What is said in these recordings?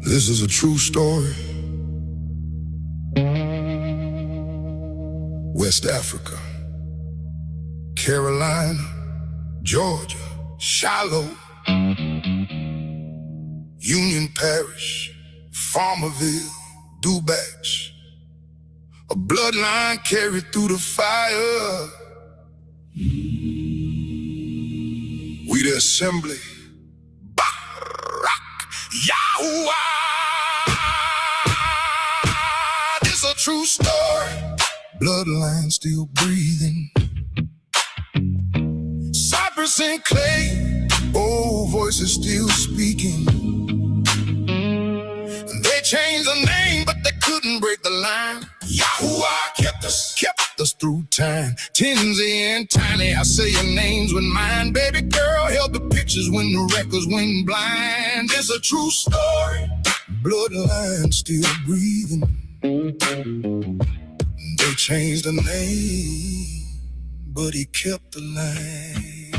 This is a true story. West Africa, Carolina, Georgia, Shiloh, Union Parish, Farmerville, Dubach, a bloodline carried through the fire. We the assembly, BARAK, YAHUAH. This a true story. Bloodline still breathing. Cypress and clay, old voices still speaking. They changed the name, but they couldn't break the line. YAHUAH kept us through time. Tinsy and Tiny, I say your names with mine. Baby girl held the pictures when the records went blind. It's a true story. Bloodline still breathing. They changed the name, but he kept the line.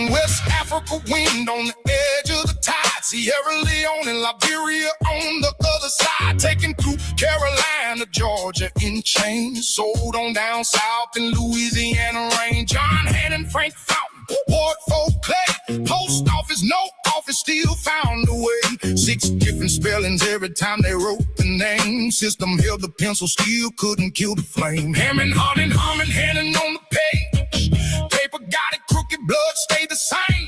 West Africa wind on the edge of the tide. Sierra Leone and Liberia on the other side. Taken through Carolina, Georgia in chains. Sold on down south in Louisiana rain. John Hannon, Frank Fountain, Ward Folk Clay. Post office, no office, still found a way. 6 different spellings every time they wrote the name. System held the pencil, still couldn't kill the flame. Hammond, Harmon, Hannon on the page. Paper got it crooked, blood stayed the same.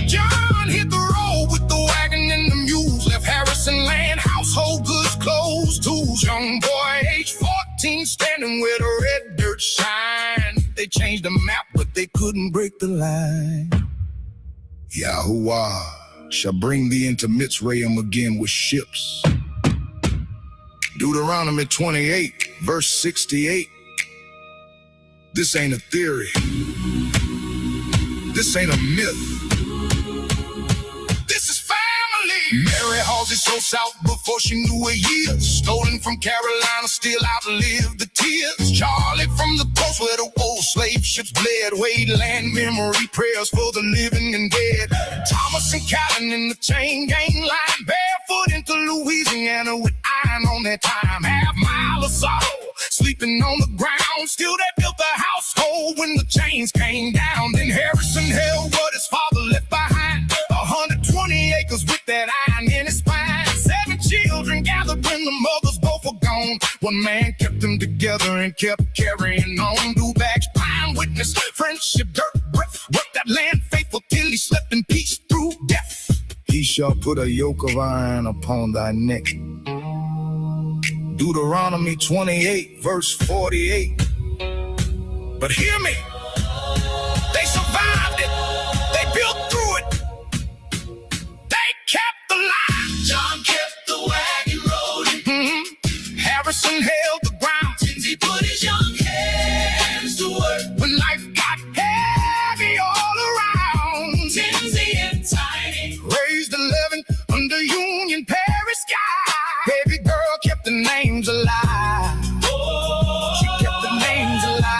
John hit the road with the wagon and the mules. Left Harrison land, household goods, clothes, tools. Young boy, age 14, standing where the red dirt shine. They changed the map, but they couldn't break the line. YAHUAH shall bring thee into Mitzrayim again with ships. Deuteronomy 28, verse 68. This ain't a theory. This ain't a myth. This is family. Mary Halsey so south before she knew her years. Stolen from Carolina, still outlived the tears. Charlie from the coast where the old slave ships bled. Wade land memory prayers for the living and dead. Thomas and Callan in the chain gang line. Barefoot into Louisiana with iron on their time. Half mile of sorrow, sleeping on the ground. Still they built the household when the chains came down. Then Harrison held what his father left behind. 120 acres with that iron in his spine. 7 children gathered when the mothers both were gone. One man kept them together and kept carrying on. Dubach's pine witness, friendship, dirt, breath. Worked that land faithful till he slept in peace through death. He shall put a yoke of iron upon thy neck. Deuteronomy 28, verse 48. But hear me, they survived it, they built through it, they kept the line. John kept the wagon rolling. Harrison held the ground. Tinsy put his young hands to work. When life got heavy all around, Tinsy and Tiny raised 11 under Union Parish sky. Baby girl kept the names alive. She kept the names alive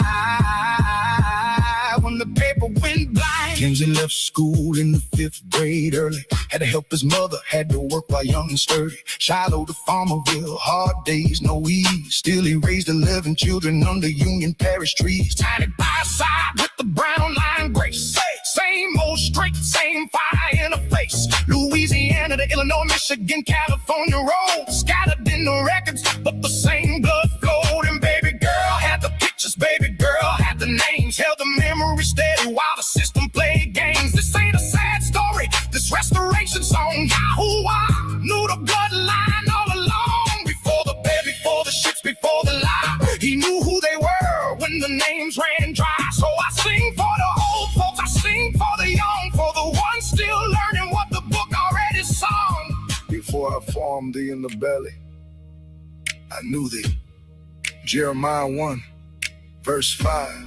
when the paper went blind. Tinsy left school in the 5th grade early. Had to help his mother, had to work while young and sturdy. Shiloh to Farmerville, hard days, no ease. Still he raised 11 children under Union Parish trees. Tiny by side with the brown line grace. Same old straight, same fire in the face. Louisiana to Illinois, Michigan, California road. Scattered in the records, but the same blood flowed. And baby girl had the pictures, baby girl had the names. Held the memory steady while the system played games. This ain't a sad story, this restoration song. YAHUAH knew the bloodline all along. Before the bed, before the ships, before the lie. He knew who they were when the names ran dry. So I sing for the old folks, I sing for the young, for the ones still learning what the book already sung. Before I formed thee in the belly, I knew thee. Jeremiah 1, verse 5.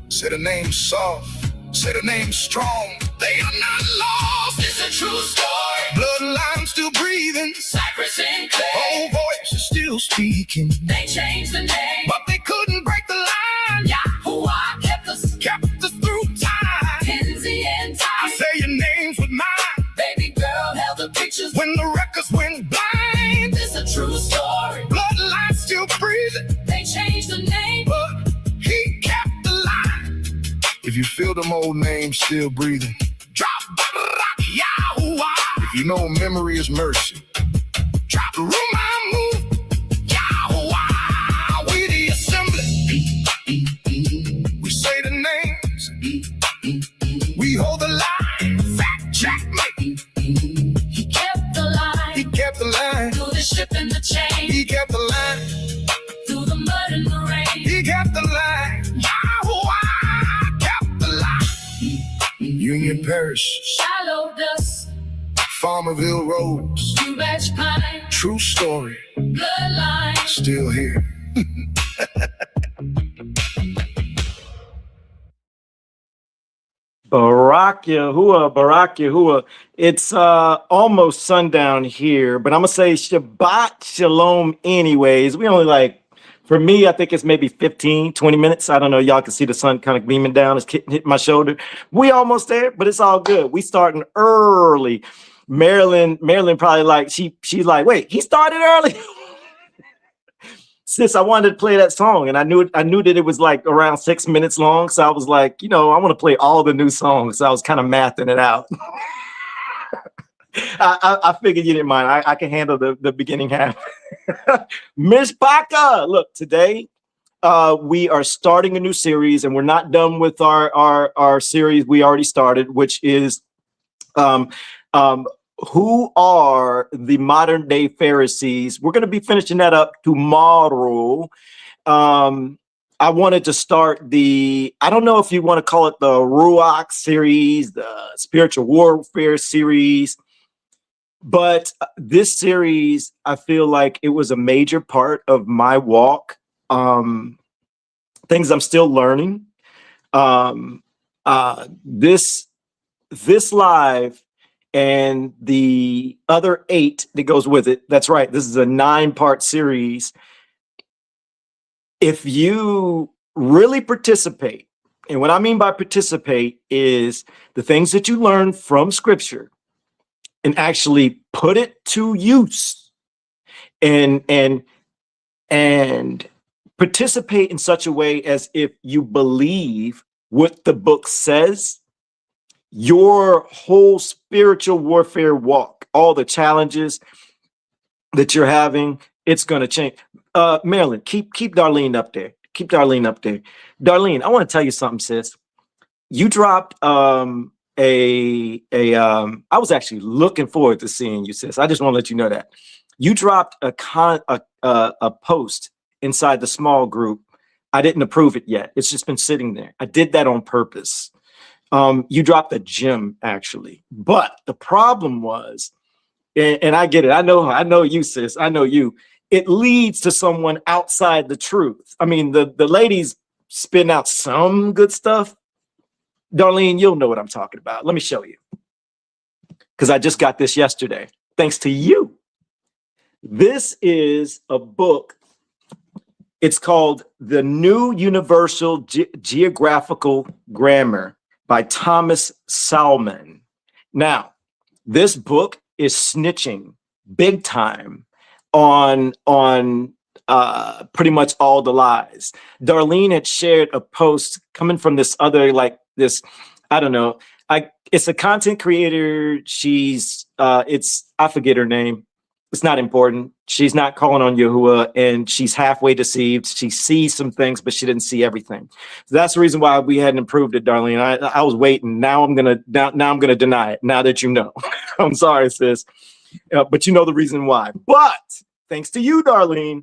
Say the name soft, say the name strong. They are not lost, it's a true story. Bloodline still breathing. Cypress and clay, old voice is still speaking. They changed the name, but they couldn't break the line. YAHUAH kept us through time. Tinsy and Tiny, I say your names with mine. Baby girl held the picture. If you feel them old names still breathing, drop BARAK, YAHUAH. If you know memory is mercy, drop Ruach, YAHUAH. We the assembly. We say the names. We hold the line. Fact checkmate. He kept the line. He kept the line. Through the ship and the chain. He kept the line. Through the mud and the rain. He kept the line. YAHUAH kept the line. Union Parish, Shallow dust. Farmerville Roads. New Batch Pine. True story. Bloodline. Still here. BARAK YAHUAH, BARAK YAHUAH. It's almost sundown here, but I'm gonna say Shabbat Shalom anyways. We only for me, I think it's maybe 15, 20 minutes. I don't know. Y'all can see the sun kind of beaming down. It's hitting my shoulder. We almost there, but it's all good. We starting early. Marilyn probably she's like, wait, he started early. Sis, I wanted to play that song, and I knew that it was like around 6 minutes long. So I was like, I want to play all the new songs. So I was kind of mathing it out. I figured you didn't mind. I can handle the beginning half. Miss Paka, look, today we are starting a new series, and we're not done with our series we already started, which is who are the modern day Pharisees. We're going to be finishing that up tomorrow. I wanted to start I don't know if you want to call it the Ruach series, the spiritual warfare series, but this series, I feel like it was a major part of my walk. Things I'm still learning. This live and the other 8 that goes with it. That's right. This is a 9-part series. If you really participate, and what I mean by participate is the things that you learn from Scripture and actually put it to use and participate in such a way as if you believe what the book says, your whole spiritual warfare walk, all the challenges that you're having, it's going to change. Marilyn, keep Darlene up there. Keep Darlene up there. Darlene, I want to tell you something, sis. You dropped I was actually looking forward to seeing you, sis. I just want to let you know that. You dropped a post inside the small group. I didn't approve it yet. It's just been sitting there. I did that on purpose. You dropped a gem, actually. But the problem was, and I get it. I know you, sis. I know you. It leads to someone outside the truth. I mean, the ladies spin out some good stuff. Darlene, you'll know what I'm talking about. Let me show you. Because I just got this yesterday, thanks to you. This is a book. It's called The New Universal Geographical Grammar by Thomas Salmon. Now, this book is snitching big time on pretty much all the lies. Darlene had shared a post coming from this other, I don't know. It's a content creator. She's I forget her name. It's not important. She's not calling on YAHUAH, and she's halfway deceived. She sees some things, but she didn't see everything. So that's the reason why we hadn't improved it, Darlene. I was waiting. Now I'm gonna deny it. Now that you know, I'm sorry, sis, but you know the reason why. But thanks to you, Darlene,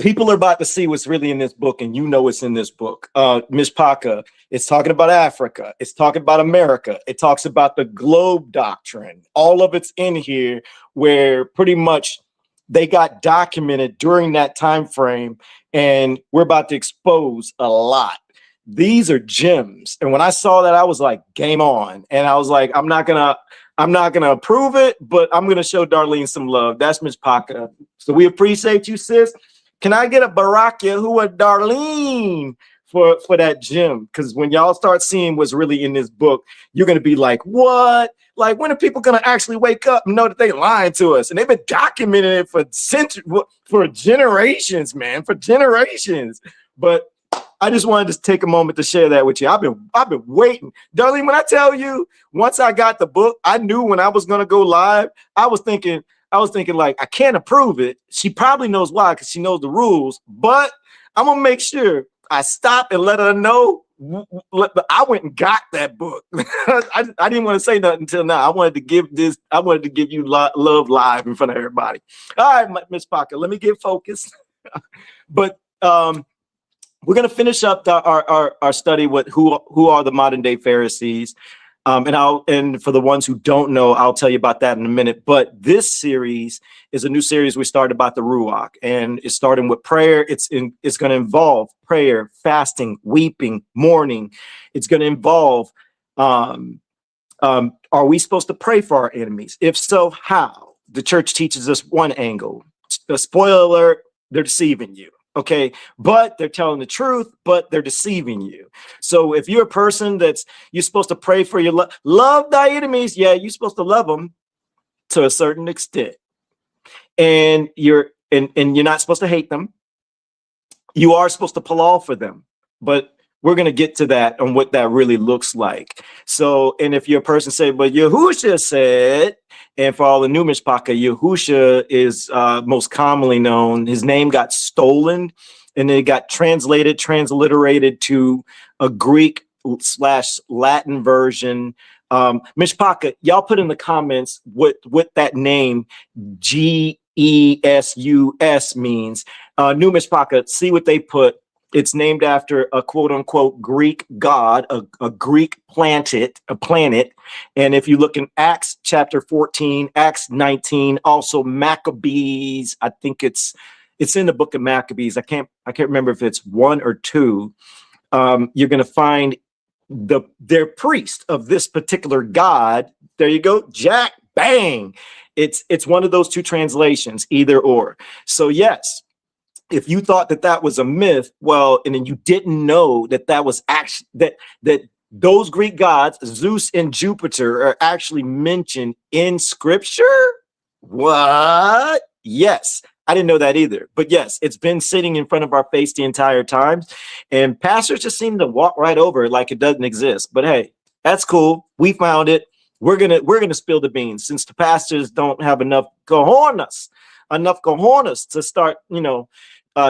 people are about to see what's really in this book, and you know what's in this book. Ms. Paka, it's talking about Africa. It's talking about America. It talks about the globe doctrine. All of it's in here where pretty much they got documented during that time frame, and we're about to expose a lot. These are gems. And when I saw that, I was like, game on. And I was like, I'm not gonna approve it, but I'm gonna show Darlene some love. That's Ms. Paka. So we appreciate you, sis. Can I get a BARAK YAHUAH, Darlene, for that gem? Because when y'all start seeing what's really in this book, you're going to be like, what? Like, when are people going to actually wake up and know that they lying to us? And they've been documenting it for generations, man, for generations. But I just wanted to take a moment to share that with you. I've been waiting. Darlene, when I tell you, once I got the book, I knew when I was gonna go live. I was thinking like, I can't approve it. She probably knows why, because she knows the rules, but I'm gonna make sure I stop and let her know. I went and got that book. I didn't want to say nothing until now. I wanted to give you love live in front of everybody. All right, Miss Parker, let me get focused. But we're going to finish up our study with who are the modern day Pharisees. And for the ones who don't know, I'll tell you about that in a minute. But this series is a new series we started about the Ruach, and it's starting with prayer. It's going to involve prayer, fasting, weeping, mourning. It's going to involve, are we supposed to pray for our enemies? If so, how? The church teaches us one angle. Spoiler alert, they're deceiving you. Okay, but they're telling the truth, but they're deceiving you. So if you're a person you're supposed to pray for your love thy enemies, yeah, you're supposed to love them to a certain extent, and you're not supposed to hate them. You are supposed to pull off for them, but we're going to get to that on what that really looks like. So, and if you're a person say, but YAHUSHA said, and for all the new Mishpaka, YAHUSHA is most commonly known. His name got stolen and it got transliterated to a Greek/Latin version. Mishpaka, y'all put in the comments what that name Jesus means. New Mishpaka, see what they put. It's named after a quote unquote Greek god, a Greek planet. And if you look in Acts chapter 14, Acts 19, also Maccabees, I think it's in the book of Maccabees. I can't remember if it's 1 or 2. You're going to find their priest of this particular god. There you go. Jack, bang. It's one of those two translations, either or. So yes. If you thought that was a myth, well, and then you didn't know that was actually that those Greek gods, Zeus and Jupiter, are actually mentioned in scripture. What? Yes, I didn't know that either. But yes, it's been sitting in front of our face the entire time, and pastors just seem to walk right over it like it doesn't exist. But hey, that's cool. We found it. We're gonna spill the beans, since the pastors don't have enough cojones to start,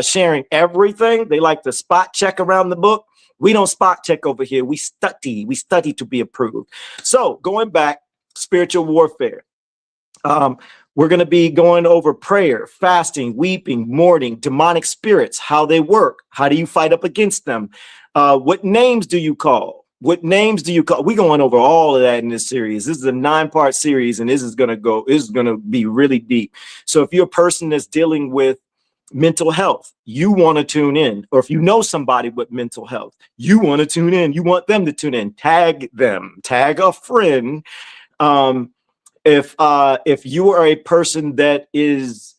sharing everything. They like to spot check around the book. We don't spot check over here. We study to be approved. So going back, spiritual warfare. We're going to be going over prayer, fasting, weeping, mourning, demonic spirits, how they work. How do you fight up against them? What names do you call? We're going over all of that in this series. This is a 9-part series, and this is going to be really deep. So if you're a person that's dealing with mental health, you want to tune in. Or if you know somebody with mental health, you want to tune in. You want them to tune in. Tag them. Tag a friend. If you are a person that is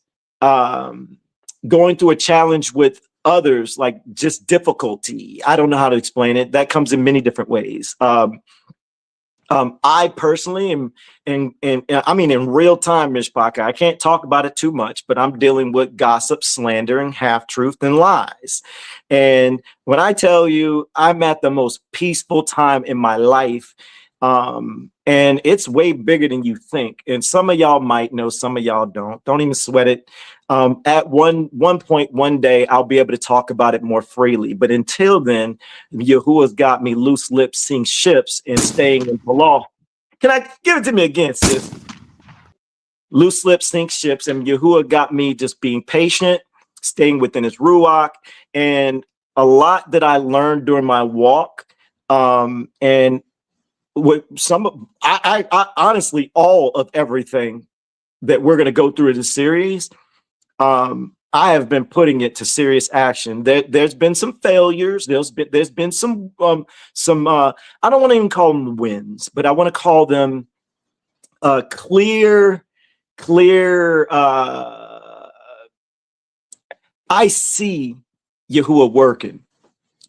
going through a challenge with others, like just difficulty, I don't know how to explain it. That comes in many different ways. I personally am, and I mean, in real time, Mishpaka, I can't talk about it too much, but I'm dealing with gossip, slander, and half-truth and lies. And when I tell you, I'm at the most peaceful time in my life, and it's way bigger than you think. And some of y'all might know, some of y'all don't. Don't even sweat it. At one point, one day, I'll be able to talk about it more freely. But until then, Yahuwah's got me loose lips, seeing ships, and staying in the law. Can I give it to me again, sis? Loose lips, sink ships, and Yahuwah got me just being patient, staying within his Ruach, and a lot that I learned during my walk. And with I honestly, all of everything that we're going to go through in this series, I have been putting it to serious action. There's been some failures. There's been some I don't want to even call them wins, but I want to call them clear. I see Yahuwah working.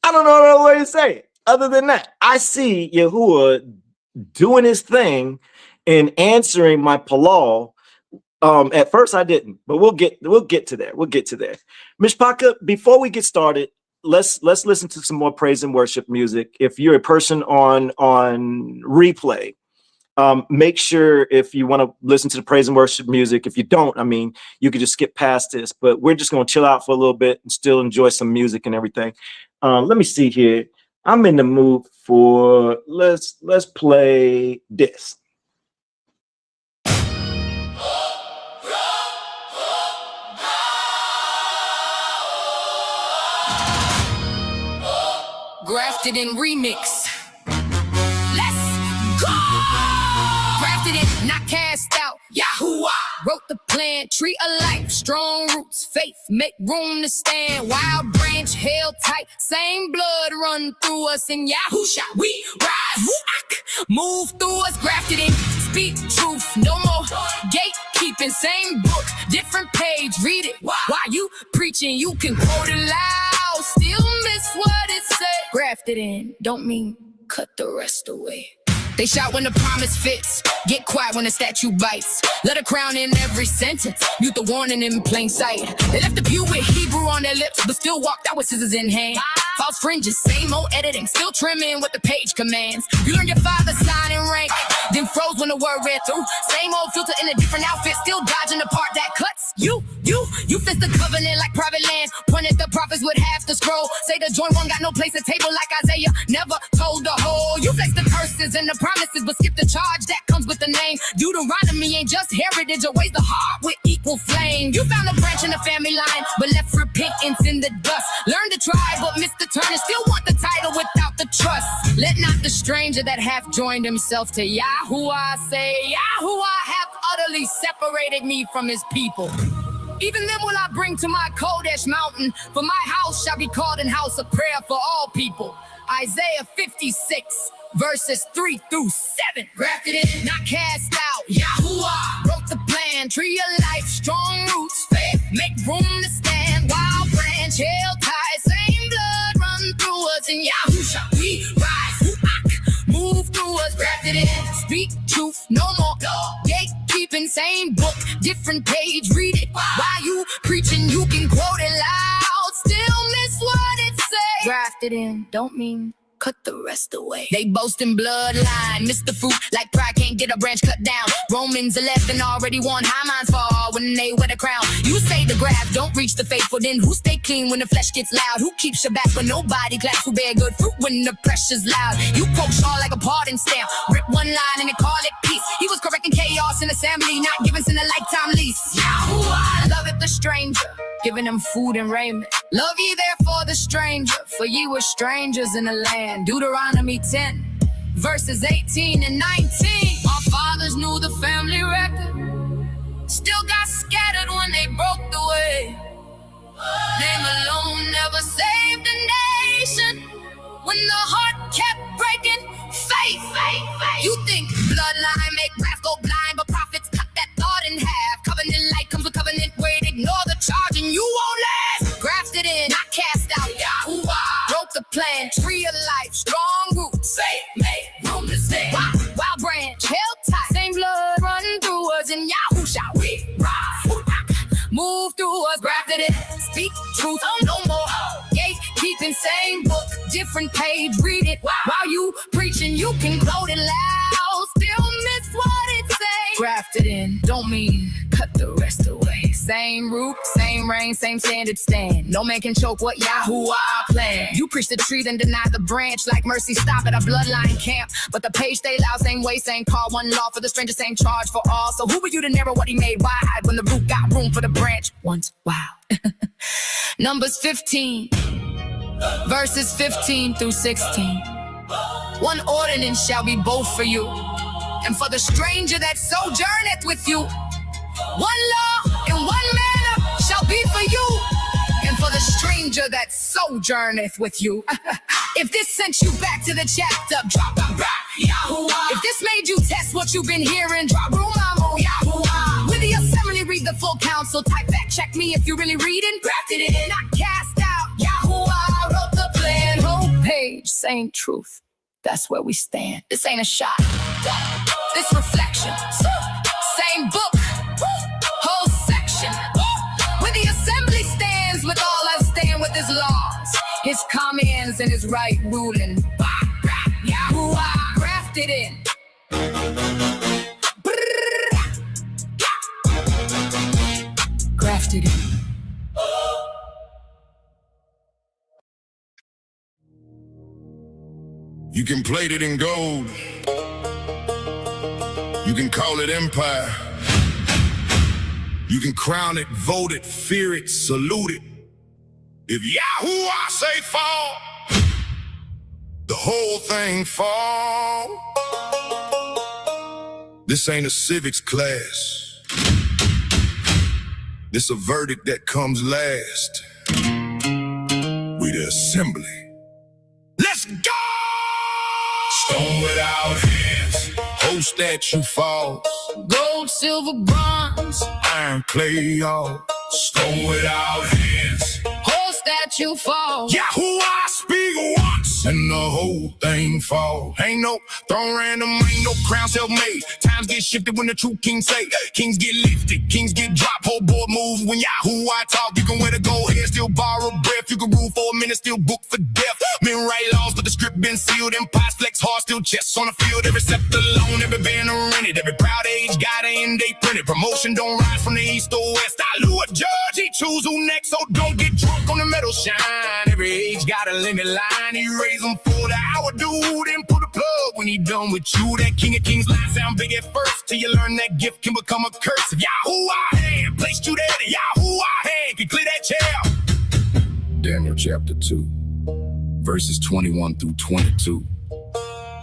I don't know another way to say it. Other than that, I see Yahuwah doing his thing and answering my palal. At first I didn't, but we'll get to there. We'll get to there. Mishpaka, before we get started, let's listen to some more praise and worship music. If you're a person on replay, make sure if you want to listen to the praise and worship music. If you don't, I mean, you could just skip past this, but we're just going to chill out for a little bit and still enjoy some music and everything. Let me see here. I'm in the mood for, let's play this. Grafted in remix. Let's go! Grafted in, not cast out. YAHUAH wrote the plan, tree of life, strong roots, faith, make room to stand. Wild branch held tight, same blood run through us. In YAHUSHA, we rise. Ruach move through us, grafted in. Speak truth, no more gatekeeping. Same book, different page, read it. While you preaching, you can quote it loud, still miss what it said. Grafted in, don't mean cut the rest away. They shout when the promise fits, get quiet when the statue bites. Let a crown in every sentence, mute the warning in plain sight. They left the pew with Hebrew on their lips, but still walked out with scissors in hand. False fringes, same old editing, still trimming what the page commands. You learned your father's sign and rank, then froze when the word read through. Same old filter in a different outfit, still dodging the part that cuts. You fist the covenant like private lands, pointed the prophets with half the scroll. Say the joint one got no place at table like Isaiah never told the whole. You flex the curses and the promises, but skip the charge that comes with the name. Deuteronomy ain't just heritage, always the heart with equal flame. You found a branch in the family line, but left repentance in the dust. Learned to try, but missed the turn and still want the title without the trust. Let not the stranger that hath joined himself to YAHUAH say, YAHUAH hath utterly separated me from his people. Even them will I bring to my Kodesh mountain, for my house shall be called an house of prayer for all people. Isaiah 56, verses 3 through 7. Grafted in, not cast out. YAHUAH wrote the plan, tree of life, strong roots, faith, make room to stand. Wild branch held tight, same blood run through us. In YAHUSHA we rise. Ruach move through us. Grafted in, speak truth, no more gatekeeping. Same book, different page, read it. While you preaching, you can quote it loud, still miss what it say. Grafted in, don't mean cut the rest away. They boasting bloodline, miss the fruit like pride can't get a branch cut down. Romans 11 already won, high minds fall when they wear the crown. You say the graft don't reach the faithful, then who stay clean when the flesh gets loud? Who keeps Shabbat when nobody claps? Who bear good fruit when the pressure's loud? You quote Shaw like a pardon stamp, rip one line and they call it peace. He was correcting chaos in assembly, not giving sin a lifetime lease. YAHUAH love it the stranger, giving them food and raiment. Love ye therefore the stranger, for ye were strangers in the land. Deuteronomy 10, verses 18 and 19. Our fathers knew the family record, still got scattered when they broke the way. Name alone never saved a nation, when the heart kept breaking faith. You think bloodline make wrath go blind, but prophets cut that thought in half. Covenant light comes with covenant weight, ignore the charge and you won't last. Grafted in, not cast out. YAHUAH wrote the plan, tree of life, strong roots, faith, make room to stand. Wild branch held tight, same blood run through us. In YAHUSHA we rise. Move through us, grafted in, speak truth, no more gatekeeping. Same book, different page, read it. While you preaching, you can quote it loud, still miss what it say. Grafted in, don't mean cut the rest away. Same root, same rain, same standard stand. No man can choke what YAHUAH planned. You preach the tree, then deny the branch. Like mercy, stop at a bloodline camp. But the page stay loud, same way, same call. One law for the stranger, same charge for all. So who were you to narrow what he made wide, when the root got room for the branch once? Wow. Numbers 15, verses 15 through 16. One ordinance shall be both for you, and for the stranger that sojourneth with you. One law and one manner shall be for you, and for the stranger that sojourneth with you. If this sent you back to the chapter, drop them back, YAHUAH. If this made you test what you've been hearing, drop Rumamo, YAHUAH. With the assembly, read the full counsel, type back, check me if you really reading. Grafted in, not cast out. YAHUAH wrote the plan, whole page, same truth. That's where we stand. This ain't a shot, this reflection. Same book, whole section. Where the assembly stands with all us stand with his laws. His his commands and his right ruling. BARAK, YAHUAH, grafted in. Grafted in. You can plate it in gold. You can call it empire. You can crown it, vote it, fear it, salute it. If YAHUAH say fall, the whole thing fall. This ain't a civics class. This a verdict that comes last. We the assembly. Let's go! Stone without hands, whole statue falls. Gold, silver, bronze, Iron, clay, all. Stone without hands, whole statue falls. YAHUAH speak once, and the whole thing fall. Ain't no throne random, ain't no crown self-made. Times get shifted when the true kings say. Kings get lifted, kings get dropped, whole board moves. When YAHUAH talk, you can wear the gold hair, still borrow breath. You can rule for a minute, still book for death. Men write laws, but the script been sealed. Empires flex hard, still chests on the field. Every scepter alone, every banner rented. Every proud age got an end date printed. Promotion don't rise from the east or west. ALUAH judge, he choose who next, so don't get drunk on the metal shine. Every age got a limit line. He raise them for the hour, dude, and put a plug when he done with you. That King of Kings line sound big at first, till you learn that gift can become a curse. If YAHUAH hand placed you there, the YAHUAH hand can clear that chair. Daniel chapter 2, verses 21 through 22.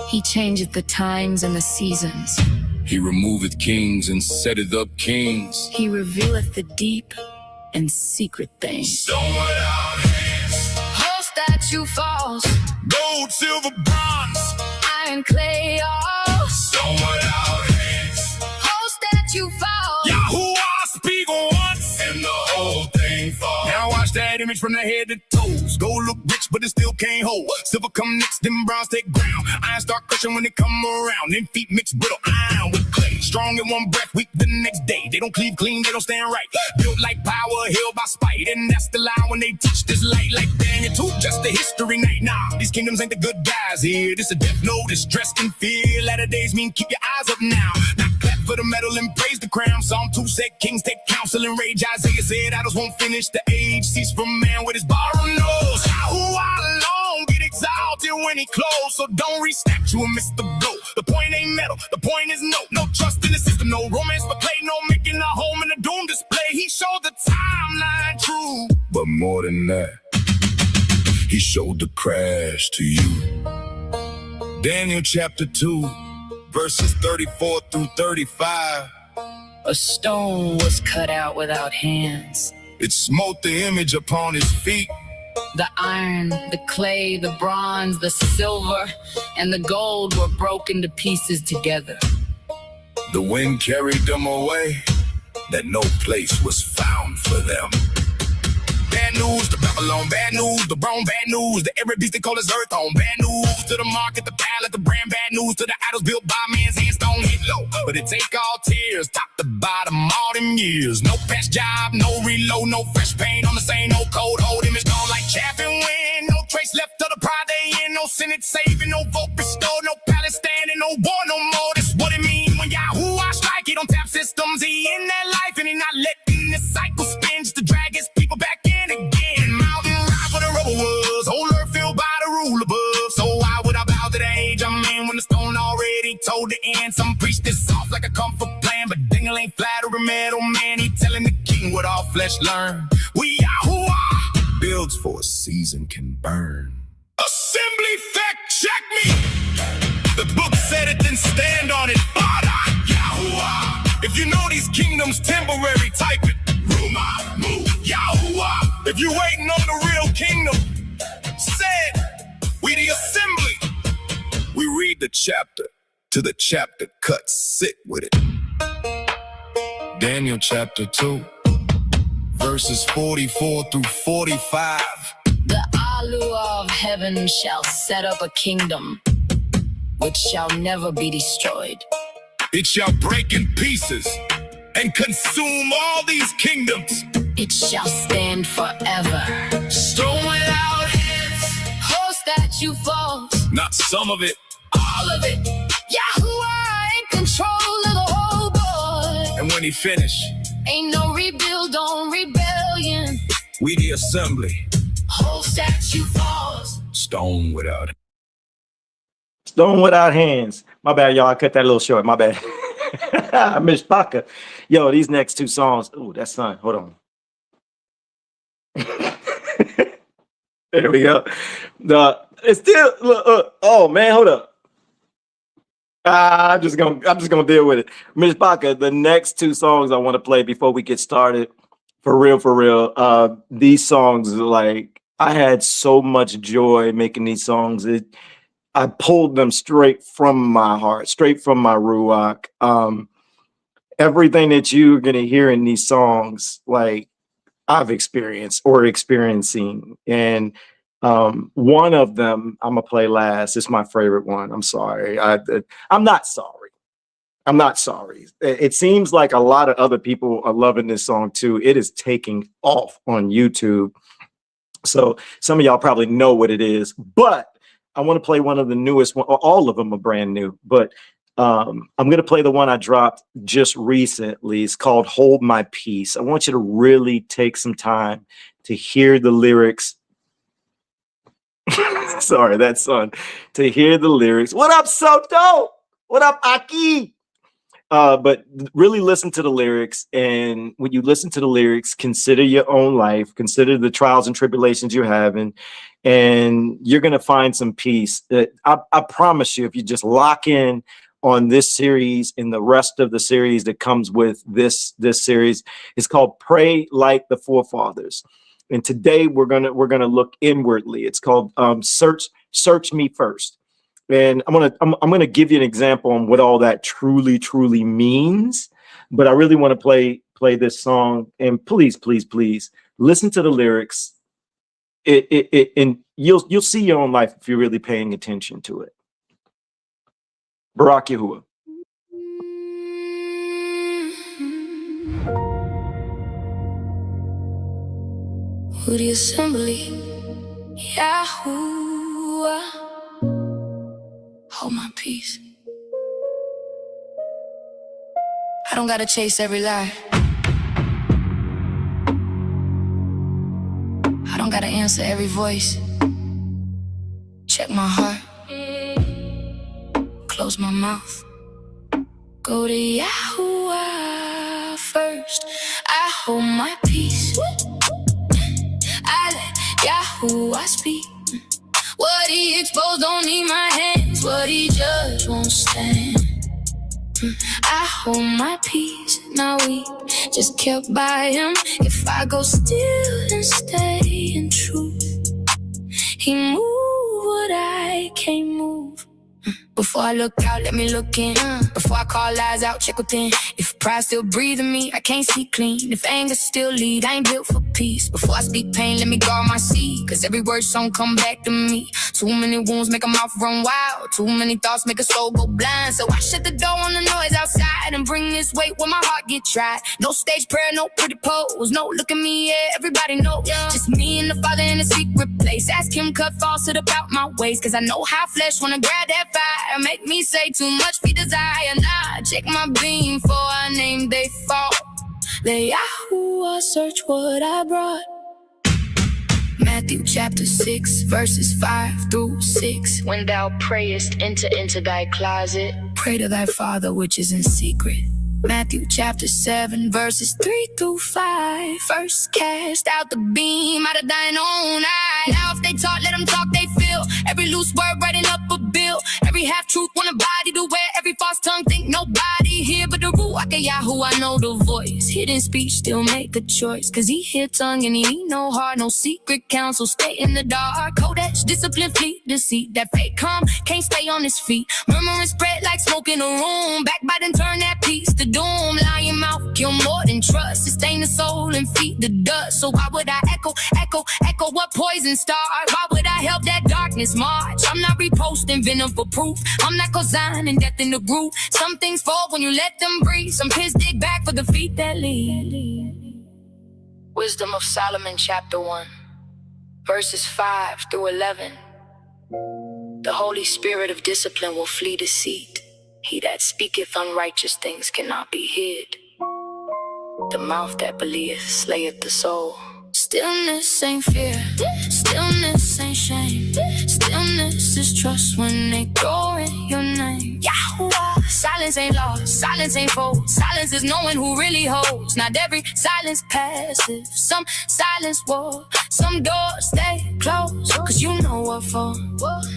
He changeth the times and the seasons. He removeth kings and setteth up kings. He revealeth the deep and secret things. Stone without hands, Whole statue falls. gold, silver, bronze. Iron, clay, all. Stone without hands, Whole statue falls. YAHUAH speak once, and the whole thing falls. Now watch that image from the head to toes. Gold look rich, but it still can't hold. Silver come next, then bronze take ground. Iron start crushing when they come around. Then feet mix brittle iron with clay. Strong in one breath, weak the next day. They don't cleave clean, they don't stand right. Built like power, held by spite. And that's the lie when they teach this light. Like Daniel 2, just a history night. Nah, these kingdoms ain't the good guys here. This a death note, it's dressed in fear. Latter days mean keep your eyes up now. Not clap for the medal and praise the crown. Psalm 2 said kings take counsel and rage. Isaiah said idols won't finish the age. Cease from man with his borrowed nose. YAHUAH alone get exalted when he close. So don't restack you and miss the blow. The point ain't metal, the point is no trust in the system, no romance for play, no making a home in a doom display. He showed the timeline true, but more than that, he showed the crash to you. Daniel chapter 2, verses 34 through 35. A stone was cut out without hands. It smote the image upon his feet. The iron, the clay, the bronze, the silver, and the gold were broken to pieces together. The wind carried them away, that no place was found for them. Bad news to Babylon, bad news to Rome, bad news to every beast they call his earth on. Bad news to the market, the pallet, the brand, bad news to the idols built by man's hands, don't hit low. But it take all tears, top to bottom, all them years. No patch job, no reload, no fresh paint on the same old code. Old image gone like chaff and wind. No trace left of the pride they in, no Senate saving, no vote restored, no palace standing, no war no more. That's what it mean when YAHUAH strike. He don't tap systems, he in that life, and he not letting this cycle spin just to drag his people back in again. Mountain rise where the rubble was, whole earth filled by the rule above. So why would I bow to the age I'm in when the stone already told the end? Some preach this off like a comfort plan, but Dingle ain't flattering metal man. He telling the king what all flesh learn. We YAHUAH builds for a season can burn. Assembly fact check me. The book said it, then stand on it. BARAK, YAHUAH. If you know these kingdoms temporary, type it. Ruach, move, YAHUAH. If you waiting on the real kingdom, said, we the assembly. We read the chapter to the chapter cut, sit with it. Daniel chapter 2, verses 44 through 45. The ALUAH of heaven shall set up a kingdom which shall never be destroyed. It shall break in pieces and consume all these kingdoms. It shall stand forever. Stone without hands, statue falls. Not some of it. All of it. Yahuwah in control of the whole board. And when he finished, Ain't no rebuild on rebellion. we the assembly. Whole statue falls. Stone without it. Stone without hands. My bad, y'all. I cut that a little short. My bad. I missed Baka. Yo, these next two songs. Oh, that's son. Hold on. There we go. It's still. Oh man, hold up. I'm just gonna deal with it. Miss Baka, the next two songs I want to play before we get started. For real. These songs, like, I had so much joy making these songs. I pulled them straight from my heart, straight from my Ruach. Everything that you're gonna hear in these songs, like, I've experienced or experiencing. And one of them I'm gonna play last. It's my favorite one. I'm sorry. I'm not sorry. I'm not sorry. It seems like a lot of other people are loving this song too. It is taking off on YouTube. So some of y'all probably know what it is, but I want to play one of the newest one. All of them are brand new, but I'm going to play the one I dropped just recently. It's called Hold My Peace. I want you to really take some time to hear the lyrics. Sorry, that son. To hear the lyrics. What up, Soto? What up, Aki? But really listen to the lyrics. And when you listen to the lyrics, consider your own life, consider the trials and tribulations you're having, and you're going to find some peace. I promise you, if you just lock in on this series and the rest of the series that comes with this series, it's called Pray Like the Forefathers. And today we're gonna look inwardly. It's called Search Me First. And I'm gonna give you an example on what all that truly means. But I really want to play this song, and please listen to the lyrics. And you'll see your own life if you're really paying attention to it. BARAK YAHUAH. We.theassembly. Yahuwah. Hold my peace. I don't gotta chase every lie. I don't gotta answer every voice. Check my heart. Close my mouth. Go to Yahuwah first. I hold my peace. I let Yahuwah speak. What he exposed don't need my hands. What he judged won't stand. I hold my peace, not weak, just kept by him. If I go still and stay in truth, he move what I can't move. Before I look out, let me look in. Before I call lies out, check within. If pride still breathing me, I can't see clean. If anger still lead, I ain't built for peace. Before I speak pain, let me guard my seed. Cause every word song come back to me. Too many wounds make a mouth run wild. Too many thoughts make a soul go blind. So I shut the door on the noise outside and bring this weight where my heart get tried. No stage prayer, no pretty pose. No look at me, yeah, everybody knows. Just me and the Father in a secret place. Ask him cut falsehood about my ways. Cause I know how flesh wanna grab that fire. Make me say too much for desire. Nah, check my beam for I name they fall. Let Yahuwah search what I brought. Matthew chapter 6 verses 5 through 6. When thou prayest, enter into thy closet. Pray to thy Father which is in secret. Matthew chapter 7 verses 3 through 5. First cast out the beam out of thine own eye. Now if they talk, let them talk they feel. Every loose word writing up a bill. Every half-truth want a body to wear. Every false tongue think nobody here but the Ruach of Yahuwah know the voice. Hidden speech still make a choice. Cause he hear tongue and he no heart. No secret counsel, stay in the dark. Kodesh, discipline, fleet, deceit. That fake calm can't stay on his feet. Murmuring spread like smoke in a room. Backbiting turn that peace to doom. Lying mouth kill more than trust. Sustain the soul and feed the dust. So why would I echo what poison started? Why would I help that darkness march? I'm not reposting venom for proof. I'm not cosigning death in the groove. Some things fall when you let them breathe. Some pits dig back for the feet that lead. Wisdom of Solomon chapter 1 verses 5 through 11. The Holy Spirit of discipline will flee deceit. He that speaketh unrighteous things cannot be hid. The mouth that believeth slayeth the soul. Stillness ain't fear, stillness ain't shame. Stillness is trust when they throw in your name. YAHUAH. Silence ain't lost, silence ain't fold. Silence is knowing who really holds. Not every silence passive. Some silence war, some doors stay closed. Cause you know what for.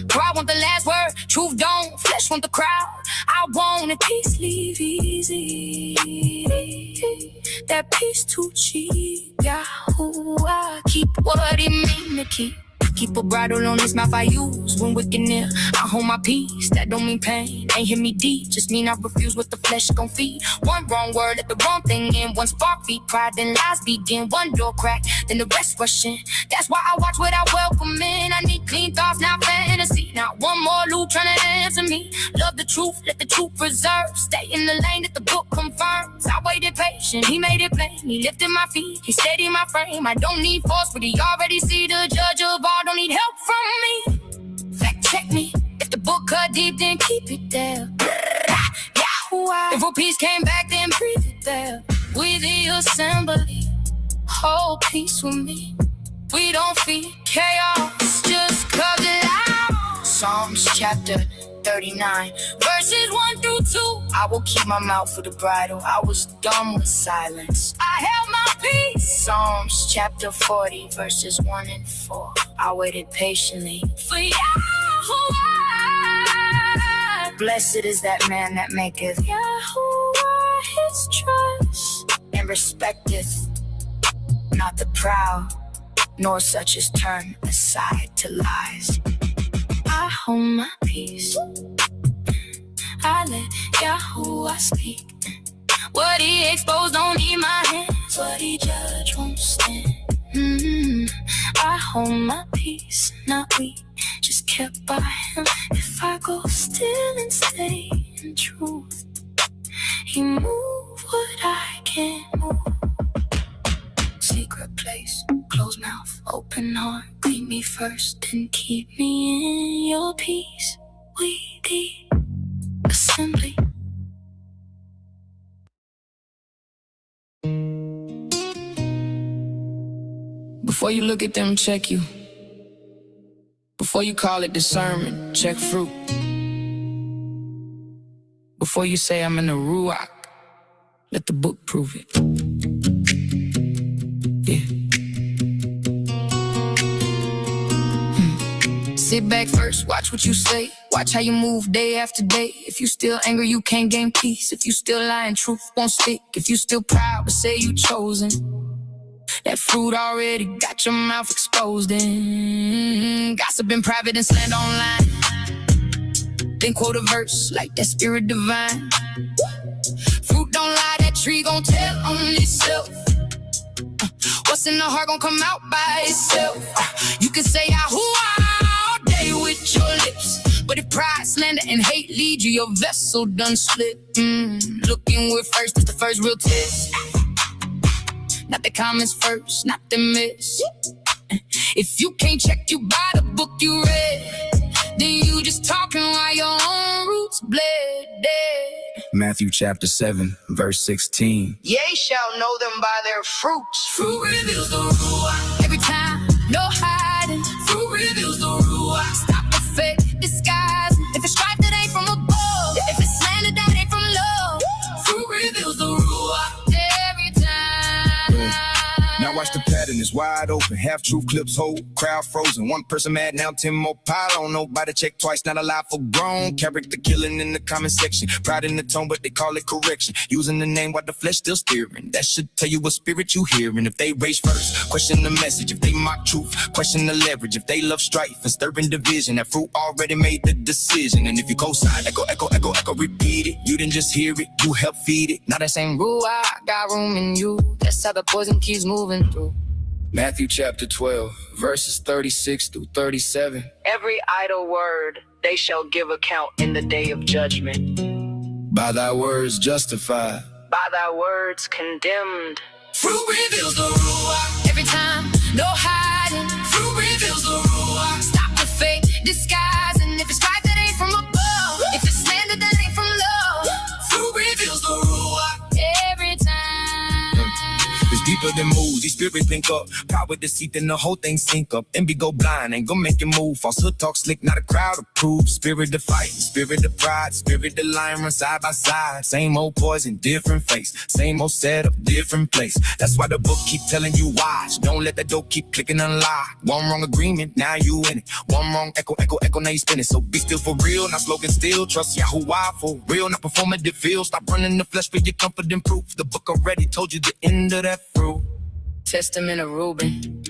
Pride want the last word, truth don't. Flesh want the crowd. I want it, peace leave easy. That peace too cheap. YAHUAH, keep what he mean to keep. Keep a bridle on his mouth I use when wicked near. I hold my peace, that don't mean pain. Ain't hit me deep, just mean I refuse what the flesh gon' feed. One wrong word, let the wrong thing in. One spark feed pride, then lies begin. One door crack, then the rest rush in. That's why I watch what I welcome in. I need clean thoughts, not fantasy. Not one more loop trying to answer me. Love the truth, let the truth preserve. Stay in the lane that the book confirms. I waited patient, he made it plain. He lifted my feet, he steadied my frame. I don't need force, but he already see the judge of all. Don't need help from me. Fact check me. If the book cut deep, then keep it there. YAHUAH. If world peace came back, then breathe it there. We the assembly. Hold peace with me. We don't feed chaos, just cut it out. Psalms chapter 39, verses 1 through 2. I will keep my mouth with a bridle. I was dumb with silence. I held my peace. Psalms chapter 40, verses 1 and 4. I waited patiently for YAHUAH. Blessed is that man that maketh YAHUAH his trust, and respecteth not the proud, nor such as turn aside to lies. I hold my peace. I let YAHUAH speak. What he exposed don't need my hands. What he judge won't stand. I hold my peace, not weak, just kept by him. If I go still and stay in truth, he move what I can't move. Secret place, closed mouth, open heart. Clean me first and keep me in your peace. We the assembly. Before you look at them, check you. Before you call it discernment, check fruit. Before you say I'm in the Ruach, let the book prove it. Yeah. Sit back first, watch what you say. Watch how you move day after day. If you still angry, you can't gain peace. If you still lying, truth won't stick. If you still proud, but say you chosen, that fruit already got your mouth exposed in. Gossip in private and slander online. Then quote a verse like that spirit divine. Fruit don't lie, that tree gon' tell on itself. What's in the heart gon' come out by itself. You can say YAHUAH all day with your lips, but if pride, slander, and hate lead you, your vessel done split. Looking where first is the first real test. Not the comments first, not the miss. If you can't check you by the book you read, then you just talking while your own roots bled dead. Matthew chapter 7, verse 16. Ye shall know them by their fruits. Fruit reveals the Ruach. Every time, no hiding. Fruit reveals the Ruach. Stop the fake disguise. If it's strife that ain't from above, if it's slander that ain't from love, fruit reveals the Ruach. Every time. Now watch the pattern, it's wide open. Half truth clips hold, crowd frozen. One person mad, now 10 more pile on. Nobody check twice, not alive for grown. Character killing in the comment section. Pride in the tone, but they call it correction. Using the name while the flesh still steering. That should tell you what spirit you hearing. If they race first, question the message. If they mock truth, question the leverage. If they love strife and stirring division, that fruit already made the decision. And if you co-sign, echo, echo, echo, echo, repeat it. You didn't just hear it, you help feed it. Now that same Ruach got room in you. That's how the poison keeps moving through. Matthew chapter 12, verses 36 through 37. Every idle word they shall give account in the day of judgment. By thy words justified, By thy words condemned. fruit reveals the Ruach. Every time, no hiding. Fruit reveals the Ruach. Stop the fake disguising. If it's strife that ain't from above, if it's slander that ain't from love, fruit reveals the Ruach every time. It's deeper than moves, these spirits link up. Power, deceit, then the whole thing sync up. Envy go blind, ain't gon' make you move. Falsehood talk slick, not a crowd approved. Spirit of fight, spirit of pride, spirit of lion run side by side. Same old poison, different face. Same old setup, different place. That's why the book keep telling you watch. Don't let that door keep clicking unlock. One wrong agreement, now you in it. One wrong echo, now you spinning. So be still for real, not slogan still. Trust YAHUAH for real, not performative feel. Stop running the flesh for your comfort and proof. The book already told you the end of that fruit. Testament of Reuben,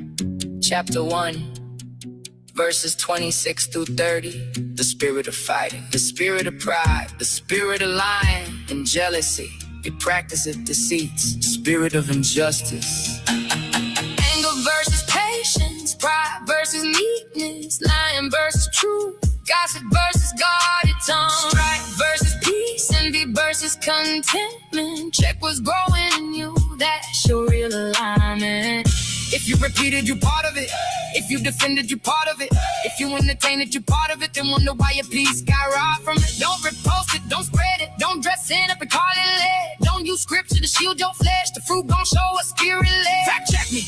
chapter 1, verses 26 through 30. The spirit of fighting, the spirit of pride, the spirit of lying and jealousy. It practices deceits, the spirit of injustice. Anger versus patience, pride versus meekness, lying versus truth, gossip versus guarded tongue, strife versus peace, envy versus contentment. Check what's growing in you, that's your real alignment. If you repeated, you part of it. If you defended, you part of it. If you entertained it, you part of it. Then wonder why your peace got robbed from it. Don't repost it, don't spread it. Don't dress it up and call it lit. Don't use scripture to shield your flesh. The fruit gon' show a spirit led. Fact check me.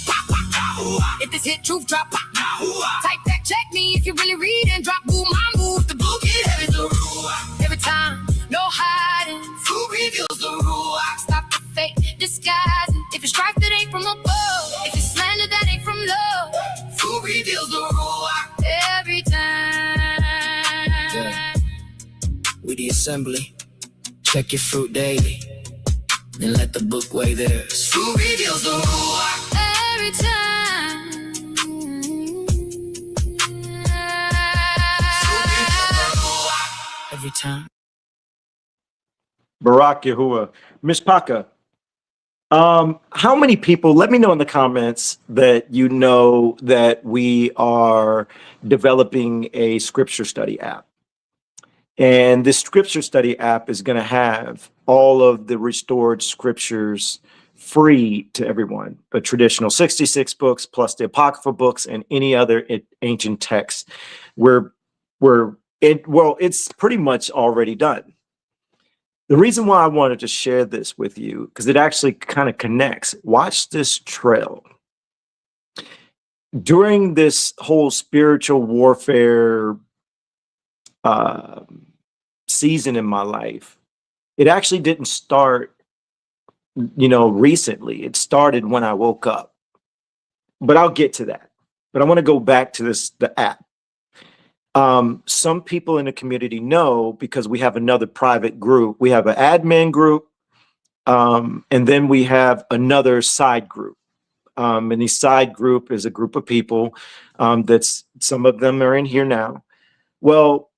If this hit truth drop, type fact check me. If you really read and drop, boom, I move. The book get heavy, the Ruach. Every time, no hiding. Fruit reveals the Ruach. Stop the fake disguising. If it's strife that ain't from above, if it's slander that ain't from love, fruit reveals the Ruach Every time. Yeah. We the assembly. Check your fruit daily. Then let the book weigh theirs. Fruit reveals the Ruach Every time. every time. BARAK YAHUAH. Miss Paka, how many people, let me know in the comments that you know that we are developing a scripture study app. And this scripture study app is going to have all of the restored scriptures free to everyone. The traditional 66 books plus the Apocrypha books and any other ancient texts. It's pretty much already done. The reason why I wanted to share this with you, because it actually kind of connects. Watch this trail. During this whole spiritual warfare season in my life, it actually didn't start, recently. It started when I woke up. But I'll get to that. But I want to go back to the app. Some people in the community know because we have another private group. We have an admin group, and then we have another side group. And the side group is a group of people that's some of them are in here now. Well,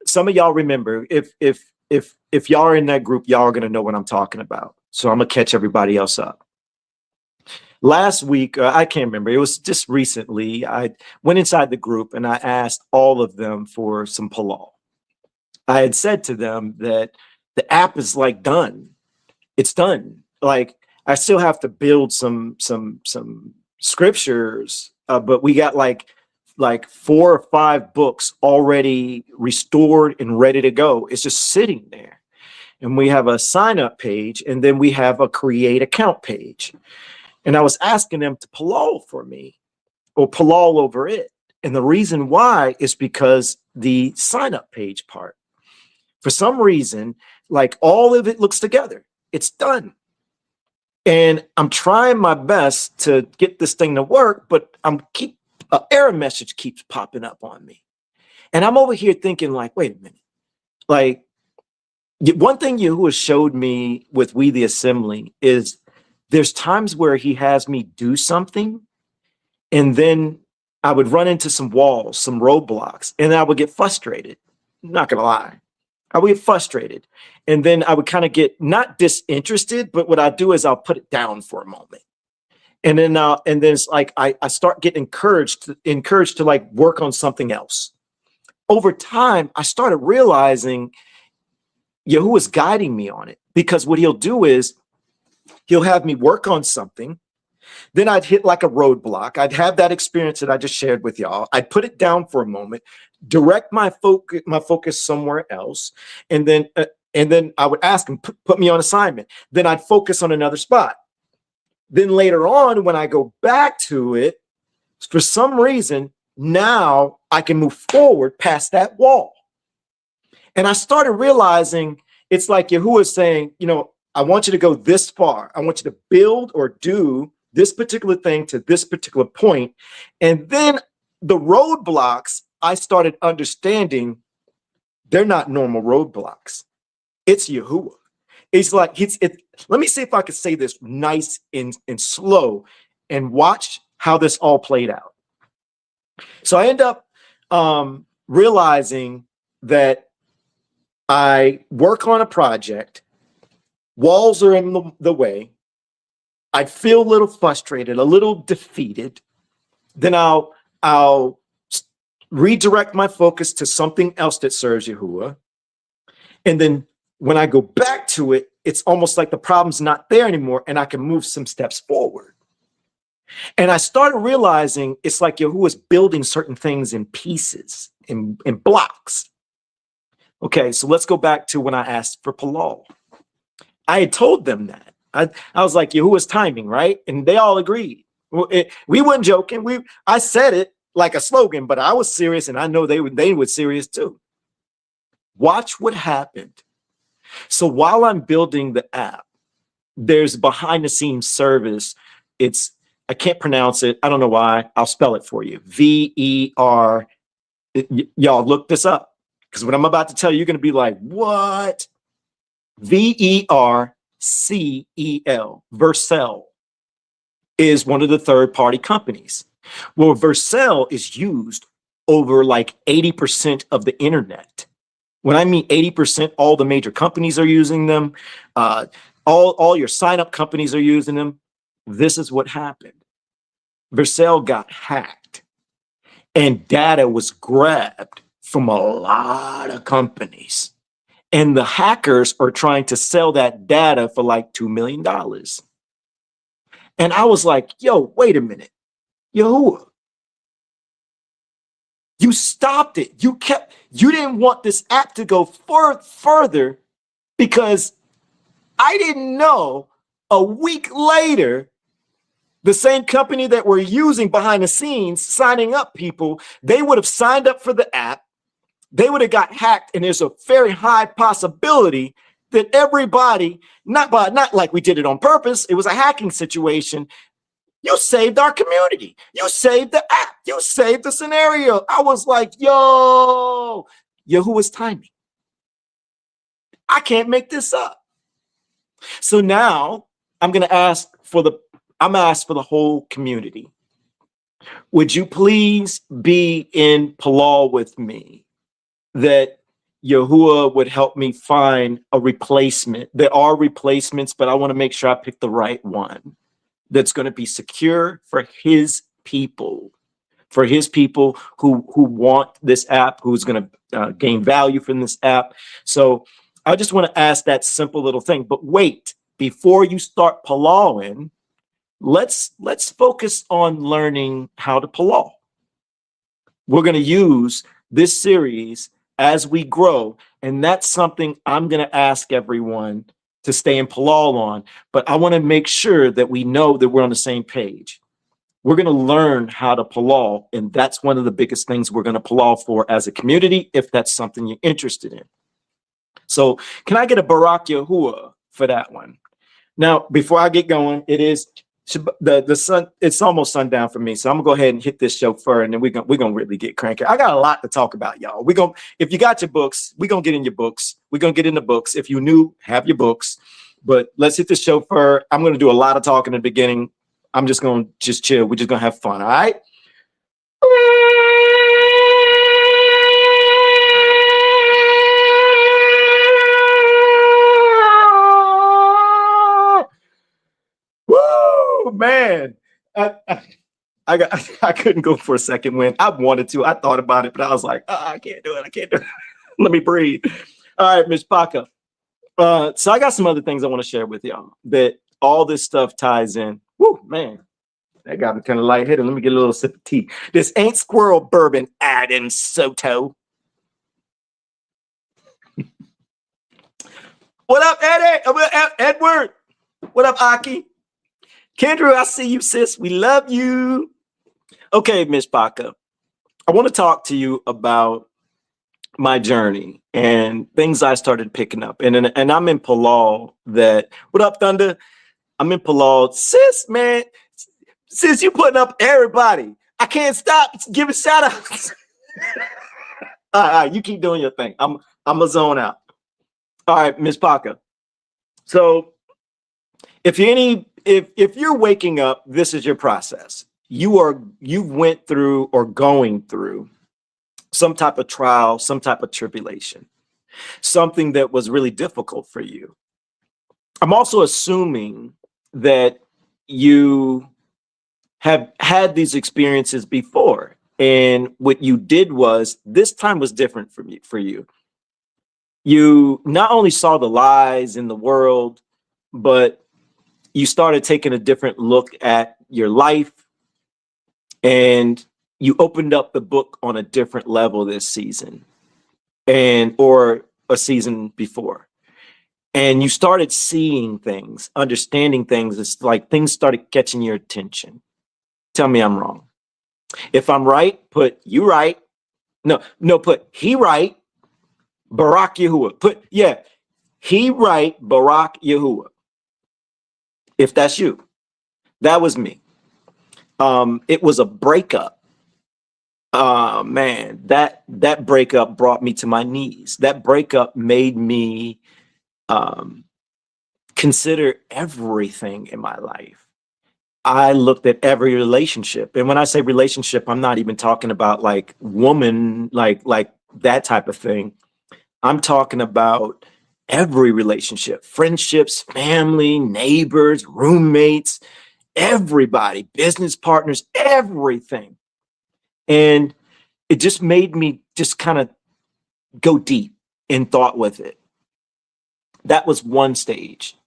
some of y'all remember if y'all are in that group, y'all are gonna know what I'm talking about. So I'm gonna catch everybody else up. Last week, I can't remember, it was just recently, I went inside the group and I asked all of them for some halal. I had said to them that the app is like done. It's done. Like I still have to build some scriptures, but we got like 4 or 5 books already restored and ready to go. It's just sitting there. And we have a sign up page and then we have a create account page. And I was asking them to halal for me or halal over it. And the reason why is because the sign up page part, for some reason, like all of it looks together. It's done. And I'm trying my best to get this thing to work, but an error message keeps popping up on me. And I'm over here thinking like, wait a minute. Like one thing Yahuwah showed me with We the Assembly is there's times where he has me do something and then I would run into some walls, some roadblocks, and I would get frustrated. I'm not gonna lie. I would get frustrated. And then I would kind of get not disinterested, but what I do is I'll put it down for a moment. And then it's like I start getting encouraged to like work on something else. Over time, I started realizing Yahuwah's guiding me on it, because what he'll do is he'll have me work on something. Then I'd hit like a roadblock. I'd have that experience that I just shared with y'all. I'd put it down for a moment, direct my focus somewhere else, and then I would ask him, put me on assignment. Then I'd focus on another spot. Then later on, when I go back to it, for some reason, now I can move forward past that wall. And I started realizing it's like Yahuwah is saying, you know, I want you to go this far. I want you to build or do this particular thing to this particular point. And then the roadblocks, I started understanding they're not normal roadblocks. It's Yahuwah. It's like, let me see if I can say this nice and slow and watch how this all played out. So I end up realizing that I work on a project, walls are in the way, I feel a little frustrated, a little defeated. Then I'll redirect my focus to something else that serves Yahuwah. And then when I go back to it, it's almost like the problem's not there anymore and I can move some steps forward. And I started realizing it's like Yahuwah's building certain things in pieces, in blocks. Okay, so let's go back to when I asked for Palal. I had told them that. I was like, Yahuwah's timing, right? And they all agreed. We weren't joking. I said it like a slogan, but I was serious, and I know they were serious too. Watch what happened. So while I'm building the app, there's behind the scenes service. I can't pronounce it. I don't know why. I'll spell it for you. V-E-R. Y'all look this up, because what I'm about to tell you, you're going to be like, what? V-E-R-C-E-L. Vercel is one of the third-party companies. Well, Vercel is used over like 80% of the internet. When I mean 80%, all the major companies are using them. All your sign-up companies are using them. This is what happened. Vercel got hacked, and data was grabbed from a lot of companies. And the hackers are trying to sell that data for like $2 million. And I was like, yo, wait a minute. Yahuwah, you stopped it. You didn't want this app to go further because I didn't know a week later, the same company that we're using behind the scenes, signing up people, they would have signed up for the app. They would have got hacked. And there's a very high possibility that everybody, not like we did it on purpose, it was a hacking situation. You saved our community. You saved the app. You saved the scenario. I was like, yo, Yahuwah's timing. I can't make this up. So now I'm going to ask for the whole community. Would you please be in Palal with me, that Yahuwah would help me find a replacement? There are replacements, but I want to make sure I pick the right one that's going to be secure for his people who want this app, who's going to gain value from this app. So I just want to ask that simple little thing. But wait, before you start Palalling, let's focus on learning how to Palal. We're going to use this series as we grow, and that's something I'm going to ask everyone to stay in Palal on, but I want to make sure that we know that we're on the same page. We're going to learn how to Palal, and that's one of the biggest things we're going to Palal for as a community, if that's something you're interested in. So can I get a BARAK YAHUAH for that one? Now, before I get going, it is the sun, it's almost sundown for me, so I'm gonna go ahead and hit this chauffeur, and then we're gonna really get cranky. I got a lot to talk about, y'all. If you got your books, we're gonna get in your books. We're gonna get in the books. If you new, have your books. But let's hit this chauffeur. I'm gonna do a lot of talking in the beginning. I'm just gonna chill. We're just gonna have fun. All right. Woo, man. I couldn't go for a second win. I wanted to. I thought about it, but I was like, I can't do it. I can't do it. Let me breathe. All right, Ms. Paka. So I got some other things I want to share with y'all that all this stuff ties in. Woo, man. That got me kind of lightheaded. Let me get a little sip of tea. This ain't squirrel bourbon, Adam Soto. What up, Eddie? Edward? What up, Aki? Kendra, I see you, sis. We love you. Okay, Miss Baca. I want to talk to you about my journey and things I started picking up. And I'm in Palal that, what up, Thunder? I'm in Palal. Sis, man, sis, you putting up everybody. I can't stop giving shout outs. All right, you keep doing your thing. I'm a zone out. All right, Miss Baca. So if you're waking up, this is your process. You went through or going through some type of trial, some type of tribulation, something that was really difficult for you. I'm also assuming that you have had these experiences before, and what you did was, this time was different for you. You not only saw the lies in the world, but you started taking a different look at your life, and you opened up the book on a different level this season or a season before. And you started seeing things, understanding things. It's like things started catching your attention. Tell me I'm wrong. If I'm right, put you right. No, put he right. BARAK YAHUAH. He right, BARAK YAHUAH. If that's you, that was me. It was a breakup. Man, that breakup brought me to my knees. That breakup made me consider everything in my life. I looked at every relationship. And when I say relationship, I'm not even talking about like woman, like that type of thing. I'm talking about every relationship, friendships, family, neighbors, roommates, everybody, business partners, everything. And it just made me just kind of go deep in thought with it. That was one stage.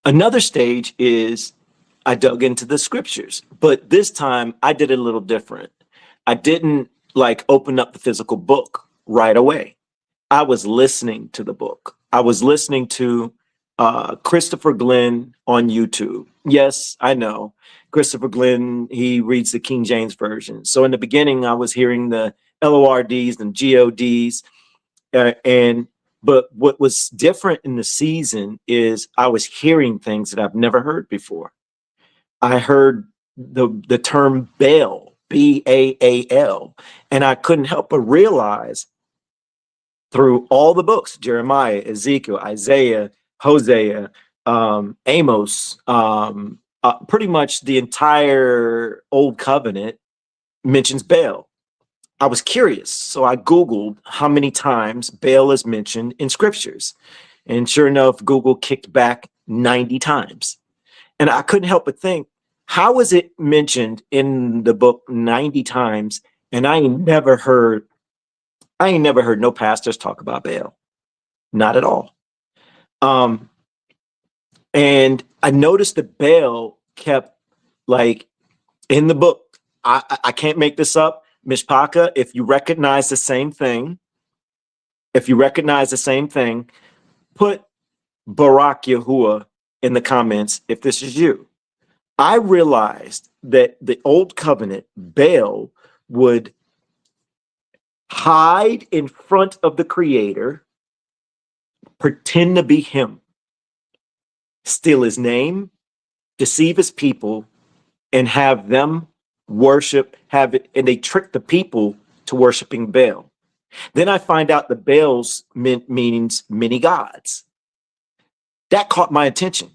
Another stage is I dug into the scriptures, but this time I did it a little different. I didn't like open up the physical book right away. I was listening to the book. I was listening to Christopher Glenn on YouTube. Yes, I know. Christopher Glenn, he reads the King James Version. So in the beginning, I was hearing the LORDs and GODs. But what was different in the season is I was hearing things that I've never heard before. I heard the term Baal, B-A-A-L, and I couldn't help but realize through all the books, Jeremiah, Ezekiel, Isaiah, Hosea, Amos, pretty much the entire Old Covenant mentions Baal. I was curious, so I Googled how many times Baal is mentioned in scriptures. And sure enough, Google kicked back 90 times. And I couldn't help but think, how is it mentioned in the book 90 times? And I ain't never heard no pastors talk about Baal. Not at all. And I noticed that Baal kept like in the book. I can't make this up. Mishpaka, if you recognize the same thing, put BARAK YAHUAH in the comments if this is you. I realized that the Old Covenant, Baal would hide in front of the Creator, pretend to be him, steal his name, deceive his people, and have them worship, and they trick the people to worshiping Baal. Then I find out the Baals means many gods. That caught my attention.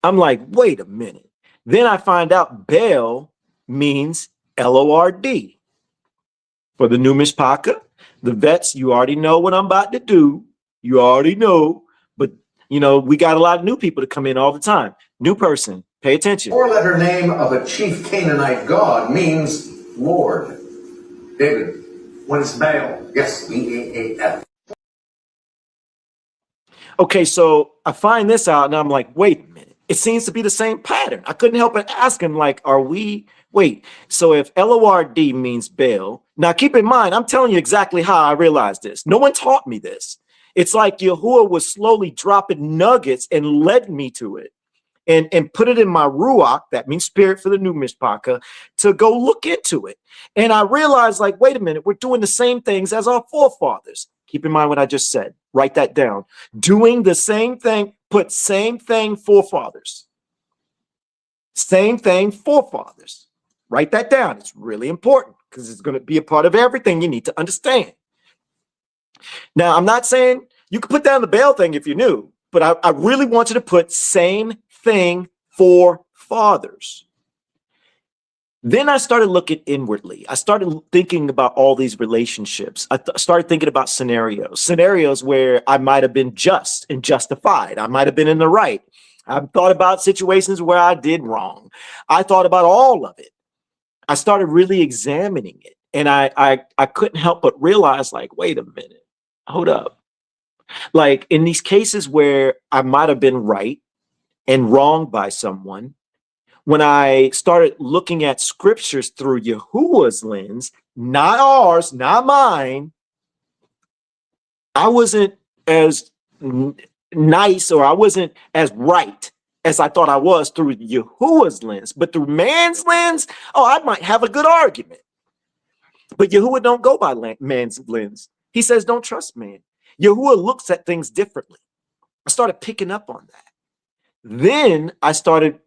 I'm like, wait a minute. Then I find out Baal means L-O-R-D. For the new Mishpaka, the vets, you already know what I'm about to do. You already know. But, you know, we got a lot of new people to come in all the time. New person, pay attention. Four-letter name of a chief Canaanite god means Lord. David, when it's Baal, yes, B-A-A-L. Okay, so I find this out and I'm like, wait a minute. it seems to be the same pattern. I couldn't help but ask him, like, wait, so if LORD means Baal, now keep in mind, I'm telling you exactly how I realized this. No one taught me this. It's like Yahuwah was slowly dropping nuggets and led me to it and put it in my Ruach, that means spirit for the new Mishpaka, to go look into it. And I realized, like, wait a minute, we're doing the same things as our forefathers. Keep in mind what I just said. Write that down. Doing the same thing, put same thing forefathers. Same thing forefathers. Write that down. It's really important because it's going to be a part of everything you need to understand. Now, I'm not saying you could put down the Baal thing if you knew, but I really want you to put same thing for fathers. Then I started looking inwardly. I started thinking about all these relationships. I started thinking about scenarios where I might have been just and justified. I might have been in the right. I thought about situations where I did wrong. I thought about all of it. I started really examining it. And I couldn't help but realize, like, wait a minute, hold up. Like, in these cases where I might have been right and wronged by someone, when I started looking at scriptures through Yahuwah's lens, not ours, not mine, I wasn't as nice, or I wasn't as right as I thought I was through Yahuwah's lens. But through man's lens, oh, I might have a good argument. But Yahuwah don't go by man's lens. He says, don't trust man. Yahuwah looks at things differently. I started picking up on that. Then I started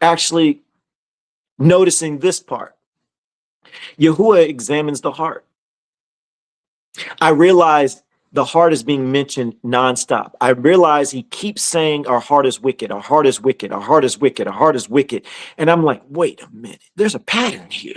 actually noticing this part. Yahuwah examines the heart. I realized the heart is being mentioned nonstop. I realize he keeps saying our heart is wicked, our heart is wicked, our heart is wicked, our heart is wicked. And I'm like, wait a minute, there's a pattern here.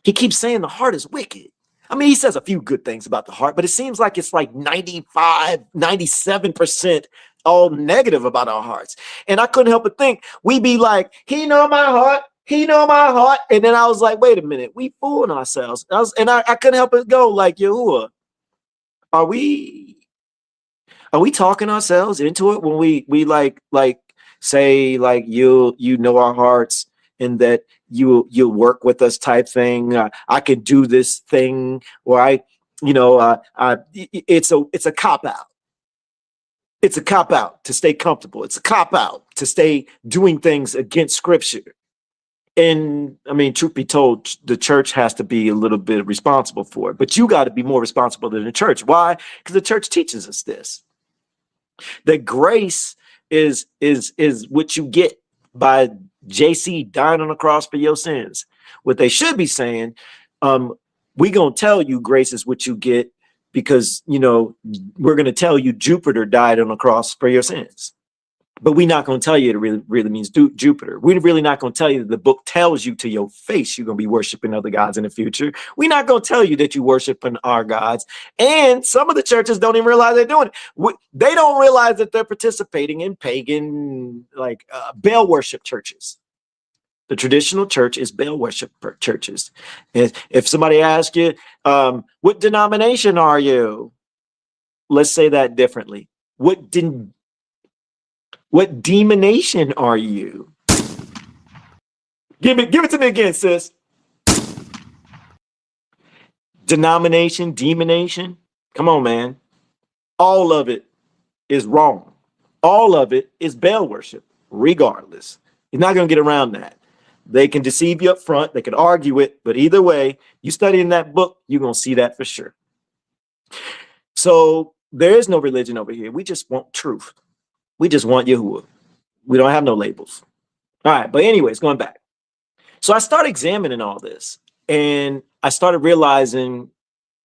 He keeps saying the heart is wicked. I mean, he says a few good things about the heart, but it seems like it's like 95, 97% all negative about our hearts. And I couldn't help but think, we be like, he know my heart, he know my heart. And then I was like, wait a minute, we fooling ourselves. I couldn't help but go, like, Yahuwah, are we talking ourselves into it when we like say, like, you know our hearts, and that you work with us type thing. I can do this thing, or it's a cop out. It's a cop out to stay comfortable. It's a cop out to stay doing things against scripture. And I mean, truth be told, the church has to be a little bit responsible for it, but you got to be more responsible than the church. Why? Because the church teaches us this, that grace is what you get by JC dying on the cross for your sins. What they should be saying, we gonna tell you grace is what you get because, we're gonna tell you Jupiter died on the cross for your sins. But we're not gonna tell you it really means Jupiter. We're really not gonna tell you that the book tells you to your face you're gonna be worshiping other gods in the future. We're not gonna tell you that you're worshiping our gods. And some of the churches don't even realize they're doing it. They don't realize that they're participating in pagan, Baal worship churches. The traditional church is Baal worship churches. And if somebody asks you, what denomination are you? Let's say that differently. What demonation are you? Give it to me again, sis. Denomination, demonation. Come on, man. All of it is wrong. All of it is Baal worship, regardless. You're not going to get around that. They can deceive you up front. They can argue it. But either way, you studying that book, you're going to see that for sure. So there is no religion over here. We just want truth. We just want Yahuwah. We don't have no labels. All right. But anyways, going back. So I started examining all this. And I started realizing,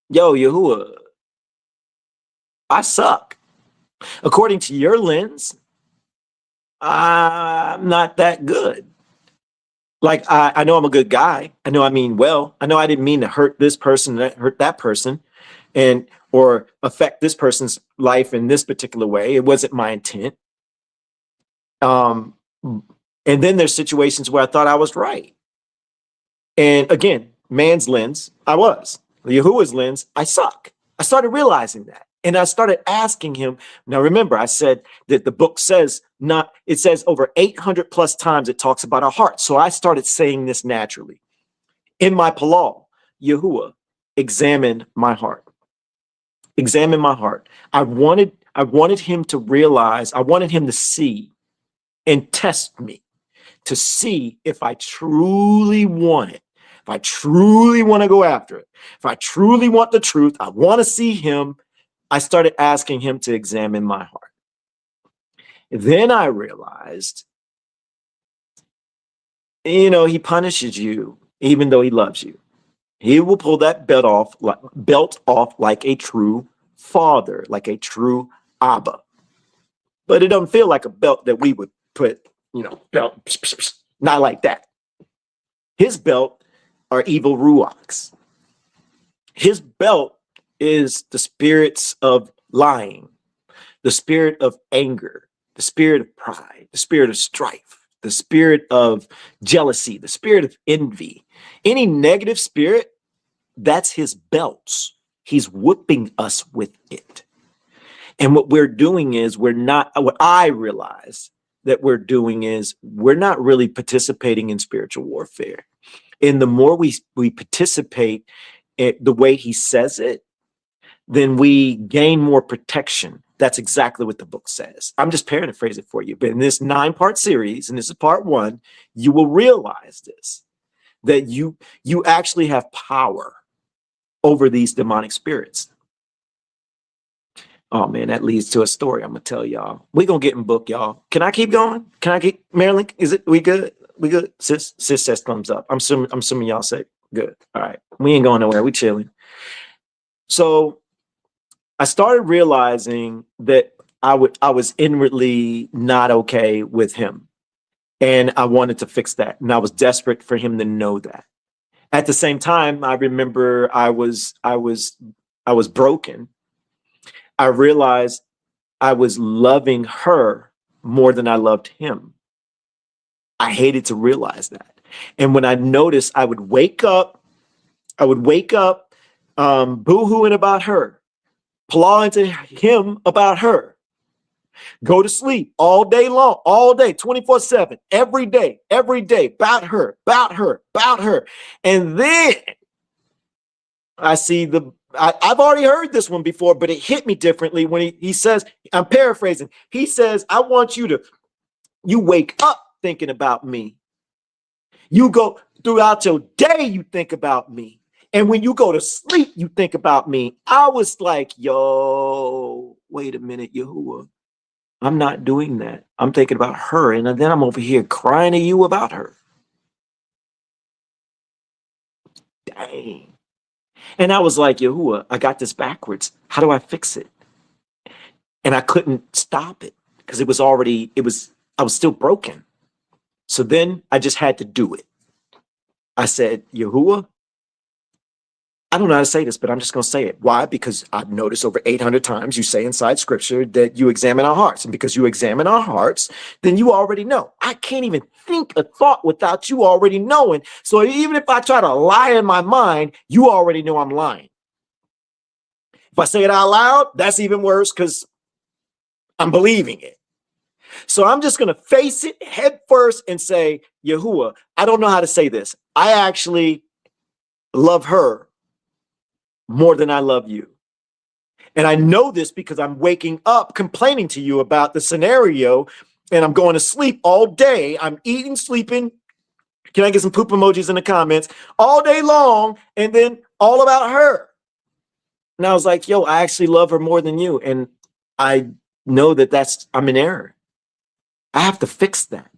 yo, Yahuwah, I suck. According to your lens, I'm not that good. Like, I know I'm a good guy. I know I mean well. I know I didn't mean to hurt this person, hurt that person, or affect this person's life in this particular way. It wasn't my intent. And then there's situations where I thought I was right. And again, man's lens, I was. Yahuwah's lens, I suck. I started realizing that. And I started asking him. Now, remember, I said that the book says it says over 800 plus times it talks about our heart. So I started saying this naturally. In my Palal, Yahuwah, examine my heart. Examine my heart. I wanted him to realize, I wanted him to see and test me to see if I truly want it. If I truly want to go after it. If I truly want the truth, I want to see him. I started asking him to examine my heart. Then I realized, he punishes you even though he loves you. He will pull that belt off like a true father, like a true Abba. But it doesn't feel like a belt that we would put, belt, not like that. His belt are evil Ruachs. His belt is the spirits of lying, the spirit of anger, the spirit of pride, the spirit of strife, the spirit of jealousy, the spirit of envy. Any negative spirit, that's his belts. He's whipping us with it. And what we're doing is what I realize that we're doing is we're not really participating in spiritual warfare. And the more we participate the way he says it, then we gain more protection. That's exactly what the book says. I'm just paraphrasing it for you. But in this 9-part series, and this is part 1, you will realize this, that you actually have power over these demonic spirits. Oh man, that leads to a story I'm gonna tell y'all. We're gonna get in book, y'all. Can I keep going? Can I keep, Marilyn? We good? We good? Sis says thumbs up. I'm assuming y'all say good. All right. We ain't going nowhere. We chilling. So I started realizing that I was inwardly not okay with him. And I wanted to fix that. And I was desperate for him to know that. At the same time, I remember I was broken. I realized I was loving her more than I loved him. I hated to realize that. And when I noticed, I would wake up boo-hooing about her, plawing to him about her, go to sleep all day long, all day, 24/7, every day, about her. And then I see I've already heard this one before, but it hit me differently when he says, I'm paraphrasing, he says, I want you wake up thinking about me. You go throughout your day, you think about me. And when you go to sleep, you think about me. I was like, yo, wait a minute, Yahuwah. I'm not doing that. I'm thinking about her. And then I'm over here crying to you about her. Dang. And I was like, Yahuwah, I got this backwards. How do I fix it? And I couldn't stop it because I was still broken. So then I just had to do it. I said, Yahuwah, I don't know how to say this, but I'm just going to say it. Why? Because I've noticed over 800 times you say inside scripture that you examine our hearts. And because you examine our hearts, then you already know. I can't even think a thought without you already knowing. So even if I try to lie in my mind, you already know I'm lying. If I say it out loud, that's even worse because I'm believing it. So I'm just going to face it head first and say, Yahuwah, I don't know how to say this. I actually love her more than I love you. And I know this because I'm waking up complaining to you about the scenario and I'm going to sleep all day. I'm eating, sleeping. Can I get some poop emojis in the comments? All day long and then all about her. And I was like, yo, I actually love her more than you. And I know that I'm in error. I have to fix that.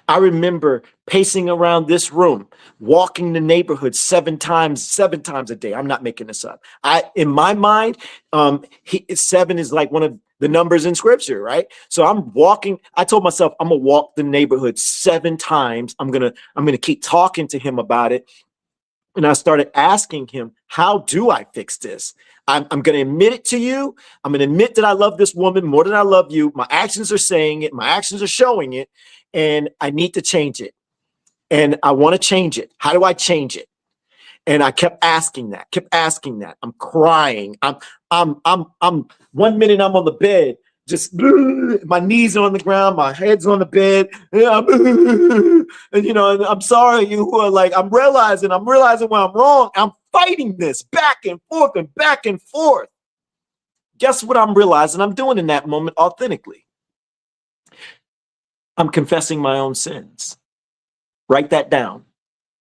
I remember pacing around this room, walking the neighborhood 7 times a day. I'm not making this up. In my mind, 7 is like one of the numbers in scripture, right? So I'm walking. I told myself I'm gonna walk the neighborhood 7 times. I'm gonna keep talking to him about it. And I started asking him, how do I fix this? I'm going to admit it to you. I'm going to admit that I love this woman more than I love you. My actions are saying it. My actions are showing it. And I need to change it. And I want to change it. How do I change it? And I kept asking that, I'm crying. I'm 1 minute I'm on the bed, just my knees are on the ground, my head's on the bed, and you know, and I'm sorry, YAHUAH, like I'm realizing when I'm wrong. I'm fighting this back and forth and back and forth. Guess what I'm realizing I'm doing in that moment authentically? I'm confessing my own sins. Write that down.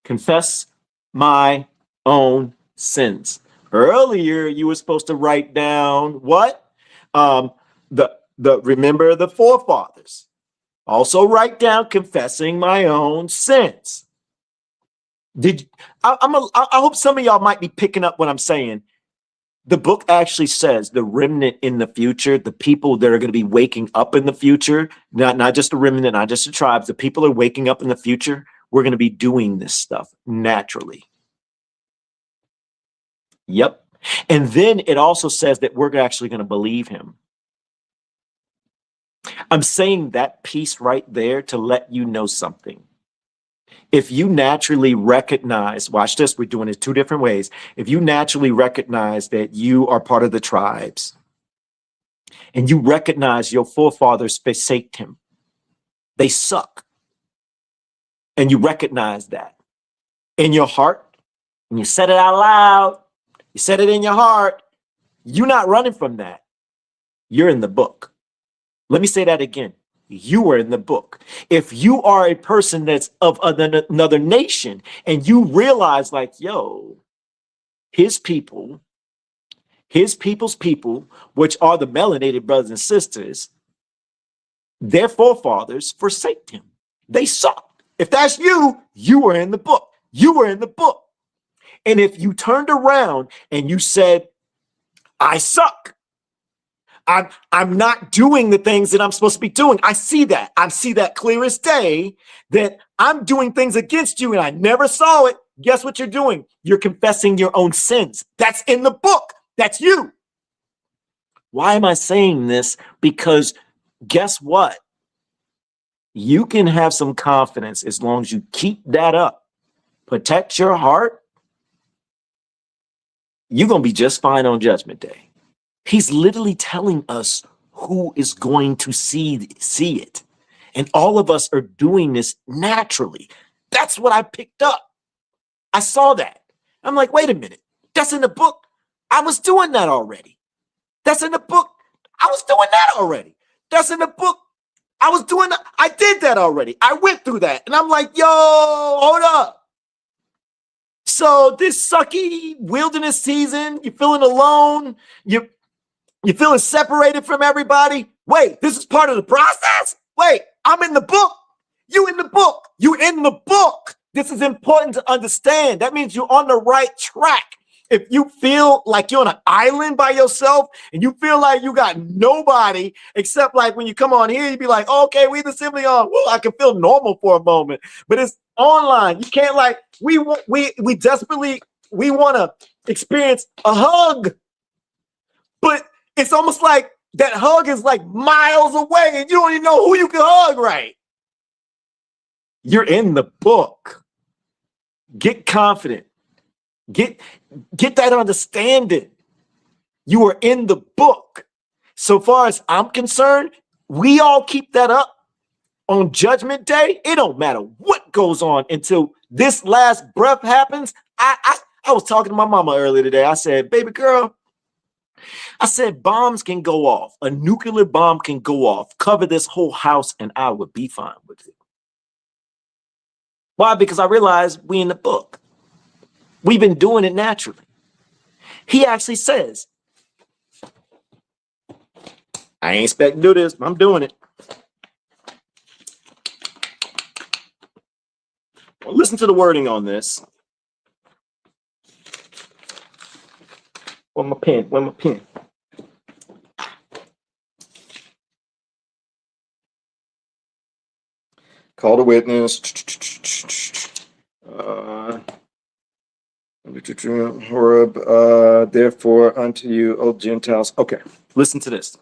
Confess my own sins. Earlier, you were supposed to write down what? Remember the forefathers. Also write down confessing my own sins. I hope some of y'all might be picking up what I'm saying. The book actually says the remnant in the future, the people that are going to be waking up in the future, not just the remnant, not just the tribes, the people are waking up in the future. We're going to be doing this stuff naturally. Yep. And then it also says that we're actually going to believe him. I'm saying that piece right there to let you know something. If you naturally recognize, watch this, we're doing it 2 different ways. If you naturally recognize that you are part of the tribes and you recognize your forefathers forsaked him, they suck. And you recognize that in your heart, and you said it out loud, you said it in your heart, you're not running from that. You're in the book. Let me say that again. You are in the book. If you are a person that's of another nation and you realize like, yo, his people's people, which are the melanated brothers and sisters, their forefathers forsaked him. They sucked. If that's you, you were in the book. You were in the book. And if you turned around and you said, I suck, I'm not doing the things that I'm supposed to be doing. I see that. I see that clear as day, that I'm doing things against you and I never saw it. Guess what you're doing? You're confessing your own sins. That's in the book. That's you. Why am I saying this? Because guess what? You can have some confidence as long as you keep that up. Protect your heart. You're going to be just fine on Judgment Day. He's literally telling us who is going to see it. And all of us are doing this naturally. That's what I picked up. I saw that. I'm like, wait a minute. That's in the book. I was doing that already. That's in the book. I was doing that already. That's in the book. I was doing that. I did that already. I went through that. And I'm like, yo, hold up. So this sucky wilderness season, you're feeling alone. You're feeling separated from everybody. Wait, this is part of the process? Wait, I'm in the book. You in the book. You in the book. This is important to understand. That means you're on the right track. If you feel like you're on an island by yourself and you feel like you got nobody except like when you come on here, you be like, okay, we the assembly on. Well, I can feel normal for a moment, but it's online. You can't like, we desperately, we want to experience a hug, but it's almost like that hug is like miles away and you don't even know who you can hug, right? You're in the book. Get confident. Get that understanding. You are in the book. So far as I'm concerned, we all keep that up on Judgment Day. It don't matter what goes on until this last breath happens. I was talking to my mama earlier today. I said, baby girl, I said, bombs can go off. A nuclear bomb can go off, cover this whole house, and I would be fine with it. Why? Because I realized we in the book. We've been doing it naturally. He actually says, I ain't expecting to do this, but I'm doing it. Well, listen to the wording on this. Where's my pen? Where's my pen? Call the witness. Horeb, therefore unto you, O Gentiles. Okay, listen to this.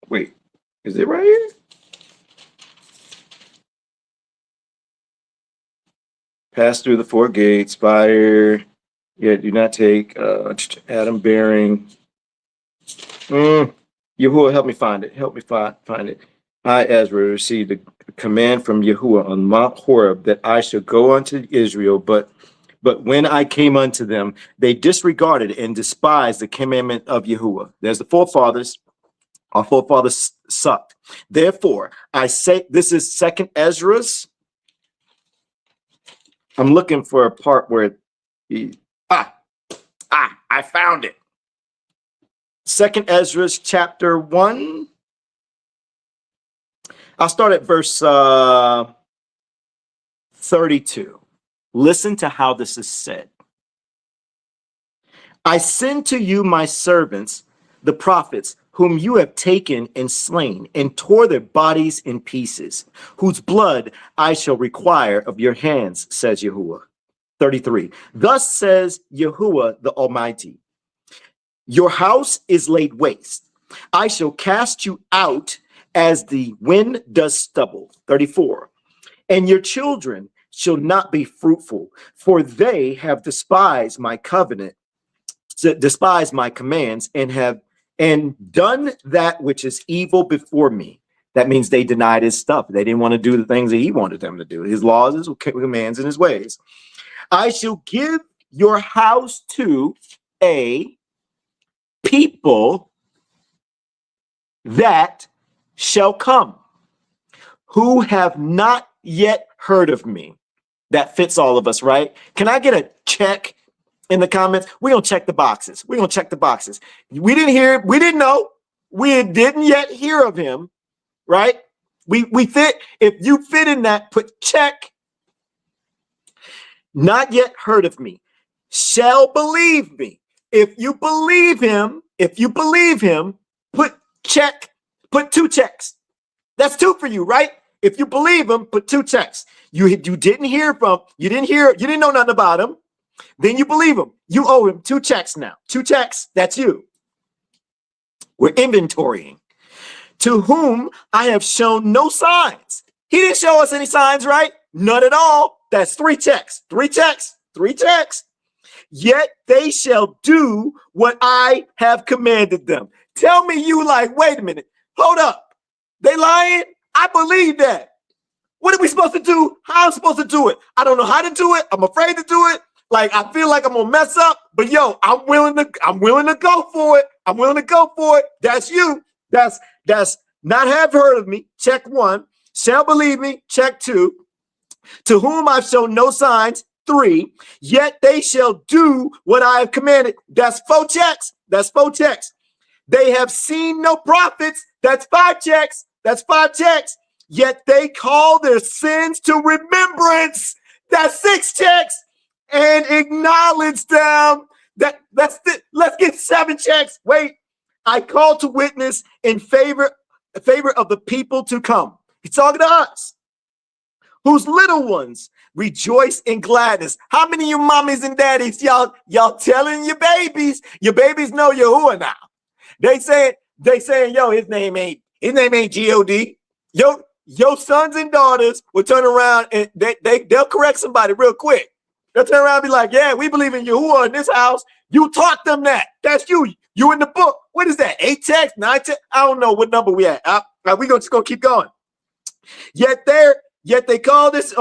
Wait, is it right here? Pass through the 4 gates, fire. Yeah, do not take Adam bearing. Yahuwah, help me find it. Help me find it. I, Ezra, received a command from Yahuwah on Mount Horeb that I should go unto Israel, but when I came unto them, they disregarded and despised the commandment of Yahuwah. There's the forefathers. Our forefathers sucked. Therefore, I say, this is 2nd Ezra's. I'm looking for a part where I found it. 2nd Ezra's chapter 1. I'll start at verse 32. Listen to how this is said. I send to you my servants, the prophets, whom you have taken and slain and tore their bodies in pieces, whose blood I shall require of your hands, says Yahuwah. 33. Thus says Yahuwah the Almighty, your house is laid waste. I shall cast you out as the wind does stubble. 34. And your children shall not be fruitful, for they have despised my covenant, despised my commands, and done that which is evil before me. That means they denied his stuff. They didn't want to do the things that he wanted them to do, his laws, his commands, and his ways. I shall give your house to a people that shall come, who have not yet heard of me. That fits all of us, right? Can I get a check in the comments? We're going to check the boxes. We're going to check the boxes. We didn't hear, we didn't know, we didn't yet hear of him, right? We fit. If you fit in that, put check. Not yet heard of me, shall believe me. If you believe him, put check, put 2 checks. That's 2 for you, right? If you believe him, put 2 checks. You didn't hear from, you didn't know nothing about him. Then you believe him. You owe him 2 checks now. 2 checks, that's you. We're inventorying. To whom I have shown no signs. He didn't show us any signs, right? None at all. That's 3 checks. 3 checks. 3 checks. Yet they shall do what I have commanded them. Tell me you like, wait a minute. Hold up. They lying? I believe that. What are we supposed to do? How am I supposed to do it? I don't know how to do it. I'm afraid to do it. Like, I feel like I'm gonna mess up, but yo, I'm willing to go for it. I'm willing to go for it. That's you. That's not have heard of me. Check 1. Shall believe me. Check 2. To whom I've shown no signs. 3. Yet they shall do what I have commanded. That's 4 checks. That's 4 checks. They have seen no prophets. That's 5 checks. That's 5 checks. Yet they call their sins to remembrance. That's 6 checks. And acknowledge them. That's it. Let's get 7 checks. Wait. I call to witness in favor of the people to come. He's talking to us. Whose little ones rejoice in gladness. How many of you mommies and daddies, y'all telling your babies know Yahuwah now? They saying, yo, his name ain't G-O-D. Your sons and daughters will turn around and they'll correct somebody real quick. They'll turn around and be like, yeah, we believe in Yahuwah in this house. You taught them that. That's you. You in the book. What is that? 8 checks, 9 checks? I don't know what number we at. We just gonna keep going. Yet they call this.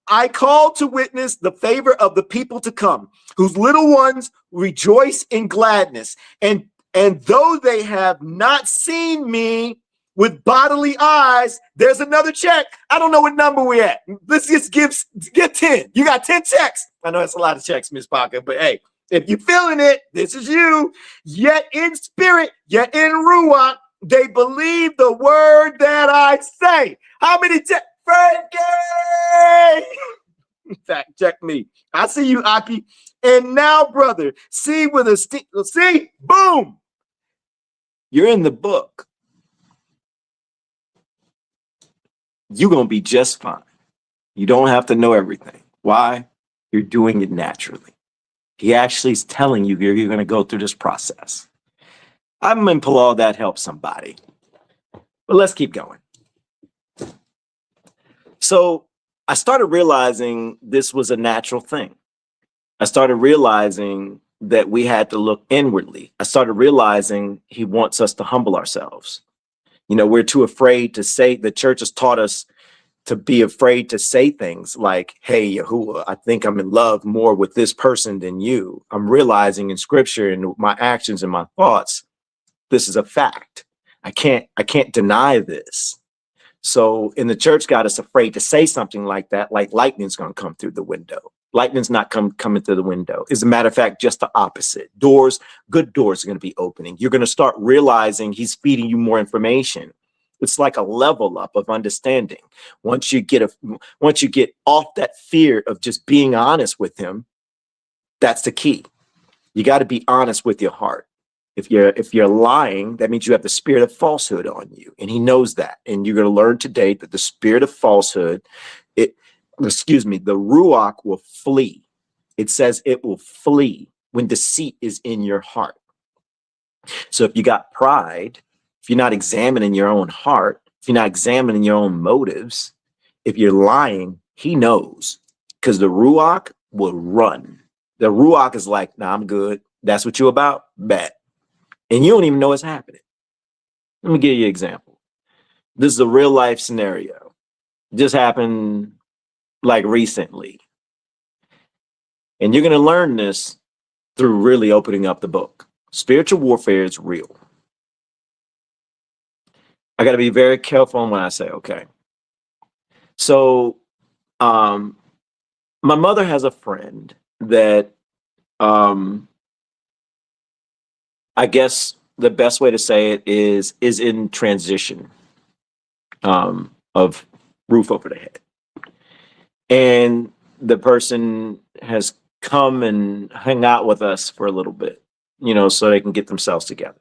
I call to witness the favor of the people to come, whose little ones rejoice in gladness, and though they have not seen me with bodily eyes, there's another check. I don't know what number we at. Let's just get 10. You got 10 checks. I know that's a lot of checks, Miss Parker, but hey, if you're feeling it, this is you. Yet in spirit, yet in Ruach, they believe the word that I say. How many checks? Frankie! Fact check me. I see you, Aki. And now, brother, see with a see, boom. You're in the book. You're going to be just fine. You don't have to know everything. Why? You're doing it naturally. He actually is telling you you're going to go through this process. I'm in Paul that helps somebody. But let's keep going. So I started realizing this was a natural thing. I started realizing that we had to look inwardly. I started realizing he wants us to humble ourselves. You know, we're too afraid to say, the church has taught us to be afraid to say things like, hey, Yahuwah, I think I'm in love more with this person than you. I'm realizing in scripture and my actions and my thoughts, this is a fact. I can't deny this. So in the church got us afraid to say something like that, like lightning's going to come through the window. Lightning's not coming through the window. As a matter of fact, just the opposite. Doors, good doors are going to be opening. You're going to start realizing he's feeding you more information. It's like a level up of understanding. Once you get off that fear of just being honest with him, that's the key. You got to be honest with your heart. If you're lying, that means you have the spirit of falsehood on you, and he knows that. And you're going to learn today that the spirit of falsehood, the Ruach will flee. It says it will flee when deceit is in your heart. So if you got pride, if you're not examining your own heart, if you're not examining your own motives, if you're lying, he knows, because the Ruach will run. The Ruach is like, nah, I'm good. That's what you about? Bet. And you don't even know what's happening. Let me give you an example. This is a real life scenario. Just happened like recently. And you're going to learn this through really opening up the book. Spiritual warfare is real. I got to be very careful on what I say, okay? So, my mother has a friend that, I guess the best way to say it is in transition, of roof over the head. And the person has come and hung out with us for a little bit, you know, so they can get themselves together.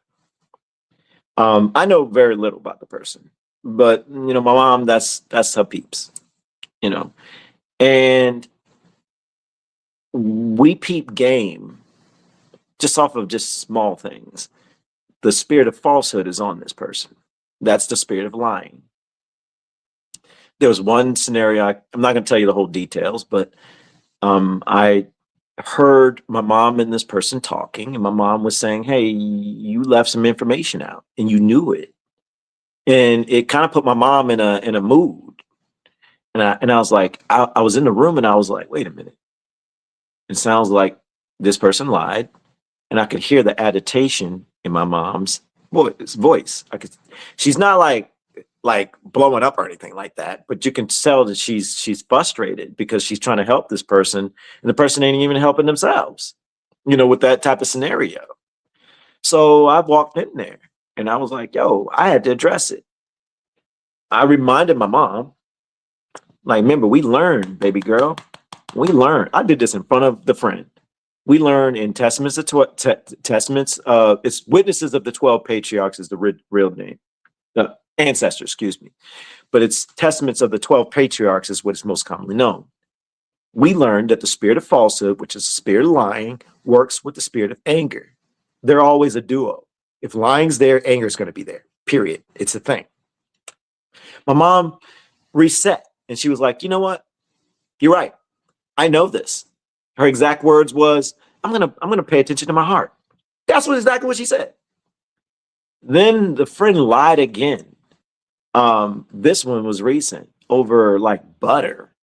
I know very little about the person, but you know, my mom, that's her peeps, you know, and we peep game just off of just small things. The spirit of falsehood is on this person. That's the spirit of lying. There was one scenario, I'm not going to tell you the whole details, but I heard my mom and this person talking, and my mom was saying, hey, you left some information out and you knew it. And it kind of put my mom in a mood. And I was like, I was in the room and I was like, wait a minute. It sounds like this person lied. And I could hear the agitation in my mom's voice. She's not like blowing up or anything like that, but you can tell that she's frustrated because she's trying to help this person, and the person ain't even helping themselves, you know, with that type of scenario. So I walked in there and I was like, yo, I had to address it. I reminded my mom, like, remember, we learned, baby girl, we learned. I did this in front of the friend. We learn in Testaments, it's Witnesses of the 12 Patriarchs is the real name. Ancestors, excuse me. But it's Testaments of the 12 Patriarchs is what is most commonly known. We learned that the spirit of falsehood, which is the spirit of lying, works with the spirit of anger. They're always a duo. If lying's there, anger is going to be there, period. It's a thing. My mom reset and she was like, you know what? You're right. I know this. Her exact words was, I'm gonna pay attention to my heart. That's exactly what she said. Then the friend lied again. This one was recent over like butter.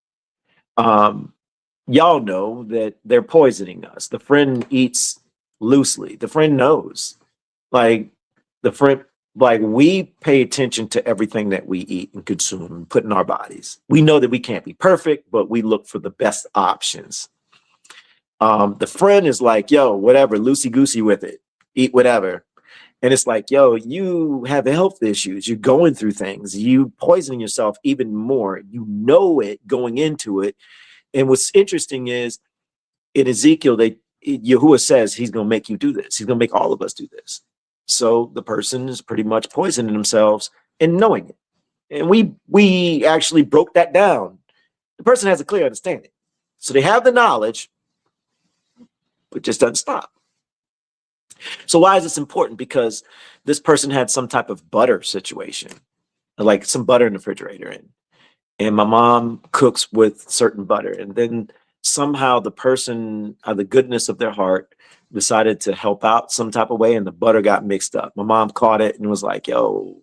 Y'all know that they're poisoning us. The friend eats loosely. The friend knows. Like we pay attention to everything that we eat and consume and put in our bodies. We know that we can't be perfect, but we look for the best options. The friend is like, yo, whatever, loosey-goosey with it, eat whatever. And it's like, yo, you have health issues. You're going through things. You poisoning yourself even more. You know it going into it. And what's interesting is in Ezekiel, Yahuwah says he's going to make you do this. He's going to make all of us do this. So the person is pretty much poisoning themselves and knowing it. And we actually broke that down. The person has a clear understanding. So they have the knowledge, but just doesn't stop. So why is this important? Because this person had some type of butter situation, like some butter in the refrigerator, and my mom cooks with certain butter. And then somehow the person, out of the goodness of their heart, decided to help out some type of way, and the butter got mixed up. My mom caught it and was like, yo,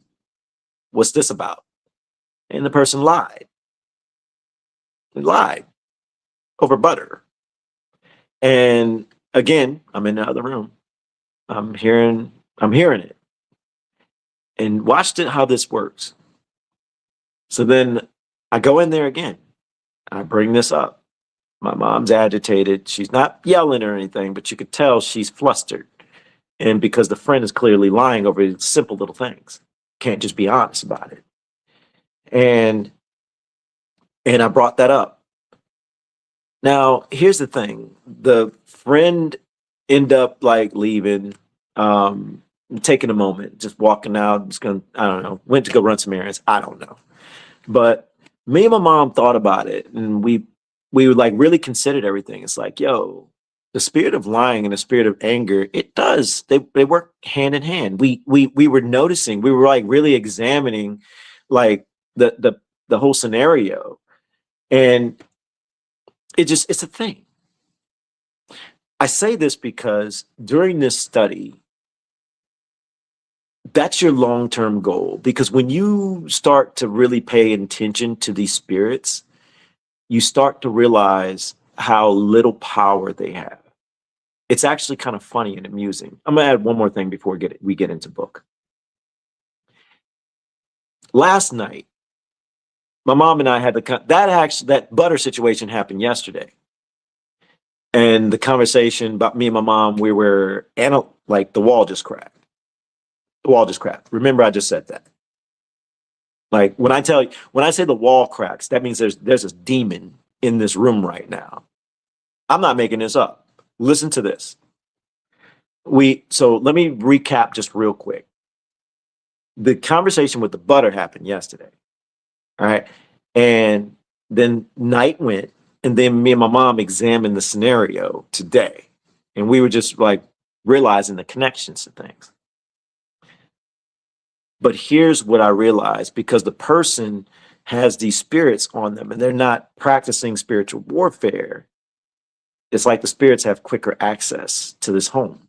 what's this about? And the person lied. They lied over butter. And again, I'm in the other room. I'm hearing it. And watched it how this works. So then I go in there again. I bring this up. My mom's agitated. She's not yelling or anything, but you could tell she's flustered. And because the friend is clearly lying over simple little things. Can't just be honest about it. And I brought that up. Now, here's the thing. The friend ended up like leaving, taking a moment, just walking out, just going, I don't know, went to go run some errands. I don't know. But me and my mom thought about it, and we would like really considered everything. It's like, yo, the spirit of lying and the spirit of anger, it does. They work hand in hand. We were noticing, we were like really examining like the whole scenario. And it's a thing. I say this because during this study, that's your long-term goal. Because when you start to really pay attention to these spirits, you start to realize how little power they have. It's actually kind of funny and amusing. I'm gonna add one more thing before we get into book. Last night, my mom and I had that butter situation happened yesterday. And the conversation about me and my mom, we were like the wall just cracked. The wall just cracked. Remember, I just said that. Like when I say the wall cracks, that means there's a demon in this room right now. I'm not making this up. Listen to this. So let me recap just real quick. The conversation with the butter happened yesterday. All right. And then night went, and then me and my mom examined the scenario today. And we were just like realizing the connections to things. But here's what I realized, because the person has these spirits on them and they're not practicing spiritual warfare. It's like the spirits have quicker access to this home.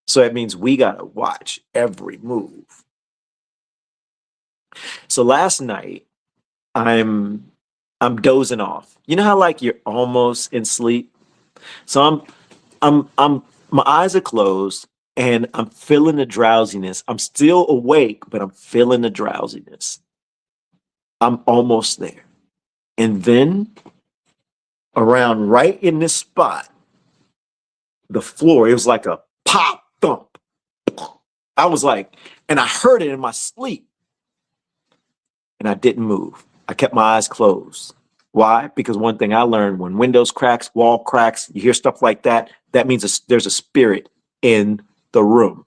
So that means we got to watch every move. So last night, I'm dozing off. You know how like you're almost in sleep? So I'm my eyes are closed and I'm feeling the drowsiness. I'm still awake, but I'm feeling the drowsiness. I'm almost there. And then around right in this spot, the floor, it was like a pop thump. I was like, and I heard it in my sleep. And I didn't move. I kept my eyes closed. Why? Because one thing I learned, when windows cracks, wall cracks, you hear stuff like that, that means there's a spirit in the room.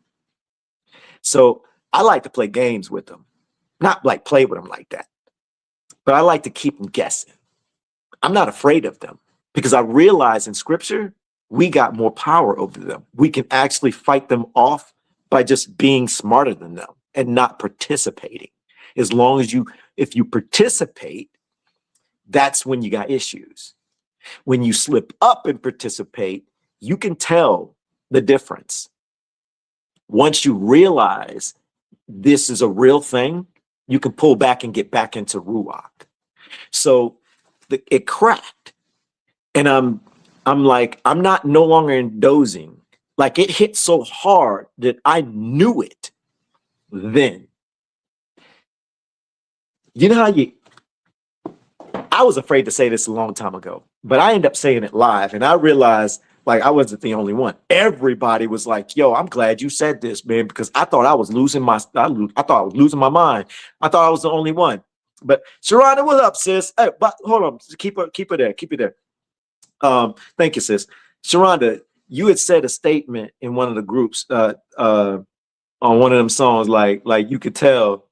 So I like to play games with them. Not like play with them like that, but I like to keep them guessing. I'm not afraid of them because I realize in scripture, we got more power over them. We can actually fight them off by just being smarter than them and not participating. As long as if you participate, that's when you got issues. When you slip up and participate, you can tell the difference. Once you realize this is a real thing, you can pull back and get back into Ruach. So it cracked. And I'm no longer in dozing. Like it hit so hard that I knew it then. You know how I was afraid to say this a long time ago, but I ended up saying it live, and I realized like I wasn't the only one. Everybody was like, yo, I'm glad you said this, man, because I thought I was losing my mind. I thought I was the only one. But Sharonda, what's up, sis? Hey, but hold on, keep it there. Thank you, sis. Sharonda, you had said a statement in one of the groups on one of them songs, like you could tell.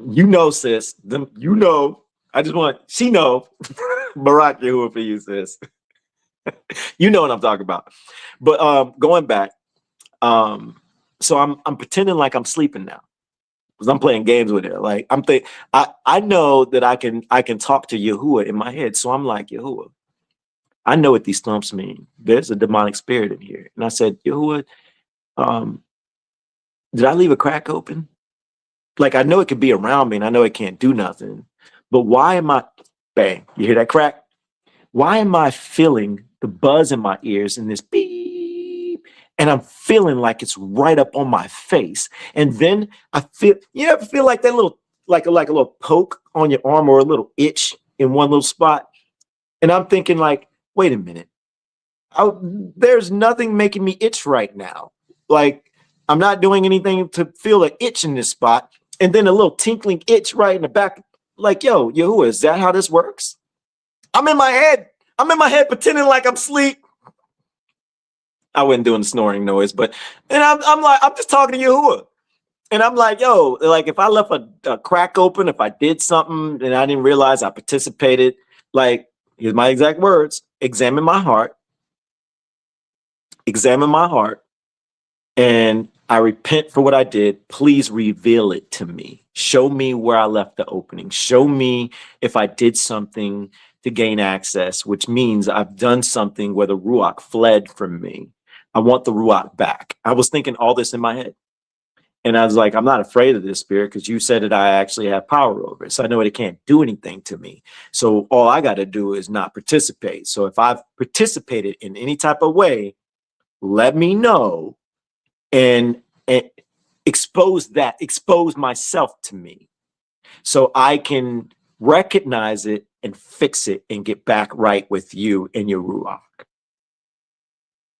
You know, sis, she know. BARAK YAHUAH for you, sis. You know what I'm talking about. But going back, so I'm pretending like I'm sleeping now. because I'm playing games with it. Like I know that I can talk to Yahuwah in my head. So I'm like, Yahuwah, I know what these thumps mean. There's a demonic spirit in here. And I said, Yahuwah, did I leave a crack open? Like, I know it could be around me and I know it can't do nothing, but why am I, bang, you hear that crack? Why am I feeling the buzz in my ears and this beep? And I'm feeling like it's right up on my face. And then I feel, you ever feel like that little, like a little poke on your arm or a little itch in one little spot? And I'm thinking like, wait a minute. There's nothing making me itch right now. Like, I'm not doing anything to feel an itch in this spot. And then a little tinkling itch right in the back. Like, yo, Yahuwah, is that how this works? I'm in my head. I'm in my head pretending like I'm asleep. I wasn't doing the snoring noise, but and I'm like, I'm just talking to Yahuwah. And I'm like, yo, like if I left a crack open, if I did something and I didn't realize I participated, like, here's my exact words, examine my heart, and I repent for what I did. Please reveal it to me. Show me where I left the opening. Show me if I did something to gain access, which means I've done something where the Ruach fled from me. I want the Ruach back. I was thinking all this in my head. And I was like, I'm not afraid of this spirit because you said that I actually have power over it. So I know it can't do anything to me. So all I got to do is not participate. So if I've participated in any type of way, let me know and expose myself to me so I can recognize it and fix it and get back right with you and your Ruach.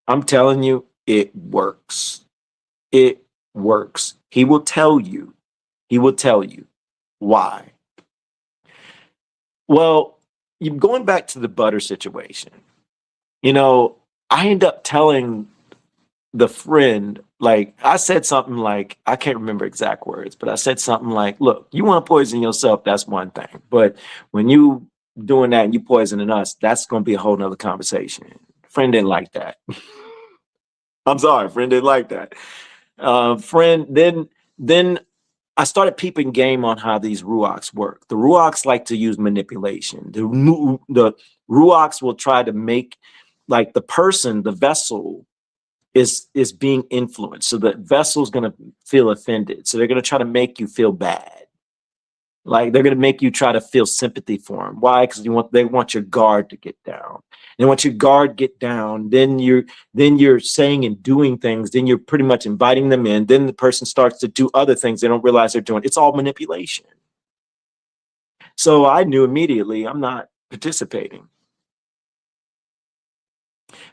I'm telling you, it works. It works. He will tell you. He will tell you why. Well, going back to the butter situation, you know, I end up telling the friend, like, I said something like, I can't remember exact words, but I said something like, look, you want to poison yourself, that's one thing. But when you doing that and you poisoning us, that's going to be a whole nother conversation. Friend didn't like that. I'm sorry, friend didn't like that. Then I started peeping game on how these Ruachs work. The Ruachs like to use manipulation. The Ruachs will try to make, like, the person, the vessel, is being influenced. So the vessel's going to feel offended. So they're going to try to make you feel bad. Like, they're going to make you try to feel sympathy for them. Why? Because they want your guard to get down. And once your guard get down, then you're saying and doing things. Then you're pretty much inviting them in. Then the person starts to do other things they don't realize they're doing. It's all manipulation. So I knew immediately I'm not participating.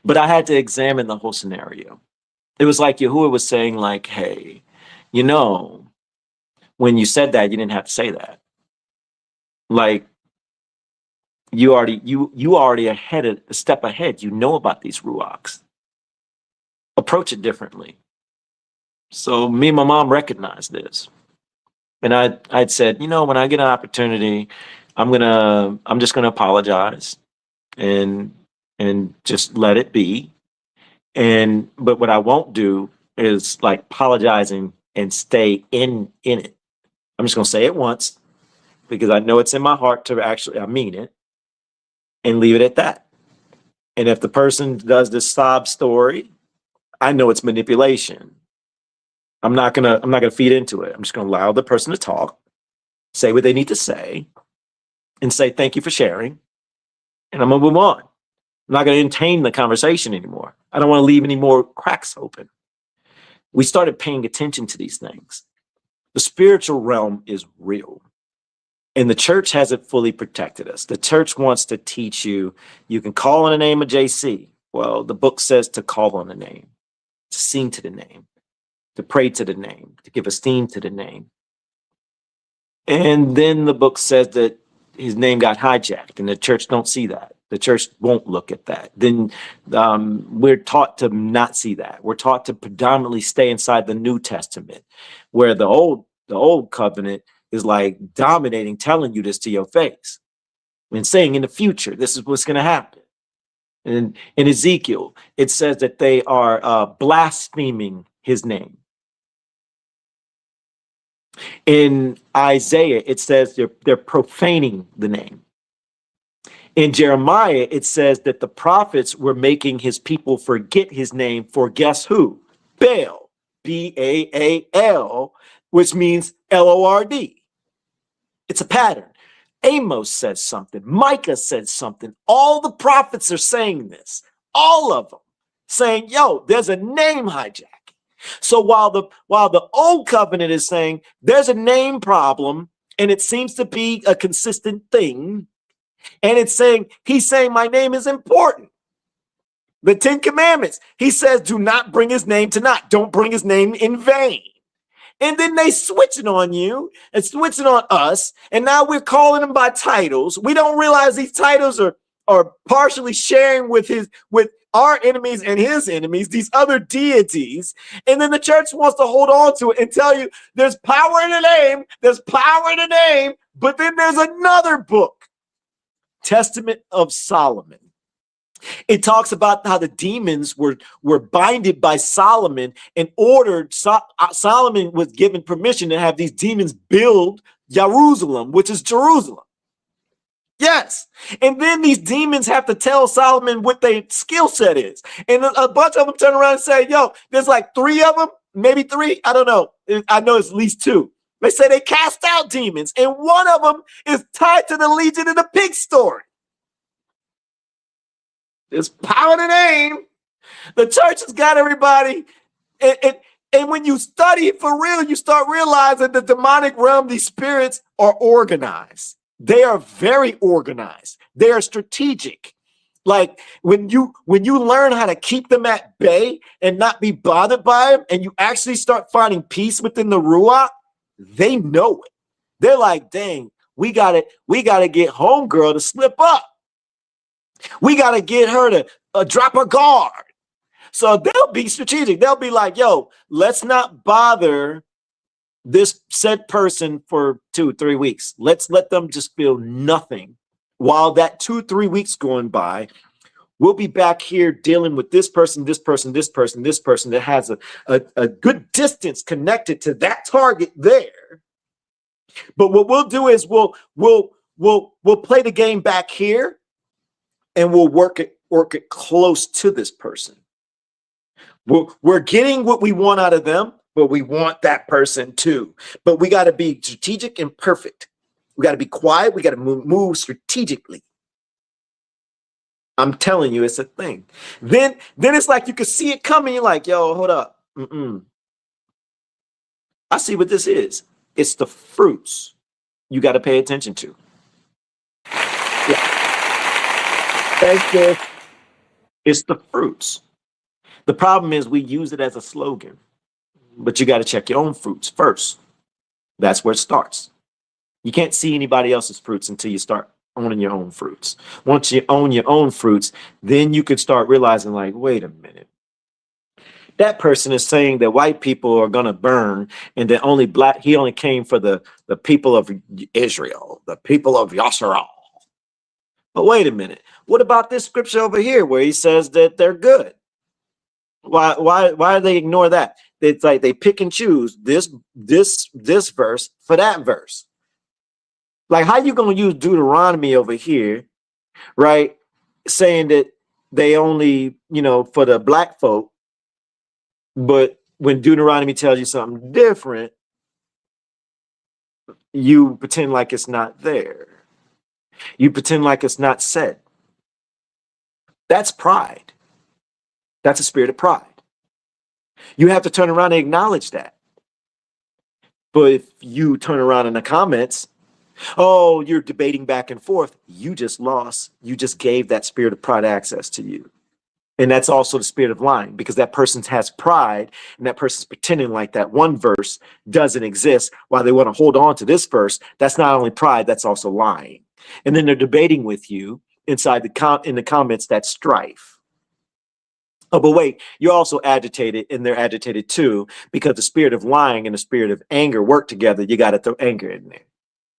But I had to examine the whole scenario. It was like Yahuwah was saying, like, hey, you know, when you said that, you didn't have to say that. Like, you already a step ahead. You know about these Ruachs. Approach it differently. So me and my mom recognized this. And I'd said, you know, when I get an opportunity, I'm just gonna apologize and just let it be. But what I won't do is like apologizing and stay in it. I'm just gonna say it once because I know it's in my heart to actually, I mean it, and leave it at that. And if the person does this sob story, I know it's manipulation. I'm not gonna feed into it. I'm just gonna allow the person to talk, say what they need to say, and say thank you for sharing, and I'm gonna move on. I'm not going to entertain the conversation anymore. I don't want to leave any more cracks open. We started paying attention to these things. The spiritual realm is real. And the church hasn't fully protected us. The church wants to teach you, you can call on the name of JC. Well, the book says to call on the name, to sing to the name, to pray to the name, to give esteem to the name. And then the book says that his name got hijacked, and the church don't see that. The church won't look at that. Then we're taught to not see that. We're taught to predominantly stay inside the New Testament, where the old covenant is like dominating, telling you this to your face and saying in the future, this is what's going to happen. And in Ezekiel, it says that they are blaspheming his name. In Isaiah, it says they're profaning the name. In Jeremiah, it says that the prophets were making his people forget his name for guess who? Baal, Baal, which means Lord. It's a pattern. Amos says something. Micah said something. All the prophets are saying this. All of them saying, yo, there's a name hijacking. So while the old covenant is saying there's a name problem and it seems to be a consistent thing, and it's saying, he's saying my name is important. The 10 Commandments, he says, do not bring his name to naught. Don't bring his name in vain. And then they switch it on you and switch it on us. And now we're calling them by titles. We don't realize these titles are partially sharing with our enemies and his enemies, these other deities. And then the church wants to hold on to it and tell you there's power in the name. There's power in the name. But then there's another book, Testament of Solomon. It talks about how the demons were binded by Solomon and ordered. Solomon was given permission to have these demons build Jerusalem, which is Jerusalem. Yes. And then these demons have to tell Solomon what their skill set is. And a bunch of them turn around and say, yo, there's like 3 of them, maybe 3. I don't know. I know it's at least 2. They say they cast out demons, and one of them is tied to the Legion of the Pig story. There's power in the name. The church has got everybody. And when you study it for real, you start realizing the demonic realm, these spirits are organized. They are very organized. They are strategic. Like when you learn how to keep them at bay and not be bothered by them, and you actually start finding peace within the Ruach, they know it. They're like, dang, we gotta get homegirl to slip up. We got to get her to drop her guard. So they'll be strategic. They'll be like, yo, let's not bother this said person for 2-3 weeks. Let's let them just feel nothing. While that 2-3 weeks going by, we'll be back here dealing with this person, this person, this person, this person that has a good distance connected to that target there. But what we'll do is we'll play the game back here. And we'll work it close to this person. We're getting what we want out of them, but we want that person too. But we got to be strategic and perfect. We got to be quiet. We got to move strategically. I'm telling you, it's a thing. Then it's like you can see it coming. You're like, yo, hold up. I see what this is. It's the fruits you got to pay attention to. Yeah. Thank you. It's the fruits. The problem is we use it as a slogan, but you got to check your own fruits first. That's where it starts. You can't see anybody else's fruits until you start owning your own fruits. Once you own your own fruits, then you can start realizing like, wait a minute. That person is saying that white people are going to burn and that he only came for the people of Israel, the people of Yasharal. But wait a minute. What about this scripture over here where he says that they're good? Why do they ignore that? It's like they pick and choose this verse for that verse. Like, how you going to use Deuteronomy over here, right? Saying that they only, for the black folk, but when Deuteronomy tells you something different, you pretend like it's not there. You pretend like it's not said. That's pride. That's a spirit of pride. You have to turn around and acknowledge that. But if you turn around in the comments, oh, you're debating back and forth, you just lost. You just gave that spirit of pride access to you. And that's also the spirit of lying, because that person has pride and that person's pretending like that one verse doesn't exist while they want to hold on to this verse. That's not only pride, that's also lying. And then they're debating with you inside in the comments. That's strife. Oh, but wait, you're also agitated, and they're agitated too, because the spirit of lying and the spirit of anger work together. You got to throw anger in there.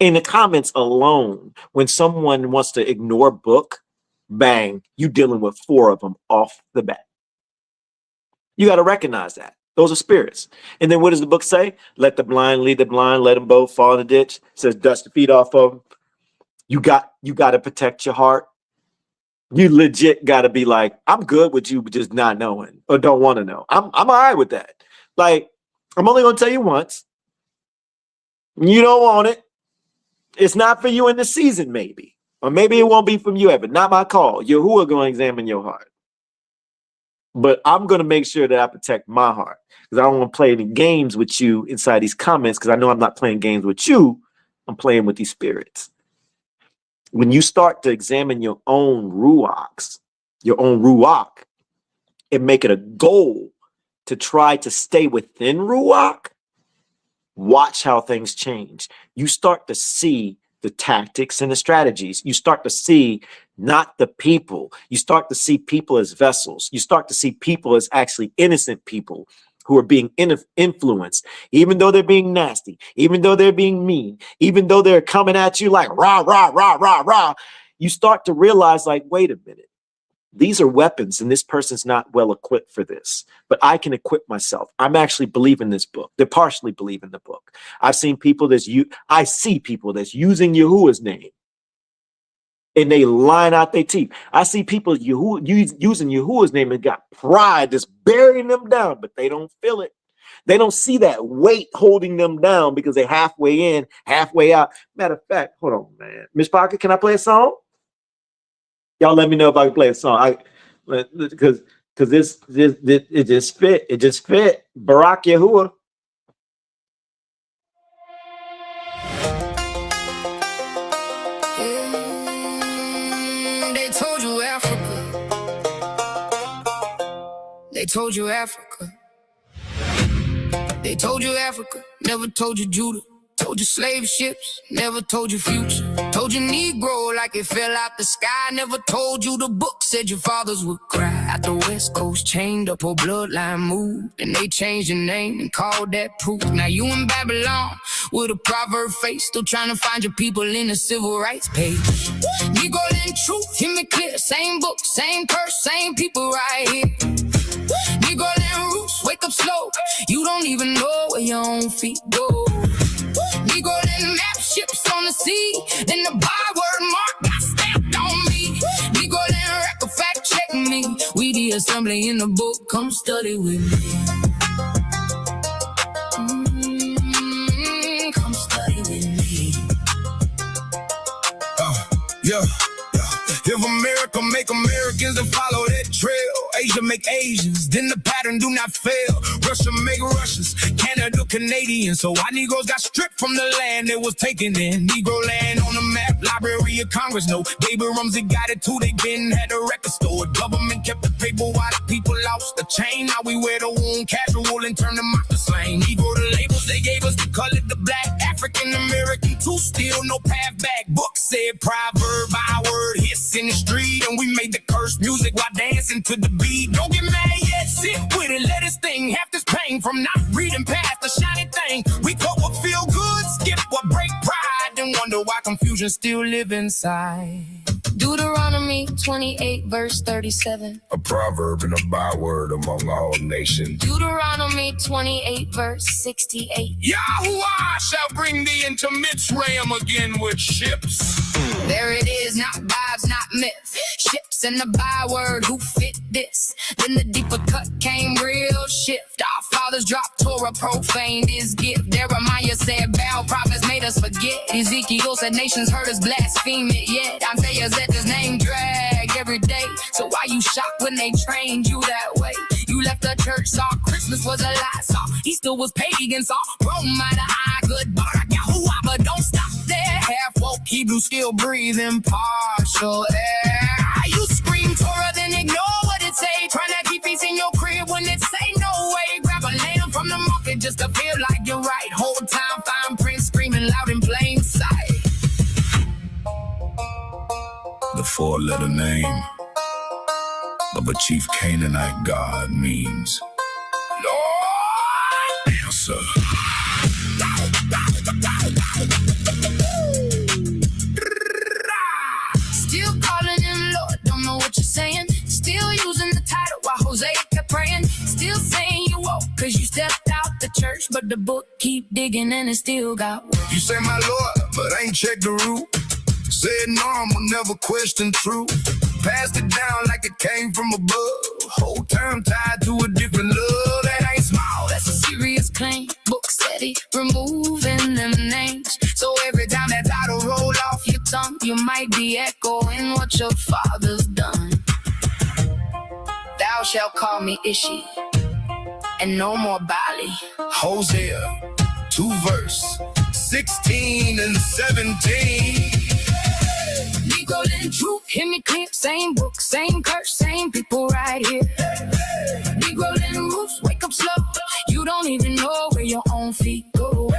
In the comments alone, when someone wants to ignore book, bang, you dealing with 4 of them off the bat. You got to recognize that. Those are spirits. And then what does the book say? Let the blind lead the blind, let them both fall in the ditch. It says dust the feet off of them. You got to protect your heart. You legit got to be like, I'm good with you just not knowing or don't want to know. I'm all right with that. Like, I'm only going to tell you once. You don't want it. It's not for you in the season, maybe. Or maybe it won't be from you ever. Not my call. Yahuwah going to examine your heart. But I'm going to make sure that I protect my heart. Because I don't want to play any games with you inside these comments. Because I know I'm not playing games with you. I'm playing with these spirits. When you start to examine your own ruachs, your own ruach, and make it a goal to try to stay within ruach, watch how things change. You start to see the tactics and the strategies. You start to see not the people. You start to see people as vessels. You start to see people as actually innocent people who are being influenced, even though they're being nasty, even though they're being mean, even though they're coming at you like rah, rah, rah, rah, rah. You start to realize, like, wait a minute. These are weapons, and this person's not well equipped for this, but I can equip myself. I'm actually believing this book. They're partially believing the book. I've seen people I see people that's using Yahuwah's name, and they line out their teeth. I see people using Yahuwah's name and got pride that's burying them down, but they don't feel it. They don't see that weight holding them down because they're halfway in, halfway out. Matter of fact, hold on, man. Miss Parker, can I play a song? Y'all let me know if I can play a song. Because it just fit. It just fit. BARAK YAHUAH. They told you Africa. They told you Africa. They told you Africa. Never told you Judah. Told you slave ships, never told you future. Told you Negro like it fell out the sky. Never told you the book said your fathers would cry. At the West Coast, chained up, whole bloodline moved. And they changed your name and called that proof. Now you in Babylon with a proverb face, still trying to find your people in the civil rights page. Negro and truth, hear me clear. Same book, same curse, same people right here. Negro and roots, wake up slow. You don't even know where your own feet go. Negro and map ships on the sea. Then the byword mark got stamped on me. Negro and record fact check me. We the assembly in the book, come study with me. Come study with me. Yeah. If America make Americans, then follow that trail. Asia make Asians, then the pattern do not fail. Russia make Russians, Canada Canadians. So our Negroes got stripped from the land that was taken in. Negro land on the map, Library of Congress. No, Baby Rumsey got it too. They been had a record store. Government kept the paper while the people lost the chain. Now we wear the wound casual and turn them out the same. Negro the labels they gave us, the color the black. African American too, still no path back. Book said proverb by word hits in the street, and we made the curse music while dancing to the beat. Don't get mad yet, sit with it, let it sting. Half this pain from not reading past the shiny thing. We cut what feel good, skip what break pride, then wonder why confusion still live inside. Deuteronomy 28 verse 37. A proverb and a byword among all nations. Deuteronomy 28 verse 68. YAHUAH shall bring thee into Mitzrayim again with ships. There it is, not vibes, not myth. Ships and the byword, who fit this? Then the deeper cut came, real shift. Our fathers dropped Torah, profaned his gift. Jeremiah said Baal prophets made us forget. Ezekiel said nations heard us blaspheme it yet. Isaiah said his name drag every day. So why you shocked when they trained you that way? You left the church, saw Christmas was a lie, saw Easter was pagan, saw Rome might have high, good BARAK YAHUAH, but don't stop there. Half woke Hebrew still breathing partial air. You scream Torah, then ignore what it say. Try to keep peace in your crib when it say no way. Grab a lamb from the market just to feel like you're right. Whole time fine print screaming loud in plain sight. The four-letter name of a chief Canaanite god means Lord answer. Still calling him Lord, don't know what you're saying. Still using the title while Jose kept praying. Still saying you woke, cause you stepped out the church, but the book keep digging and it still got work. You say my Lord, but I ain't checked the root. Said normal, never question truth. Passed it down like it came from above. Whole term tied to a different love. That ain't small, That's a serious claim. Book steady, removing them names. So every time that title roll off your tongue, you might be echoing what your father's done. Thou shalt call me Ishi, and no more Bali. Hosea 2 verse 16 and 17. Negro and truth, hear me clear. Same book, same curse, same people right here. Negro and roots, wake up slow. You don't even know where your own feet go.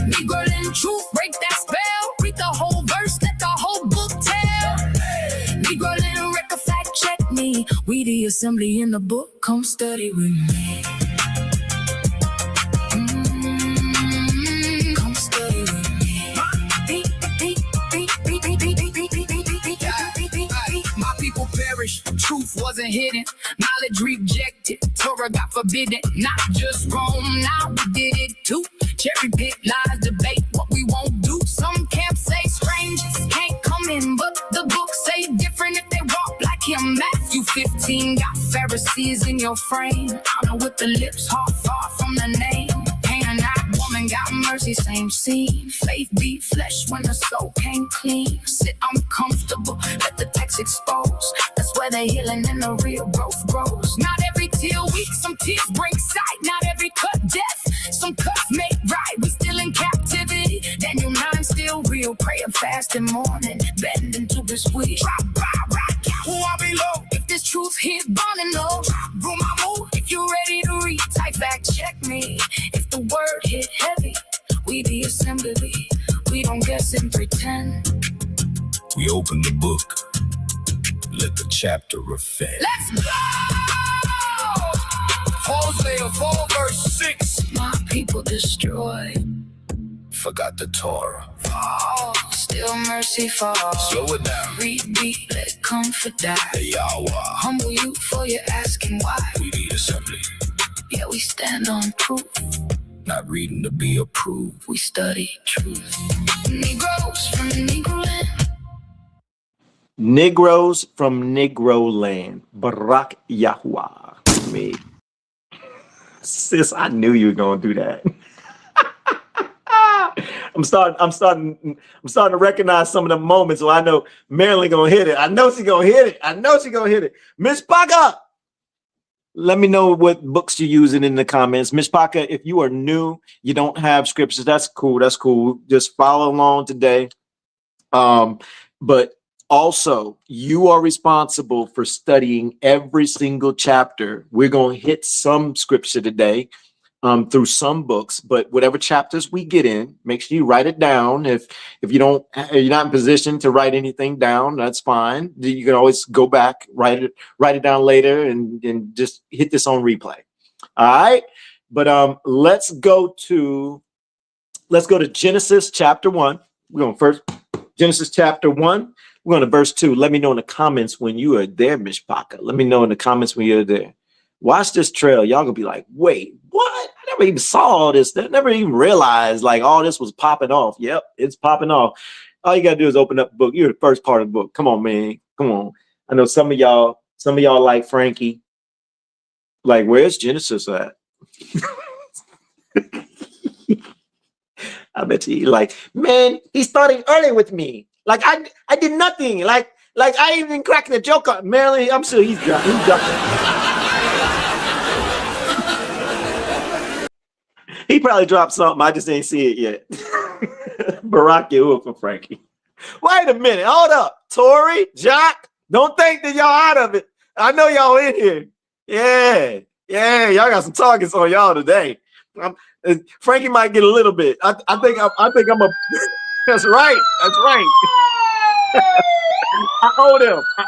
Negro and truth, break that spell. Read the whole verse, let the whole book tell. Negro and record fact check me. We the assembly in the book, come study with me. Come study with me. My people perished, truth wasn't hidden, knowledge rejected, Torah got forbidden. Not just Rome, now we did it too. Cherry pick lies, debate what we won't do. Some camps say strangers can't come in, but the book say different if they walk like him. Matthew 15 got Pharisees in your frame. Honor with the lips, heart far from the name. Canaanite woman got mercy, same scene. Faith beat flesh when the soul came clean. Sit uncomfortable, let the text expose. That's where the healing and the real growth grows. Not every tear weak, some tears bring sight. Not every cut death, some cuts make right. We still in captivity, Daniel 9 still real. Pray and fast in morning, bend into this week. Drop by, rock, YAHUAH below. If this truth hit burning low, room I move. If you ready to read, type fact check me. If the word hit heavy, we the assembly. We don't guess and pretend. We open the book, let the chapter offend. Let's go! Hosea 4 verse 6. My people destroyed. Forgot the Torah. Oh, still mercy falls. Slow it down. Read deep, let comfort die. The YAHUAH, Humble you for your asking why. we the assembly. Yeah, we stand on proof. Not reading to be approved. We study truth. Negroes from Negro land. Negroes from Negro land. BARAK YAHUAH. Me. Sis, I knew you were gonna do that. I'm starting to recognize some of the moments where I know Marilyn gonna hit it. I know she's gonna hit it. Miss Paka, let me know what books you're using in the comments. Miss Paka, if you are new, you don't have scriptures, that's cool. Just follow along today. But also, you are responsible for studying every single chapter. We're going to hit some scripture today through some books, but whatever chapters we get in, make sure you write it down. If you're not in position to write anything down, that's fine. You can always go back, write it down later, and just hit this on replay. All right, but let's go to Genesis chapter 1. We're going first Genesis chapter 1. We're going to verse 2. Let me know in the comments when you are there, Miss Paka. Let me know in the comments when you're there. Watch this trail. Y'all gonna be like, wait, what? I never even saw all this. I never even realized like all this was popping off. Yep, it's popping off. All you gotta do is open up the book. You're the first part of the book. Come on, man. Come on. I know some of y'all like Frankie. Like, where's Genesis at? I bet you like, man, he's starting early with me. Like I did nothing. Like I ain't even cracking a joke on Marilyn. I'm sure he's dropping. He probably dropped something. I just ain't see it yet. BARAK YAHUAH for Frankie. Wait a minute. Hold up. Tori, Jock, don't think that y'all out of it. I know y'all in here. Yeah. Y'all got some targets on y'all today. Frankie might get a little bit. I think I'm a. That's right. I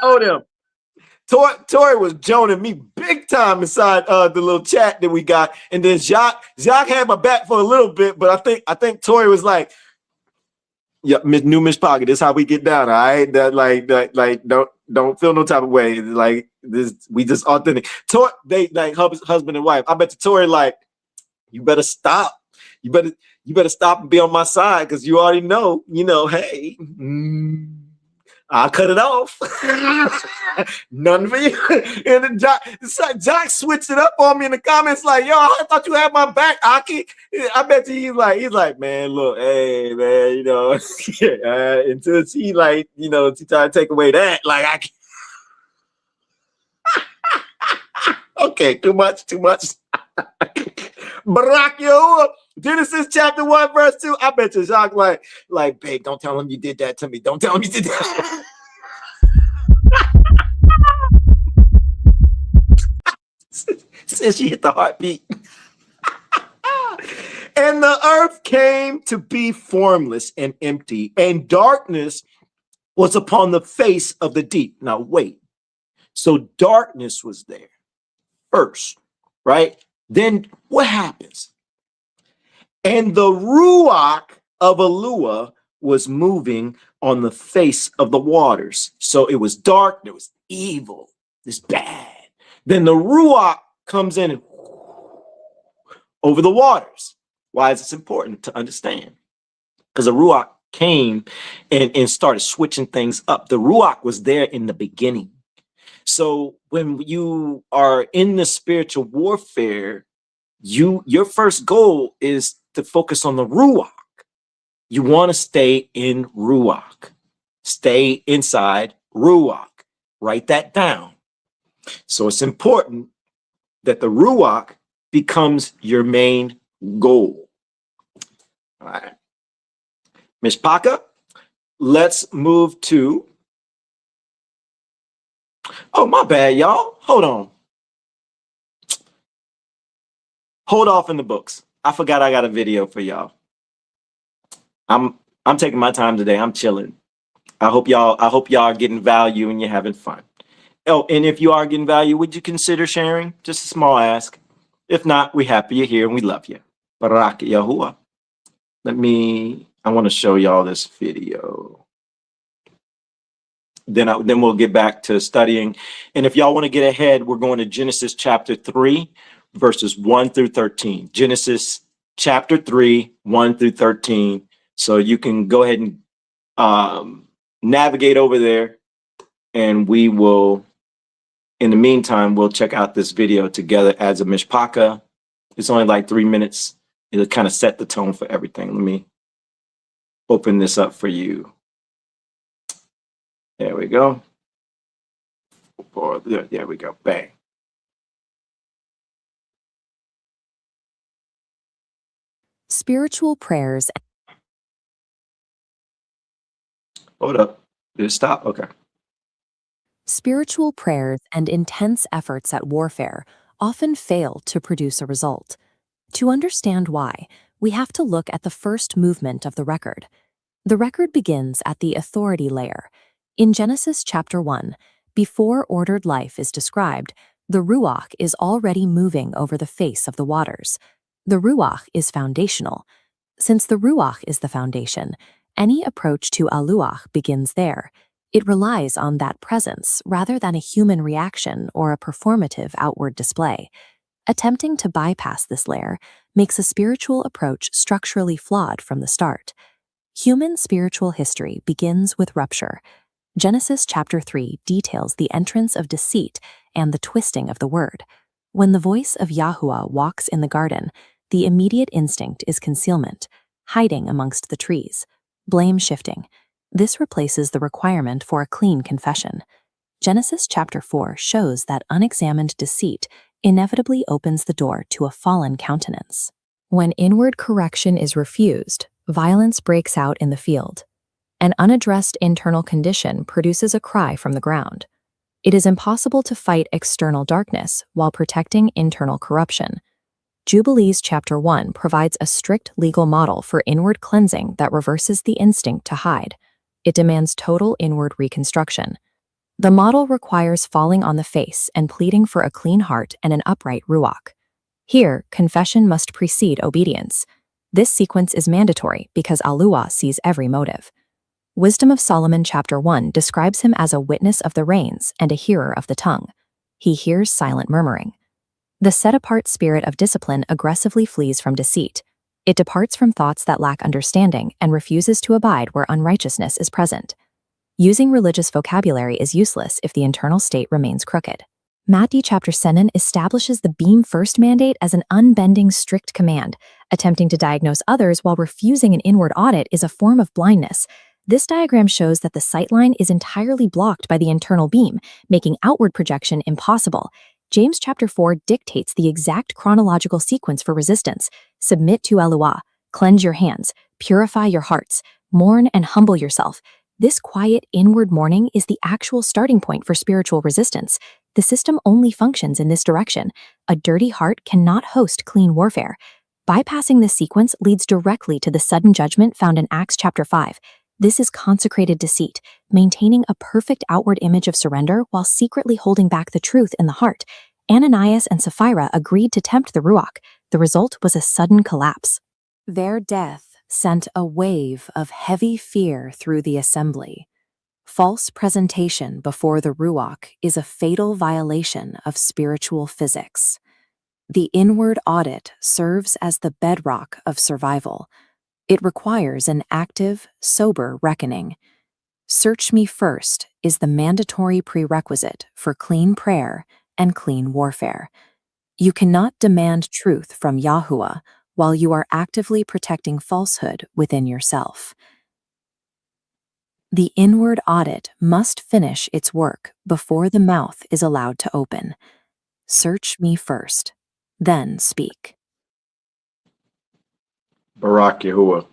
owed him. Tori was joning me big time inside the little chat that we got, and then Jacques had my back for a little bit, but I think Tori was like, "Yeah, new Miss Pocket. This is how we get down. All right, don't feel no type of way. Like this, we just authentic." Tori, they like husband and wife. I bet the Tori like, You better stop. You better stop and be on my side, because you already know, hey, I'll cut it off. None for you. And then Jock switched it up on me in the comments like, yo, I thought you had my back, Aki. I bet you he's like, man, look, hey, man, until he he tried to take away that, like, I can't. Okay, too much. BARAK, YAHUAH, Genesis chapter 1, verse 2. I bet you Jacques like, babe, don't tell him you did that to me. Don't tell him you did that. Since she hit the heartbeat. And the earth came to be formless and empty, and darkness was upon the face of the deep. Now, wait. So darkness was there first, right? Then what happens? And the Ruach of ALUAH was moving on the face of the waters. So it was dark, there was evil, it's bad. Then the Ruach comes in and over the waters. Why is this important to understand? Because the Ruach came and started switching things up. The Ruach was there in the beginning. So when you are in the spiritual warfare, your first goal is to focus on the Ruach. You want to stay in Ruach. Stay inside Ruach. Write that down. So it's important that the Ruach becomes your main goal. All right. Mishpaka, let's move to... Oh, my bad, y'all. Hold on. Hold off in the books. I forgot I got a video for y'all. I'm taking my time today. I'm chilling. I hope y'all are getting value and you're having fun. Oh, and if you are getting value, would you consider sharing? Just a small ask. If not, we're happy you're here and we love you. BARAK YAHUAH. I want to show y'all this video. Then we'll get back to studying. And if y'all want to get ahead, we're going to Genesis chapter 3, verses 1 through 13. Genesis chapter 3, 1 through 13. So you can go ahead and navigate over there, and we will, in the meantime, we'll check out this video together as a mishpaka. It's only like 3 minutes. It'll kind of set the tone for everything. Let me open this up for you. There we go. There we go. Bang. Spiritual prayers. Hold up. Did it stop? Okay. Spiritual prayers and intense efforts at warfare often fail to produce a result. To understand why, we have to look at the first movement of the record. The record begins at the authority layer. In Genesis chapter 1, before ordered life is described, the Ruach is already moving over the face of the waters. The Ruach is foundational. Since the Ruach is the foundation, any approach to ALUAH begins there. It relies on that presence rather than a human reaction or a performative outward display. Attempting to bypass this layer makes a spiritual approach structurally flawed from the start. Human spiritual history begins with rupture. Genesis chapter 3 details the entrance of deceit and the twisting of the word. When the voice of YAHUAH walks in the garden, the immediate instinct is concealment, hiding amongst the trees, blame shifting. This replaces the requirement for a clean confession. Genesis chapter 4 shows that unexamined deceit inevitably opens the door to a fallen countenance. When inward correction is refused, violence breaks out in the field. An unaddressed internal condition produces a cry from the ground. It is impossible to fight external darkness while protecting internal corruption. Jubilees chapter 1 provides a strict legal model for inward cleansing that reverses the instinct to hide. It demands total inward reconstruction. The model requires falling on the face and pleading for a clean heart and an upright Ruach. Here, confession must precede obedience. This sequence is mandatory because ALUAH sees every motive. Wisdom of Solomon chapter 1 describes him as a witness of the reins and a hearer of the tongue. He hears silent murmuring. The set-apart spirit of discipline aggressively flees from deceit. It departs from thoughts that lack understanding and refuses to abide where unrighteousness is present. Using religious vocabulary is useless if the internal state remains crooked. Matthew chapter 7 establishes the beam first mandate as an unbending, strict command. Attempting to diagnose others while refusing an inward audit is a form of blindness. This diagram shows that the sight line is entirely blocked by the internal beam, making outward projection impossible. James chapter 4 dictates the exact chronological sequence for resistance. Submit to ALUAH, cleanse your hands, purify your hearts, mourn and humble yourself. This quiet inward mourning is the actual starting point for spiritual resistance. The system only functions in this direction. A dirty heart cannot host clean warfare. Bypassing this sequence leads directly to the sudden judgment found in Acts chapter 5. This is consecrated deceit, maintaining a perfect outward image of surrender while secretly holding back the truth in the heart. Ananias and Sapphira agreed to tempt the Ruach. The result was a sudden collapse. Their death sent a wave of heavy fear through the assembly. False presentation before the Ruach is a fatal violation of spiritual physics. The inward audit serves as the bedrock of survival. It requires an active, sober reckoning. Search me first is the mandatory prerequisite for clean prayer and clean warfare. You cannot demand truth from YAHUAH while you are actively protecting falsehood within yourself. The inward audit must finish its work before the mouth is allowed to open. Search me first, then speak. BARAK YAHUAH.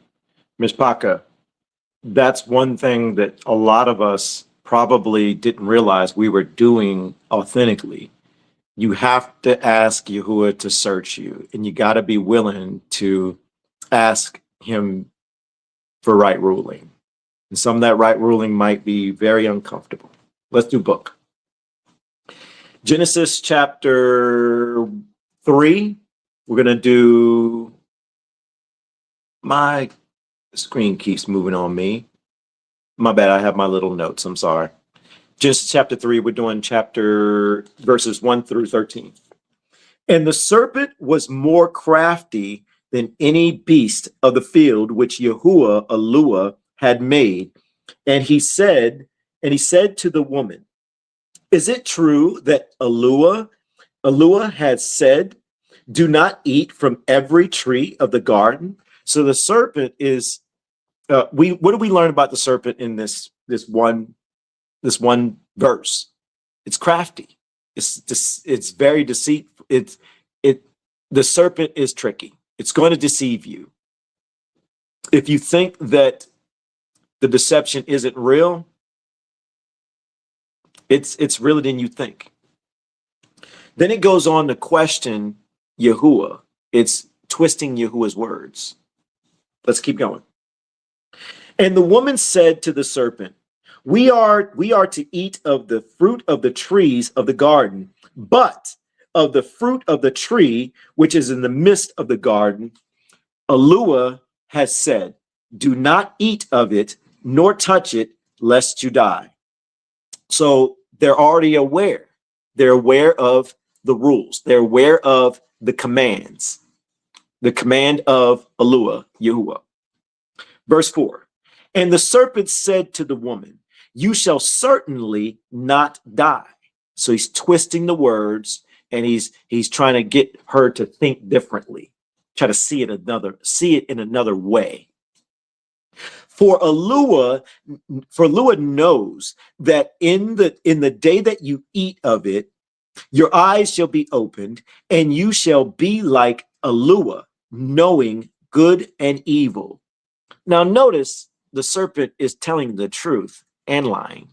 Ms. Paka, that's one thing that a lot of us probably didn't realize we were doing authentically. You have to ask YAHUAH to search you, and you got to be willing to ask him for right ruling. And some of that right ruling might be very uncomfortable. Let's do book. Genesis chapter 3. We're going to do, my screen keeps moving on me. My bad, I have my little notes, I'm sorry. Genesis chapter 3, we're doing verses 1 through 13. And the serpent was more crafty than any beast of the field which YAHUAH, ALUAH, had made. And he said to the woman, is it true that ALUAH had said, do not eat from every tree of the garden? So the serpent is, what do we learn about the serpent in this one verse? It's crafty. It's very deceitful. The serpent is tricky. It's going to deceive you. If you think that the deception isn't real, it's realer than you think. Then it goes on to question YAHUAH. It's twisting YAHUAH's words. Let's keep going. And the woman said to the serpent, we are to eat of the fruit of the trees of the garden, but of the fruit of the tree which is in the midst of the garden, ALUAH has said, do not eat of it, nor touch it, lest you die. So they're already aware. They're aware of the rules. They're aware of the commands. The command of ALUAH, YAHUAH. Verse 4, and the serpent said to the woman, you shall certainly not die. So he's twisting the words, and he's trying to get her to think differently, try to see it in another way. For ALUAH knows that in the day that you eat of it, your eyes shall be opened, and you shall be like ALUAH, knowing good and evil. Now notice the serpent is telling the truth and lying.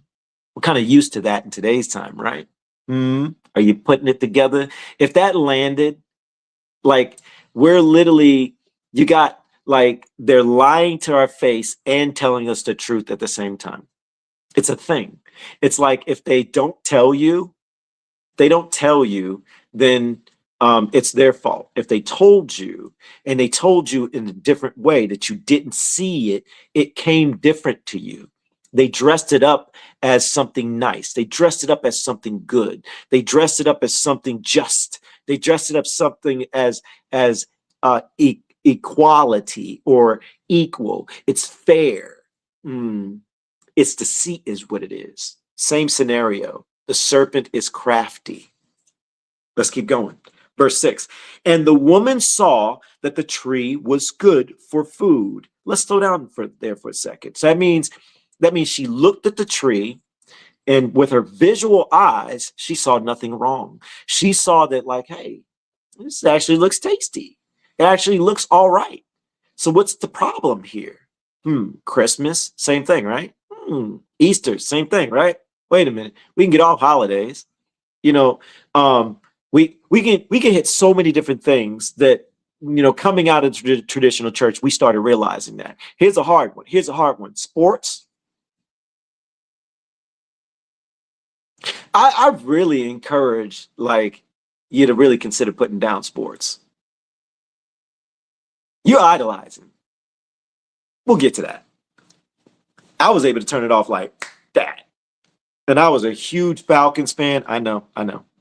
We're kind of used to that in today's time, right? Are you putting it together? If that landed, like we're literally, you got like they're lying to our face and telling us the truth at the same time. It's a thing. It's like if they don't tell you, then it's their fault. If they told you, and they told you in a different way that you didn't see it, it came different to you. They dressed it up as something nice. They dressed it up as something good. They dressed it up as something just. They dressed it up something as equality or equal. It's fair. It's deceit is what it is. Same scenario. The serpent is crafty. Let's keep going. Verse 6. And the woman saw that the tree was good for food. Let's slow down there for a second. So that means she looked at the tree, and with her visual eyes, she saw nothing wrong. She saw that, like, hey, this actually looks tasty. It actually looks all right. So what's the problem here? Christmas, same thing, right? Easter, same thing, right? Wait a minute. We can get off holidays. You know, we can hit so many different things that, you know, coming out of traditional church, we started realizing that. Here's a hard one. Sports. I really encourage, like, you to really consider putting down sports. You're idolizing. We'll get to that. I was able to turn it off like that. And I was a huge Falcons fan. I know.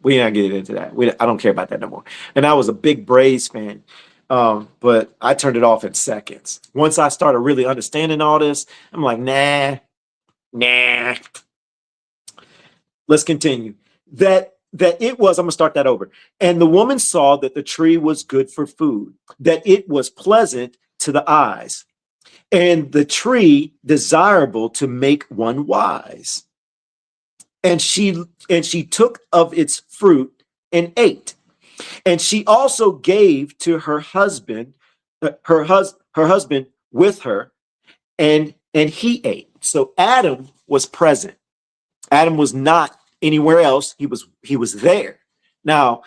We're not getting into that. I don't care about that no more. And I was a big Braves fan. But I turned it off in seconds. Once I started really understanding all this, I'm like, nah. Let's continue. That it was, I'm going to start that over. And the woman saw that the tree was good for food, that it was pleasant to the eyes, and the tree desirable to make one wise. And she took of its fruit and ate. And she also gave to her husband, her husband with her, and he ate. So Adam was present. Adam was not anywhere else. He was there. Now,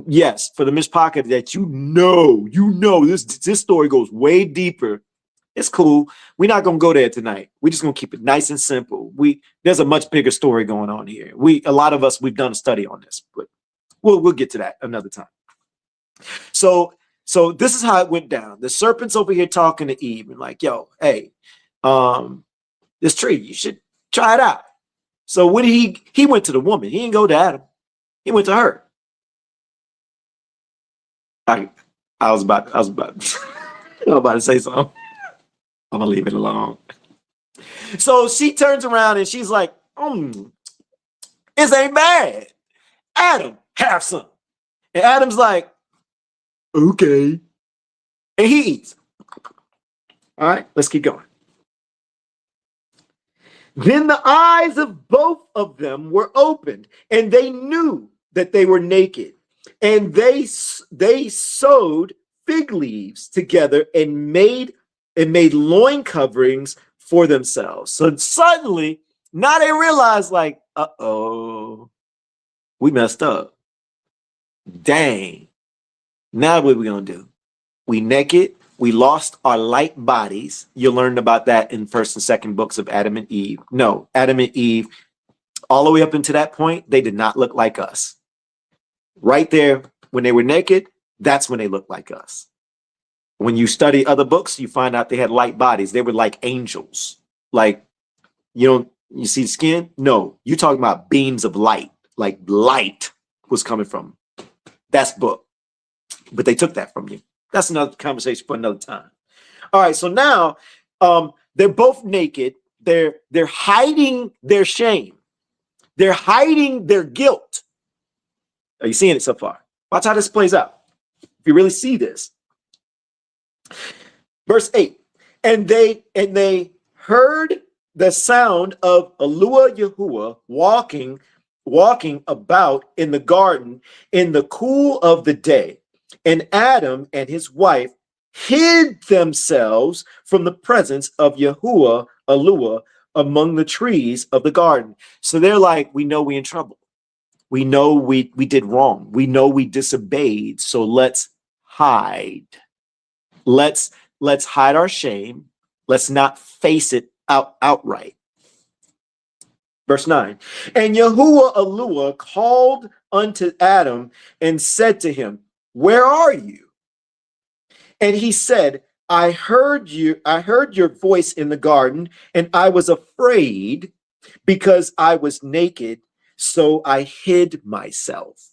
yes, for the Miss Pocket that you know, this story goes way deeper. It's cool. We're not gonna go there tonight. We're just gonna keep it nice and simple. There's a much bigger story going on here. A lot of us, we've done a study on this, but we'll get to that another time. So this is how it went down. The serpent's over here talking to Eve and like, yo, hey, this tree, you should try it out. So when he went to the woman, he didn't go to Adam. He went to her. I was about to say something. I'm gonna leave it alone. So she turns around and she's like, this ain't bad. Adam, have some. And Adam's like, okay. And he eats. All right, let's keep going. Then the eyes of both of them were opened, and they knew that they were naked. And they sewed fig leaves together and made loin coverings for themselves. So suddenly, now they realize, like, uh-oh, we messed up. Dang. Now what are we going to do? We naked. We lost our light bodies. You learned about that in first and second books of Adam and Eve. No, Adam and Eve, all the way up until that point, they did not look like us. Right there, when they were naked, that's when they looked like us. When you study other books, you find out they had light bodies. They were like angels. Like, you see the skin? No, you're talking about beams of light. Like light was coming from. That's book. But they took that from you. That's another conversation for another time. All right, so now they're both naked. They're hiding their shame. They're hiding their guilt. Are you seeing it so far? Watch how this plays out. If you really see this. Verse 8. And they heard the sound of YAHUAH walking about in the garden in the cool of the day. And Adam and his wife hid themselves from the presence of YAHUAH, ALUAH, among the trees of the garden. So they're like, we know we're in trouble. We know we did wrong. We know we disobeyed. So let's hide. Let's hide our shame. Let's not face it outright. Verse 9. And YAHUAH, ALUAH, called unto Adam and said to him, where are you? And he said, I heard your voice in the garden, and I was afraid because I was naked, so I hid myself.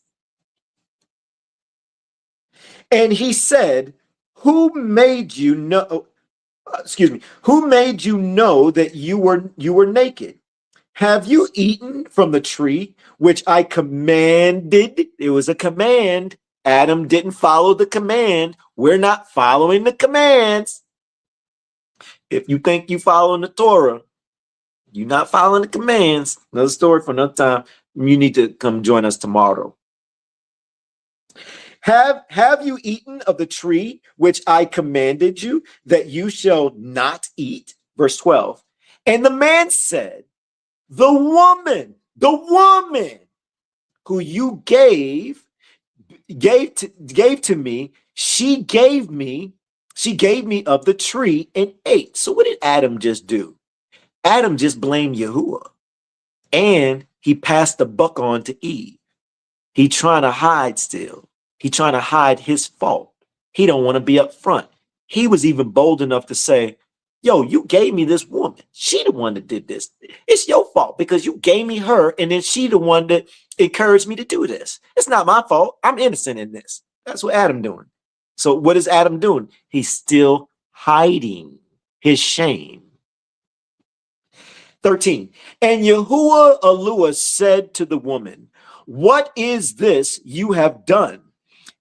And he said, who made you know, who made you know that you were naked? Have you eaten from the tree which I commanded? It was a command. Adam didn't follow the command. We're not following the commands. If you think you following the Torah, you're not following the commands. Another story for another time. You need to come join us tomorrow. Have you eaten of the tree which I commanded you that you shall not eat? Verse 12. And the man said, the woman who you gave to me, she gave me of the tree and ate. So what did Adam just do? Adam just blamed Yahuwah, and he passed the buck on to Eve. He trying to hide still. He trying to hide his fault. He don't want to be up front. He was even bold enough to say, yo, you gave me this woman. She the one that did this. It's your fault because you gave me her, and then she the one that encouraged me to do this. It's not my fault. I'm innocent in this. That's what Adam doing. So what is Adam doing? He's still hiding his shame. 13. And ALUAH said to the woman, what is this you have done?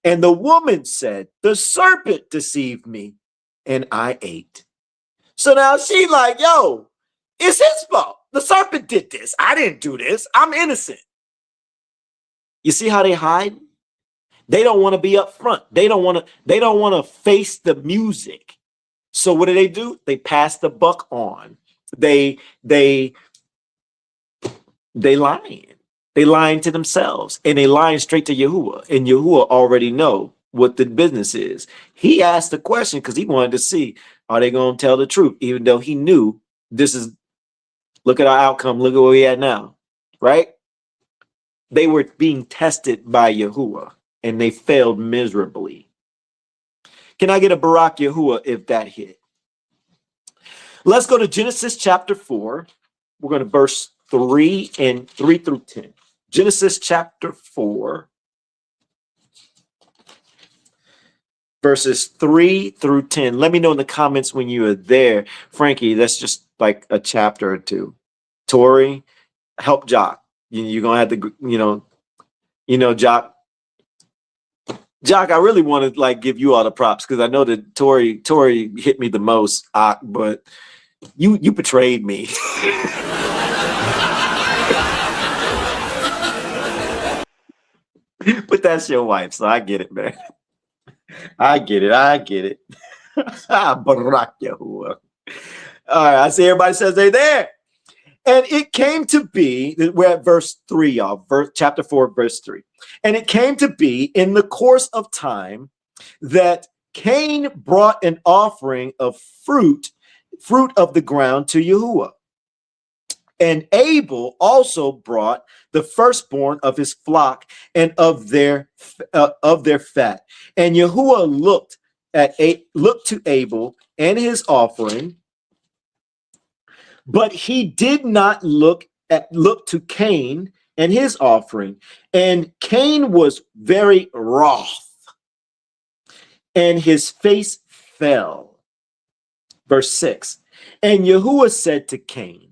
And the woman said, the serpent deceived me, and I ate. So now she like, yo, it's his fault. The serpent did this. I didn't do this. I'm innocent. You see how they hide? They don't want to be up front. They don't want to face the music. So what do? They pass the buck on. They lying. They lying to themselves, and they lying straight to Yahuwah. And Yahuwah already know what the business is. He asked the question because he wanted to see, are they going to tell the truth? Even though he knew this is, look at our outcome. Look at where we at now, right? They were being tested by Yahuwah, and they failed miserably. Can I get a Barak Yahuwah if that hit? Let's go to Genesis chapter 4. We're going to verse 3 and 3 through 10. Genesis chapter 4, verses 3 through 10. Let me know in the comments when you are there. Frankie, that's just like a chapter or two. Tori, help Jock. You're going to have to, Jock. Jock, I really want to like give you all the props because I know that Tori hit me the most, but you betrayed me. But that's your wife, so I get it, man. I get it. Barak Yahuwah. All right, I see everybody says they're there. And it came to be, we're at verse 3, y'all, chapter 4, verse 3. And it came to be in the course of time that Cain brought an offering of fruit of the ground to Yahuwah. And Abel also brought the firstborn of his flock and of their fat. And Yahuwah looked to Abel and his offering, but he did not look to Cain and his offering. And Cain was very wroth, and his face fell. Verse 6. And Yahuwah said to Cain,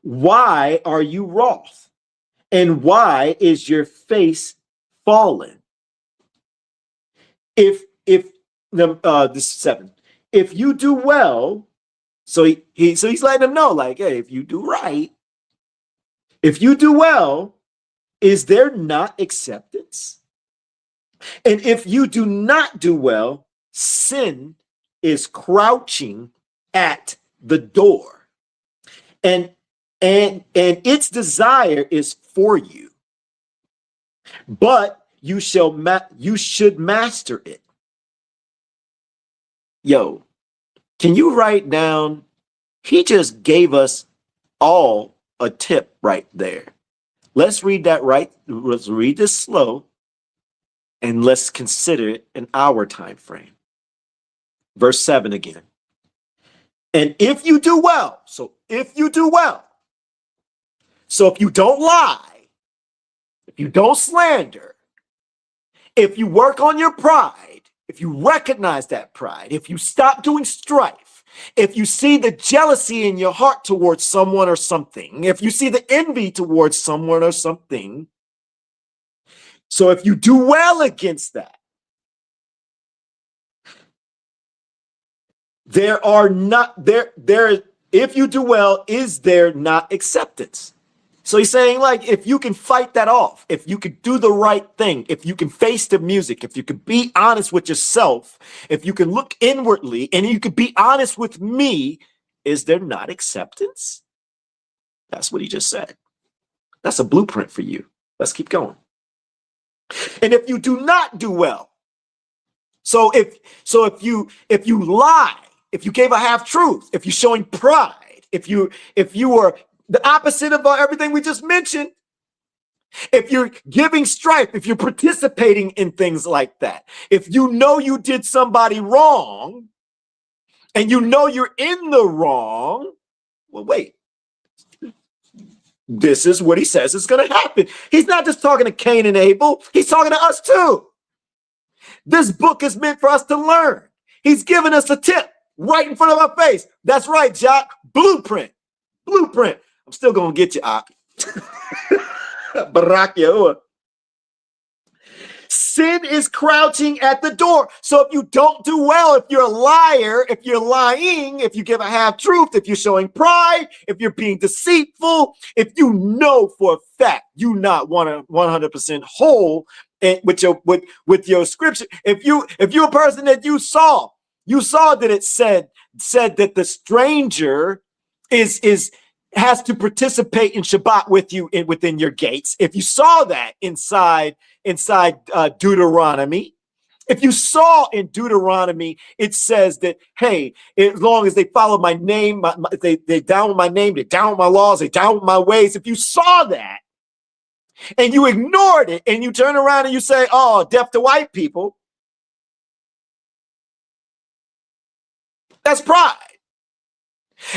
why are you wroth? And why is your face fallen? This is 7. If you do well, so he's letting them know, like, hey, if you do right, if you do well, is there not acceptance? And if you do not do well, sin is crouching at the door. And its desire is for you, but you should master it. Yo, can you write down? He just gave us all a tip right there. Let's read that right. Let's read this slow, and let's consider it in our time frame. Verse 7 again. And if you do well, so if you do well. So if you don't lie, if you don't slander, if you work on your pride, if you recognize that pride, if you stop doing strife, if you see the jealousy in your heart towards someone or something, if you see the envy towards someone or something, so if you do well against that, there are not there if you do well, is there not acceptance? So he's saying, like, if you can fight that off, if you can do the right thing, if you can face the music, if you can be honest with yourself, if you can look inwardly and you can be honest with me, is there not acceptance? That's what he just said. That's a blueprint for you. Let's keep going. And if you do not do well, so if you lie, if you gave a half truth, if you're showing pride, if you are the opposite of everything we just mentioned, if you're giving strife, if you're participating in things like that, if you know you did somebody wrong and you know you're in the wrong, well, wait. This is what he says is going to happen. He's not just talking to Cain and Abel. He's talking to us too. This book is meant for us to learn. He's giving us a tip right in front of our face. That's right, Jock. Blueprint. Blueprint. I'm still going to get you, Ak. BARAK YAHUAH. Sin is crouching at the door. So if you don't do well, if you're a liar, if you're lying, if you give a half truth, if you're showing pride, if you're being deceitful, if you know for a fact you're not 100% whole with your scripture, if you're a person that you saw that it said that the stranger has to participate in Shabbat with you within your gates. If you saw that inside Deuteronomy, if you saw in Deuteronomy, it says that, hey, as long as they follow my name, they down with my name, they down with my laws, they down with my ways. If you saw that and you ignored it and you turn around and you say, oh, deaf to white people, that's pride.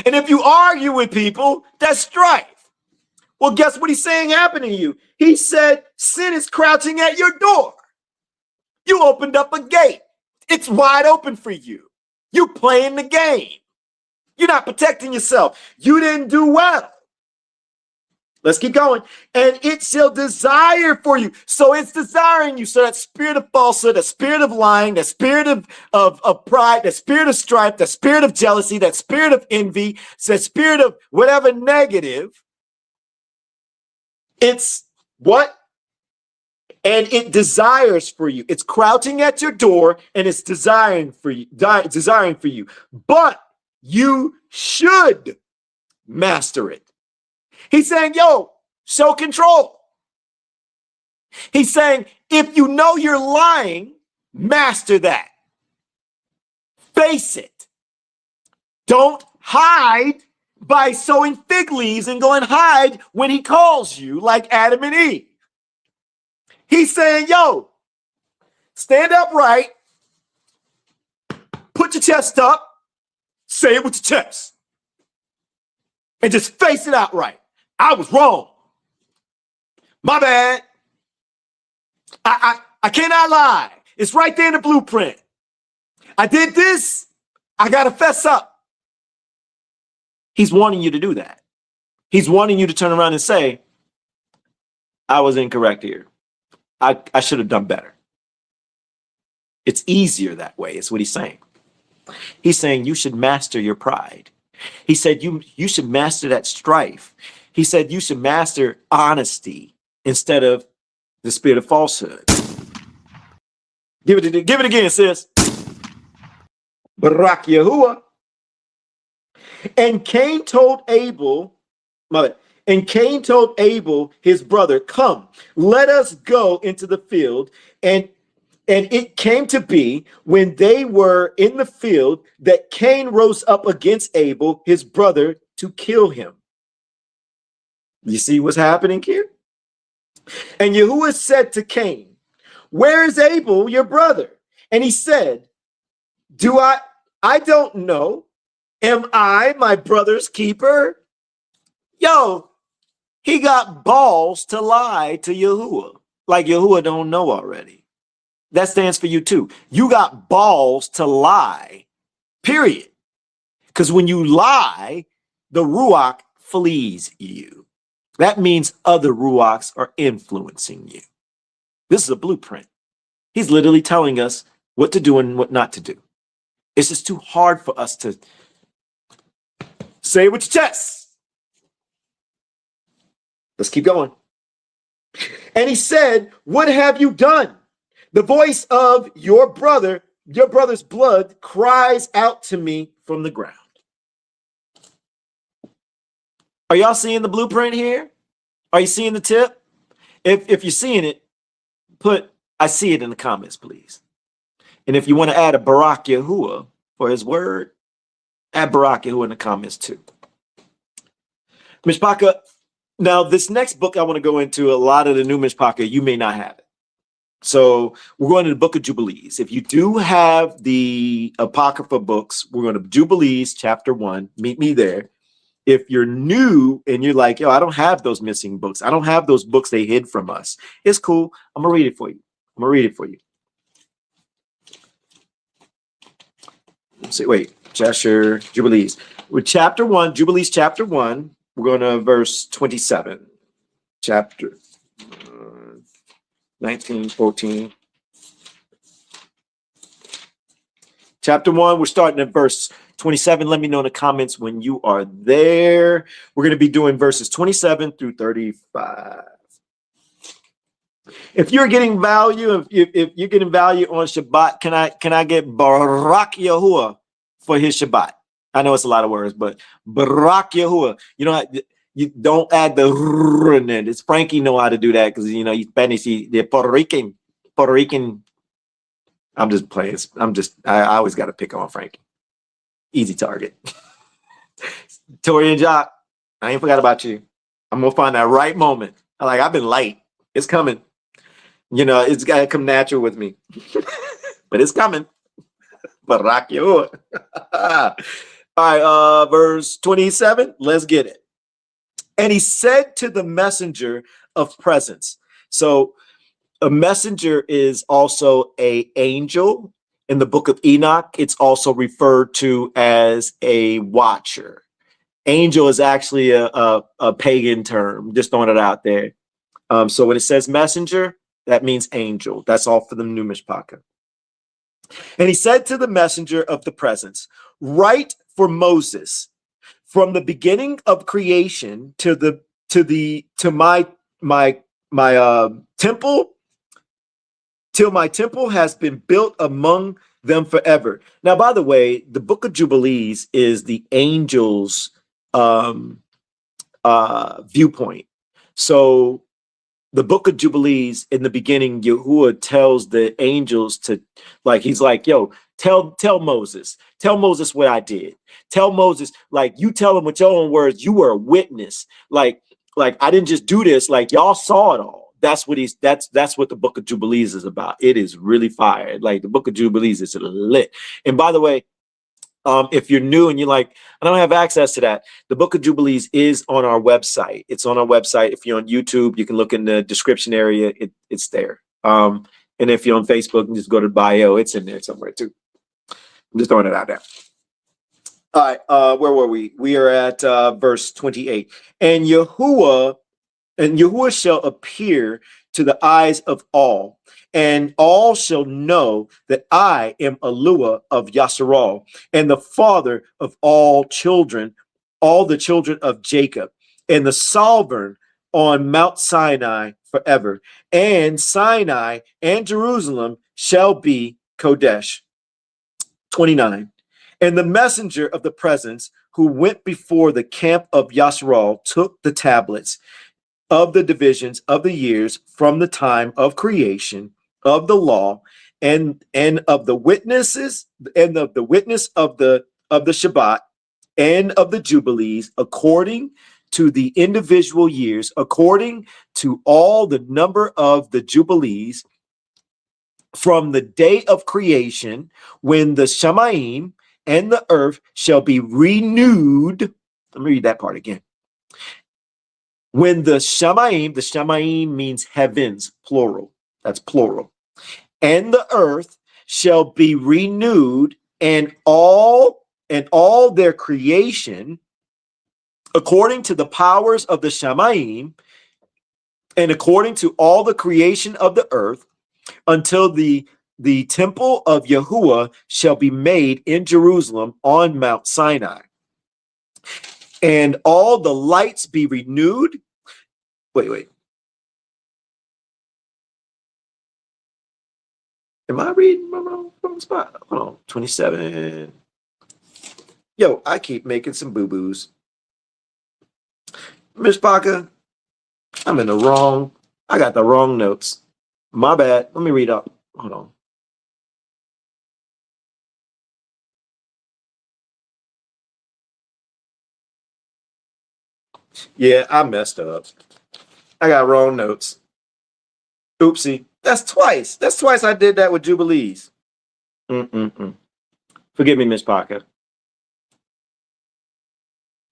And if you argue with people, that's strife. Well, guess what he's saying happened to you? He said, sin is crouching at your door. You opened up a gate. It's wide open for you. You're playing the game. You're not protecting yourself. You didn't do well. Let's keep going. And it shall desire for you. So it's desiring you. So that spirit of falsehood, that spirit of lying, that spirit of pride, that spirit of strife, that spirit of jealousy, that spirit of envy, that spirit of whatever negative, it's what? And it desires for you. It's crouching at your door and it's desiring for you. But you should master it. He's saying, yo, show control. He's saying, if you know you're lying, master that. Face it. Don't hide by sowing fig leaves and go and hide when he calls you like Adam and Eve. He's saying, yo, stand upright, put your chest up, say it with your chest, and just face it outright. I was wrong. My bad. I cannot lie. It's right there in the blueprint. I did this. I got to fess up. He's wanting you to do that. He's wanting you to turn around and say, I was incorrect here. I should have done better. It's easier that way, is what he's saying. He's saying you should master your pride. He said you should master that strife. He said you should master honesty instead of the spirit of falsehood. Give it again, sis. BARAK YAHUAH. And Cain told Abel, his brother, come, let us go into the field. And it came to be when they were in the field that Cain rose up against Abel, his brother, to kill him. You see what's happening here? And Yahuwah said to Cain, where is Abel, your brother? And he said, I don't know. Am I my brother's keeper? Yo, he got balls to lie to Yahuwah, like Yahuwah don't know already. that stands for you too. You got balls to lie, period. Because when you lie, the Ruach flees you. That means other Ruachs are influencing you. This is a blueprint. He's literally telling us what to do and what not to do. It's just too hard for us to say it with your chest. Let's keep going. And he said, what have you done? The voice of your brother's blood cries out to me from the ground. Are y'all seeing the blueprint here? Are you seeing the tip? If you're seeing it, put I see it in the comments, please. And if you want to add a BARAK YAHUAH for his word, add BARAK YAHUAH in the comments too. Mishpaka, now this next book I want to go into, a lot of the new Mishpaka, you may not have it. So we're going to the book of Jubilees. If you do have the Apocrypha books, we're going to Jubilees chapter 1. Meet me there. If you're new and you're like, yo, I don't have those missing books. I don't have those books they hid from us. It's cool. I'm going to read it for you. Let's see, wait, Jasher, Jubilees. With chapter 1, Jubilees chapter 1, we're going to verse 27. Chapter 19, 14. Chapter 1, we're starting at verse 27. Let me know in the comments when you are there. We're going to be doing verses 27 through 35. If you're getting value, if you're getting value on Shabbat, can I get BARAK YAHUAH for his Shabbat? I know it's a lot of words, but BARAK YAHUAH. You know, you don't add the r in it. It's Frankie know how to do that because you know he's Spanish. They're Puerto Rican. I'm just playing. I always got to pick on Frankie. Easy target. Tori and Jock, I ain't forgot about you. I'm gonna find that right moment. I've been light. It's coming. You know, it's gotta come natural with me. But it's coming. BARAK YAHUAH. All right, verse 27. Let's get it. And he said to the messenger of presence. So a messenger is also an angel. In the book of Enoch, it's also referred to as a watcher. Angel is actually a pagan term, just throwing it out there. So when it says messenger, that means angel. That's all for the new Mishpaka. And he said to the messenger of the presence, write for Moses from the beginning of creation to my temple, till my temple has been built among them forever. Now, by the way, the book of Jubilees is the angels' viewpoint. So the book of Jubilees, in the beginning, Yahuwah tells the angels to, he's like, yo, tell Moses what I did. Tell Moses, you tell him with your own words, you were a witness. I didn't just do this, y'all saw it all. That's what the book of Jubilees is about. It is really fire. The book of Jubilees is lit. And by the way, if you're new and you're like, I don't have access to that, the book of Jubilees is on our website. It's on our website. If you're on YouTube, you can look in the description area. It's there. And if you're on Facebook, just go to bio. It's in there somewhere too. I'm just throwing it out there. All right. Where were we? We are at verse 28. And Yahuwah shall appear to the eyes of all, and all shall know that I am ALUAH of Yasharal, and the father of all children, all the children of Jacob, and the sovereign on Mount Sinai forever. And Sinai and Jerusalem shall be Kodesh. 29. And the messenger of the presence who went before the camp of Yasharal took the tablets of the divisions of the years from the time of creation of the law and of the witnesses and of the witness of the Shabbat and of the Jubilees, according to the individual years, according to all the number of the Jubilees, from the day of creation, when the Shamayim and the earth shall be renewed. Let me read that part again. When the Shamayim means heavens, plural. That's plural. and the earth shall be renewed, and all their creation, according to the powers of the Shamayim, and according to all the creation of the earth, until the temple of Yahuwah shall be made in Jerusalem on Mount Sinai, and all the lights be renewed. Wait. Am I reading wrong spot? Hold on. 27. Yo, I keep making some boo-boos. Miss Parker, I got the wrong notes. My bad. Let me read up. Hold on. Yeah, I messed up. I got wrong notes. Oopsie. That's twice. That's twice I did that with Jubilees. Forgive me, Miss Parker.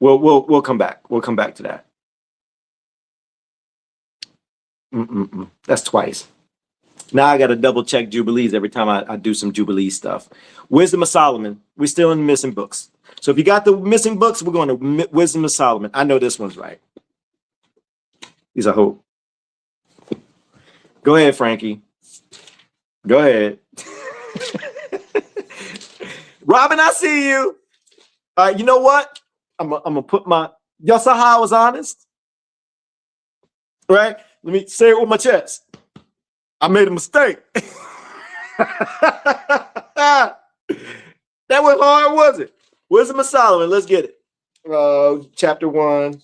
We'll come back. We'll come back to that. That's twice. Now I got to double check Jubilees every time I do some Jubilee stuff. Wisdom of Solomon. We're still in the missing books. So if you got the missing books, we're going to Wisdom of Solomon. I know this one's right. These are hope. Go ahead, Frankie. Go ahead. Robin, I see you. You know what? I'm gonna put my y'all saw how I was honest, right? Let me say it with my chest. I made a mistake. That was hard, was it? Wisdom of Solomon. Let's get it. Chapter 1,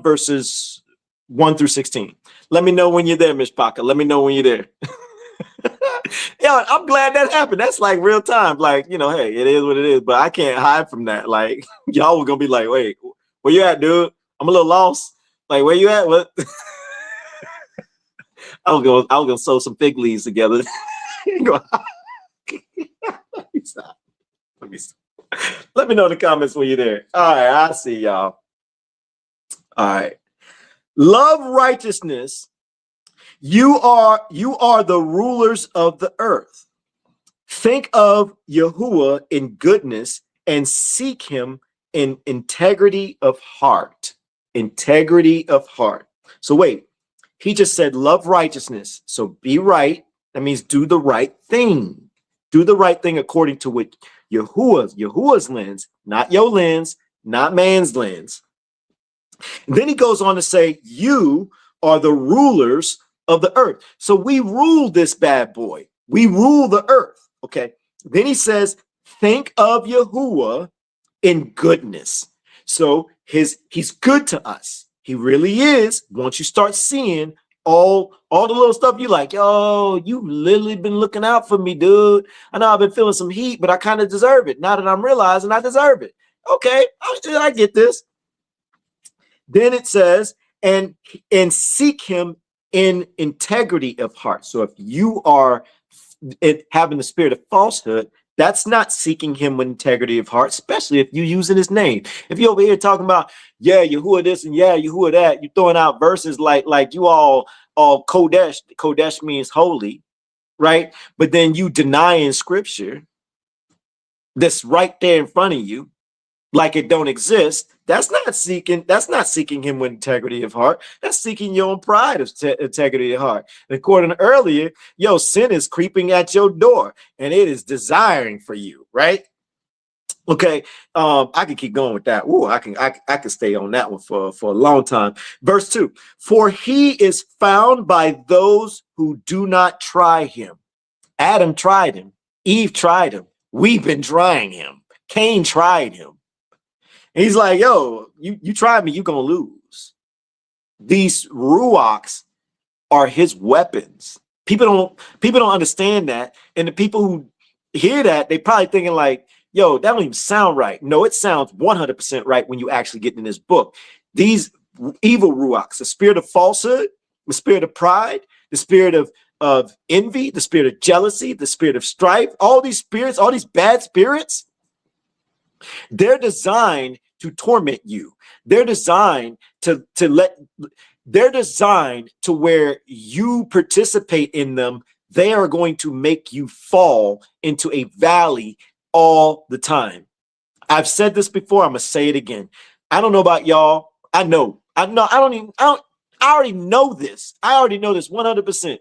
verses 1 through 16. Let me know when you're there, Miss Parker. Let me know when you're there. Yeah, I'm glad that happened. That's like real time. Like, you know, hey, it is what it is, but I can't hide from that. Like, y'all were gonna be like, wait, where you at, dude? I'm a little lost. Like, where you at? What? I was gonna sew some fig leaves together. Let me stop. Let me know in the comments when you're there. All right, I see y'all. All right. Love righteousness. You are the rulers of the earth. Think of Yahuwah in goodness and seek him in integrity of heart. Integrity of heart. So wait, he just said love righteousness. So be right. That means do the right thing. Do the right thing according to what Yahuwah's lens, not your lens, not man's lens. And then he goes on to say, you are the rulers of the earth. So we rule this bad boy. We rule the earth. Okay. Then he says, think of Yahuwah in goodness. So he's good to us. He really is. Once you start seeing all the little stuff you like, yo, you've literally been looking out for me, dude. I know I've been feeling some heat, but I kind of deserve it. Now that I'm realizing I deserve it. Okay, I get this. Then it says, and seek him in integrity of heart. So if you are having the spirit of falsehood, that's not seeking him with integrity of heart, especially if you're using his name. If you're over here talking about, yeah, Yahuwah this and yeah, Yahuwah that, you're throwing out verses like you all Kodesh. Kodesh means holy, right? But then you denying scripture that's right there in front of you, like it don't exist. That's not seeking him with integrity of heart. That's seeking your own pride of integrity of heart. And according to earlier, sin is creeping at your door and it is desiring for you, right? Okay, I can keep going with that. Ooh, I can stay on that one for a long time. Verse 2, for he is found by those who do not try him. Adam tried him. Eve tried him. We've been trying him. Cain tried him. And he's like, yo, you try me, you're going to lose. These Ruachs are his weapons. People don't understand that. And the people who hear that, they probably thinking like, yo, that don't even sound right. No, it sounds 100% right when you actually get in this book. These evil Ruachs, the spirit of falsehood, the spirit of pride, the spirit of envy, the spirit of jealousy, the spirit of strife, all these spirits, all these bad spirits, they're designed to torment you. They're designed to they're designed to where you participate in them. They are going to make you fall into a valley all the time. I've said this before. I'm going to say it again. I don't know about y'all. I already know this. I already know this 100%.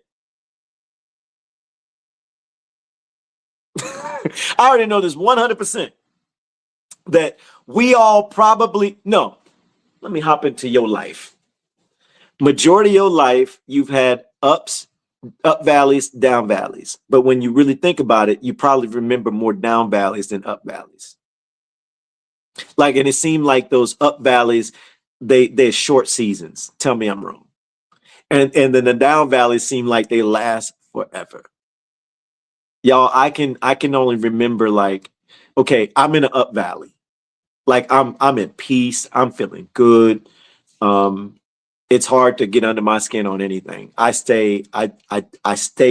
I already know this 100%. That we all probably, no, let me hop into your life. Majority of your life, you've had up valleys, down valleys. But when you really think about it, you probably remember more down valleys than up valleys. Like, and it seemed like those up valleys, they're short seasons. Tell me I'm wrong. And then the down valleys seem like they last forever. Y'all, I can only remember, like, okay, I'm in an up valley. Like, I'm at peace. I'm feeling good. It's hard to get under my skin on anything. I stay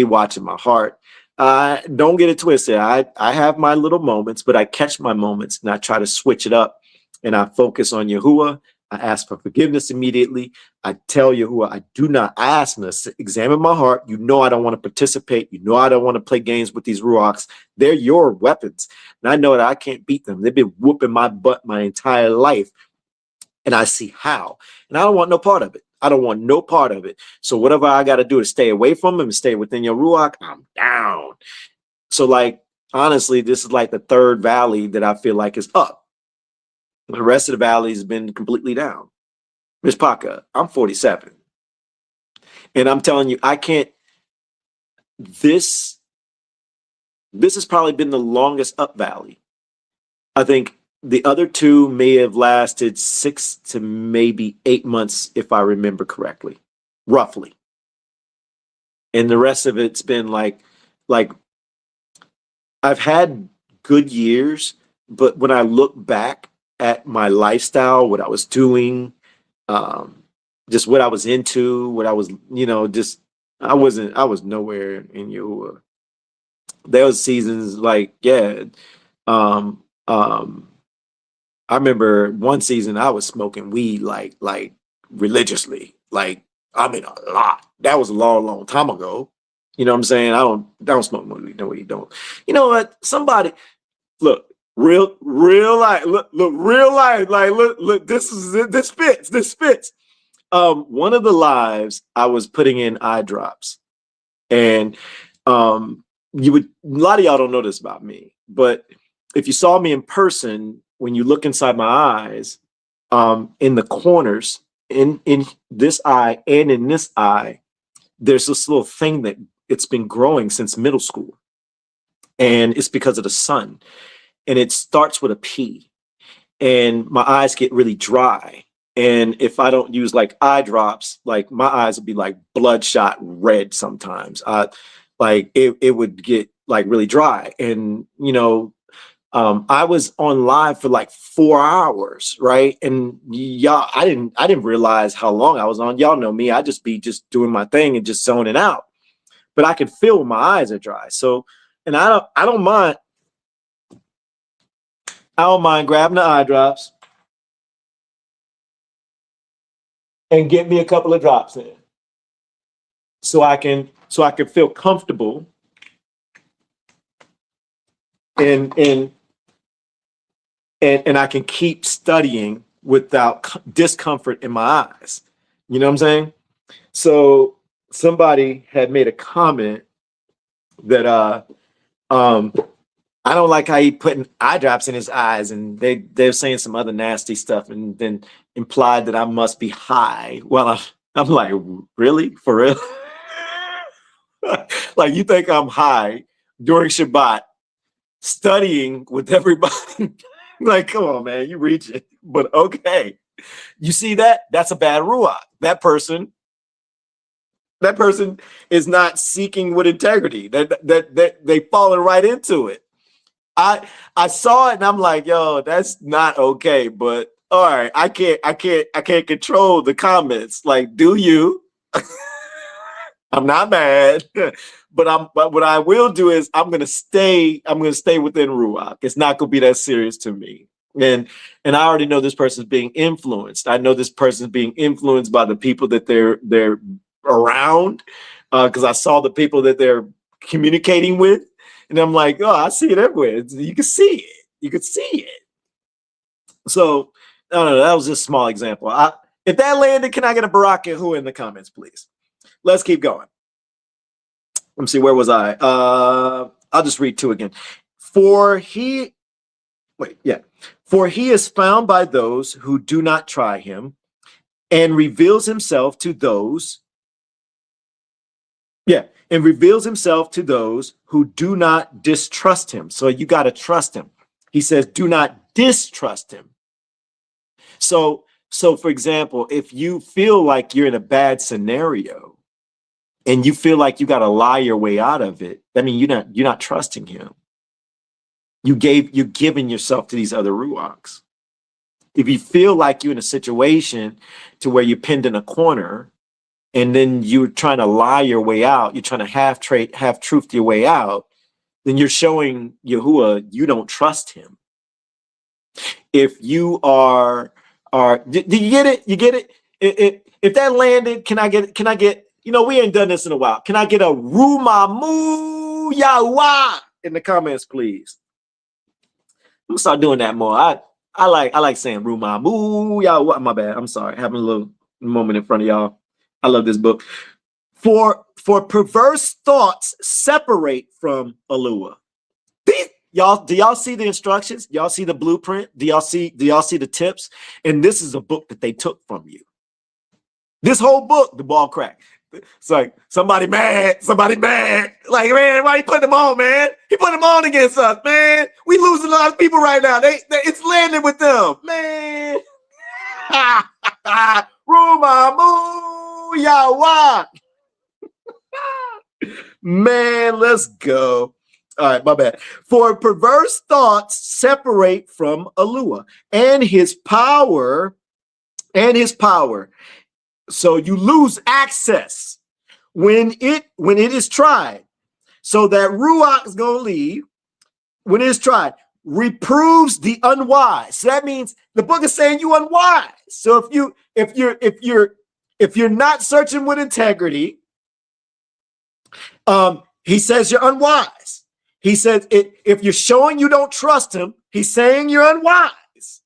watching my heart. Don't get it twisted. I have my little moments, but I catch my moments and I try to switch it up, and I focus on YAHUAH. I ask for forgiveness immediately. I tell YAHUAH, I ask him to examine my heart. You know I don't want to participate. You know I don't want to play games with these Ruachs. They're your weapons. And I know that I can't beat them. They've been whooping my butt my entire life. And I see how. And I don't want no part of it. I don't want no part of it. So whatever I got to do to stay away from them and stay within your Ruach, I'm down. So, like, honestly, this is like the third valley that I feel like is up. The rest of the valley has been completely down. Miss Paka, I'm 47. And I'm telling you, I can't, this has probably been the longest up valley. I think the other two may have lasted 6 to maybe 8 months, if I remember correctly, roughly. And the rest of it's been like I've had good years, but when I look back at my lifestyle, what I was doing, just what I was into, what I was, just I was nowhere in your. There was seasons like, yeah. I remember one season I was smoking weed like religiously. Like, I mean, a lot. That was a long time ago. You know what I'm saying? I don't smoke weed. No, you don't. You know what? Somebody, look, real life. Look, real life. Like, look. This fits. One of the lives I was putting in eye drops, and a lot of y'all don't know this about me, but if you saw me in person, when you look inside my eyes, in the corners, in this eye and in this eye, there's this little thing that it's been growing since middle school. And it's because of the sun. And it starts with a P. And my eyes get really dry. And if I don't use like eye drops, like my eyes would be like bloodshot red sometimes. Like it would get like really dry. And, I was on live for like 4 hours, right? And y'all, I didn't realize how long I was on. Y'all know me. I just be doing my thing and just zoning out. But I could feel when my eyes are dry. So, and I don't mind grabbing the eye drops and get me a couple of drops in. So I can feel comfortable and I can keep studying without discomfort in my eyes. You know what I'm saying? So somebody had made a comment that I don't like how he putting eye drops in his eyes, and they're saying some other nasty stuff, and then implied that I must be high. Well, I'm like, really? For real? Like, you think I'm high during Shabbat studying with everybody? Like, come on, man, you reach it. But okay. You see that? That's a bad Ruach. That person is not seeking with integrity. That they falling right into it. I saw it and I'm like, yo, that's not okay. But all right, I can't control the comments. Like, do you? I'm not mad. But what I will do is I'm gonna stay within Ruach. It's not gonna be that serious to me. And I already know this person's being influenced. I know this person's being influenced by the people that they're around, because I saw the people that they're communicating with, and I'm like, oh, I see it everywhere. You can see it. You can see it. So I don't know. That was just a small example. If that landed, can I get a BARAK YAHUAH in the comments, please? Let's keep going. Let me see. Where was I? I'll just read 2 again. For he is found by those who do not try him, and reveals himself to those. And reveals himself to those who do not distrust him. So you got to trust him. He says, do not distrust him. So for example, if you feel like you're in a bad scenario and you feel like you got to lie your way out of it, I mean, you're not trusting him. You're giving yourself to these other ruachs. If you feel like you're in a situation to where you're pinned in a corner, and then you're trying to lie your way out, you're trying to half truth your way out, then you're showing YAHUAH you don't trust him. If you are, do you get it? You get it? If that landed, can I get, we ain't done this in a while. Can I get a Rumamu YAHUAH in the comments, please? I'm gonna start doing that more. I like saying Rumamu YAHUAH. My bad. I'm sorry. Having a little moment in front of y'all. I love this book. For perverse thoughts separate from ALUAH. Y'all, do y'all see the instructions? Y'all see the blueprint? Do y'all see the tips? And this is a book that they took from you. This whole book, the ball crack. It's like somebody mad. Like, man, why you putting them on, man? He put them on against us, man. We losing a lot of people right now. It's landing with them, man. Rumamu YAHUAH. Man, let's go. All right, my bad. For perverse thoughts separate from ALUAH and his power. So you lose access when it is tried. So that Ruach is gonna leave when it is tried. Reproves the unwise. So that means the book is saying you unwise. So if you're not searching with integrity, he says you're unwise. He says if you're showing you don't trust him, he's saying you're unwise.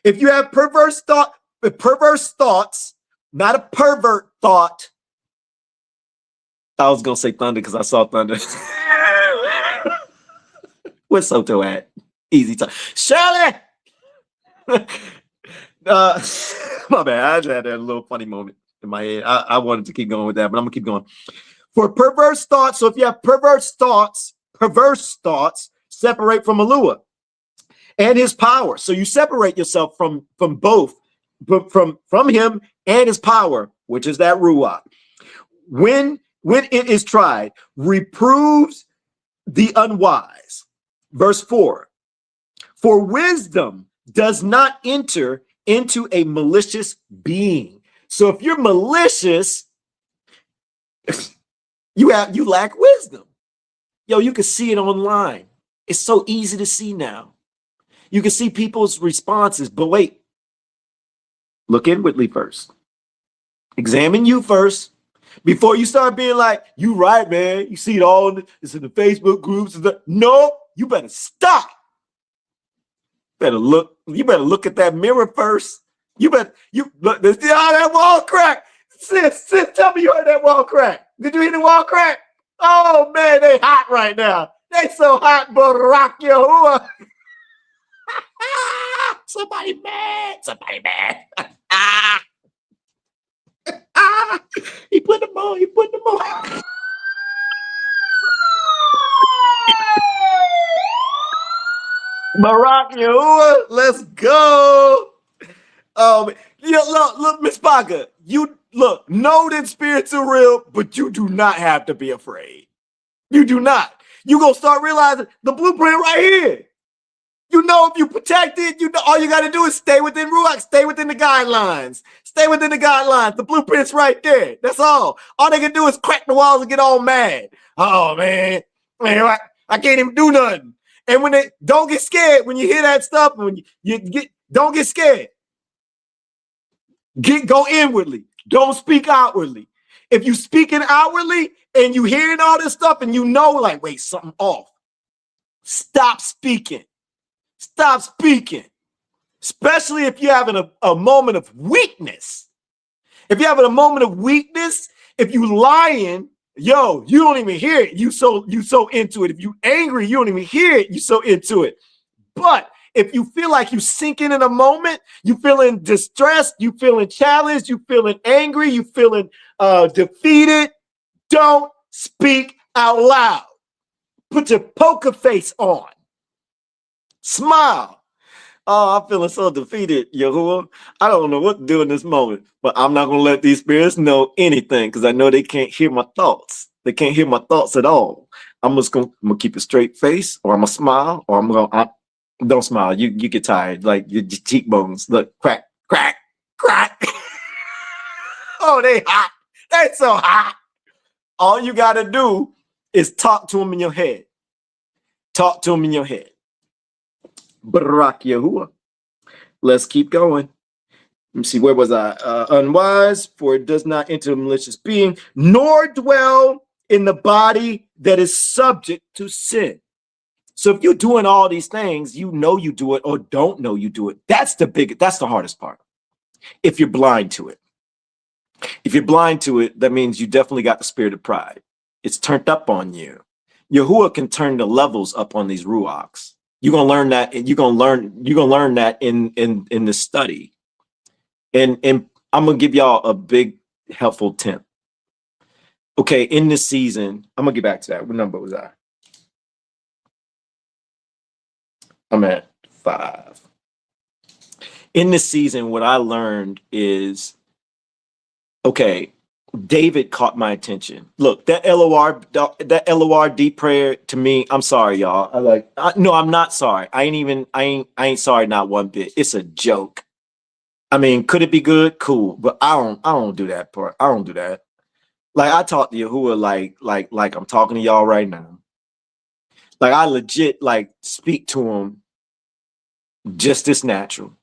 If you have perverse thoughts, not a pervert thought. I was gonna say thunder because I saw thunder. Where's Soto at? Easy time. Shirley! My bad. I just had a little funny moment in my head. I wanted to keep going with that, but I'm gonna keep going. For perverse thoughts, so if you have perverse thoughts separate from ALUAH and his power. So you separate yourself from both, from him and his power, which is that Ruach. When it is tried, reproves the unwise. Verse 4. For wisdom does not enter into a malicious being. So if you're malicious, you lack wisdom. Yo, you can see it online. It's so easy to see now. You can see people's responses, but wait. Look inwardly first. Examine you first before you start being like, you right, man. You see it all. It's in the Facebook groups. No, you better stop. You better look at that mirror first. You look that wall crack. Sis, tell me you heard that wall crack. Did you hear the wall crack? Oh man, they hot right now. They so hot, BARAK YAHUAH. Somebody mad. He put them on. BARAK YAHUAH, let's go. Look, Miss Parker, know that spirits are real, but you do not have to be afraid. You do not. You gonna start realizing the blueprint right here. You know, if you protect it, all you got to do is stay within Ruach, stay within the guidelines. Stay within the guidelines. The blueprint's right there. That's all. All they can do is crack the walls and get all mad. Oh, man, I can't even do nothing. And when they don't get scared, when you hear that stuff, when you get, don't get scared. Go inwardly. Don't speak outwardly. If you speaking outwardly and you hearing all this stuff and you know, like, wait, something off. Stop speaking. Stop speaking. Especially if you're having a moment of weakness. If you're having a moment of weakness, if you lying, yo, you don't even hear it. You so into it. If you angry, you don't even hear it. You so into it. But if you feel like you sinking in a moment, you feeling distressed, you feeling challenged, you feeling angry, you feeling defeated, don't speak out loud. Put your poker face on. Smile. Oh, I'm feeling so defeated, Yahuwah. I don't know what to do in this moment, but I'm not going to let these spirits know anything because I know they can't hear my thoughts. They can't hear my thoughts at all. I'm going to keep a straight face, or I'm going to smile, or I'm going to, don't smile. You get tired, like your cheekbones. Look, crack, crack, crack. Oh, they hot. They so hot. All you got to do is talk to them in your head. Talk to them in your head. BARAK YAHUAH. Let's keep going. Let me see, where was I? Unwise, for it does not enter a malicious being, nor dwell in the body that is subject to sin. So if you're doing all these things, you know you do it or don't know you do it. That's the hardest part. If you're blind to it. If you're blind to it, that means you definitely got the spirit of pride. It's turned up on you. Yahuwah can turn the levels up on these Ruachs. You're gonna learn that, and you're gonna learn that in this study. And I'm gonna give y'all a big helpful tip. Okay, in this season, I'm gonna get back to that. What number was I? I'm at 5. In this season, what I learned is, okay, David caught my attention. Look, that LORD prayer to me, I'm sorry, y'all. No, I'm not sorry. I ain't sorry, not one bit. It's a joke. I mean, could it be good? Cool, but I don't do that part. I don't do that. Like, I talk to Yahuwah like I'm talking to y'all right now. Like, I legit speak to him just as natural.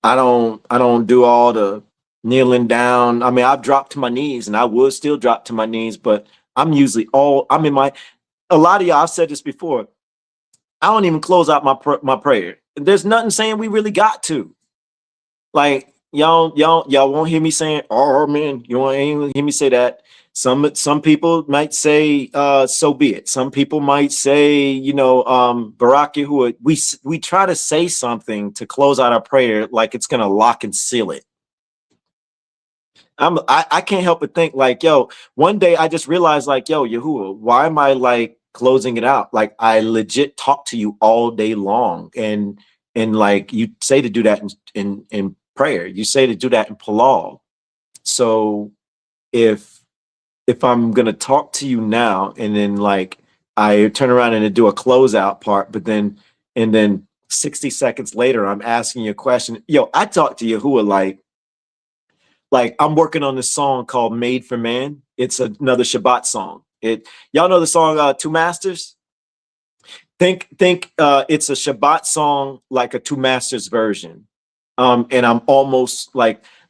I don't do all the kneeling down. I mean, I've dropped to my knees, and I would still drop to my knees, but I'm usually a lot of y'all, I've said this before, I don't even close out my prayer. There's nothing saying we really got to. Like, y'all won't hear me saying, oh man, you won't even hear me say that. Some people might say, so be it. Some people might say, BARAK YAHUAH. We try to say something to close out our prayer like it's gonna lock and seal it. I can't help but think, like, yo, one day I just realized, like, yo, Yahuwah, why am I closing it out? Like, I legit talk to you all day long, and like, you say to do that in prayer, you say to do that in Palal. So if I'm gonna talk to you now, and then I turn around and do a closeout part, but then 60 seconds later I'm asking you a question, yo, I talk to Yahuwah like I'm working on this song called Made for Man. It's another Shabbat song. Y'all know the song Two Masters? Think it's a Shabbat song, like a Two Masters version. And I'm almost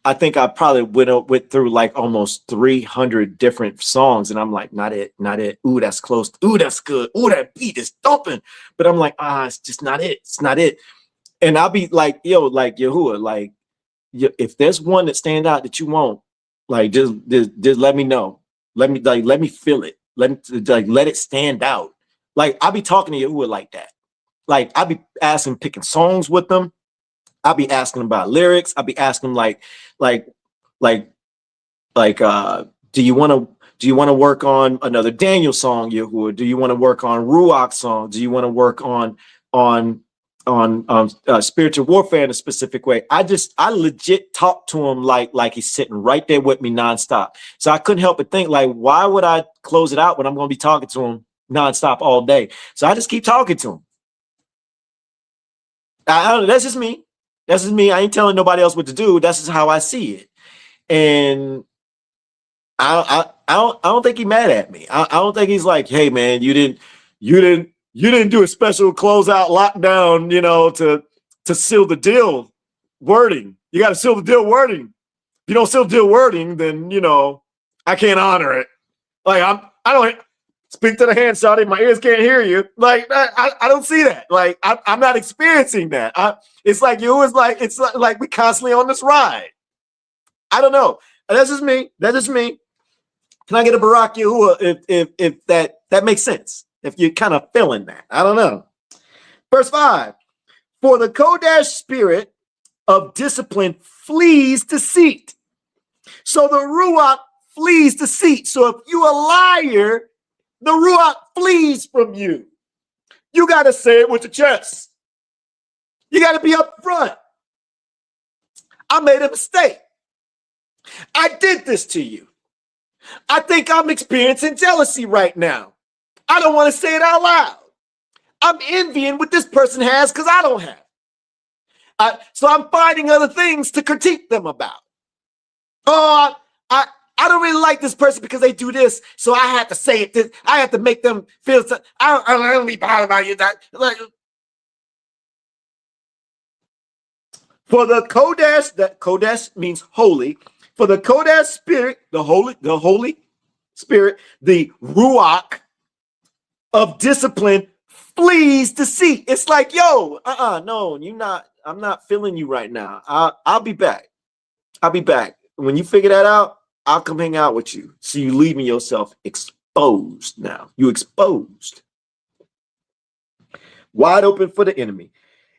I think I probably went through almost 300 different songs, and I'm like, not it. Ooh, that's close. Ooh, that's good. Ooh, that beat is thumping. But I'm like, it's just not it. It's not it. And I'll be like, yo, like Yahuwah, if there's one that stand out that you want, just let me know. Let me feel it. Let it stand out. I'll be talking to Yahuwah like that. I'll be picking songs with them. I'll be asking about lyrics. I'll be asking do you want to work on another Daniel song, Yahuwah? Do you want to work on Ruach song? Do you want to work on spiritual warfare in a specific way? I legit talk to him like he's sitting right there with me nonstop. So I couldn't help but think, why would I close it out when I'm going to be talking to him nonstop all day? So I just keep talking to him. I don't know, that's just me. That's just me. I ain't telling nobody else what to do. That's just how I see it. And I don't think he's mad at me. I don't think he's like, hey man, you didn't you didn't do a special closeout lockdown, you know, to seal the deal wording. You got to seal the deal wording. If you don't seal the deal wording, then, you know, I can't honor it. Like, I don't speak to the hand, shouting, my ears can't hear you. Like, I don't see that. Like, I'm not experiencing that. It's like it's like we constantly on this ride. I don't know. That's just me. That's just me. Can I get a BARAK YAHUAH if that makes sense? If you're kind of feeling that. I don't know. Verse 5. For the Kodesh spirit of discipline flees deceit. So the Ruach flees deceit. So if you a liar, the Ruach flees from you. You got to say it with your chest. You got to be up front. I made a mistake. I did this to you. I think I'm experiencing jealousy right now. I don't want to say it out loud. I'm envying what this person has because I don't have. So I'm finding other things to critique them about. Oh, I don't really like this person because they do this, so I have to say it. I have to make them feel. I don't be bothered about you. For the Kodesh, that Kodesh means holy. For the Kodesh spirit, the Holy Spirit, the Ruach of discipline flees deceit. It's like, yo, no, you're not. I'm not feeling you right now. I'll be back. I'll be back. When you figure that out, I'll come hang out with you. So you leaving yourself exposed now. You exposed. Wide open for the enemy.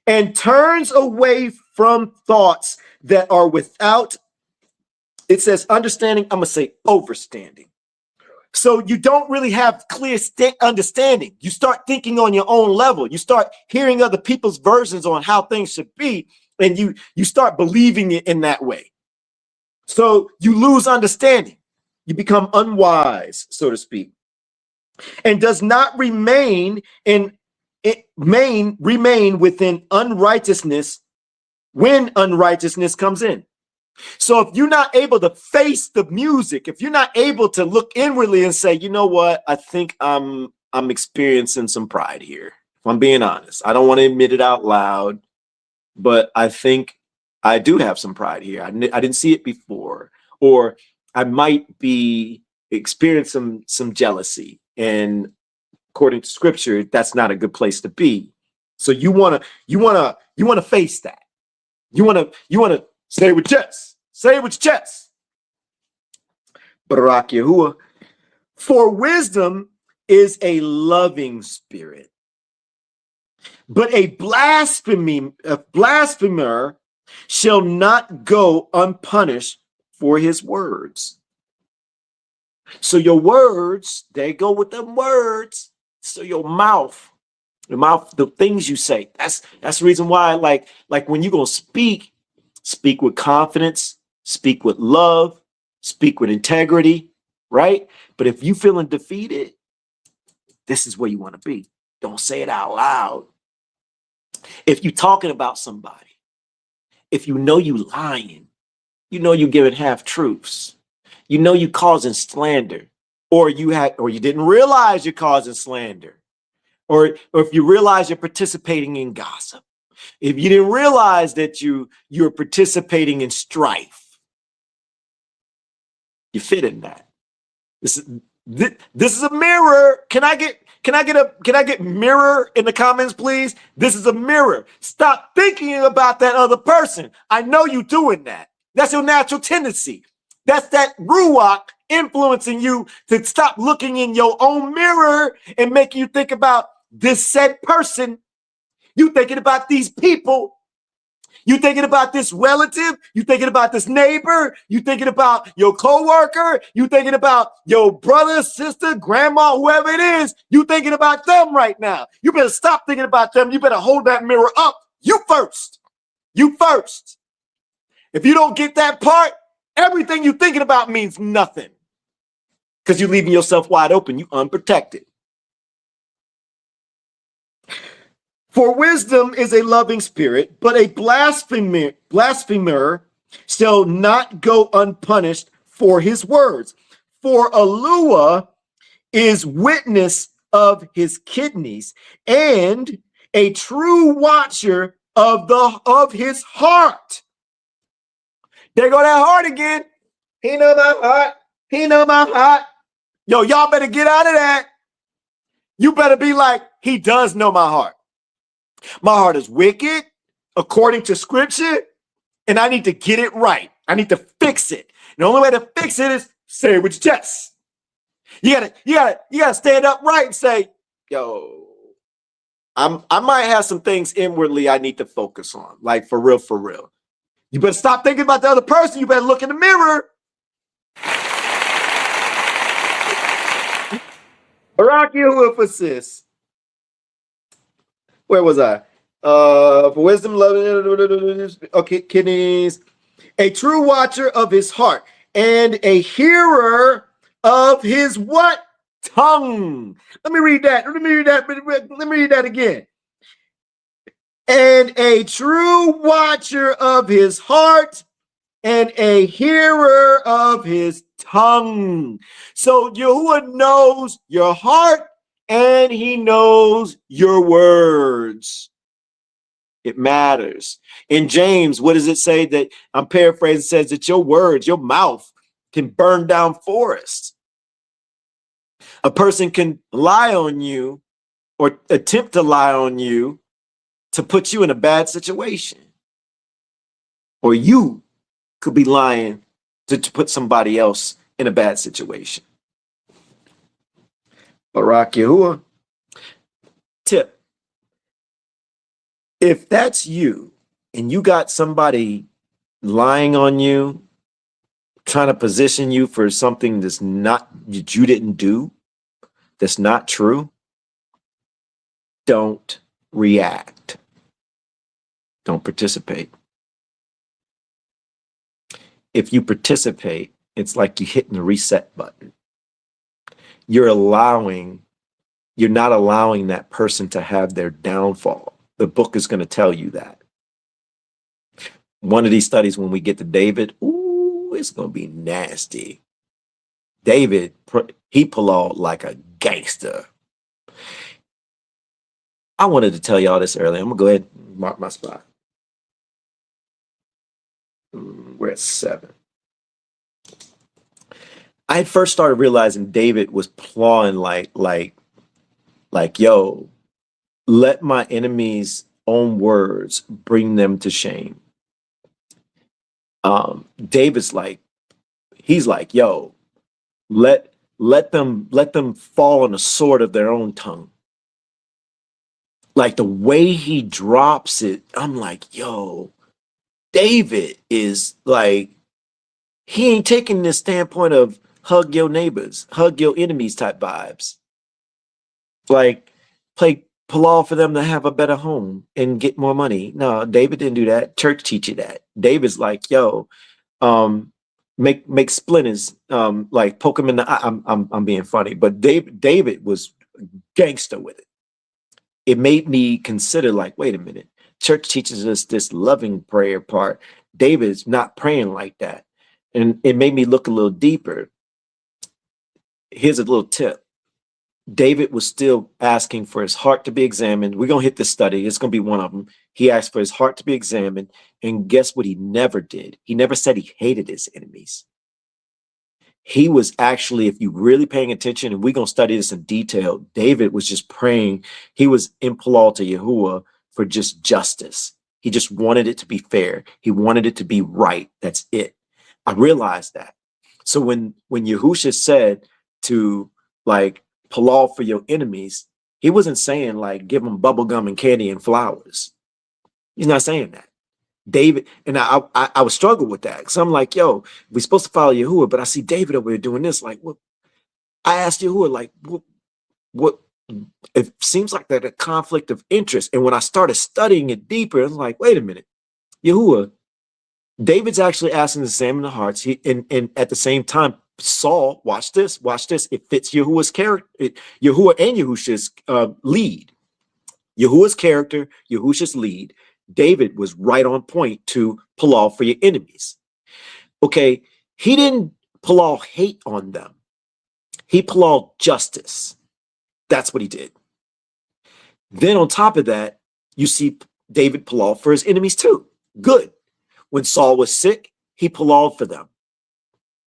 And turns away from thoughts that are without, it says understanding, I'm going to say overstanding. So you don't really have clear understanding. You start thinking on your own level. You start hearing other people's versions on how things should be, and you start believing it in that way. So you lose understanding. You become unwise, so to speak, and does not remain within unrighteousness when unrighteousness comes in. So if you're not able to face the music, if you're not able to look inwardly and say, you know what, I think I'm experiencing some pride here. If I'm being honest, I don't want to admit it out loud, but I think I do have some pride here. I didn't see it before, or I might be experiencing some jealousy. And according to scripture, that's not a good place to be. So you want to face that. You want to say it with chest. Say it with your chest. BARAK YAHUAH. For wisdom is a loving spirit, but a blasphemer shall not go unpunished for his words. So your words, they go with them words. So your mouth, the things you say, that's the reason why, like when you're going to speak with confidence, speak with love, speak with integrity, right? But if you feeling defeated, this is where you want to be. Don't say it out loud. If you're talking about somebody, if you know you lying, you know you giving half truths, you know you causing slander, or you didn't realize you're causing slander, or if you realize you're participating in gossip, if you didn't realize that you're participating in strife, you fit in that. This is a mirror. Can I get mirror in the comments, please? This is a mirror. Stop thinking about that other person. I know you doing that. That's your natural tendency. That's that Ruach influencing you to stop looking in your own mirror and making you think about this said person. You thinking about these people. You thinking about this relative. You thinking about this neighbor. You thinking about your coworker. You thinking about your brother, sister, grandma, whoever it is. You thinking about them right now. You better stop thinking about them. You better hold that mirror up. You first. You first. If you don't get that part, everything you're thinking about means nothing, because you're leaving yourself wide open. You unprotected. For wisdom is a loving spirit, but a blasphemer shall not go unpunished for his words. For ALUAH is witness of his kidneys, and a true watcher of his heart. There go that heart again. He know my heart. He know my heart. Yo, y'all better get out of that. You better be like, he does know my heart. My heart is wicked according to scripture, and I need to get it right. I need to fix it. And the only way to fix it is say it with your chest. You gotta stand up right and say, yo, I might have some things inwardly I need to focus on. Like for real, for real. You better stop thinking about the other person. You better look in the mirror. BARAK YAHUAH. Where was I? For wisdom, love, okay, kidneys. A true watcher of his heart and a hearer of his what? Tongue. Let me read that. Let me read that again. And a true watcher of his heart and a hearer of his tongue. So Yahuwah knows your heart and he knows your words. It matters. In James, what does it say? That I'm paraphrasing, says that your words, your mouth can burn down forests. A person can lie on you or attempt to lie on you to put you in a bad situation. Or you could be lying to put somebody else in a bad situation. BARAK YAHUAH. Tip. If that's you and you got somebody lying on you, trying to position you for something that's not, that you didn't do, that's not true, don't react. Don't participate. If you participate, it's like you're hitting the reset button. You're not allowing that person to have their downfall. The book is going to tell you that. One of these studies, when we get to David, ooh, it's going to be nasty. David, he pulled out like a gangster. I wanted to tell y'all this earlier. I'm going to go ahead and mark my spot. We're at 7. I first started realizing David was plawing like, yo, let my enemies' own words bring them to shame. David's like, he's like, yo, let them fall on the sword of their own tongue. Like the way he drops it, I'm like, yo, David is like, he ain't taking this standpoint of hug your neighbors, hug your enemies type vibes. Like pull off for them to have a better home and get more money. No, David didn't do that. Church teach you that. David's like, yo, make splinters, like poke him in the eye. I'm being funny, but David was gangster with it. It made me consider like, wait a minute. Church teaches us this loving prayer part. David's not praying like that. And it made me look a little deeper. Here's a little tip. David was still asking for his heart to be examined. We're going to hit this study. It's going to be one of them. He asked for his heart to be examined. And guess what he never did? He never said he hated his enemies. He was actually, if you're really paying attention, and we're going to study this in detail, David was just praying. He was imploring to Yahuwah for just justice. He just wanted it to be fair. He wanted it to be right. That's it. I realized that. So when YAHUSHA said to like pull off for your enemies, he wasn't saying like give them bubble gum and candy and flowers. He's not saying that. David, and I would struggle with that because I'm like, yo, we're supposed to follow Yahuwah, but I see David over here doing this. Like, what? I asked Yahuwah, like, what? It seems like that a conflict of interest. And when I started studying it deeper, I was like, wait a minute, Yahuwah, David's actually asking to examine the hearts. And at the same time, Saul, watch this. It fits Yahuwah's character, Yahuwah and Yahusha's lead. Yahuwah's character, Yahusha's lead. David was right on point to pull off for your enemies. Okay, he didn't pull off hate on them. He pulled off justice. That's what he did. Then on top of that, you see David palal for his enemies too. Good. When Saul was sick, he palal for them.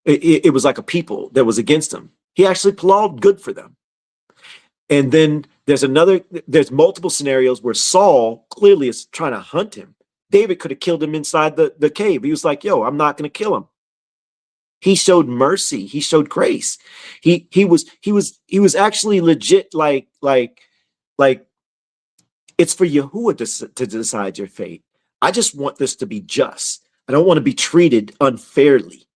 It was like a people that was against him. He actually palal good for them. And then there's multiple scenarios where Saul clearly is trying to hunt him. David could have killed him inside the cave. He was like, yo, I'm not going to kill him. He showed mercy. He showed grace. He was actually legit like it's for YAHUAH to decide your fate. I just want this to be just. I don't want to be treated unfairly.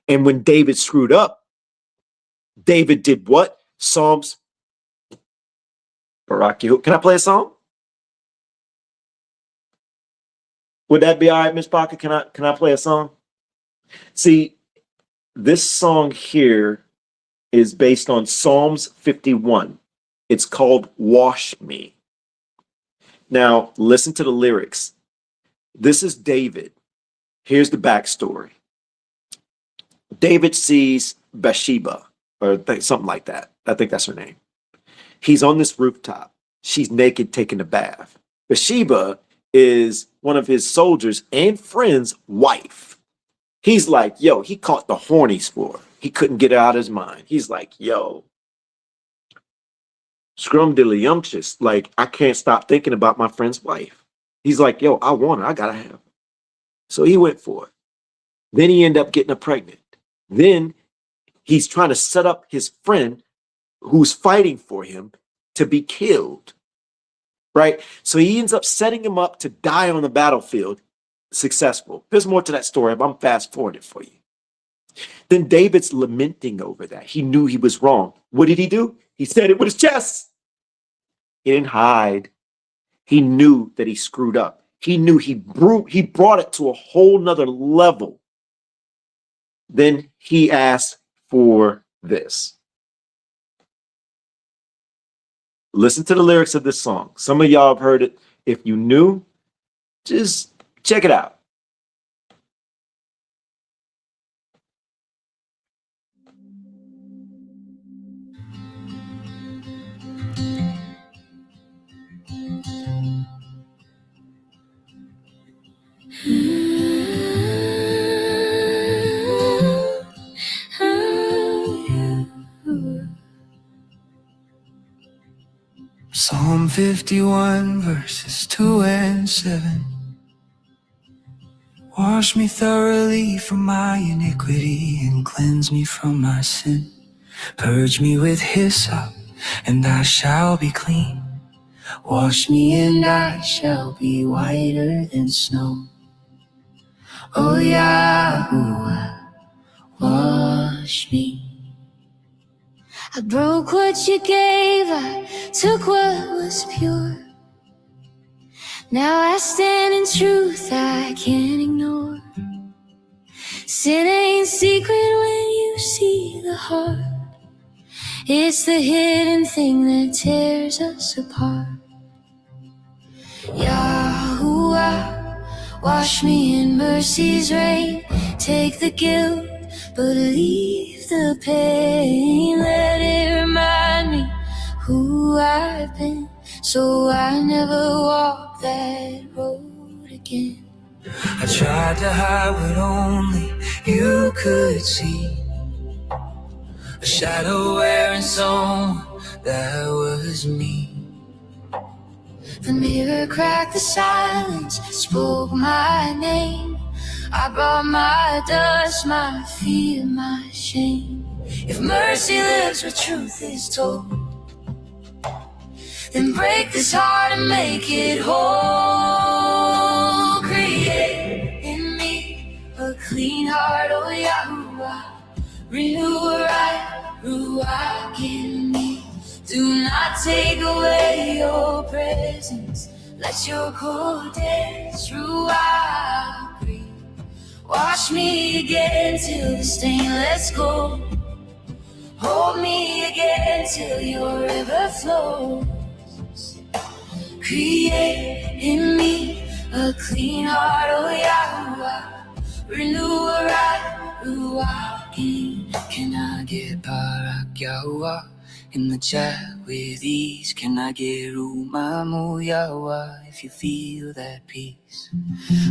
And when David screwed up, David did what? Psalms. BARAK. Can I play a song? Would that be all right, Miss Parker? Can I play a song? See, this song here is based on Psalms 51. It's called Wash Me. Now, listen to the lyrics. This is David. Here's the backstory. David sees Bathsheba, or something like that. I think that's her name. He's on this rooftop. She's naked, taking a bath. Bathsheba is one of his soldiers and friends' wife. He's like, yo, he caught the hornies for her. He couldn't get it out of his mind. He's like, yo, scrumdiddlyumptious. Like, I can't stop thinking about my friend's wife. He's like, yo, I want her. I gotta have her. So he went for it. Then he ended up getting her pregnant. Then he's trying to set up his friend who's fighting for him to be killed, right? So he ends up setting him up to die on the battlefield, successful. There's more to that story, but I'm fast forwarding for you. Then David's lamenting over that. He knew he was wrong. What did he do? He said it with his chest. He didn't hide. He knew that he screwed up. He knew he brought it to a whole nother level. Then he asked for this. Listen to the lyrics of this song. Some of y'all have heard it. If you knew, just check it out. Psalm 51 verses 2 and 7. Wash me thoroughly from my iniquity and cleanse me from my sin. Purge me with hyssop and I shall be clean. Wash me and I shall be whiter than snow. Oh YAHUAH, wash me. I broke what you gave, I took what was pure. Now I stand in truth I can't ignore. Sin ain't secret when you see the heart. It's the hidden thing that tears us apart. YAHUAH, wash me in mercy's rain. Take the guilt, but leave the pain. Let it remind me who I've been, so I never walk that road again. I tried to hide what only you could see, a shadow wearing someone that was me. The mirror cracked the silence, spoke my name. I brought my dust, my fear, my shame. If mercy lives where truth is told, then break this heart and make it whole. Create in me a clean heart, oh YAHUAH. Renew a right Ruach in me. Do not take away your presence. Let your Kodesh Ruach breathe. Wash me again till the stain lets go. Hold me again till your river flows. Create in me a clean heart, oh YAHUAH. Renew a right Ruach in. Can I get BARAK YAHUAH? in the chat with ease. Can I get YAHUAH if you feel that peace?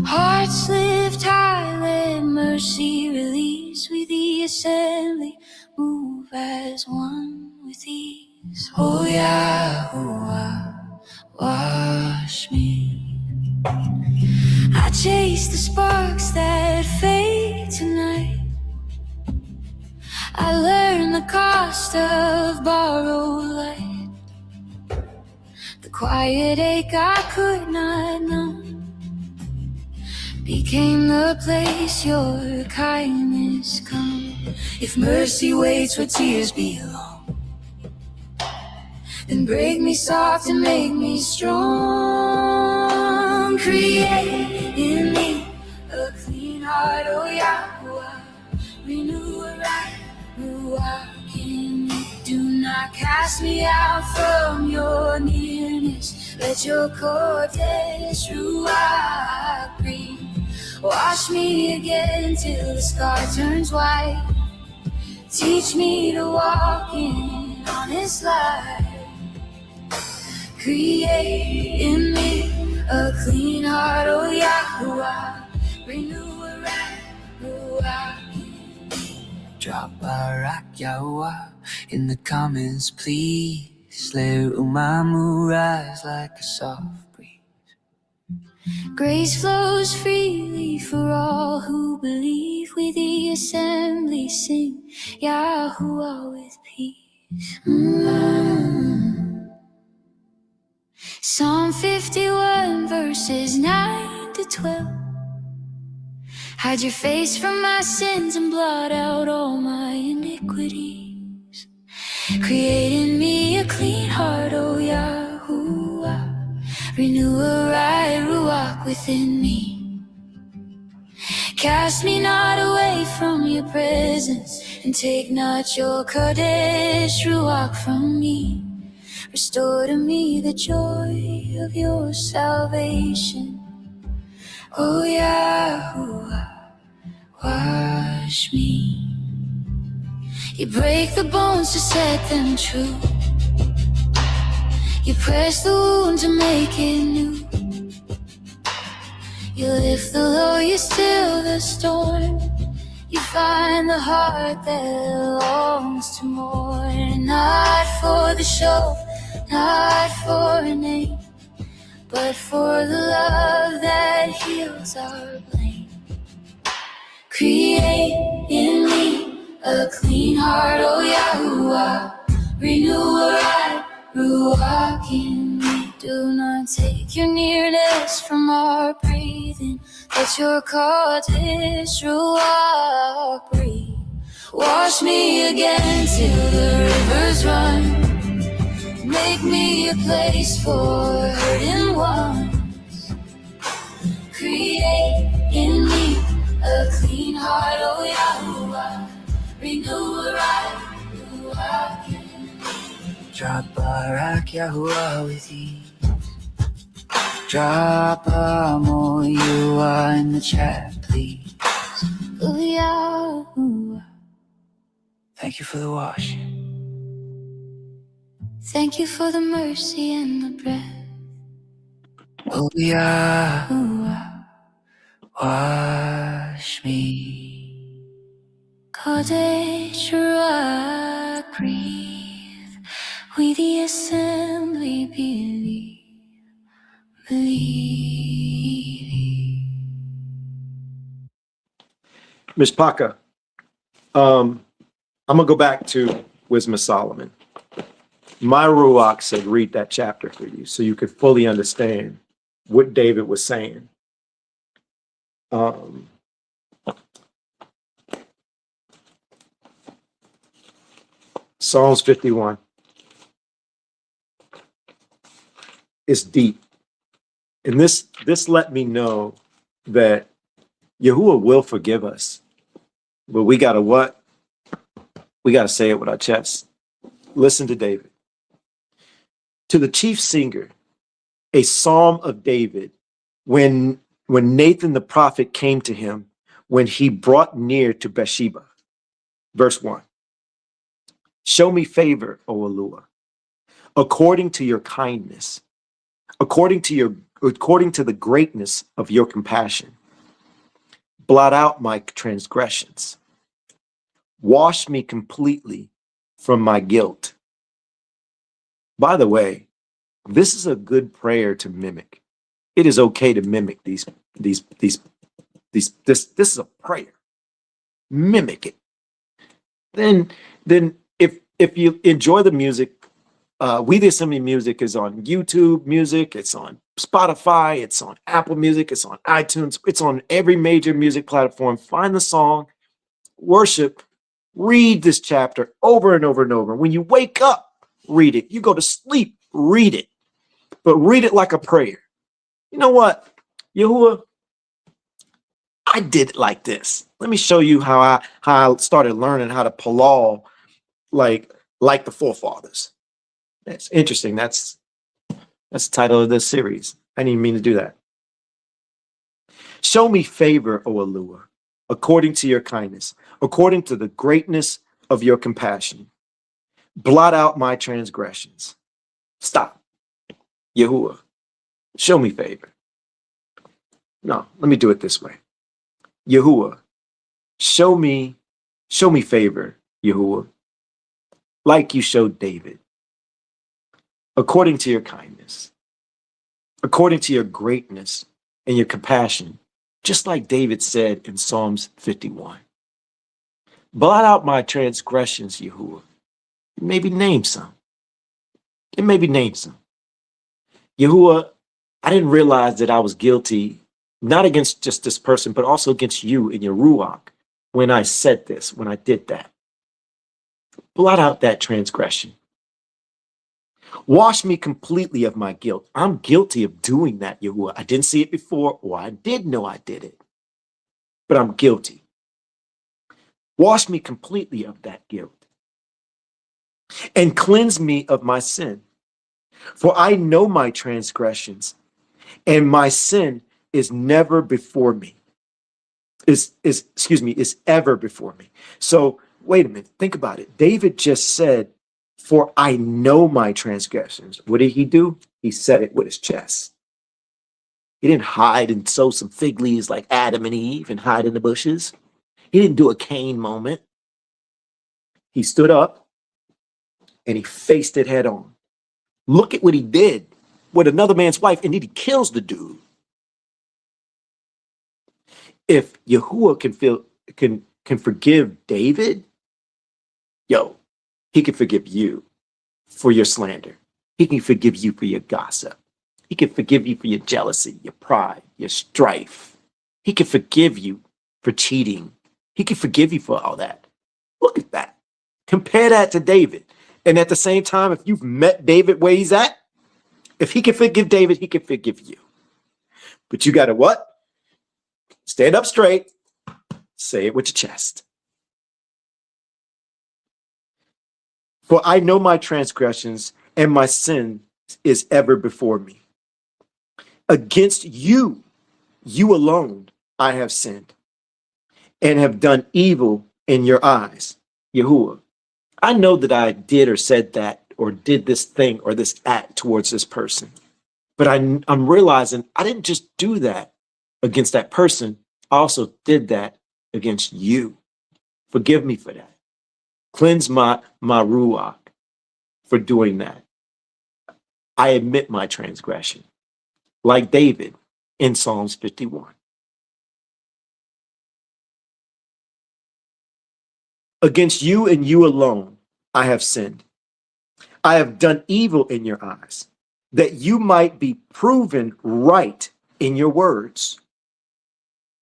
Hearts lift high, let mercy release. We the assembly move as one with ease. Oh YAHUAH, wash me. I chase the sparks that fade tonight. I learned the cost of borrowed light. The quiet ache I could not numb became the place your kindness come. If mercy waits where tears belong, Then break me soft and make me strong. Create in me a clean heart, oh YAHUAH. Renew a right Ruach in me. Do not cast me out from your nearness. Let your Kodesh Ruach breathe. Wash me again till the scar turns white. Teach me to walk in honest light. Create in me a clean heart, oh YAHUAH. Renew a right Ruach. drop BARAK YAHUAH in the comments, please. Let umamu rise like a soft breeze. Grace flows freely for all who believe. We the assembly sing YAHUAH with peace. Psalm 51 verses 9 to 12. Hide your face from my sins and blot out all my iniquities. Create in me a clean heart, oh YAHUAH. Renew a right Ruach within me. Cast me not away from your presence, and take not your Kodesh Ruach from me. Restore to me the joy of your salvation, oh YAHUAH, wash me. You break the bones to set them true. You press the wound to make it new. You lift the low, you still the storm. You find the heart that longs to mourn. Not for the show, not for a name, but for the love that heals our blame. Create in me a clean heart, oh YAHUAH. Renew a right Ruach in me. Do not take your nearness from our breathing. Let your Kodesh Ruach breathe. Wash me again till the rivers run. Make me a place for hurting ones. Create in me a clean heart, oh YAHUAH. Renew a right Ruach in me. Drop BARAK YAHUAH with ease. Drop YAHUAH in the chat, please. Oh YAHUAH. Thank you for the wash. Thank you for the mercy and the breath. Oh yeah, Ruach. wash me. Kodesh Ruach breathe. We the assembly believe. Miss Paka, I'm gonna go back to Wisdom of Solomon. My Ruach said, read that chapter for you so you could fully understand what David was saying. Psalms 51. It's deep. And this let me know that Yahuwah will forgive us. But we gotta what? We gotta say it with our chest. Listen to David. To the chief singer, a psalm of David, when Nathan the prophet came to him, when he brought near to Bathsheba. Verse 1. Show me favor, O ALUAH, according to your kindness, according to the greatness of your compassion. Blot out my transgressions. Wash me completely from my guilt. By the way, this is a good prayer to mimic. It is okay to mimic this is a prayer. Mimic it. Then if you enjoy the music, We the Assembly music is on YouTube Music, it's on Spotify, it's on Apple Music, it's on iTunes, it's on every major music platform. Find the song, worship, read this chapter over and over and over. When you wake up, read it. You go to sleep, read it. But read it like a prayer. You know what, Yahuwah? I did it like this. Let me show you how I started learning how to palal like the forefathers. That's interesting. That's the title of this series. I didn't even mean to do that. Show me favor, O ALUAH, according to your kindness, according to the greatness of your compassion. Blot out my transgressions. Stop. Yahuwah, show me favor. No, let me do it this way. Yahuwah, show me favor, Yahuwah, like you showed David, according to your kindness, according to your greatness and your compassion, just like David said in Psalms 51. Blot out my transgressions, Yahuwah. Maybe name some. And maybe name some. Yahuwah, I didn't realize that I was guilty, not against just this person, but also against you and your Ruach when I said this, when I did that. Blot out that transgression. Wash me completely of my guilt. I'm guilty of doing that, Yahuwah. I didn't see it before, or I did know I did it, but I'm guilty. Wash me completely of that guilt and cleanse me of my sin. For I know my transgressions, and my sin is never before me. Is ever before me. So wait a minute, think about it. David just said, for I know my transgressions. What did he do? He said it with his chest. He didn't hide and sow some fig leaves like Adam and Eve and hide in the bushes. He didn't do a Cain moment. He stood up and he faced it head on. Look at what he did with another man's wife, and then he kills the dude. If Yahuwah can forgive David, he can forgive you for your slander. He can forgive you for your gossip. He can forgive you for your jealousy, your pride, your strife. He can forgive you for cheating. He can forgive you for all that. Look at that. Compare that to David. And at the same time, if you've met David where he's at, if he can forgive David, he can forgive you. But you got to what? Stand up straight. Say it with your chest. For I know my transgressions, and my sin is ever before me. Against you, you alone, I have sinned, and have done evil in your eyes, Yahuwah. I know that I did or said that or did this thing or this act towards this person. But I'm realizing I didn't just do that against that person. I also did that against you. Forgive me for that. Cleanse my Ruach for doing that. I admit my transgression, like David in Psalms 51. Against you and you alone, I have sinned. I have done evil in your eyes, that you might be proven right in your words.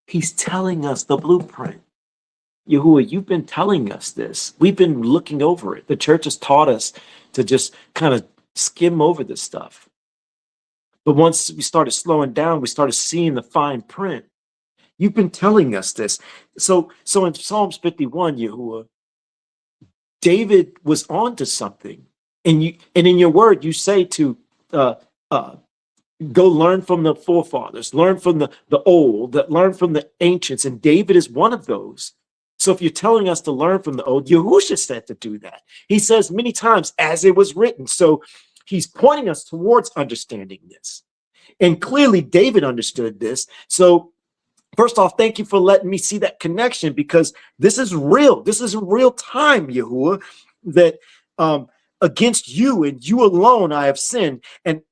He's telling us the blueprint. Yahuwah, you've been telling us this. We've been looking over it. The church has taught us to just kind of skim over this stuff. But once we started slowing down, we started seeing the fine print. You've been telling us this. So in Psalms 51, Yahuwah, David was on to something. And in your word, you say to go learn from the forefathers, learn from the old, learn from the ancients. And David is one of those. So if you're telling us to learn from the old, YAHUSHA said to do that. He says many times, as it was written. So he's pointing us towards understanding this. And clearly David understood this. So first off, thank you for letting me see that connection, because this is real. This is in real time, YAHUAH, that against you and you alone I have sinned and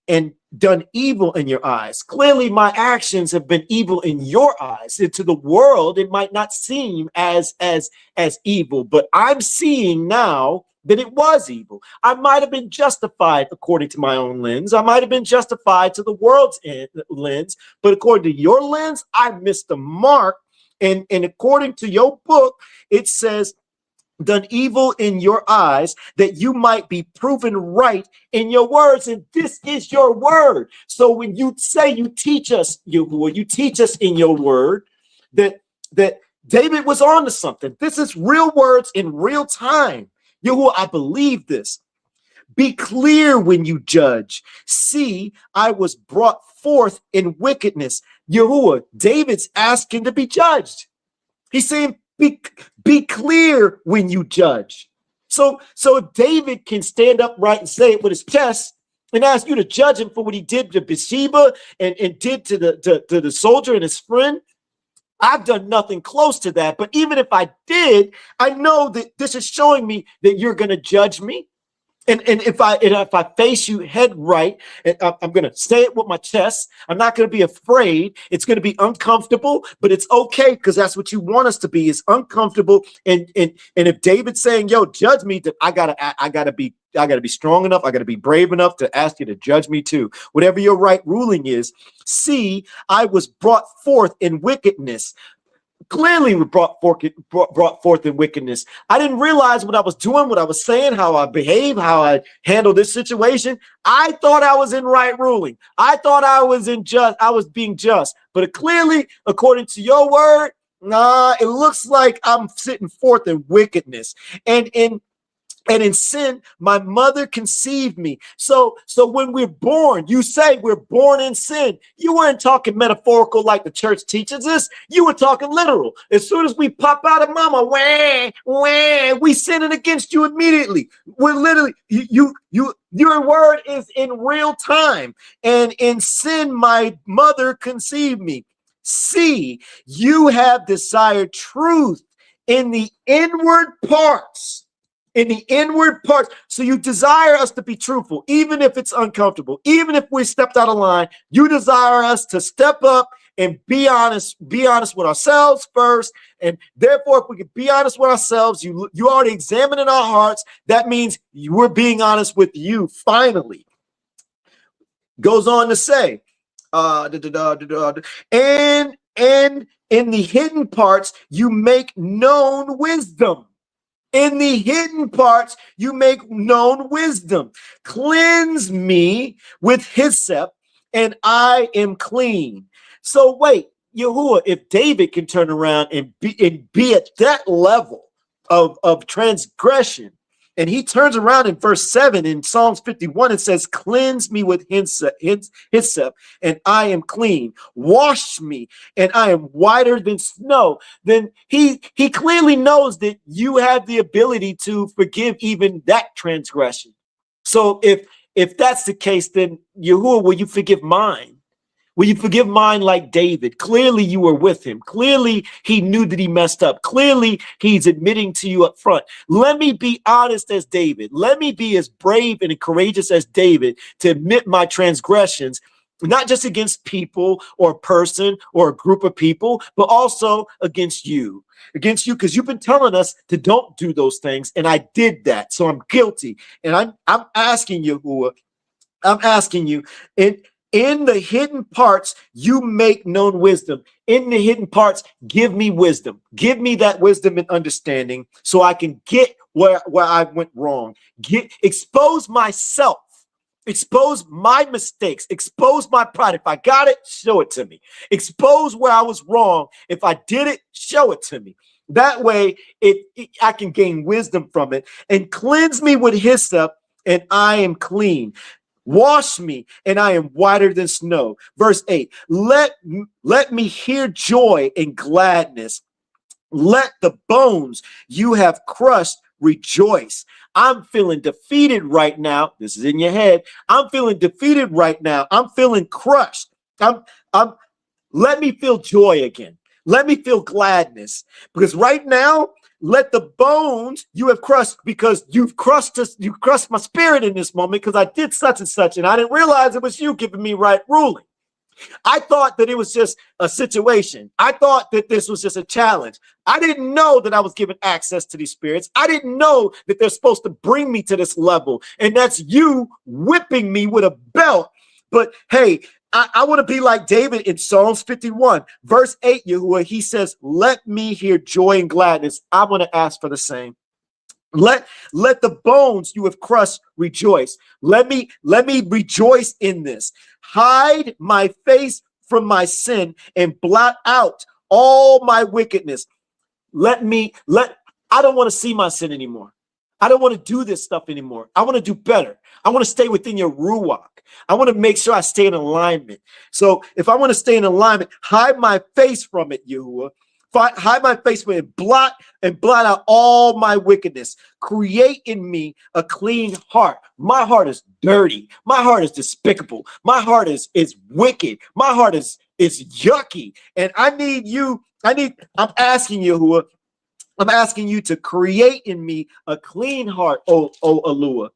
done evil in your eyes. Clearly my actions have been evil in your eyes. And to the world, it might not seem as evil, but I'm seeing now that it was evil. I might have been justified according to my own lens. I might have been justified to the world's lens, but according to your lens, I missed the mark. And according to your book, it says, done evil in your eyes, that you might be proven right in your words. And this is your word. So when you say you teach us, you teach us in your word that David was on to something. This is real words in real time. YAHUAH, I believe this. Be clear when you judge. See, I was brought forth in wickedness. YAHUAH, David's asking to be judged. He's saying, be clear when you judge. So David can stand upright and say it with his chest and ask you to judge him for what he did to Bathsheba and did to the soldier and his friend. I've done nothing close to that. But even if I did, I know that this is showing me that you're going to judge me. And if I face you head right, and I'm going to say it with my chest. I'm not going to be afraid. It's going to be uncomfortable, but it's okay, because that's what you want us to be, is uncomfortable. And if David's saying, yo, judge me, then I gotta be strong enough. I gotta be brave enough to ask you to judge me too. Whatever your right ruling is. See, I was brought forth in wickedness. Clearly brought forth in wickedness. I didn't realize what I was doing, what I was saying, how I behaved, how I handled this situation. I thought I was in right ruling. I thought I was being just. But clearly, according to your word, nah, it looks like I'm sitting forth in wickedness. And in sin, my mother conceived me. So when we're born, you say we're born in sin. You weren't talking metaphorical like the church teaches us. You were talking literal. As soon as we pop out of mama, we sinning against you immediately. We're literally, your word is in real time. And in sin, my mother conceived me. See, you have desired truth in the inward parts. In the inward parts. So you desire us to be truthful, even if it's uncomfortable, even if we stepped out of line. You desire us to step up and be honest with ourselves first. And therefore, if we can be honest with ourselves, you already examining our hearts. That means we're being honest with you. Finally, goes on to say, and in the hidden parts, you make known wisdom. In the hidden parts, you make known wisdom. Cleanse me with hyssop, and I am clean. So wait, YAHUAH, if David can turn around and be at that level of transgression, and he turns around in verse 7 in Psalms 51 and says, cleanse me with hyssop, and I am clean. Wash me, and I am whiter than snow. Then he clearly knows that you have the ability to forgive even that transgression. So if that's the case, then YAHUAH, will you forgive mine? Will you forgive mine like David? Clearly you were with him. Clearly he knew that he messed up. Clearly he's admitting to you up front. Let me be honest as David. Let me be as brave and courageous as David to admit my transgressions, not just against people or a person or a group of people, but also against you, because you've been telling us to don't do those things. And I did that. So I'm guilty. And I'm asking you, YAHUAH, I'm asking you, in the hidden parts, you make known wisdom. In the hidden parts, give me wisdom. Give me that wisdom and understanding so I can get where I went wrong. Expose myself. Expose my mistakes. Expose my pride. If I got it, show it to me. Expose where I was wrong. If I did it, show it to me. That way, I can gain wisdom from it. And cleanse me with hyssop, and I am clean. Wash me, and I am whiter than snow. Verse 8, let me hear joy and gladness. Let the bones you have crushed rejoice. I'm feeling defeated right now. This is in your head. I'm feeling defeated right now. I'm feeling crushed. Let me feel joy again. Let me feel gladness. Because right now, let the bones you have crushed, because you've crushed us, you crushed my spirit in this moment because I did such and such, and I didn't realize it was you giving me right ruling. I thought that it was just a situation. I thought that this was just a challenge. I didn't know that I was given access to these spirits. I didn't know that they're supposed to bring me to this level. And that's you whipping me with a belt. But hey, I want to be like David in Psalms 51, verse 8, Yahuwah. He says, let me hear joy and gladness. I want to ask for the same. Let the bones you have crushed rejoice. Let me rejoice in this. Hide my face from my sin and blot out all my wickedness. I don't want to see my sin anymore. I don't want to do this stuff anymore. I want to do better. I want to stay within your Ruach. I want to make sure I stay in alignment. So if I want to stay in alignment, hide my face from it, Yahuwah. Hide my face from it, blot out all my wickedness. Create in me a clean heart. My heart is dirty. My heart is despicable. My heart is wicked. My heart is yucky. And I need you. I'm asking Yahuwah. I'm asking you to create in me a clean heart, O ALUAH,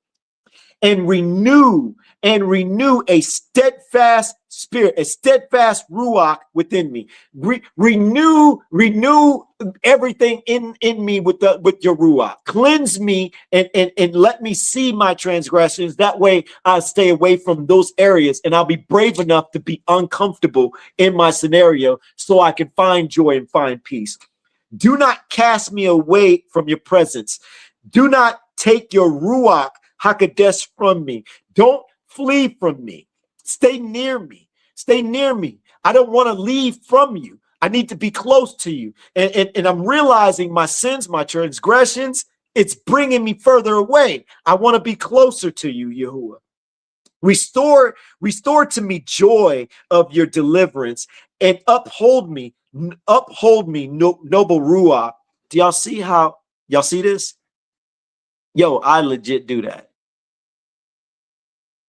and renew a steadfast spirit, a steadfast Ruach within me. Renew everything in me with your Ruach. Cleanse me and let me see my transgressions. That way I'll stay away from those areas, and I'll be brave enough to be uncomfortable in my scenario so I can find joy and find peace. Do not cast me away from your presence. Do not take your Ruach HaKodesh from me. Don't flee from me. Stay near me. Stay near me. I don't want to leave from you. I need to be close to you. And I'm realizing my sins, my transgressions, it's bringing me further away. I want to be closer to you, Yahuwah. Restore to me joy of your deliverance and uphold me, noble Ruach. Do y'all see this? Yo, I legit do that.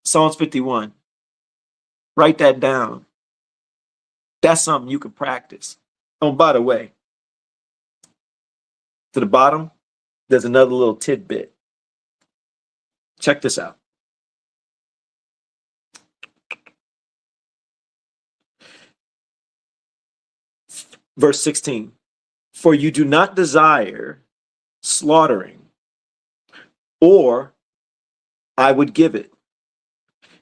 Psalms 51. Write that down. That's something you can practice. Oh, by the way, to the bottom, there's another little tidbit. Check this out. Verse 16. For you do not desire slaughtering, or I would give it.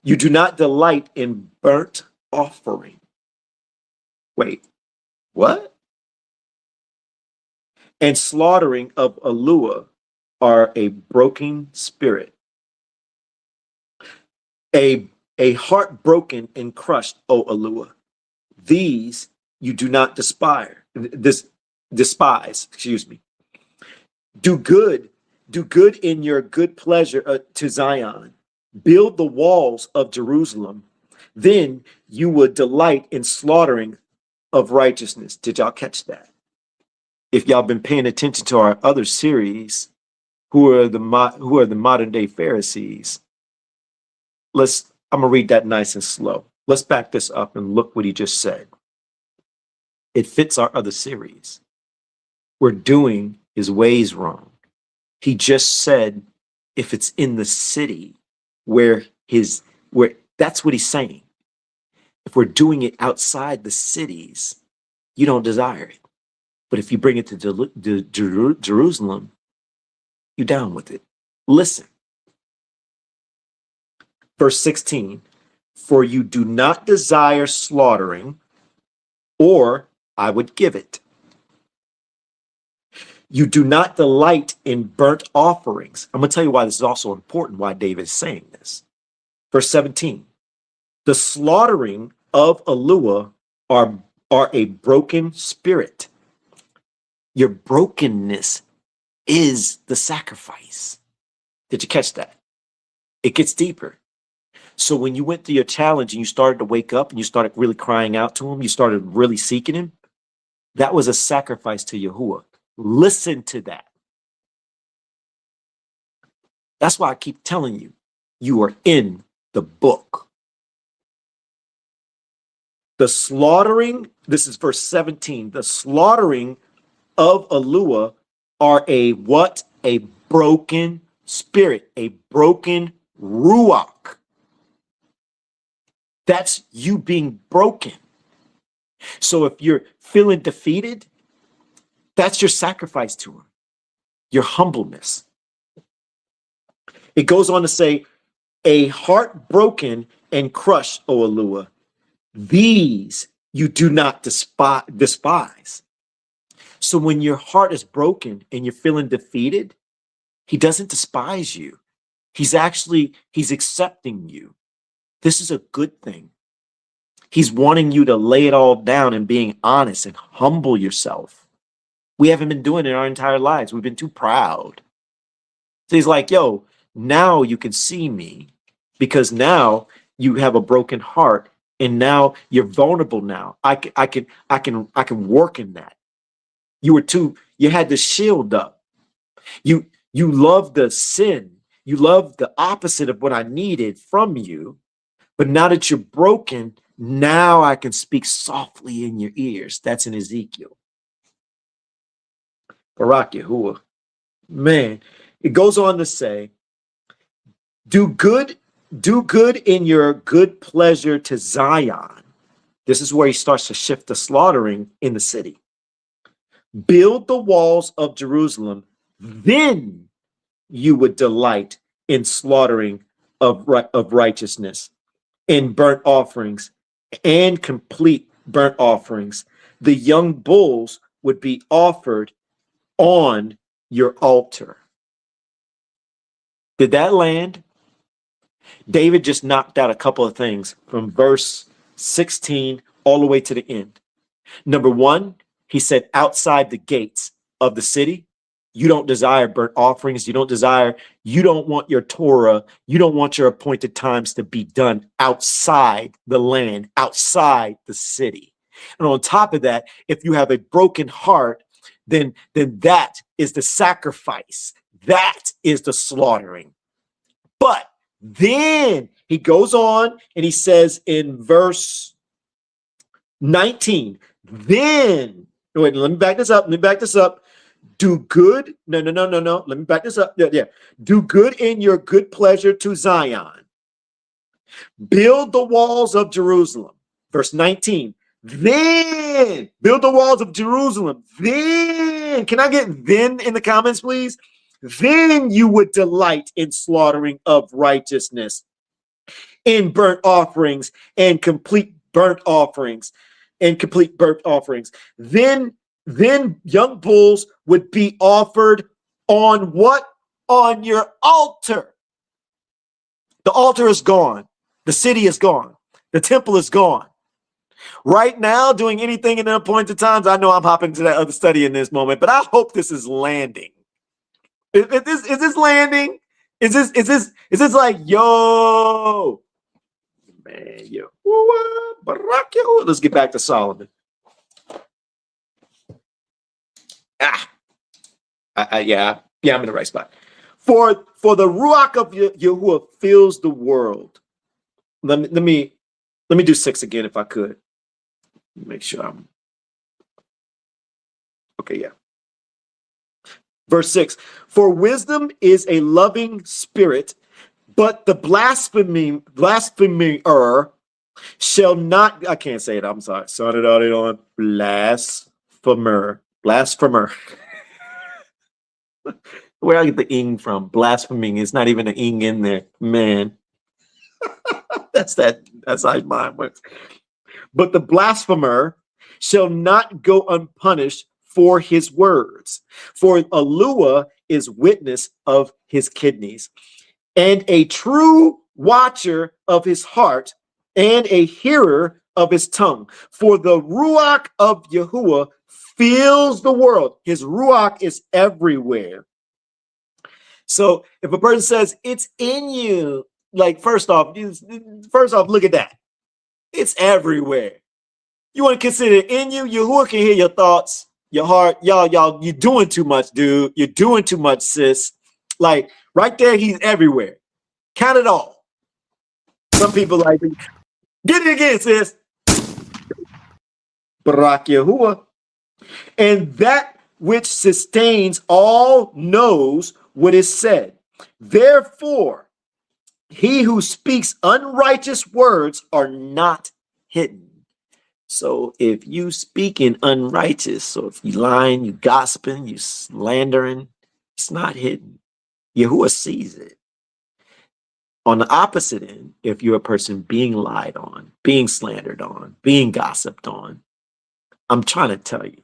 You do not delight in burnt offering. Wait, what? And slaughtering of ALUAH are a broken spirit, a heart broken and crushed, O ALUAH. These you do not despise. Excuse me. Do good in your good pleasure to Zion. Build the walls of Jerusalem. Then you would delight in slaughtering of righteousness. Did y'all catch that? If y'all been paying attention to our other series, who are the modern day Pharisees? I'm gonna read that nice and slow. Let's back this up and look what he just said. It fits our other series. We're doing his ways wrong. He just said, if it's in the city where that's what he's saying. If we're doing it outside the cities, you don't desire it. But if you bring it to Jerusalem, you down with it. Listen. Verse 16, for you do not desire slaughtering, or I would give it. You do not delight in burnt offerings. I'm going to tell you why this is also important, why David is saying this. Verse 17, the slaughtering of ALUAH are a broken spirit. Your brokenness is the sacrifice. Did you catch that? It gets deeper. So when you went through your challenge and you started to wake up and you started really crying out to him, you started really seeking him, that was a sacrifice to Yahuwah. Listen to that. That's why I keep telling you, you are in the book. The slaughtering, this is verse 17, the slaughtering of ALUAH are a what? A broken spirit, a broken Ruach. That's you being broken. So if you're feeling defeated, that's your sacrifice to him, your humbleness. It goes on to say, a heart broken and crushed, O ALUAH, these you do not despise. So when your heart is broken and you're feeling defeated, he doesn't despise you. He's accepting you. This is a good thing. He's wanting you to lay it all down and being honest and humble yourself. We haven't been doing it our entire lives. We've been too proud. So he's like, yo, now you can see me because now you have a broken heart and now you're vulnerable now. I can work in that. You had the shield up. You love the sin. You love the opposite of what I needed from you. But now that you're broken, now I can speak softly in your ears. That's in Ezekiel. BARAK YAHUAH. Man, it goes on to say, do good in your good pleasure to Zion. This is where he starts to shift the slaughtering in the city. Build the walls of Jerusalem, then you would delight in slaughtering of righteousness, in burnt offerings and complete burnt offerings. The young bulls would be offered on your altar. Did that land? David just knocked out a couple of things from verse 16 all the way to the end. Number one, he said, outside the gates of the city, you don't desire burnt offerings. You don't want your Torah. You don't want your appointed times to be done outside the land, outside the city. And on top of that, if you have a broken heart, then that is the sacrifice. That is the slaughtering. But then he goes on and he says in verse 19, then, wait, let me back this up. Do good. No. Let me back this up. Yeah. Do good in your good pleasure to Zion. Build the walls of Jerusalem. Verse 19. Then build the walls of Jerusalem. Then, can I get then in the comments, please? Then you would delight in slaughtering of righteousness, in burnt offerings and complete burnt offerings, Then young bulls would be offered on what? On your altar. The altar is gone. The city is gone. The temple is gone. Right now, doing anything in the appointed times, I know I'm hopping to that other study in this moment, but I hope this is landing. Is this landing? Is this like, yo, man, yo, BARAK YAHUAH. Let's get back to Solomon. Yeah, I'm in the right spot. For the Ruach of Yahuwah fills the world. Let me do 6 again if I could. Make sure I'm okay. Yeah. Verse 6. For wisdom is a loving spirit, but the blasphemer shall not. I can't say it. I'm sorry. Started out it on blasphemer. Where I get the ing from? Blaspheming. It's not even an ing in there, man. That's how mine works. But the blasphemer shall not go unpunished for his words, for ALUAH is witness of his kidneys, and a true watcher of his heart, and a hearer of his tongue. For the Ruach of Yahuwah fills the world. His Ruach is everywhere. So if a person says it's in you, like first off, look at that. It's everywhere. You want to consider it in you? Yahuwah can hear your thoughts. Your heart, y'all, you're doing too much, dude. You're doing too much, sis. Like right there, he's everywhere. Count it all. Some people like, get it again, sis. BARAK YAHUAH. And that which sustains all knows what is said. Therefore, he who speaks unrighteous words are not hidden. So if you speaking unrighteous, so if you lying, you gossiping, you slandering, it's not hidden. Yahuwah sees it. On the opposite end, if you're a person being lied on, being slandered on, being gossiped on, I'm trying to tell you,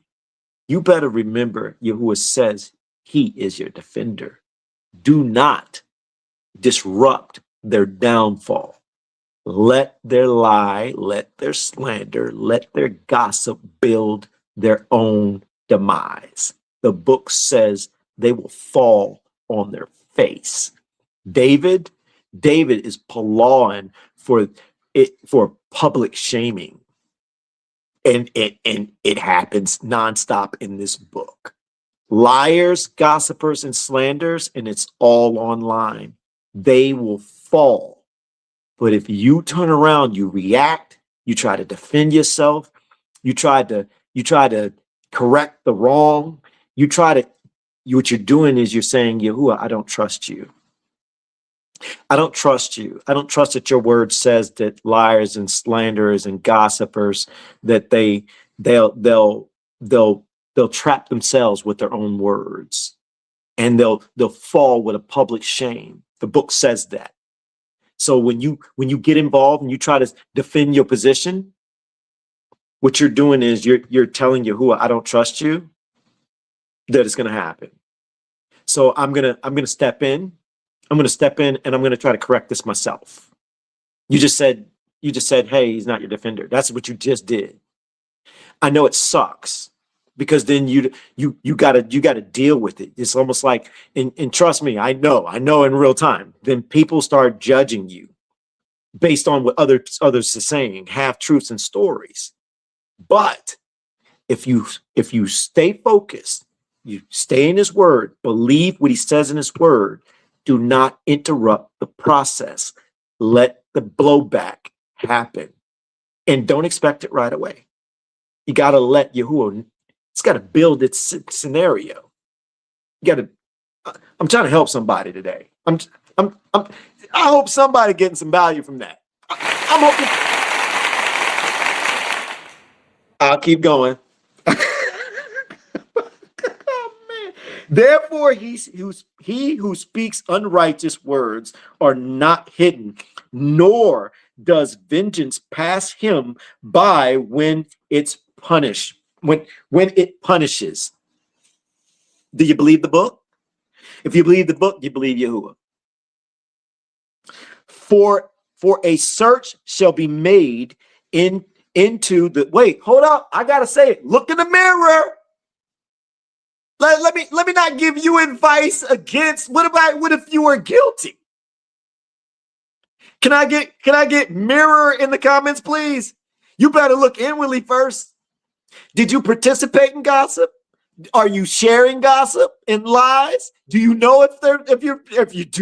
you better remember Yahuwah says he is your defender. Do not disrupt their downfall. Let their lie, let their slander, let their gossip build their own demise. The book says they will fall on their face. David is pawing for public shaming. And it happens nonstop in this book. Liars, gossipers, and slanders, and it's all online. They will fall. But if you turn around, you react, you try to defend yourself, you try to correct the wrong, what you're doing is you're saying, Yahuwah, I don't trust you. I don't trust you. I don't trust that your word says that liars and slanderers and gossipers, that they'll trap themselves with their own words, and they'll fall with a public shame. The book says that. So when you get involved and you try to defend your position, what you're doing is you're telling Yahuwah, I don't trust you, that it's gonna happen. So I'm gonna step in. I'm going to step in and I'm going to try to correct this myself. You just said, hey, he's not your defender. That's what you just did. I know it sucks because then you got to deal with it. It's almost like, and trust me, I know in real time, then people start judging you based on what others are saying, half truths and stories. But if you stay focused, you stay in his word, believe what he says in his word, do not interrupt the process. Let the blowback happen. And don't expect it right away. You got to let Yahuwah, it's got to build its scenario. You got to, I'm trying to help somebody today. I hope somebody getting some value from that. I'm hoping. I'll keep going. Therefore, he who speaks unrighteous words are not hidden, nor does vengeance pass him by when it's punished. When it punishes. Do you believe the book? If you believe the book, you believe Yahuwah. For a search shall be made into the. Wait, hold up! I gotta say it. Look in the mirror. Let me not give you advice against. What if you were guilty? Can I get mirror in the comments, please? You better look inwardly first. Did you participate in gossip? Are you sharing gossip and lies? Do you know do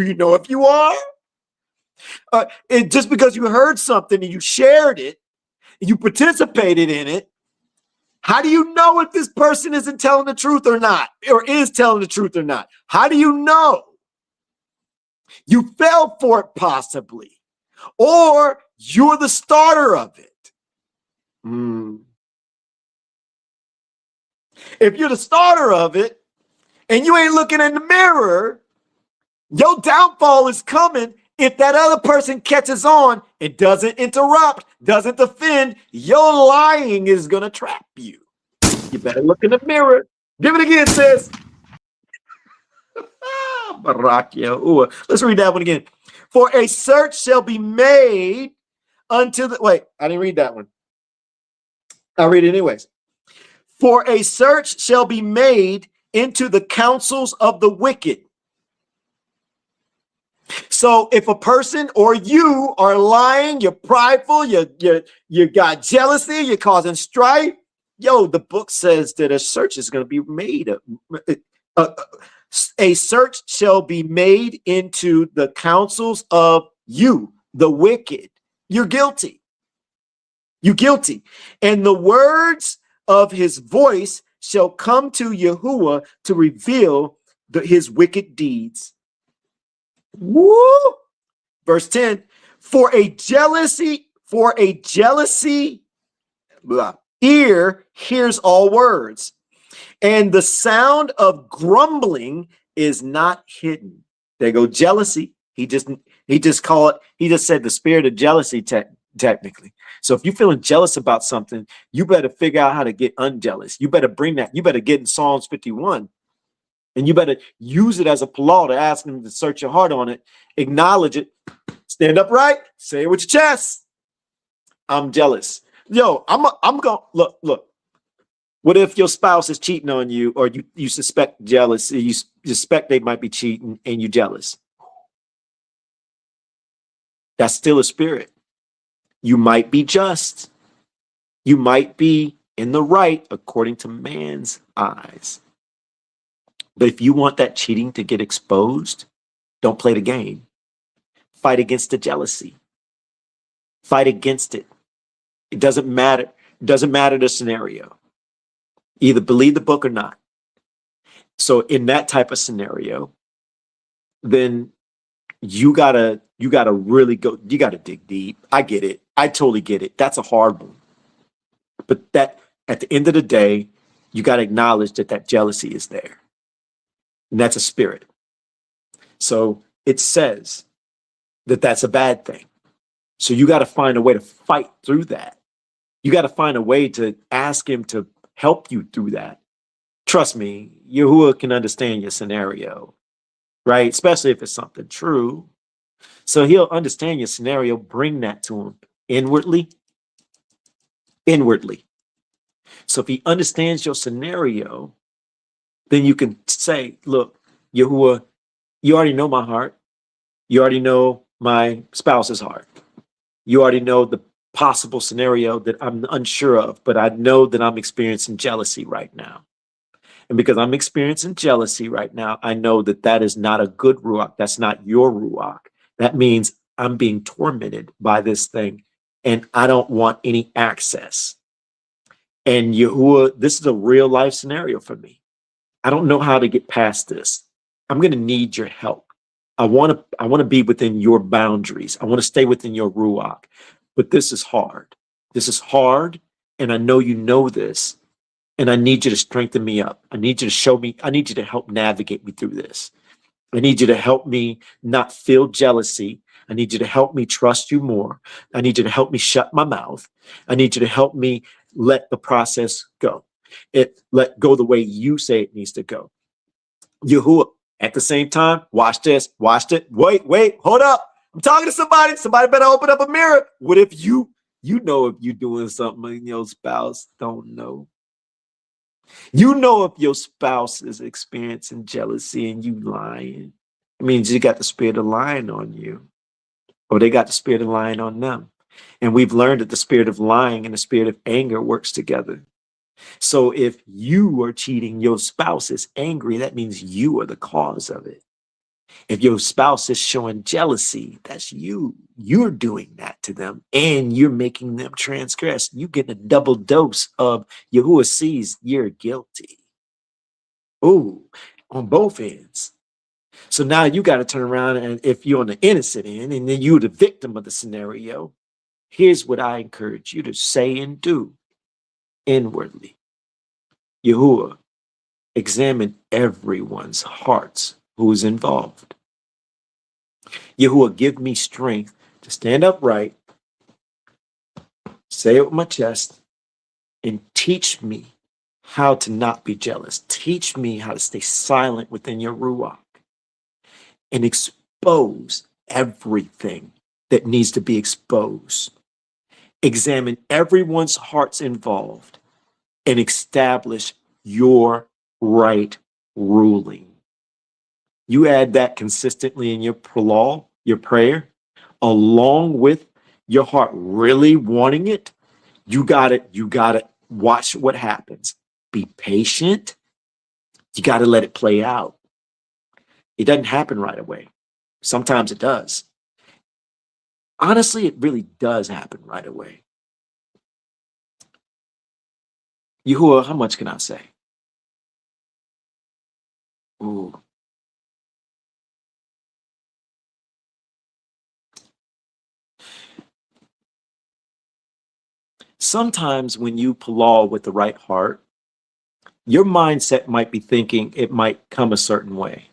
you know if you are? And just because you heard something and you shared it, and you participated in it, how do you know if this person isn't telling the truth or not, or is telling the truth or not? How do you know? You fell for it possibly, or you're the starter of it. If you're the starter of it and you ain't looking in the mirror, your downfall is coming. If that other person catches on and doesn't interrupt, doesn't defend, your lying is going to trap you. You better look in the mirror. Give it again, sis. BARAK YAHUAH. Let's read that one again. For a search shall be made unto the. Wait, I didn't read that one. I'll read it anyways. For a search shall be made into the counsels of the wicked. So if a person or you are lying, you're prideful, you got jealousy, you're causing strife, Yo, the book says that a search is going to be made. A search shall be made into the counsels of you, the wicked. You're guilty. You guilty. And the words of his voice shall come to Yahuwah to reveal his wicked deeds. Woo! Verse 10, for a jealousy, blah, ear hears all words, and the sound of grumbling is not hidden. There go jealousy. He just said the spirit of jealousy technically. So if you're feeling jealous about something, you better figure out how to get unjealous. You better bring that. You better get in Psalms 51. And you better use it as a palaw to ask him to search your heart on it, acknowledge it, stand upright, say it with your chest. I'm jealous. Yo, I'm going, look. What if your spouse is cheating on you, or you suspect jealousy, you suspect they might be cheating and you're jealous? That's still a spirit. You might be just. You might be in the right according to man's eyes. But if you want that cheating to get exposed, don't play the game. Fight against the jealousy. Fight against it. It doesn't matter. It doesn't matter the scenario. Either believe the book or not. So in that type of scenario, then you gotta really go, you gotta dig deep. I get it. I totally get it. That's a hard one. But that at the end of the day, you gotta acknowledge that jealousy is there. And that's a spirit. So it says that that's a bad thing. So you got to find a way to fight through that. You got to find a way to ask him to help you through that. Trust me, Yahuwah can understand your scenario, right? Especially if it's something true. So he'll understand your scenario, bring that to him inwardly. So if he understands your scenario, then you can say, look, Yahuwah, you already know my heart. You already know my spouse's heart. You already know the possible scenario that I'm unsure of, but I know that I'm experiencing jealousy right now. And because I'm experiencing jealousy right now, I know that is not a good Ruach. That's not your Ruach. That means I'm being tormented by this thing, and I don't want any access. And Yahuwah, this is a real life scenario for me. I don't know how to get past this. I'm going to need your help. I want to be within your boundaries. I want to stay within your Ruach. But this is hard. This is hard. And I know you know this. And I need you to strengthen me up. I need you to show me. I need you to help navigate me through this. I need you to help me not feel jealousy. I need you to help me trust you more. I need you to help me shut my mouth. I need you to help me let the process go. Let go the way you say it needs to go. Yahuwah, at the same time, watch this, watch it. Wait, hold up. I'm talking to somebody. Somebody better open up a mirror. What if you know if you're doing something and your spouse don't know? You know if your spouse is experiencing jealousy and you lying. It means you got the spirit of lying on you, or they got the spirit of lying on them. And we've learned that the spirit of lying and the spirit of anger works together. So if you are cheating, your spouse is angry, that means you are the cause of it. If your spouse is showing jealousy, that's you. You're doing that to them, and you're making them transgress. You get a double dose of Yahuwah sees you're guilty. Ooh, on both ends. So now you got to turn around, and if you're on the innocent end and then you're the victim of the scenario, here's what I encourage you to say and do inwardly. Yahuwah, examine everyone's hearts who is involved. Yahuwah, give me strength to stand upright, say it with my chest, and teach me how to not be jealous. Teach me how to stay silent within your Ruach and expose everything that needs to be exposed. Examine everyone's hearts involved and establish your right ruling. You add that consistently in your prolog, your prayer, along with your heart really wanting it. You got it. Watch what happens. Be patient. You got to let it play out. It doesn't happen right away. Sometimes it does. Honestly, it really does happen right away. YAHUAH, how much can I say? Ooh. Sometimes when you pull with the right heart, your mindset might be thinking it might come a certain way.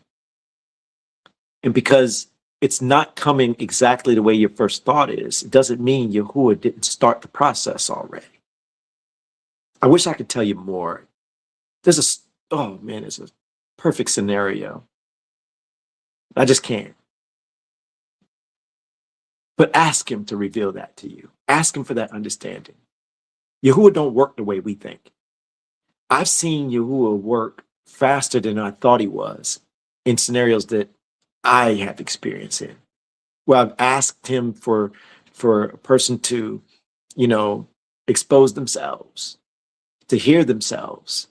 And because it's not coming exactly the way your first thought is, it doesn't mean YAHUAH didn't start the process already. I wish I could tell you more. There's it's a perfect scenario. I just can't. But ask him to reveal that to you. Ask him for that understanding. YAHUAH don't work the way we think. I've seen YAHUAH work faster than I thought he was in scenarios that I have experience in, where I've asked him for a person to, expose themselves, to hear themselves.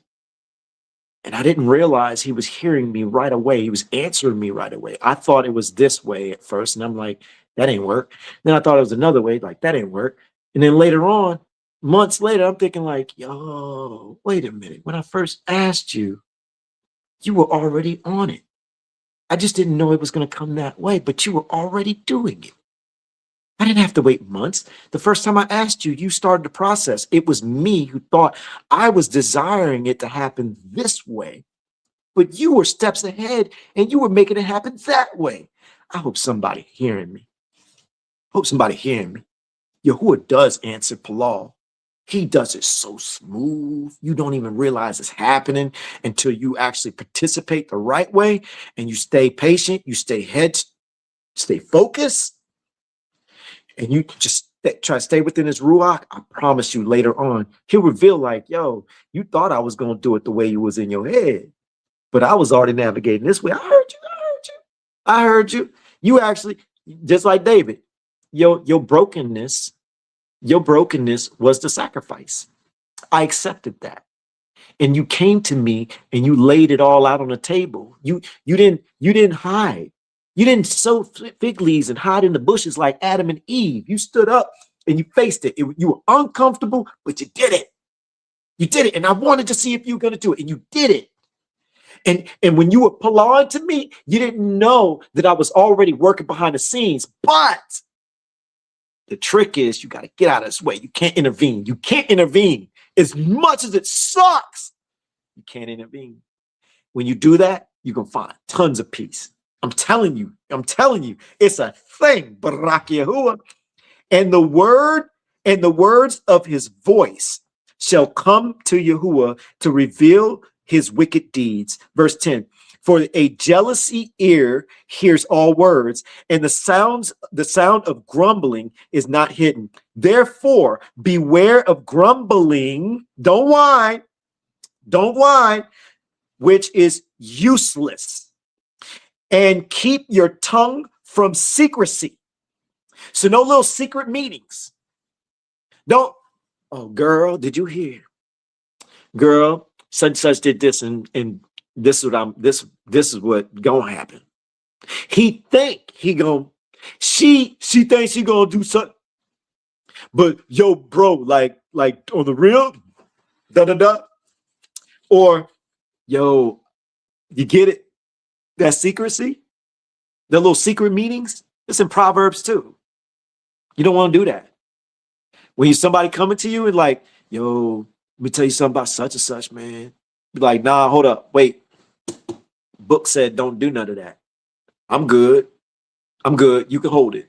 And I didn't realize he was hearing me right away. He was answering me right away. I thought it was this way at first, and I'm like, that ain't work. Then I thought it was another way, like, that ain't work. And then later on, months later, I'm thinking like, yo, wait a minute. When I first asked you, you were already on it. I just didn't know it was going to come that way, but you were already doing it. I didn't have to wait months. The first time I asked you, you started the process. It was me who thought I was desiring it to happen this way, but you were steps ahead and you were making it happen that way. I hope somebody hearing me. YAHUAH does answer Palal. He does it so smooth. You don't even realize it's happening until you actually participate the right way and you stay patient, you stay focused, and you just try to stay within his Ruach. I promise you later on, he'll reveal like, yo, you thought I was going to do it the way you was in your head, but I was already navigating this way. I heard you. You actually, just like David, your brokenness was the sacrifice. I accepted that. And you came to me and you laid it all out on the table. You didn't hide. You didn't sow fig leaves and hide in the bushes like Adam and Eve. You stood up and you faced it. You were uncomfortable, but you did it. You did it. And I wanted to see if you were going to do it. And you did it. And when you were pulling to me, you didn't know that I was already working behind the scenes. But the trick is you got to get out of this way. You can't intervene. You can't intervene. As much as it sucks, you can't intervene. When you do that, you're going to find tons of peace. I'm telling you, it's a thing. BARAK YAHUAH. And the words of his voice shall come to YAHUAH to reveal his wicked deeds. Verse 10. For a jealousy ear hears all words, and the sound of grumbling is not hidden. Therefore, beware of grumbling. Don't whine, which is useless. And keep your tongue from secrecy. So no little secret meetings. Don't, oh, girl, did you hear? Girl, such and such did this, and this is what gonna happen. She thinks she gonna do something. But yo, bro, like on the real, or yo, you get it? That secrecy, the little secret meetings, it's in Proverbs too. You don't want to do that. When somebody coming to you and like, yo, let me tell you something about such and such, man. Be like, nah, hold up, wait. Book said don't do none of that. I'm good. You can hold it.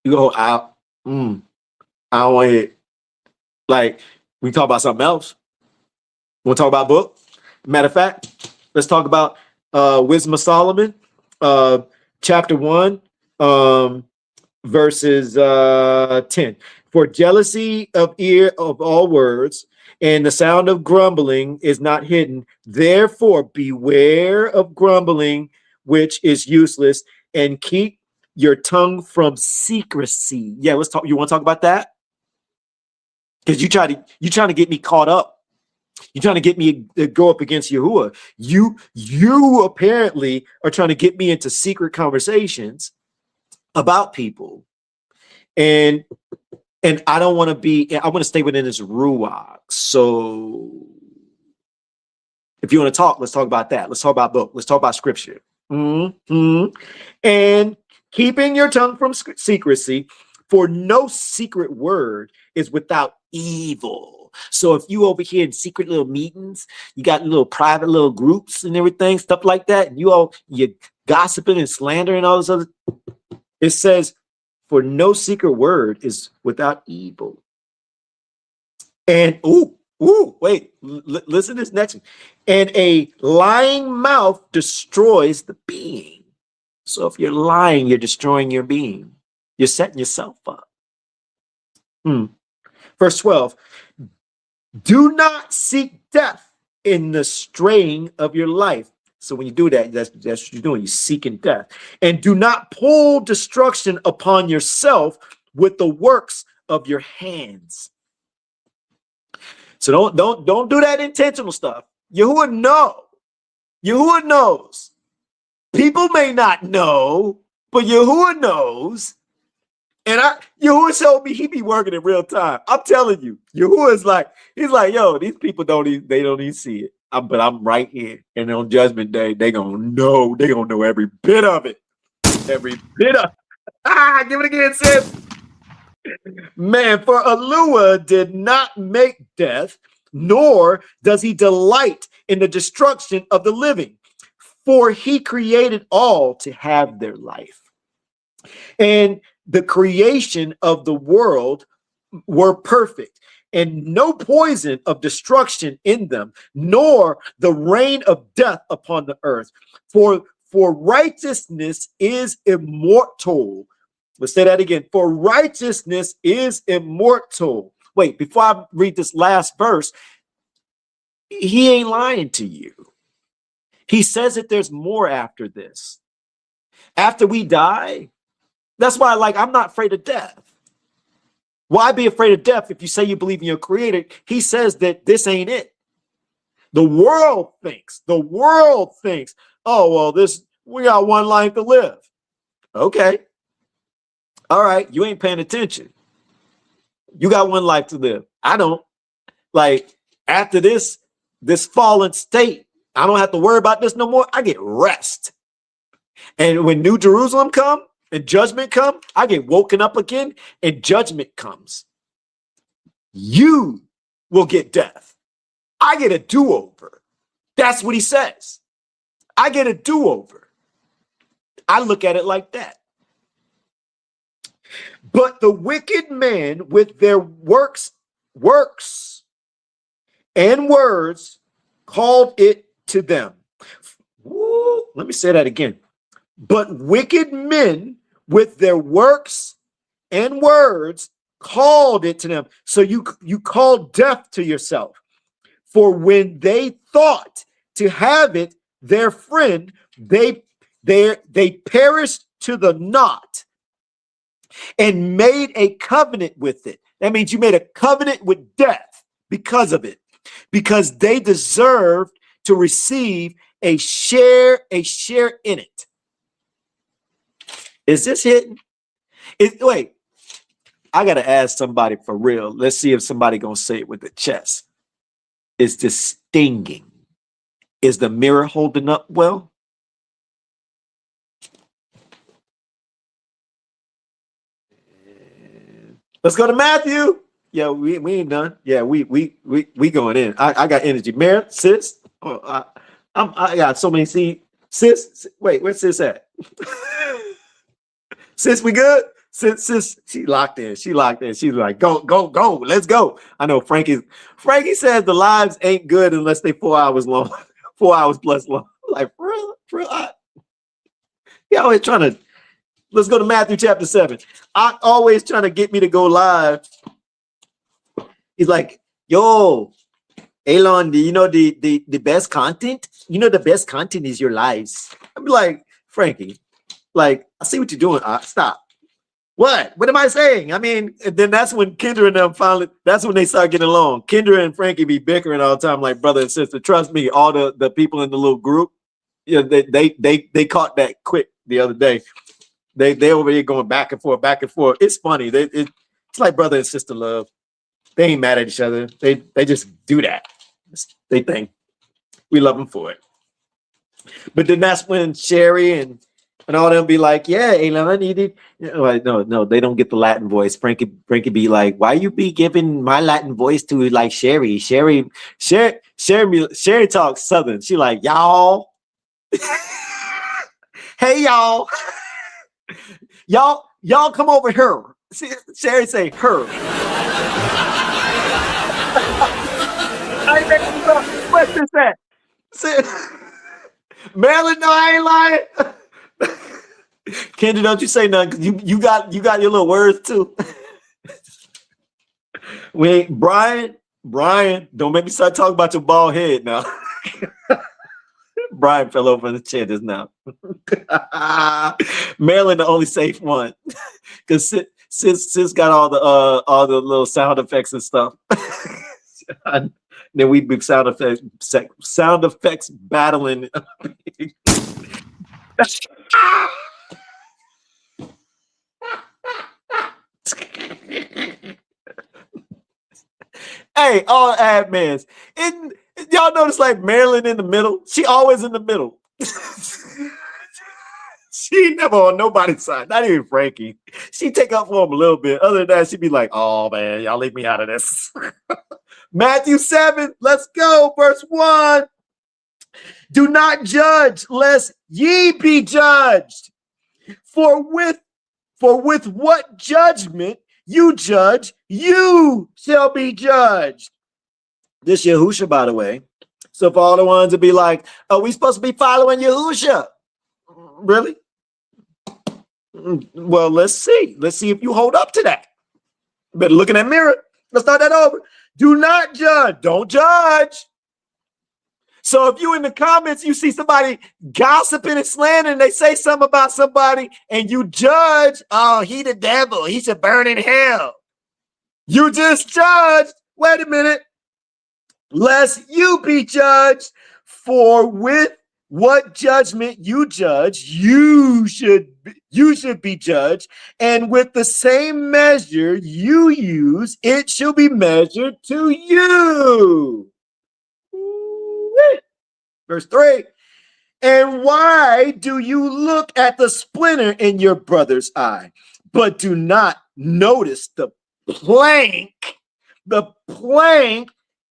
You can hold out. I don't want to hear it. Like, we talk about something else. Want to talk about book? Matter of fact, let's talk about Wisdom of Solomon, chapter 1, verses 10. For jealousy of ear of all words, and the sound of grumbling is not hidden. Therefore, beware of grumbling, which is useless, and keep your tongue from secrecy. Yeah, let's talk. You want to talk about that? Because you trying to get me caught up. You're trying to get me to go up against Yahuwah. You apparently are trying to get me into secret conversations about people. And I don't want to be, I want to stay within this Ruach. So if you want to talk, let's talk about that. Let's talk about book. Let's talk about scripture. And keeping your tongue from secrecy, for no secret word is without evil. So if you over here in secret little meetings, you got little private little groups and everything, stuff like that, and you're gossiping and slandering all this other, it says, for no secret word is without evil. And wait, listen to this next one. And a lying mouth destroys the being. So if you're lying, you're destroying your being. You're setting yourself up. Verse 12. Do not seek death in the straying of your life. So when you do that, that's what you're doing. You're seeking death. And do not pull destruction upon yourself with the works of your hands. So don't do that intentional stuff. Yahuwah knows. People may not know, but Yahuwah knows. And Yahuwah showed me he be working in real time. I'm telling you, Yahuwah is like, he's like, yo, these people don't even see it. But I'm right here. And on Judgment Day, they're gonna know every bit of it. Every bit of it. Give it again, sis. Man, for ALUAH did not make death, nor does he delight in the destruction of the living, for he created all to have their life. And the creation of the world were perfect, and no poison of destruction in them, nor the reign of death upon the earth. For righteousness is immortal. Let's say that again. For righteousness is immortal. Wait, before I read this last verse, he ain't lying to you. He says that there's more after this. After we die, that's why, I'm not afraid of death. Why be afraid of death if you say you believe in your creator? He says that this ain't it. The world thinks, oh, well, we got one life to live. Okay. All right. You ain't paying attention. You got one life to live. I don't. After this fallen state, I don't have to worry about this no more. I get rest. And when New Jerusalem come and judgment come, I get woken up again and judgment comes. You will get death. I get a do-over. That's what he says. I get a do-over. I look at it like that. But the wicked man with their works and words called it to them. Woo, let me say that again. But wicked men with their works and words called it to them. So you call death to yourself. For when they thought to have it, their friend, they perished to the naught and made a covenant with it. That means you made a covenant with death because of it, because they deserved to receive a share in it. Is this hitting? Wait, I got to ask somebody for real. Let's see if somebody going to say it with the chest. Is this stinging? Is the mirror holding up well? Let's go to Matthew. Yeah, we ain't done. Yeah, we going in. I got energy. Mary, sis. Oh, I got so many seeds. Sis, wait, where's sis at? Sis, we good? Sis, she locked in. She's like, go, let's go. I know Frankie says the lives ain't good unless they 4 hours long, 4 hours plus long. Like, for real. Y'all always trying to, let's go to Matthew chapter 7. I always trying to get me to go live. He's like, yo, Elon, do you know the best content? You know, the best content is your lives. I'm like, Frankie, I see what you're doing. Stop. What am I saying? I mean, then that's when Kendra and them finally, that's when they start getting along. Kendra and Frankie be bickering all the time, like brother and sister. Trust me, all the people in the little group, yeah, they caught that quick the other day. They over here going back and forth, back and forth. It's funny. It's like brother and sister love. They ain't mad at each other. They just do that. They think we love them for it. But then that's when Sherry and all them be like, yeah, I needed. Like, no, they don't get the Latin voice. Frankie be like, why you be giving my Latin voice to like Sherry? Sherry talks Southern. She like, y'all. Hey, y'all. Y'all come over here. Sherry say her. What's this at? Marilyn, no, I ain't lying. Kendra, don't you say nothing, because you got your little words too. Brian, don't make me start talking about your bald head now. Brian fell over in the chair just now. Marilyn, the only safe one, because sis got all the little sound effects and stuff. Then we be sound effects battling. Hey, all admins. Y'all notice like Marilyn in the middle? She always in the middle. She never on nobody's side, not even Frankie. She take up for him a little bit. Other than that, she'd be like, oh man, y'all leave me out of this. Matthew 7, let's go. Verse 1. Do not judge, lest ye be judged. For with what judgment you judge, you shall be judged. This YAHUSHA, by the way. So for all the ones to be like, are we supposed to be following YAHUSHA? Really? Well, let's see. Let's see if you hold up to that. Better look in that mirror. Let's start that over. Do not judge. Don't judge. So if you in the comments, you see somebody gossiping and slandering, they say something about somebody and you judge, oh, he the devil, he should burn in hell. You just judged. Wait a minute. Lest you be judged, for with what judgment you judge, you should be judged, and with the same measure you use, it shall be measured to you. Verse 3. And why do you look at the splinter in your brother's eye, but do not notice the plank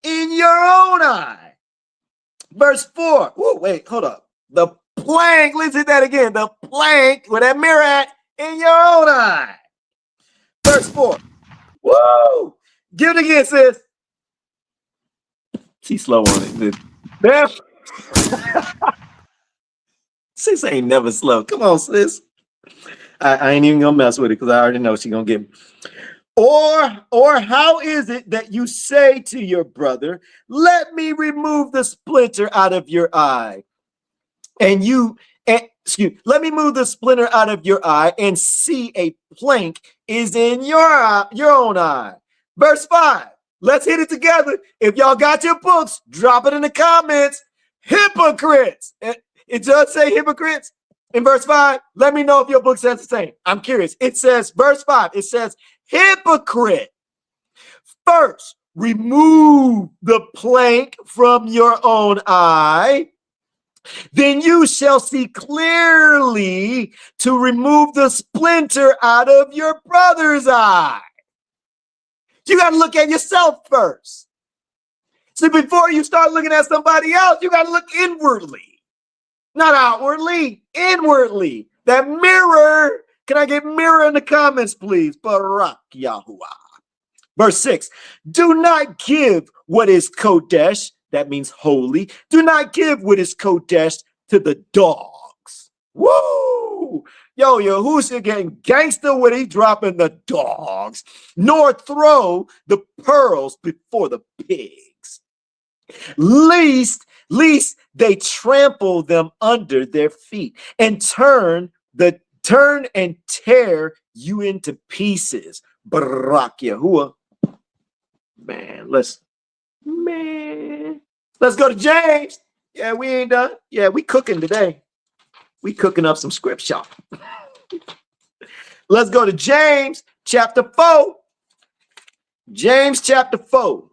in your own eye? Verse 4. Whoa, wait, hold up. The plank, let's hit that again. The plank with that mirror at in your own eye. Verse 4. Whoa. Give it again, sis. She's slow on it. Sis ain't never slow. Come on, sis. I ain't even gonna mess with it because I already know she's gonna get me. Or how is it that you say to your brother, let me remove the splinter out of your eye, let me move the splinter out of your eye and see a plank is in your own eye. Verse 5. Let's hit it together. If y'all got your books, drop it in the comments. Hypocrites. It does say hypocrites in verse 5. Let me know if your book says the same. I'm curious. It says, verse 5, it says, hypocrite. First, remove the plank from your own eye. Then you shall see clearly to remove the splinter out of your brother's eye. You got to look at yourself first. So before you start looking at somebody else, you got to look inwardly, not outwardly, inwardly. That mirror. Can I get mirror in the comments, please? BARAK, YAHUAH. Verse 6. Do not give what is Kodesh, that means holy. Do not give what is Kodesh to the dogs. Woo! Yo, YAHUSHA getting gangster when he dropping the dogs, nor throw the pearls before the pigs, least they trample them under their feet and turn the turn and tear you into pieces. BARAK YAHUAH. Man, let's go to James. Yeah, we ain't done. Yeah, we cooking today. We cooking up some scripture. Let's go to James chapter 4. James chapter 4.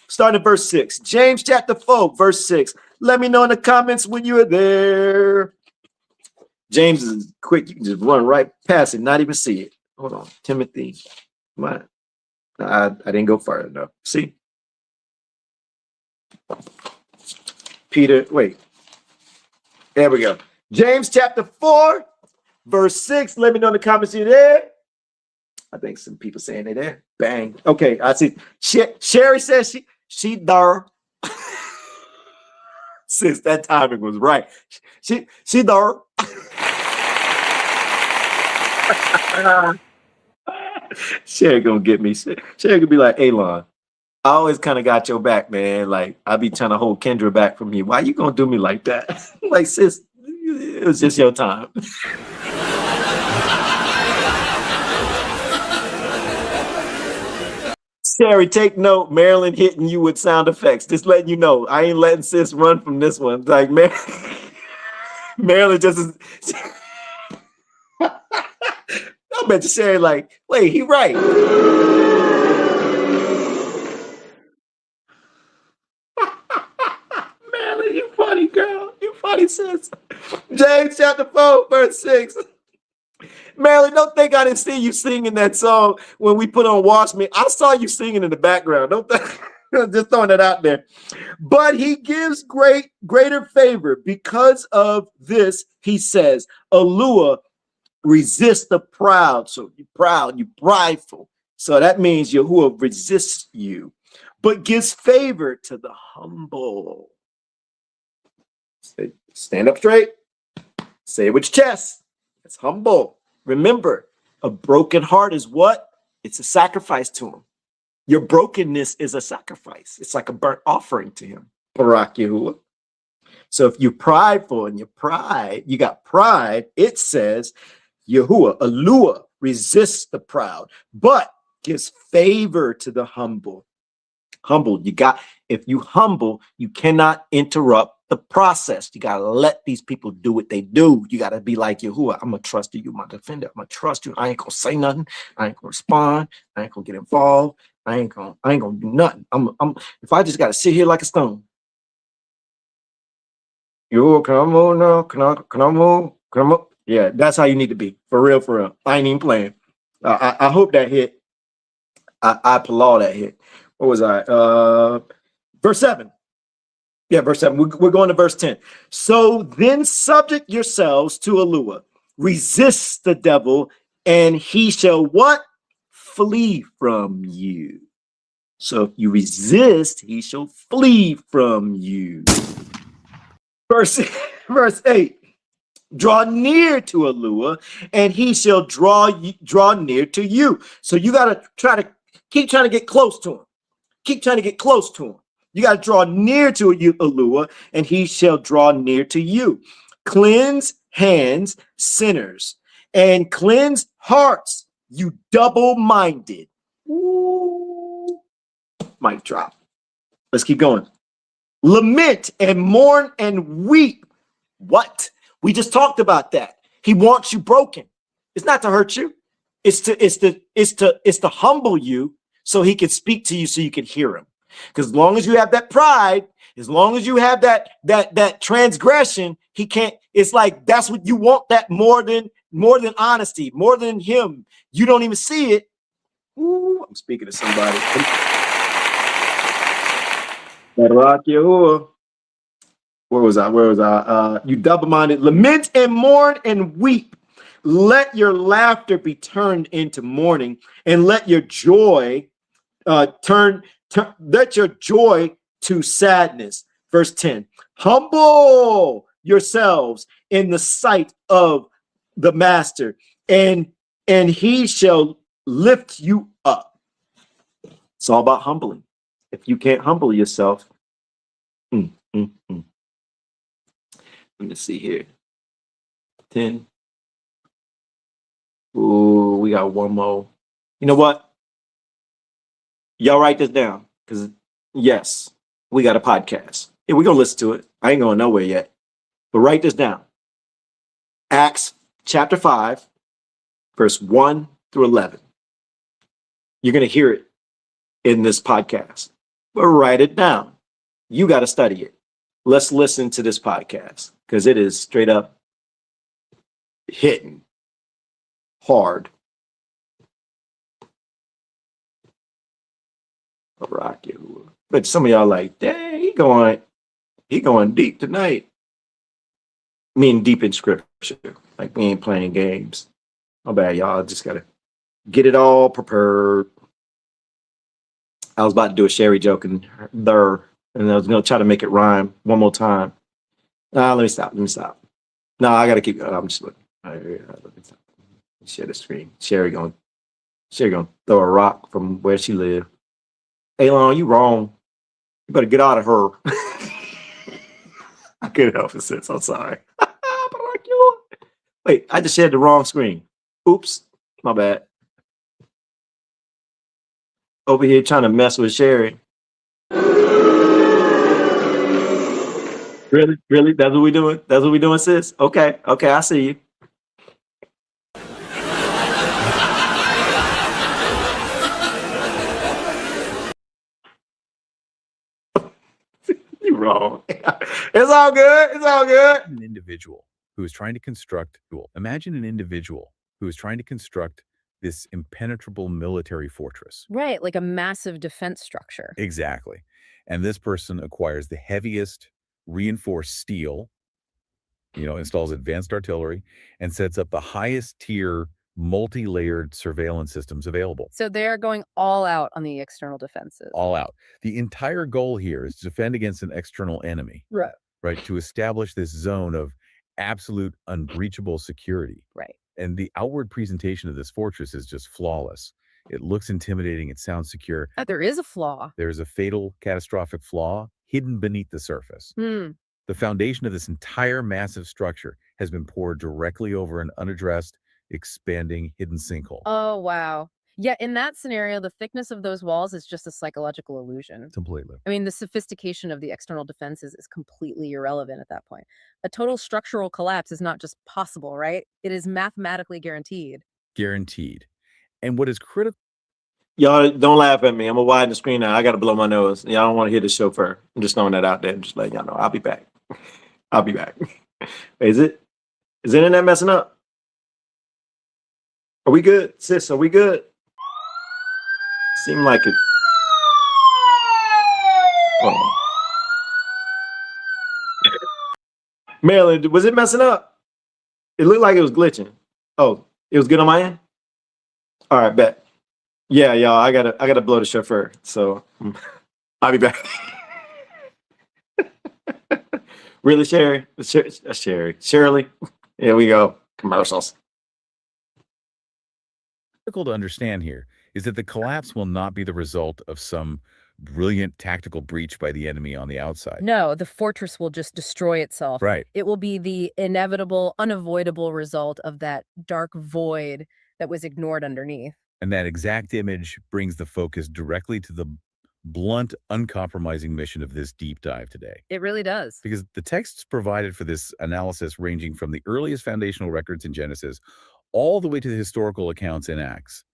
Starting at verse 6. James chapter 4, verse 6. Let me know in the comments when you are there. James is quick. You can just run right past it, not even see it. Hold on. Timothy. Come on. I didn't go far enough. See? Peter. Wait. There we go. James chapter 4, verse 6. Let me know in the comments you're there. I think some people saying they're there. Bang. Okay. I see. Sherry says she there. Sis, that timing was right. She there. Sherry gonna get me. Sherry gonna be like, Elon, I always kind of got your back, man. Like, I be trying to hold Kendra back from you. Why you gonna do me like that? Like, sis, it was just your time. Sherry, take note. Marilyn hitting you with sound effects. Just letting you know. I ain't letting sis run from this one. Like, Marilyn just is. I bet you Sherry like, wait, he right. Marilyn, you funny girl. You funny sis. James chapter 4, verse 6. Marilyn, don't think I didn't see you singing that song when we put on Wash Me. I saw you singing in the background. Don't just throwing that out there. But he gives greater favor. Because of this, he says, ALUAH, resist the proud. So you're proud, you're prideful. So that means YAHUAH resists you, but gives favor to the humble. Stand up straight. Say it with your chest. It's humble. Remember, a broken heart is what? It's a sacrifice to him. Your brokenness is a sacrifice. It's like a burnt offering to him. BARAK YAHUAH. So if you're prideful and you got pride, it says, YAHUAH, ALUAH, resists the proud, but gives favor to the humble. Humble, if you humble, you cannot interrupt the process. You got to let these people do what they do. You got to be like YAHUAH. I'm going to trust you. You're my defender. I'm going to trust you. I ain't going to say nothing. I ain't going to respond. I ain't going to get involved. I ain't going to do nothing. If I just got to sit here like a stone. YAHUAH, can I move now? Can I move? Can I move? Yeah, that's how you need to be. For real, for real. I ain't even playing. I hope that hit. I applaud that hit. What was I? Verse 7. Yeah, verse 7. We're going to verse 10. So then subject yourselves to ALUAH. Resist the devil, and he shall what? Flee from you. So if you resist, he shall flee from you. Verse 8. Draw near to ALUAH, and he shall draw near to you. So you got to keep trying to get close to him. Keep trying to get close to him. You got to draw near to ALUAH, and he shall draw near to you. Cleanse hands, sinners, and cleanse hearts, you double-minded. Mic drop. Let's keep going. Lament and mourn and weep. What? We just talked about that. He wants you broken. It's not to hurt you. It's to humble you so he can speak to you so you can hear him. Because as long as you have that pride, as long as you have that transgression, he can't. It's like that's what you want, that more than honesty, more than him. You don't even see it. Ooh, I'm speaking to somebody. BARAK YAHUAH. Where was I? You double-minded, lament and mourn and weep. Let your laughter be turned into mourning, and let your joy let your joy to sadness. Verse 10. Humble yourselves in the sight of the master, and he shall lift you up. It's all about humbling. If you can't humble yourself, let me see here. 10. Ooh, we got one more. You know what? Y'all write this down, because yes, we got a podcast. Yeah, we're gonna listen to it. I ain't going nowhere yet. But write this down. Acts chapter 5, verse 1 through 11. You're gonna hear it in this podcast. But write it down. You got to study it. Let's listen to this podcast, because it is straight up hitting hard. BARAK, YAHUAH. But some of y'all like, dang, he going deep tonight. I mean, deep in scripture. Like, we ain't playing games. My bad, y'all. Just gotta get it all prepared. I was about to do a Sherry joke and I was gonna try to make it rhyme one more time. Let me stop. No, I gotta keep going. I'm just looking. Let me stop. Share the screen. Sherry gonna throw a rock from where she live. Alon, you wrong. You better get out of her. I couldn't help it, sis. I'm sorry. Wait, I just shared the wrong screen. Oops, my bad. Over here trying to mess with Sherry. Really? That's what we doing? That's what we doing, sis? Okay, I see you. You're wrong. It's all good. An individual who is trying to construct, imagine an individual who is trying to construct this impenetrable military fortress. Right, like a massive defense structure. Exactly. And this person acquires the heaviest reinforced steel, installs advanced artillery, and sets up the highest tier multi-layered surveillance systems available. So they're going all out on the external defenses. All out. The entire goal here is to defend against an external enemy. Right. To establish this zone of absolute unbreachable security. Right. And the outward presentation of this fortress is just flawless. It looks intimidating. It sounds secure. There is a flaw. There's a fatal, catastrophic flaw hidden beneath the surface. The foundation of this entire massive structure has been poured directly over an unaddressed, expanding, hidden sinkhole. Oh, wow. Yeah, in that scenario, the thickness of those walls is just a psychological illusion. Completely. I mean, the sophistication of the external defenses is completely irrelevant at that point. A total structural collapse is not just possible, right? It is mathematically guaranteed. Guaranteed. And what is critical... Y'all don't laugh at me. I'm gonna widen the screen now. I gotta blow my nose. Y'all don't want to hear the chauffeur. I'm just throwing that out there. Just letting y'all know. I'll be back. Is it? Is the internet messing up? Are we good, sis? Are we good? Seemed like it. Hold on. Maryland, was it messing up? It looked like it was glitching. Oh, it was good on my end? All right, bet. Yeah, y'all, I gotta blow the chauffeur. So I'll be back. Really, Sherry? Shirley? Here we go. Commercials. Critical to understand here is that the collapse will not be the result of some brilliant tactical breach by the enemy on the outside. No, the fortress will just destroy itself. Right. It will be the inevitable, unavoidable result of that dark void that was ignored underneath. And that exact image brings the focus directly to the blunt, uncompromising mission of this deep dive today. It really does. Because the texts provided for this analysis, ranging from the earliest foundational records in Genesis all the way to the historical accounts in Acts,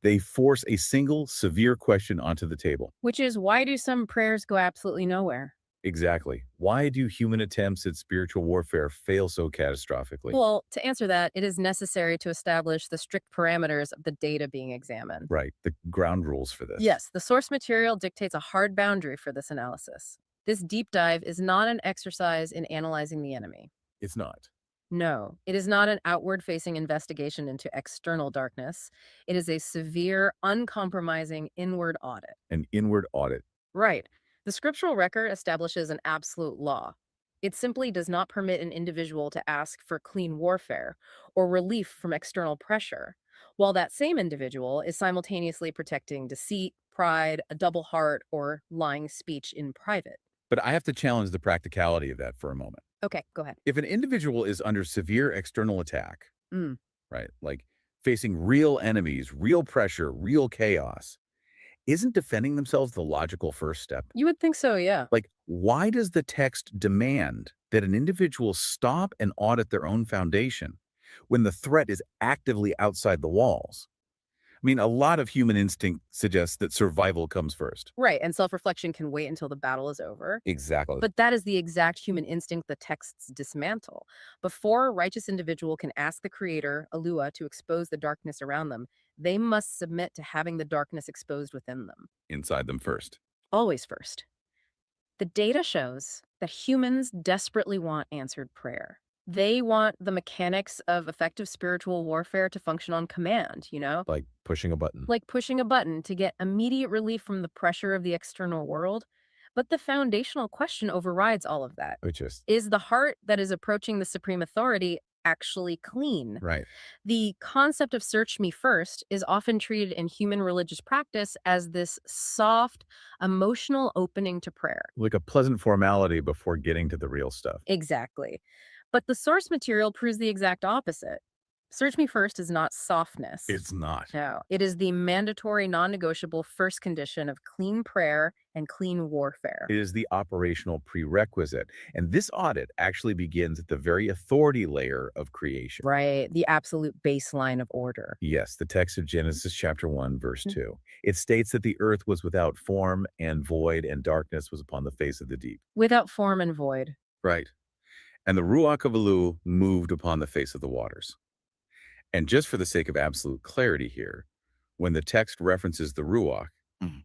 they force a single severe question onto the table. Which is, why do some prayers go absolutely nowhere? Exactly. Why do human attempts at spiritual warfare fail so catastrophically? Well, to answer that, it is necessary to establish the strict parameters of the data being examined. Right. The ground rules for this. Yes, the source material dictates a hard boundary for this analysis. This deep dive is not an exercise in analyzing the enemy. It's not. No, it is not an outward-facing investigation into external darkness. It is a severe, uncompromising inward audit. An inward audit. Right. The scriptural record establishes an absolute law. It simply does not permit an individual to ask for clean warfare or relief from external pressure, while that same individual is simultaneously protecting deceit, pride, a double heart, or lying speech in private. But I have to challenge the practicality of that for a moment. Okay, go ahead. If an individual is under severe external attack, right, like facing real enemies, real pressure, real chaos. Isn't defending themselves the logical first step? You would think so, yeah. Like, why does the text demand that an individual stop and audit their own foundation when the threat is actively outside the walls? I mean, a lot of human instinct suggests that survival comes first. Right, and self-reflection can wait until the battle is over. Exactly. But that is the exact human instinct the texts dismantle. Before a righteous individual can ask the Creator, ALUAH, to expose the darkness around them, they must submit to having the darkness exposed within them. Inside them first. Always first. The data shows that humans desperately want answered prayer. They want the mechanics of effective spiritual warfare to function on command, you know? Like pushing a button. Like pushing a button to get immediate relief from the pressure of the external world. But the foundational question overrides all of that. Which Is the heart that is approaching the supreme authority actually clean? right. The concept of search me first is often treated in human religious practice as this soft, emotional opening to prayer. Like a pleasant formality before getting to the real stuff. Exactly. But the source material proves the exact opposite. Search me first is not softness. It's not. No, it is the mandatory, non-negotiable first condition of clean prayer and clean warfare. It is the operational prerequisite. And this audit actually begins at the very authority layer of creation. Right, the absolute baseline of order. Yes, the text of Genesis chapter 1, verse 2. It states that the earth was without form and void, and darkness was upon the face of the deep. Without form and void. Right. And the Ruach of ALUAH moved upon the face of the waters. And just for the sake of absolute clarity here, when the text references the Ruach,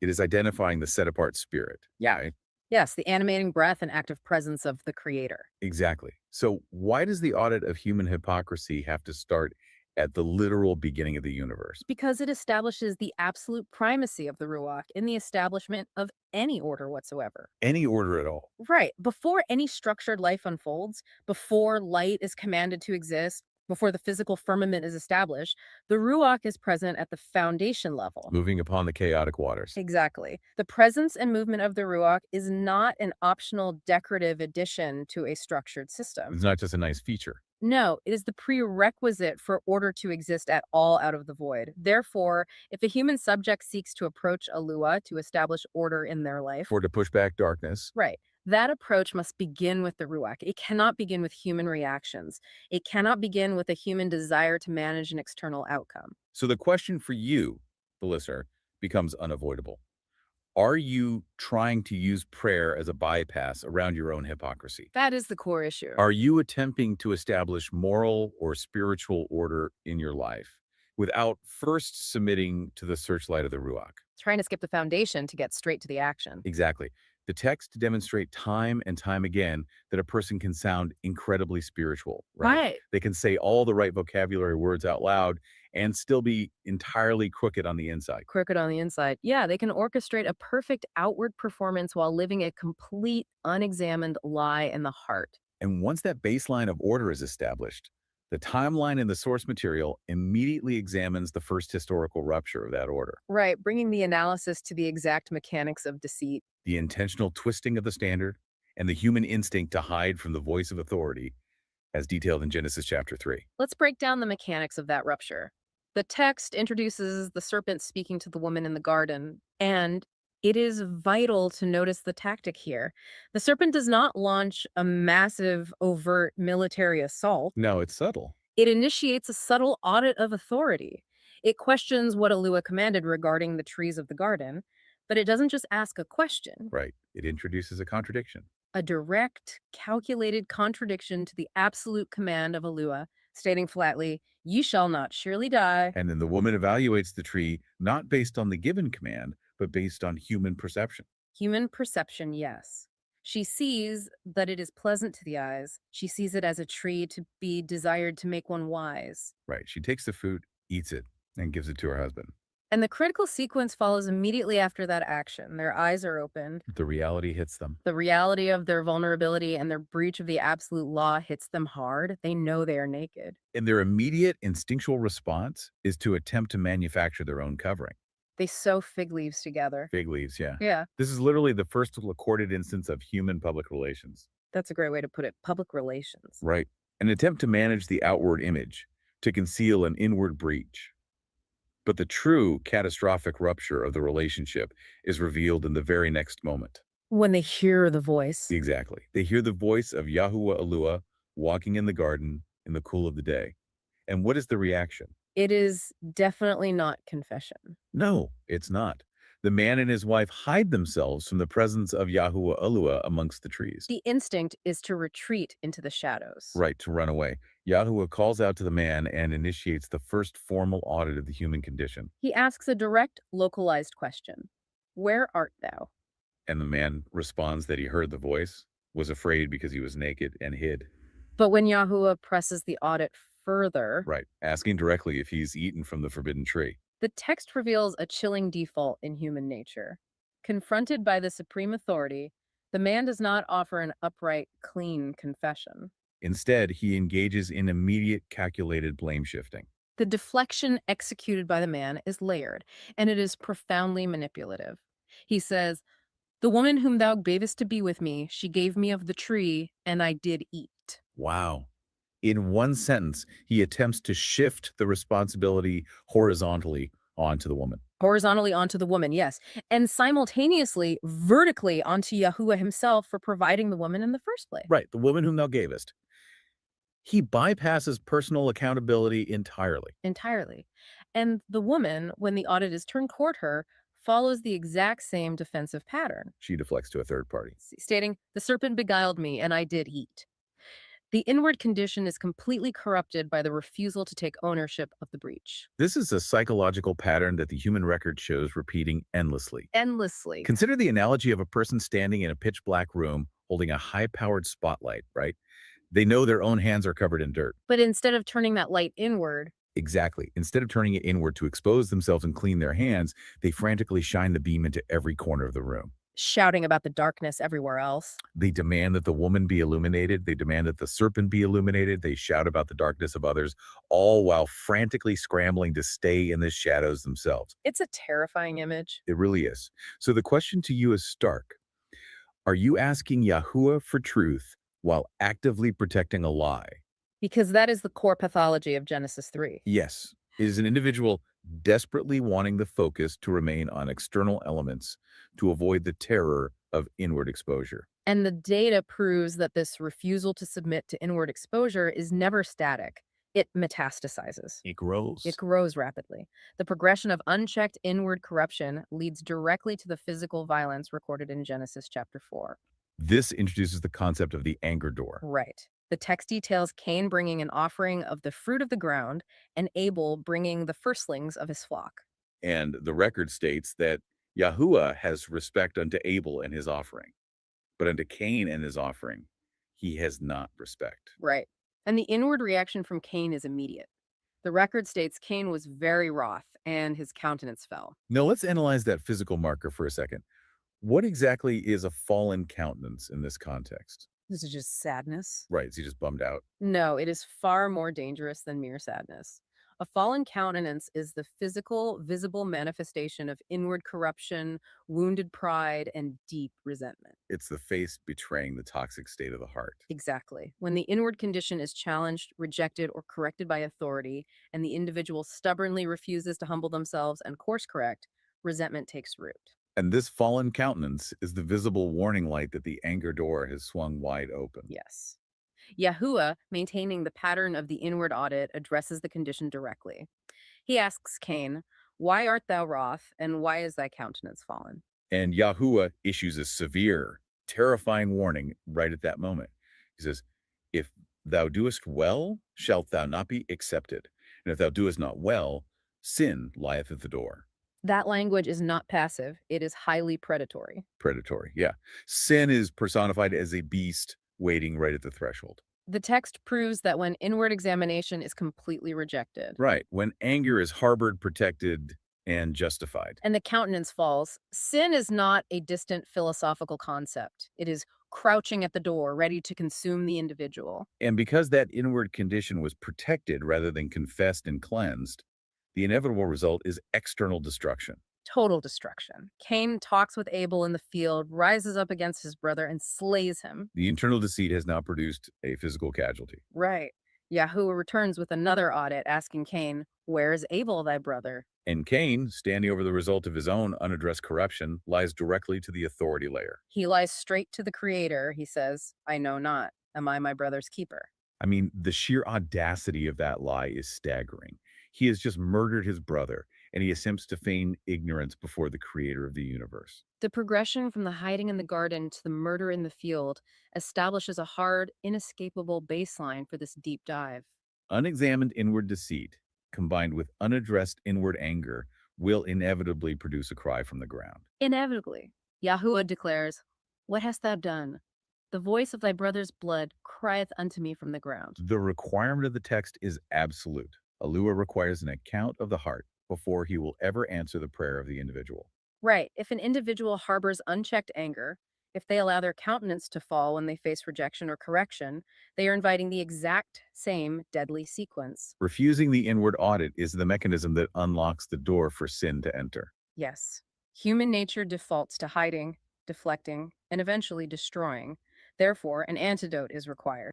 it is identifying the set-apart spirit. Yeah. Right? Yes, the animating breath and active presence of the Creator. Exactly. So why does the audit of human hypocrisy have to start at the literal beginning of the universe? Because it establishes the absolute primacy of the Ruach in the establishment of any order whatsoever. Any order at all. Right. Before any structured life unfolds, before light is commanded to exist, before the physical firmament is established, the Ruach is present at the foundation level. Moving upon the chaotic waters. Exactly. The presence and movement of the Ruach is not an optional decorative addition to a structured system. It's not just a nice feature. No, it is the prerequisite for order to exist at all out of the void. Therefore, if a human subject seeks to approach ALUAH to establish order in their life, For to push back darkness. right, that approach must begin with the Ruach. It cannot begin with human reactions. It cannot begin with a human desire to manage an external outcome. So the question for you, the listener, becomes unavoidable. Are you trying to use prayer as a bypass around your own hypocrisy? That is the core issue. Are you attempting to establish moral or spiritual order in your life without first submitting to the searchlight of the Ruach? Trying to skip the foundation to get straight to the action. Exactly. The text demonstrate time and time again that a person can sound incredibly spiritual, right? They can say all the right vocabulary words out loud and still be entirely crooked on the inside. Crooked on the inside. Yeah, they can orchestrate a perfect outward performance while living a complete, unexamined lie in the heart. And once that baseline of order is established, the timeline in the source material immediately examines the first historical rupture of that order. Right, bringing the analysis to the exact mechanics of deceit. The intentional twisting of the standard and the human instinct to hide from the voice of authority, as detailed in Genesis chapter 3. Let's break down the mechanics of that rupture. The text introduces the serpent speaking to the woman in the garden, and it is vital to notice the tactic here. The serpent does not launch a massive, overt military assault. No, it's subtle. It initiates a subtle audit of authority. It questions what ALUAH commanded regarding the trees of the garden, but it doesn't just ask a question. Right. It introduces a contradiction. A direct, calculated contradiction to the absolute command of ALUAH, stating flatly, "Ye shall not surely die." And then the woman evaluates the tree not based on the given command, but based on human perception. Human perception, yes. She sees that it is pleasant to the eyes. She sees it as a tree to be desired to make one wise. Right. She takes the fruit, eats it, and gives it to her husband. And the critical sequence follows immediately after that action. Their eyes are opened. The reality hits them. The reality of their vulnerability and their breach of the absolute law hits them hard. They know they are naked. And their immediate instinctual response is to attempt to manufacture their own covering. They sew fig leaves together. Fig leaves, yeah. Yeah, This is literally the first recorded instance of human public relations. that's a great way to put it. Public relations. Right. An attempt to manage the outward image, to conceal an inward breach. But the true catastrophic rupture of the relationship is revealed in the very next moment. When they hear the voice. Exactly. They hear the voice of YAHUAH ALUAH walking in the garden in the cool of the day. And what is the reaction? It is definitely not confession. No, it's not. The man and his wife hide themselves from the presence of YAHUAH ALUAH amongst the trees. The instinct is to retreat into the shadows. Right, to run away. YAHUAH calls out to the man and initiates the first formal audit of the human condition. He asks a direct, localized question. Where art thou? And the man responds that he heard the voice, was afraid because he was naked, and hid. But when YAHUAH presses the audit further, Right, asking directly if he's eaten from the forbidden tree. the text reveals a chilling default in human nature. Confronted by the supreme authority, the man does not offer an upright, clean confession. Instead, he engages in immediate calculated blame shifting. The deflection executed by the man is layered, and it is profoundly manipulative. He says, "The woman whom thou gavest to be with me, she gave me of the tree, and I did eat." Wow. In one sentence, he attempts to shift the responsibility horizontally onto the woman. Horizontally onto the woman, yes, and simultaneously vertically onto YAHUAH himself for providing the woman in the first place. Right, the woman whom thou gavest. He bypasses personal accountability entirely. Entirely. And the woman, when the audit is turned toward her, follows the exact same defensive pattern, She deflects to a third party. stating, "The serpent beguiled me, and I did eat." The inward condition is completely corrupted by the refusal to take ownership of the breach. This is a psychological pattern that the human record shows repeating endlessly. Endlessly. Consider the analogy of a person standing in a pitch black room holding a high-powered spotlight, right? They know their own hands are covered in dirt. But instead of turning that light inward, Exactly. Instead of turning it inward to expose themselves and clean their hands, they frantically shine the beam into every corner of the room. shouting about the darkness everywhere else. They demand that the woman be illuminated. They demand that the serpent be illuminated. They shout about the darkness of others, all while frantically scrambling to stay in the shadows themselves. It's a terrifying image. It really is. So the question to you is stark. Are you asking YAHUAH for truth while actively protecting a lie? Because that is the core pathology of Genesis 3. Yes. It is an individual desperately wanting the focus to remain on external elements to avoid the terror of inward exposure. And the data proves that this refusal to submit to inward exposure is never static. It metastasizes. It grows. It grows rapidly. The progression of unchecked inward corruption leads directly to the physical violence recorded in Genesis chapter 4. This introduces the concept of the anger door. Right. The text details Cain bringing an offering of the fruit of the ground and Abel bringing the firstlings of his flock. And the record states that YAHUAH has respect unto Abel and his offering, but unto Cain and his offering, he has not respect. Right. And the inward reaction from Cain is immediate. The record states Cain was very wroth and his countenance fell. Now let's analyze that physical marker for a second. What exactly is a fallen countenance in this context? This is just sadness. Right, is he just bummed out? No, it is far more dangerous than mere sadness. A fallen countenance is the physical, visible manifestation of inward corruption, wounded pride, and deep resentment. It's the face betraying the toxic state of the heart. Exactly. When the inward condition is challenged, rejected, or corrected by authority, and the individual stubbornly refuses to humble themselves and course correct, resentment takes root. And this fallen countenance is the visible warning light that the anger door has swung wide open. Yes. YAHUAH, maintaining the pattern of the inward audit, addresses the condition directly. He asks Cain, "Why art thou wroth, and why is thy countenance fallen?" And YAHUAH issues a severe, terrifying warning right at that moment. He says, if thou doest well, shalt thou not be accepted. And if thou doest not well, sin lieth at the door. That language is not passive. It is highly predatory. Predatory, yeah. Sin is personified as a beast waiting right at the threshold. The text proves that when inward examination is completely rejected, Right, when anger is harbored, protected, and justified. and the countenance falls, sin is not a distant philosophical concept. It is crouching at the door, ready to consume the individual. And because that inward condition was protected rather than confessed and cleansed, the inevitable result is external destruction. Total destruction. Cain talks with Abel in the field, rises up against his brother, and slays him. The internal deceit has now produced a physical casualty. Right. Yahuwah returns with another audit, asking Cain, "Where is Abel, thy brother?" And Cain, standing over the result of his own unaddressed corruption, lies directly to the authority layer. He lies straight to the Creator. He says, "I know not. Am I my brother's keeper?" I mean, the sheer audacity of that lie is staggering. He has just murdered his brother, and he attempts to feign ignorance before the creator of the universe. The progression from the hiding in the garden to the murder in the field establishes a hard, inescapable baseline for this deep dive. Unexamined inward deceit, combined with unaddressed inward anger, will inevitably produce a cry from the ground. Inevitably, Yahuwah declares, "What hast thou done? The voice of thy brother's blood crieth unto me from the ground." The requirement of the text is absolute. ALUAH requires an account of the heart before he will ever answer the prayer of the individual. Right. If an individual harbors unchecked anger, if they allow their countenance to fall when they face rejection or correction, they are inviting the exact same deadly sequence. Refusing the inward audit is the mechanism that unlocks the door for sin to enter. Yes. Human nature defaults to hiding, deflecting, and eventually destroying. Therefore, an antidote is required.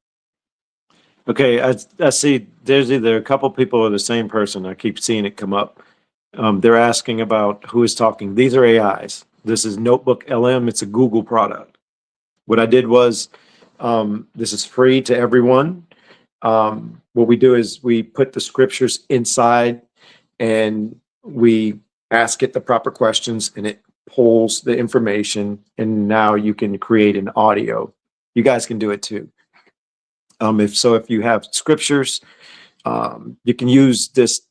Okay, I see there's either a couple people or the same person. I keep seeing it come up. They're asking about who is talking. These are AIs. This is Notebook LM. It's a Google product. What I did was, this is free to everyone. What we do is we put the scriptures inside and we ask it the proper questions and it pulls the information. And now you can create an audio. You guys can do it too. If you have scriptures, you can use this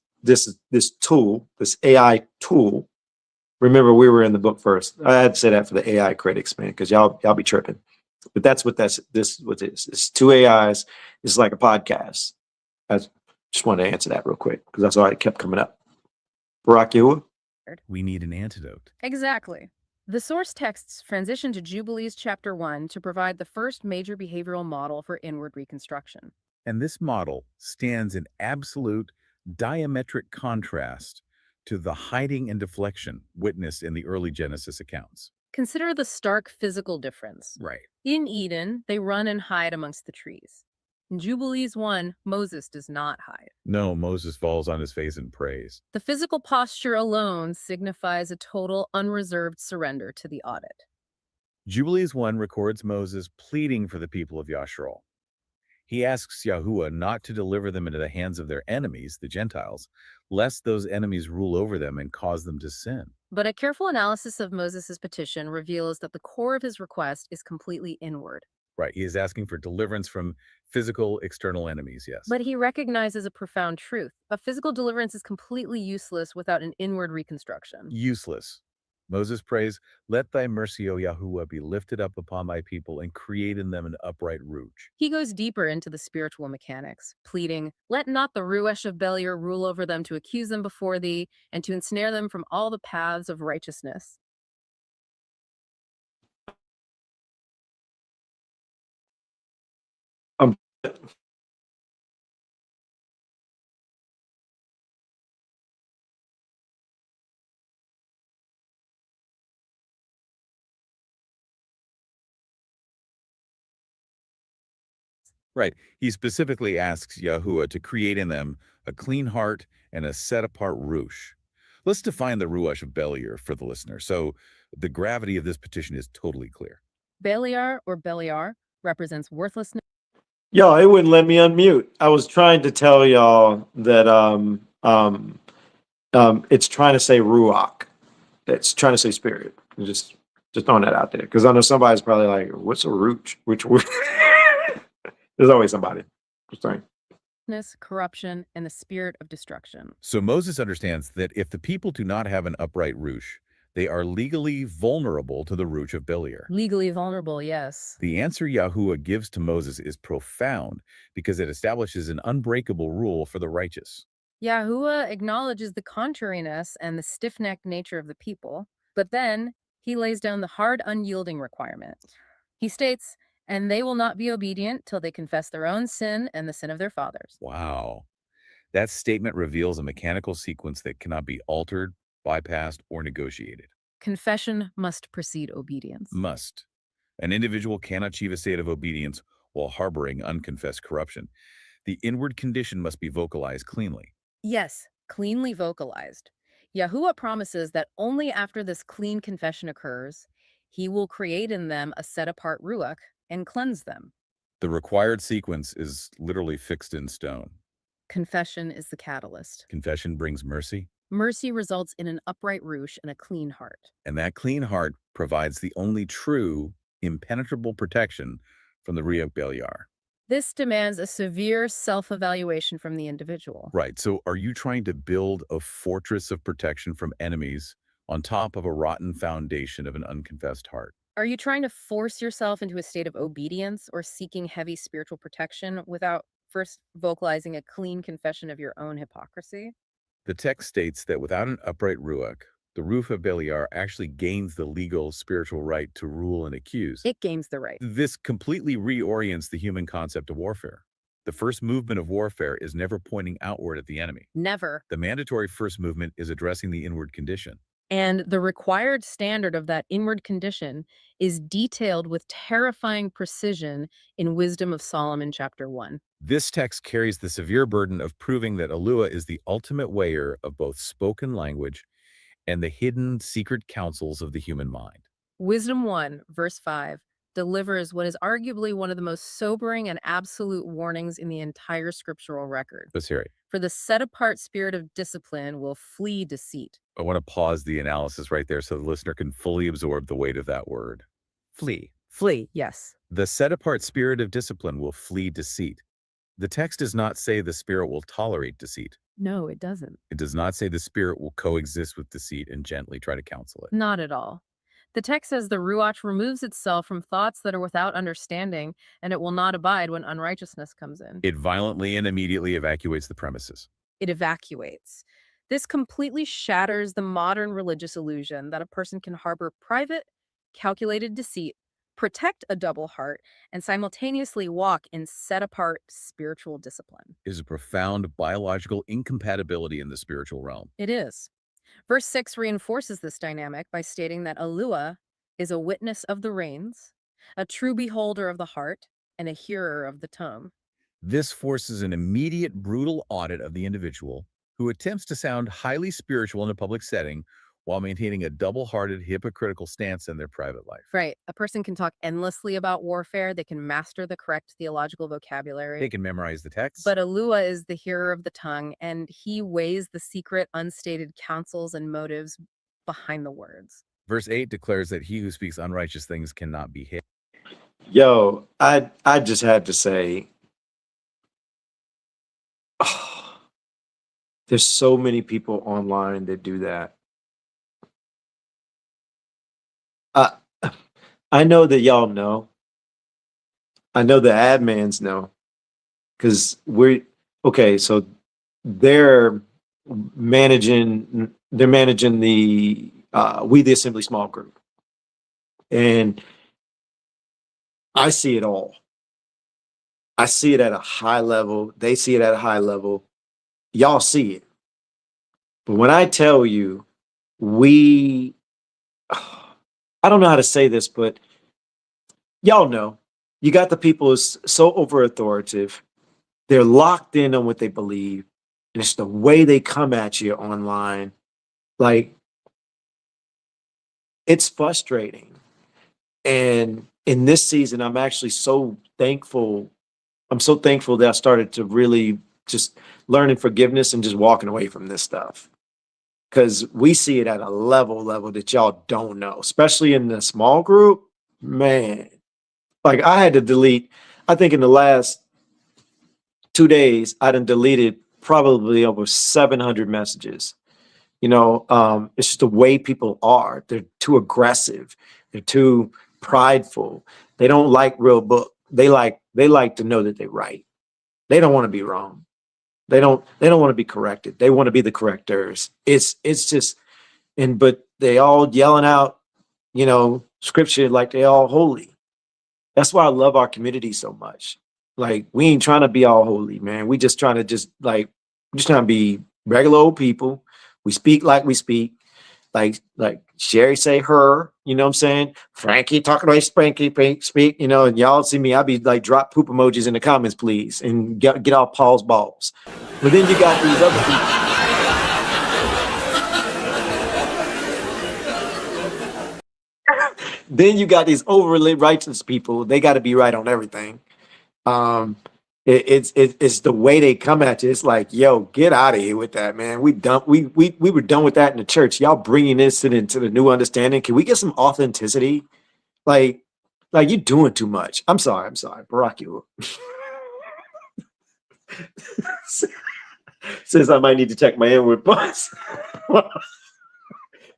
tool, this AI tool. Remember, we were in the book first. I had to say that for the AI critics, man, because y'all be tripping. But that's what this what it is. It's two AIs. It's like a podcast. I just wanted to answer that real quick because that's why it kept coming up. BARAK YAHUAH? We need an antidote. Exactly. The source texts transition to Jubilees chapter 1 to provide the first major behavioral model for inward reconstruction. And this model stands in absolute diametric contrast to the hiding and deflection witnessed in the early Genesis accounts. Consider the stark physical difference. Right. In Eden, they run and hide amongst the trees. In Jubilees 1, Moses does not hide. No, Moses falls on his face and prays. The physical posture alone signifies a total, unreserved surrender to the audit. Jubilees 1 records Moses pleading for the people of Yashar. He asks YAHUAH not to deliver them into the hands of their enemies, the Gentiles, lest those enemies rule over them and cause them to sin. But a careful analysis of Moses' petition reveals that the core of his request is completely inward. Right, he is asking for deliverance from physical external enemies, yes. But he recognizes a profound truth. A physical deliverance is completely useless without an inward reconstruction. Useless. Moses prays, "Let thy mercy, O YAHUAH, be lifted up upon thy people and create in them an upright Ruach." He goes deeper into the spiritual mechanics, pleading, "Let not the Ruach of Beliar rule over them to accuse them before thee and to ensnare them from all the paths of righteousness." Right. He specifically asks YAHUAH to create in them a clean heart and a set-apart Ruach. Let's define the Ruach of Beliar for the listener, so the gravity of this petition is totally clear. Beliar or Beliar represents worthlessness. Yo, it wouldn't let me unmute. I was trying to tell y'all that it's trying to say Ruach. It's trying to say spirit. Just throwing that out there because I know somebody's probably like, "What's a Ruach?" Which there's always somebody. Just saying. Corruption, and the spirit of destruction. So Moses understands that if the people do not have an upright Ruach, they are legally vulnerable to the Ruach of Beliar. Legally vulnerable, yes. The answer YAHUAH gives to Moses is profound because it establishes an unbreakable rule for the righteous. Yahuwah acknowledges the contrariness and the stiff-necked nature of the people, but then he lays down the hard, unyielding requirement. He states, "And they will not be obedient till they confess their own sin and the sin of their fathers." Wow. That statement reveals a mechanical sequence that cannot be altered, bypassed, or negotiated. Confession must precede obedience. Must. An individual cannot achieve a state of obedience while harboring unconfessed corruption. The inward condition must be vocalized cleanly. Yes, cleanly vocalized. YAHUAH promises that only after this clean confession occurs, he will create in them a set-apart Ruach and cleanse them. The required sequence is literally fixed in stone. Confession is the catalyst. Confession brings mercy, Mercy results in an upright ruach and a clean heart. and that clean heart provides the only true, impenetrable protection from the Ruach Beliar. This demands a severe self-evaluation from the individual. Right. So are you trying to build a fortress of protection from enemies on top of a rotten foundation of an unconfessed heart? Are you trying to force yourself into a state of obedience or seeking heavy spiritual protection without first vocalizing a clean confession of your own hypocrisy? The text states that without an upright Ruach, the Ruach Beliar actually gains the legal spiritual right to rule and accuse. It gains the right. This completely reorients the human concept of warfare. The first movement of warfare is never pointing outward at the enemy. Never. The mandatory first movement is addressing the inward condition. And the required standard of that inward condition is detailed with terrifying precision in Wisdom of Solomon, chapter 1. This text carries the severe burden of proving that ALUAH is the ultimate weigher of both spoken language and the hidden secret counsels of the human mind. Wisdom 1, verse 5, delivers what is arguably one of the most sobering and absolute warnings in the entire scriptural record. Let's hear it. For the set-apart spirit of discipline will flee deceit. I want to pause the analysis right there so the listener can fully absorb the weight of that word. Flee. Flee, yes. The set-apart spirit of discipline will flee deceit. The text does not say the spirit will tolerate deceit. No, it doesn't. It does not say the spirit will coexist with deceit and gently try to counsel it. Not at all. The text says the Ruach removes itself from thoughts that are without understanding, and it will not abide when unrighteousness comes in. It violently and immediately evacuates the premises. It evacuates. This completely shatters the modern religious illusion that a person can harbor private, calculated deceit, protect a double heart, and simultaneously walk in set-apart spiritual discipline. It is a profound biological incompatibility in the spiritual realm. It is. Verse 6 reinforces this dynamic by stating that ALUAH is a witness of the reins, a true beholder of the heart, and a hearer of the tongue. This forces an immediate brutal audit of the individual who attempts to sound highly spiritual in a public setting while maintaining a double-hearted, hypocritical stance in their private life. Right. A person can talk endlessly about warfare. They can master the correct theological vocabulary. They can memorize the text. But ALUAH is the hearer of the tongue, and he weighs the secret, unstated counsels and motives behind the words. Verse 8 declares that he who speaks unrighteous things cannot be hid. Yo, I just had to say, there's so many people online that do that. I know that y'all know. I know the admins know, because so they're managing the We the Assembly small group, and I see it all. I see it at a high level. They see it at a high level. Y'all see it. But when I tell you, I don't know how to say this, but y'all know, you got the people who's so over authoritative. They're locked in on what they believe. And it's the way they come at you online. Like, it's frustrating. And in this season, I'm actually so thankful. I'm so thankful that I started to really just learning forgiveness and just walking away from this stuff. Because we see it at a level that y'all don't know, especially in the small group. Man, like I had to delete, I think in the last 2 days, I done deleted probably over 700 messages. You know, it's just the way people are. They're too aggressive. They're too prideful. They don't like real book. They like to know that they're right. They don't want to be wrong. They don't want to be corrected. They want to be the correctors. It's just, but they all yelling out, you know, scripture like they all holy. That's why I love our community so much. Like, we ain't trying to be all holy, man. We just trying to be regular old people. We speak like we speak. Like Sherry say her, You know what I'm saying? Frankie, talk away, Spanky, speak, you know, and y'all see me, I'll be like, drop poop emojis in the comments, please, and get off Paul's balls. But then you got these other people. Then you got these overly righteous people. They got to be right on everything. It's the way they come at you. It's like, yo, get out of here with that, man. We were done with that in the church. Y'all bringing this into the new understanding. Can we get some authenticity? Like you're doing too much. I'm sorry. BARAK YAHUAH. Says I might need to check my inward parts.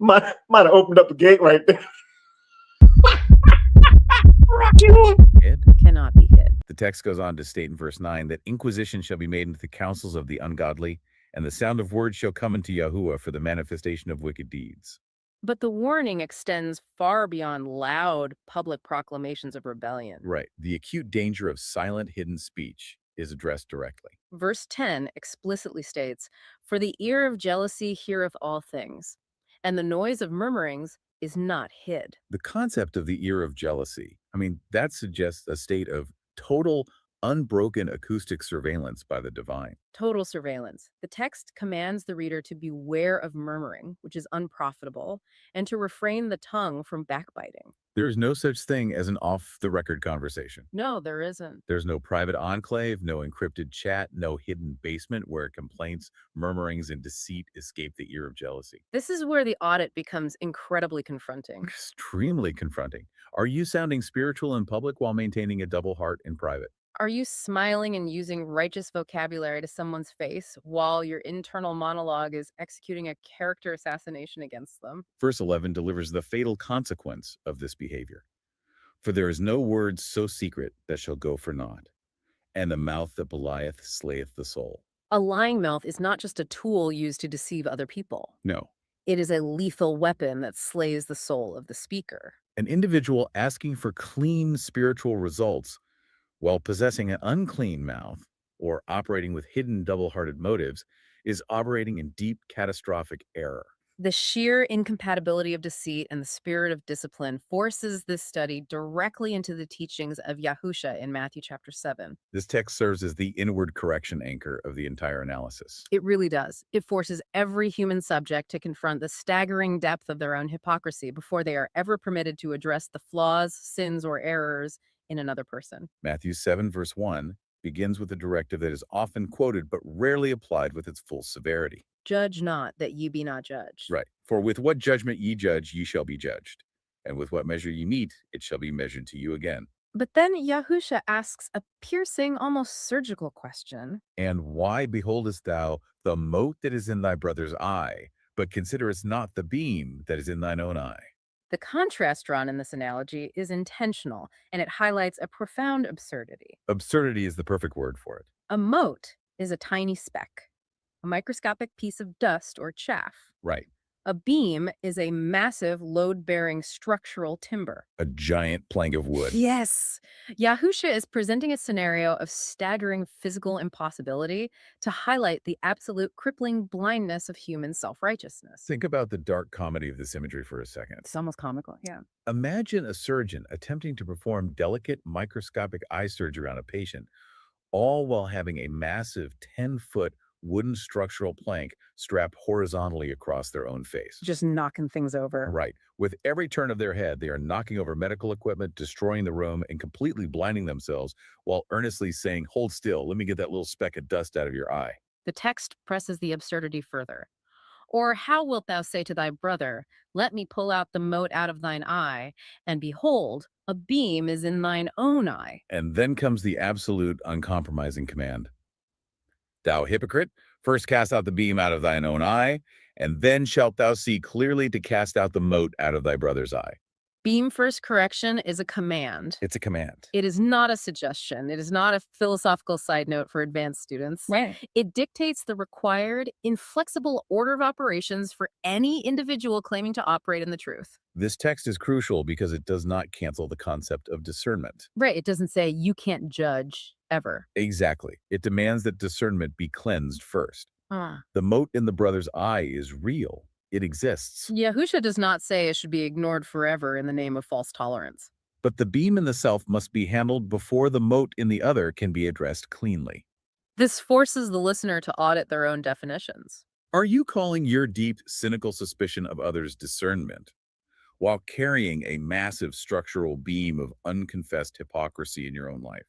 might have opened up a gate right there. Cannot be hid. The text goes on to state in verse 9 that inquisition shall be made into the counsels of the ungodly, and the sound of words shall come into YAHUAH for the manifestation of wicked deeds. But the warning extends far beyond loud public proclamations of rebellion. Right. The acute danger of silent, hidden speech is addressed directly. Verse 10 explicitly states, "For the ear of jealousy heareth all things, and the noise of murmurings is not hid." The concept of the ear of jealousy, I mean, that suggests a state of total, unbroken acoustic surveillance by the divine. Total surveillance. The text commands the reader to beware of murmuring, which is unprofitable, and to refrain the tongue from backbiting. There is no such thing as an off-the-record conversation. No, there isn't. There's no private enclave, no encrypted chat, no hidden basement where complaints, murmurings, and deceit escape the ear of jealousy. This is where the audit becomes incredibly confronting. Extremely confronting. Are you sounding spiritual in public while maintaining a double heart in private? Are you smiling and using righteous vocabulary to someone's face while your internal monologue is executing a character assassination against them? Verse 11 delivers the fatal consequence of this behavior. For there is no word so secret that shall go for naught, and the mouth that belieth slayeth the soul. A lying mouth is not just a tool used to deceive other people. No. It is a lethal weapon that slays the soul of the speaker. An individual asking for clean spiritual results while possessing an unclean mouth or operating with hidden double-hearted motives is operating in deep catastrophic error. The sheer incompatibility of deceit and the spirit of discipline forces this study directly into the teachings of YAHUSHA in Matthew chapter 7. This text serves as the inward correction anchor of the entire analysis. It really does. It forces every human subject to confront the staggering depth of their own hypocrisy before they are ever permitted to address the flaws, sins, or errors in another person. Matthew 7 verse 1 begins with a directive that is often quoted but rarely applied with its full severity. Judge not, that ye be not judged. Right. For with what judgment ye judge, ye shall be judged. And with what measure ye meet, it shall be measured to you again. But then YAHUSHA asks a piercing, almost surgical question. And why beholdest thou the mote that is in thy brother's eye, but considerest not the beam that is in thine own eye? The contrast drawn in this analogy is intentional, and it highlights a profound absurdity. Absurdity is the perfect word for it. A mote is a tiny speck, a microscopic piece of dust or chaff. Right. A beam is a massive load-bearing structural timber. A giant plank of wood. Yes. YAHUSHA is presenting a scenario of staggering physical impossibility to highlight the absolute crippling blindness of human self-righteousness. Think about the dark comedy of this imagery for a second. It's almost comical, yeah. Imagine a surgeon attempting to perform delicate microscopic eye surgery on a patient, all while having a massive 10-foot wooden structural plank strapped horizontally across their own face. Just knocking things over. Right. With every turn of their head, they are knocking over medical equipment, destroying the room, and completely blinding themselves while earnestly saying, "Hold still, let me get that little speck of dust out of your eye." The text presses the absurdity further. Or how wilt thou say to thy brother, let me pull out the mote out of thine eye, and behold, a beam is in thine own eye. And then comes the absolute uncompromising command. Thou hypocrite, first cast out the beam out of thine own eye, and then shalt thou see clearly to cast out the mote out of thy brother's eye. Beam first correction is a command. It's a command. It is not a suggestion. It is not a philosophical side note for advanced students. Right. It dictates the required, inflexible order of operations for any individual claiming to operate in the truth. This text is crucial because it does not cancel the concept of discernment. Right. It doesn't say you can't judge ever. Exactly. It demands that discernment be cleansed first. Ah. The mote in the brother's eye is real. It exists. YAHUSHA does not say it should be ignored forever in the name of false tolerance. But the beam in the self must be handled before the mote in the other can be addressed cleanly. This forces the listener to audit their own definitions. Are you calling your deep, cynical suspicion of others discernment, while carrying a massive structural beam of unconfessed hypocrisy in your own life?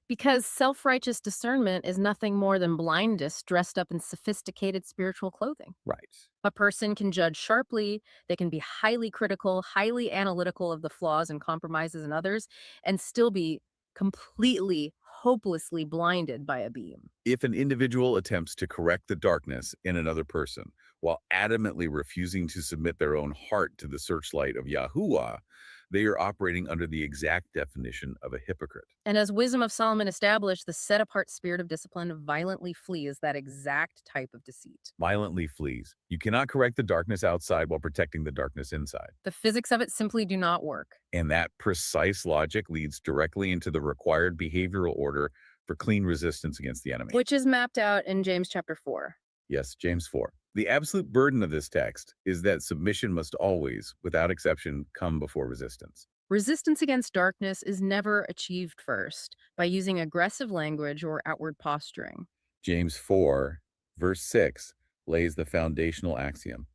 Because self-righteous discernment is nothing more than blindness dressed up in sophisticated spiritual clothing. Right. A person can judge sharply, they can be highly critical, highly analytical of the flaws and compromises in others, and still be completely, hopelessly blinded by a beam. If an individual attempts to correct the darkness in another person while adamantly refusing to submit their own heart to the searchlight of YAHUAH, they are operating under the exact definition of a hypocrite. And as Wisdom of Solomon established, the set-apart spirit of discipline violently flees that exact type of deceit. Violently flees. You cannot correct the darkness outside while protecting the darkness inside. The physics of it simply do not work. And that precise logic leads directly into the required behavioral order for clean resistance against the enemy. Which is mapped out in James chapter 4. Yes, James 4. The absolute burden of this text is that submission must always, without exception, come before resistance. Resistance against darkness is never achieved first by using aggressive language or outward posturing. James 4, verse 6, lays the foundational axiom.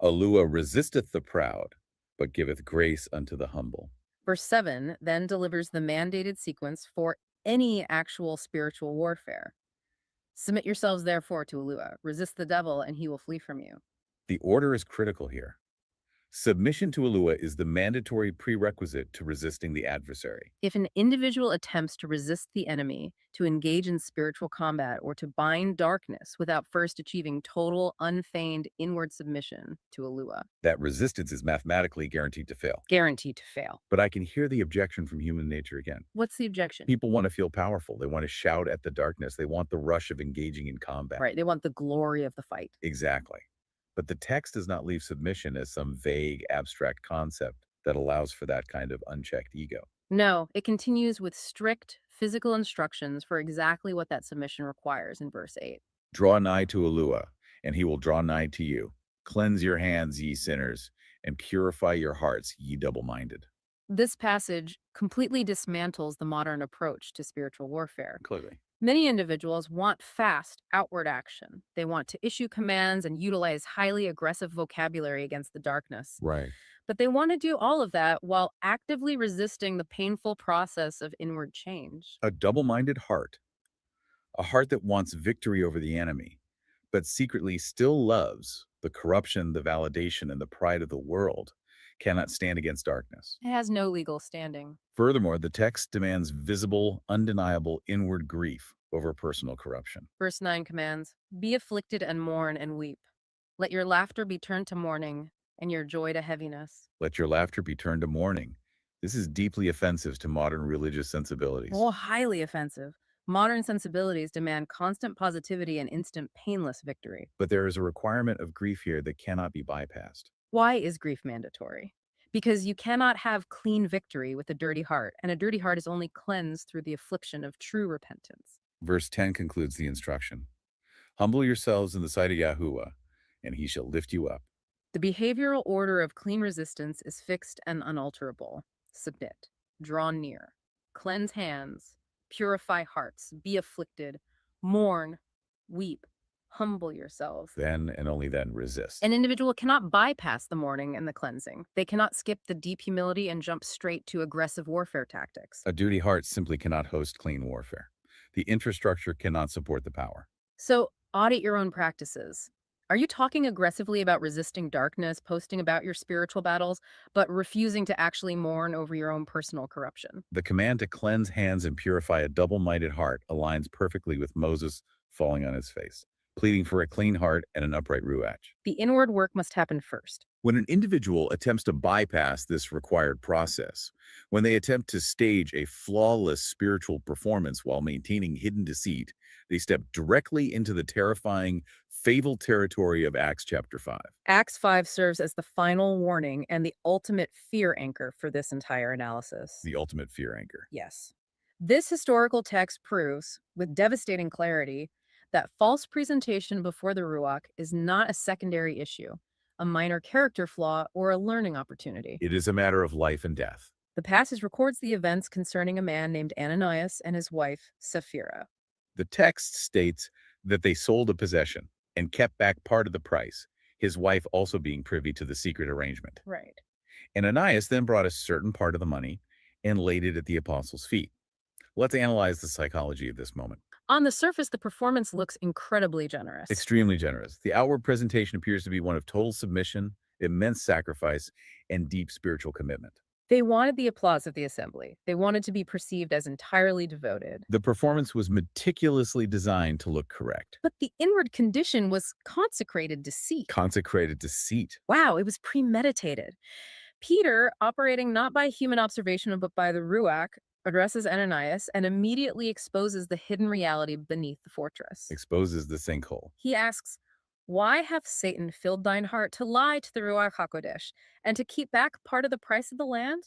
ALUAH resisteth the proud, but giveth grace unto the humble. Verse 7 then delivers the mandated sequence for any actual spiritual warfare. Submit yourselves, therefore, to ALUAH. Resist the devil, and he will flee from you. The order is critical here. Submission to ALUAH is the mandatory prerequisite to resisting the adversary. If an individual attempts to resist the enemy, to engage in spiritual combat, or to bind darkness without first achieving total, unfeigned inward submission to ALUAH, That resistance is mathematically guaranteed to fail. guaranteed to fail. But I can hear the objection from human nature again. What's the objection? People want to feel powerful. They want to shout at the darkness. They want the rush of engaging in combat. Right, they want the glory of the fight. Exactly. But the text does not leave submission as some vague, abstract concept that allows for that kind of unchecked ego. No, it continues with strict physical instructions for exactly what that submission requires in verse 8. Draw nigh to ALUAH, and he will draw nigh to you. Cleanse your hands, ye sinners, and purify your hearts, ye double-minded. This passage completely dismantles the modern approach to spiritual warfare. Clearly. Many individuals want fast, outward action. They want to issue commands and utilize highly aggressive vocabulary against the darkness. Right. But they want to do all of that while actively resisting the painful process of inward change. A double-minded heart. A heart that wants victory over the enemy, but secretly still loves the corruption, the validation, and the pride of the world, cannot stand against darkness. It has no legal standing. Furthermore, the text demands visible, undeniable inward grief over personal corruption. Verse 9 commands, "Be afflicted and mourn and weep. Let your laughter be turned to mourning and your joy to heaviness." Let your laughter be turned to mourning. This is deeply offensive to modern religious sensibilities. Oh, highly offensive. Modern sensibilities demand constant positivity and instant painless victory. But there is a requirement of grief here that cannot be bypassed. Why is grief mandatory? Because you cannot have clean victory with a dirty heart, and a dirty heart is only cleansed through the affliction of true repentance. Verse 10 concludes the instruction. Humble yourselves in the sight of YAHUAH, and he shall lift you up. The behavioral order of clean resistance is fixed and unalterable. Submit, draw near, cleanse hands, purify hearts, be afflicted, mourn, weep, humble yourselves. Then and only then resist. An individual cannot bypass the mourning and the cleansing. They cannot skip the deep humility and jump straight to aggressive warfare tactics. A duty heart simply cannot host clean warfare. The infrastructure cannot support the power. So audit your own practices. Are you talking aggressively about resisting darkness, posting about your spiritual battles, but refusing to actually mourn over your own personal corruption? The command to cleanse hands and purify a double-minded heart aligns perfectly with Moses falling on his face, pleading for a clean heart and an upright Ruach. The inward work must happen first. When an individual attempts to bypass this required process, when they attempt to stage a flawless spiritual performance while maintaining hidden deceit, they step directly into the terrifying, fatal territory of Acts chapter 5. Acts 5 serves as the final warning and the ultimate fear anchor for this entire analysis. The ultimate fear anchor. Yes. This historical text proves, with devastating clarity, that false presentation before the Ruach is not a secondary issue, a minor character flaw, or a learning opportunity. It is a matter of life and death. The passage records the events concerning a man named Ananias and his wife, Sapphira. The text states that they sold a possession and kept back part of the price, his wife also being privy to the secret arrangement. Right. Ananias then brought a certain part of the money and laid it at the apostles' feet. Let's analyze the psychology of this moment. On the surface, the performance looks incredibly generous. Extremely generous. The outward presentation appears to be one of total submission, immense sacrifice, and deep spiritual commitment. They wanted the applause of the assembly. They wanted to be perceived as entirely devoted. The performance was meticulously designed to look correct. But the inward condition was consecrated deceit. Consecrated deceit. Wow, it was premeditated. Peter, operating not by human observation but by the Ruach, addresses Ananias and immediately exposes the hidden reality beneath the fortress. Exposes the sinkhole. He asks, "Why hath Satan filled thine heart to lie to the Ruach HaKodesh and to keep back part of the price of the land?"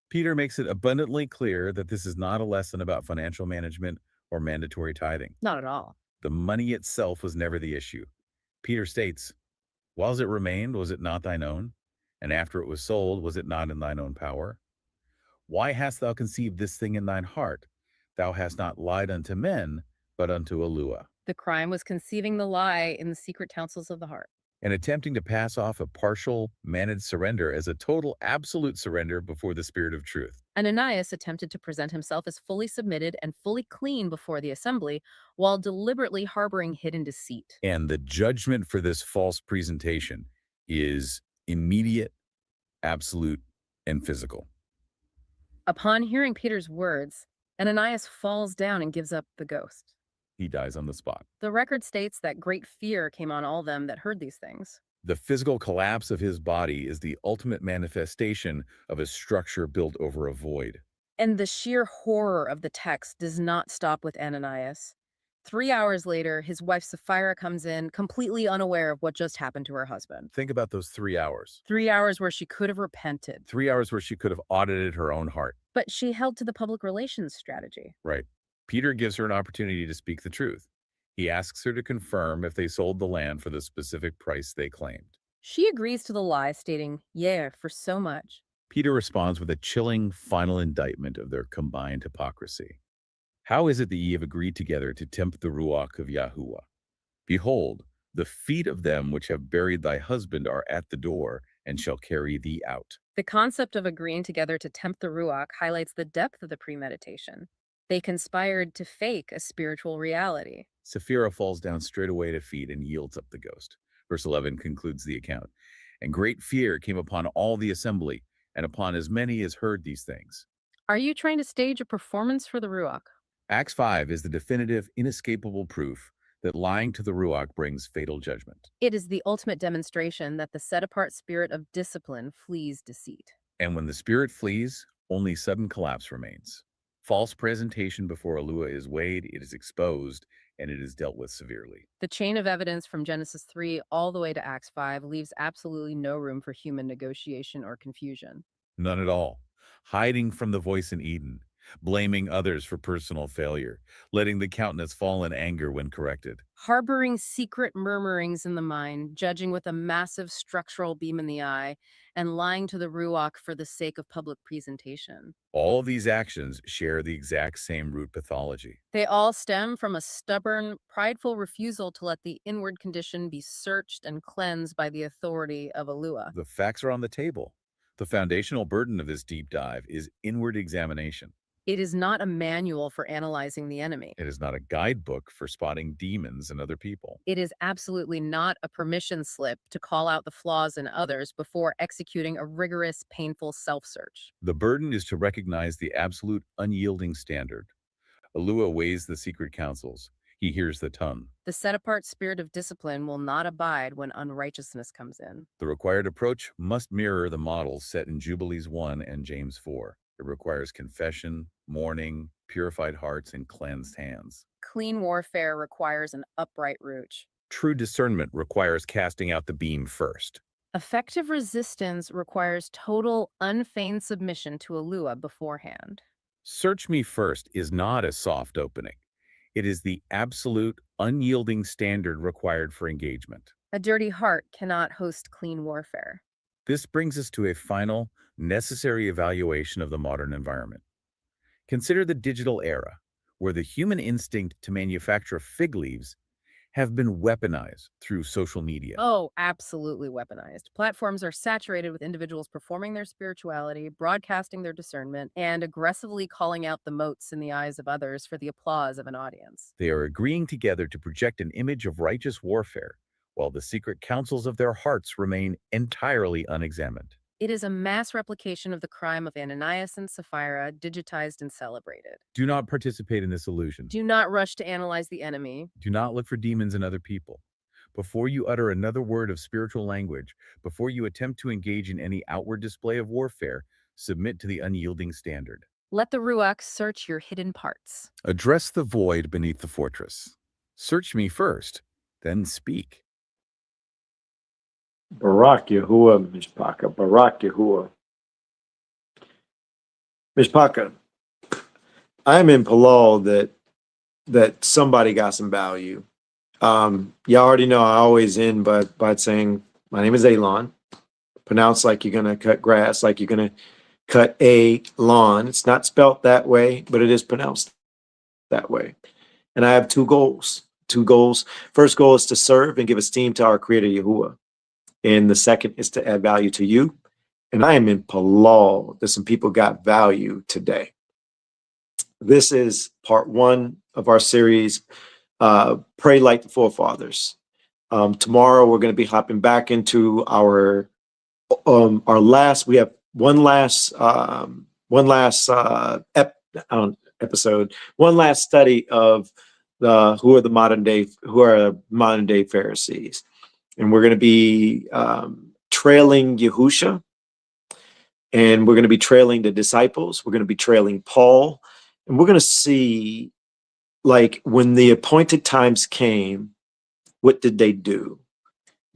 Peter makes it abundantly clear that this is not a lesson about financial management or mandatory tithing. Not at all. The money itself was never the issue. Peter states, "Whiles it remained, was it not thine own? And after it was sold, was it not in thine own power? Why hast thou conceived this thing in thine heart? Thou hast not lied unto men, but unto ALUAH." The crime was conceiving the lie in the secret counsels of the heart. And attempting to pass off a partial, managed surrender as a total, absolute surrender before the Spirit of truth. Ananias attempted to present himself as fully submitted and fully clean before the assembly, while deliberately harboring hidden deceit. And the judgment for this false presentation is immediate, absolute, and physical. Upon hearing Peter's words, Ananias falls down and gives up the ghost. He dies on the spot. The record states that great fear came on all them that heard these things. The physical collapse of his body is the ultimate manifestation of a structure built over a void. And the sheer horror of the text does not stop with Ananias. 3 hours later, his wife Sapphira comes in, completely unaware of what just happened to her husband. Think about those 3 hours. 3 hours where she could have repented. 3 hours where she could have audited her own heart. But she held to the public relations strategy. Right. Peter gives her an opportunity to speak the truth. He asks her to confirm if they sold the land for the specific price they claimed. She agrees to the lie, stating, "Yeah, for so much." Peter responds with a chilling final indictment of their combined hypocrisy. "How is it that ye have agreed together to tempt the Ruach of YAHUAH? Behold, the feet of them which have buried thy husband are at the door, and shall carry thee out." The concept of agreeing together to tempt the Ruach highlights the depth of the premeditation. They conspired to fake a spiritual reality. Sapphira falls down straightway to feet and yields up the ghost. Verse 11 concludes the account. "And great fear came upon all the assembly, and upon as many as heard these things." Are you trying to stage a performance for the Ruach? Acts 5 is the definitive, inescapable proof that lying to the Ruach brings fatal judgment. It is the ultimate demonstration that the set-apart spirit of discipline flees deceit. And when the spirit flees, only sudden collapse remains. False presentation before ALUAH is weighed, it is exposed, and it is dealt with severely. The chain of evidence from Genesis 3 all the way to Acts 5 leaves absolutely no room for human negotiation or confusion. None at all. Hiding from the voice in Eden, blaming others for personal failure, letting the countenance fall in anger when corrected. Harboring secret murmurings in the mind, judging with a massive structural beam in the eye, and lying to the Ruach for the sake of public presentation. All of these actions share the exact same root pathology. They all stem from a stubborn, prideful refusal to let the inward condition be searched and cleansed by the authority of ALUAH. The facts are on the table. The foundational burden of this deep dive is inward examination. It is not a manual for analyzing the enemy. It is not a guidebook for spotting demons and other people. It is absolutely not a permission slip to call out the flaws in others before executing a rigorous, painful self-search. The burden is to recognize the absolute unyielding standard. ALUAH weighs the secret counsels. He hears the tongue. The set-apart spirit of discipline will not abide when unrighteousness comes in. The required approach must mirror the models set in Jubilees 1 and James 4. It requires confession, mourning, purified hearts, and cleansed hands. Clean warfare requires an upright root. True discernment requires casting out the beam first. Effective resistance requires total, unfeigned submission to ALUAH beforehand. Search me first is not a soft opening. It is the absolute, unyielding standard required for engagement. A dirty heart cannot host clean warfare. This brings us to a final, necessary evaluation of the modern environment. Consider the digital era, where the human instinct to manufacture fig leaves have been weaponized through social media. Oh, absolutely weaponized. Platforms are saturated with individuals performing their spirituality, broadcasting their discernment, and aggressively calling out the motes in the eyes of others for the applause of an audience. They are agreeing together to project an image of righteous warfare, while the secret counsels of their hearts remain entirely unexamined. It is a mass replication of the crime of Ananias and Sapphira, digitized and celebrated. Do not participate in this illusion. Do not rush to analyze the enemy. Do not look for demons in other people. Before you utter another word of spiritual language, before you attempt to engage in any outward display of warfare, submit to the unyielding standard. Let the Ruach search your hidden parts. Address the void beneath the fortress. Search me first, then speak. BARAK YAHUAH, Mishpaka. BARAK YAHUAH. Mishpaka, I'm in Palal that somebody got some value. Y'all already know I always end by saying, my name is Elon. Pronounced like you're going to cut grass, like you're going to cut a lawn. It's not spelt that way, but it is pronounced that way. And I have two goals. First goal is to serve and give esteem to our Creator, Yahuwah. And the second is to add value to you. And I am in Palal that some people got value today. This is part 1 of our series, Pray Like the Forefathers. Tomorrow we're going to be hopping back into our last. We have one last episode, one last study of who are modern day Pharisees. And we're going to be trailing YAHUSHA, and we're going to be trailing the disciples. We're going to be trailing Paul, and we're going to see, like, when the appointed times came, what did they do?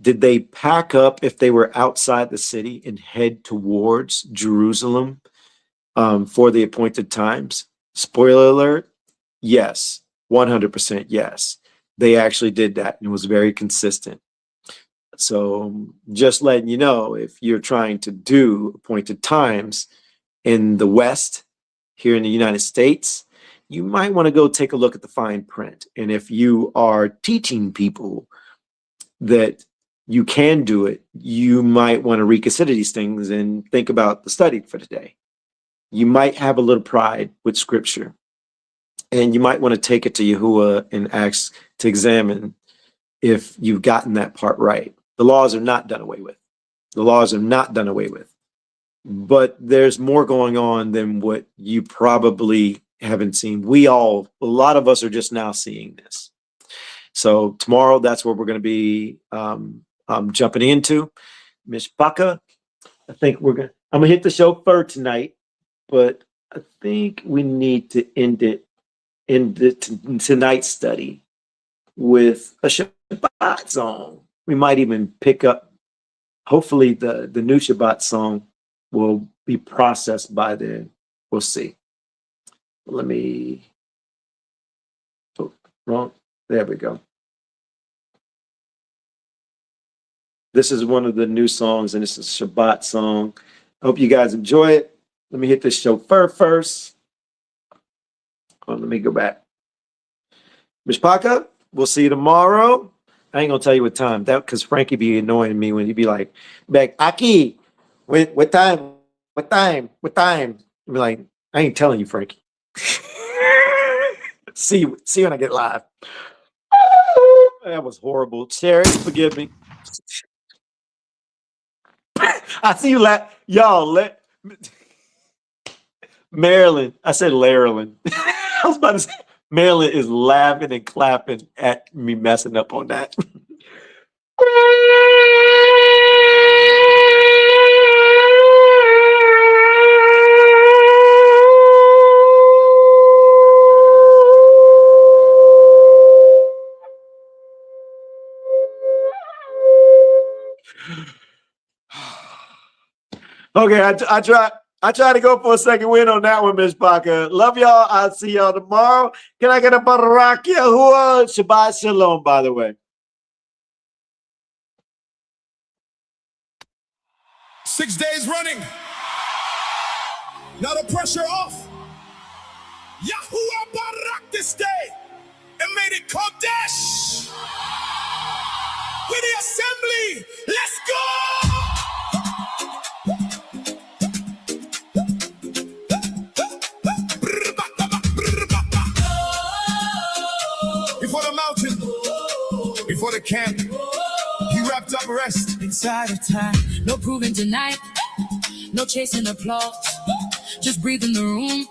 Did they pack up if they were outside the city and head towards Jerusalem for the appointed times? Spoiler alert, yes, 100% yes. They actually did that, and it was very consistent. So just letting you know, if you're trying to do appointed times in the West, here in the United States, you might want to go take a look at the fine print. And if you are teaching people that you can do it, you might want to reconsider these things and think about the study for today. You might have a little pride with Scripture, and you might want to take it to Yahuwah and ask to examine if you've gotten that part right. The laws are not done away with. The laws are not done away with. But there's more going on than what you probably haven't seen. A lot of us are just now seeing this. So tomorrow, that's what we're going to be jumping into. Mishpaka, I think I'm going to hit the chauffeur tonight, but I think we need to end it in tonight's study with a Shabbat song. We might even pick up, hopefully the new Shabbat song will be processed by then. We'll see. Let me, wrong. There we go. This is one of the new songs, and it's a Shabbat song. I hope you guys enjoy it. Let me hit the chauffeur first. Oh, let me go back. Mishpaka, we'll see you tomorrow. I ain't gonna tell you what time, that because Frankie be annoying me when he be like, Aki, what time? I'd be like, I ain't telling you, Frankie. See when I get live. That was horrible. Sherry, forgive me. I see you y'all Maryland. I said Maryland. I was about to say Maryland is laughing and clapping at me messing up on that. Okay, I try to go for a second win on that one, Miss Parker. Love y'all. I'll see y'all tomorrow. Can I get a Barak Yahuwah? Shabbat Shalom, by the way. 6 days running. Now the pressure off. YAHUAH BARAK this day and made it Kodesh. With the assembly, let's go! Before the mountain, before the camp, he wrapped up rest. Inside of time, no proving tonight, no chasing applause, just breathe in the room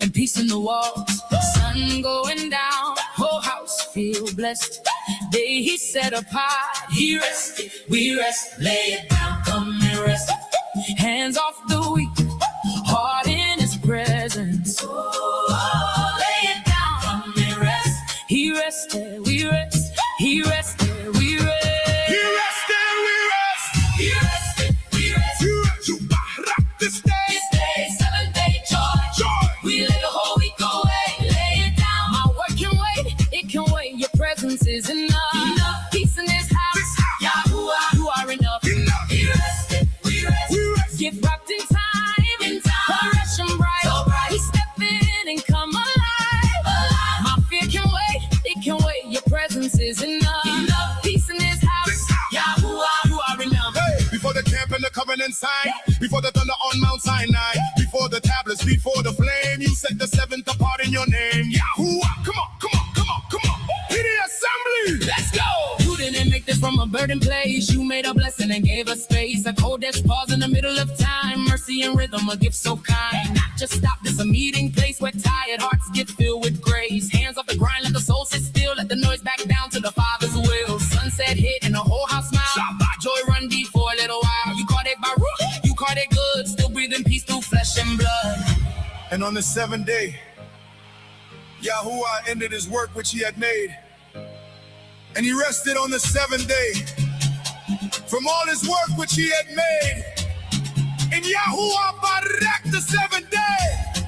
and peace in the walls. Sun going down, whole house feel blessed. Day he set apart, he rested, we rest. Lay it down, come and rest. Hands off the weak, heart in his presence. Lay it down, come and rest. He rested, we rest. He rested, we rest. He rested, we rest. He rested, we rest. You barak this day. This day, 7-day joy. Joy. We let the whole week away. Lay it down. My work can wait, it can wait. Your presence is enough. Enough peace in this house. This house. YAHUAH, you are enough. Enough. He rested, we rest. We rest. Get wrapped in time. In time. Correction bright. So bright. We step in and come alive. Alive. My fear can wait, it can wait. Your presence is enough. Enough peace in this house. This house. YAHUAH, you are enough. Hey, before the camp and the covenant sign, before the thunder on Mount Sinai, before the tablets, before the flame, you set the seventh apart in your name. YAHUAH, come on, come on, come on, come on. In the assembly, Let's go! You didn't make this from a burden place. You made a blessing and gave us space. A Kodesh pause in the middle of time. Mercy and rhythm, a gift so kind. Not just stop, this a meeting place where tired hearts get filled with grace. Hands off the grind, let the soul sit still. Let the noise back down to the Father's will. Sunset hit and the whole house smile. Joy run deep for a little while. You caught it BARAK, you caught it good. Still breathing peace through flesh and blood. and on the seventh day, YAHUAH ended his work which he had made. And he rested on the seventh day from all his work which he had made. And YAHUAH BARAK the seventh day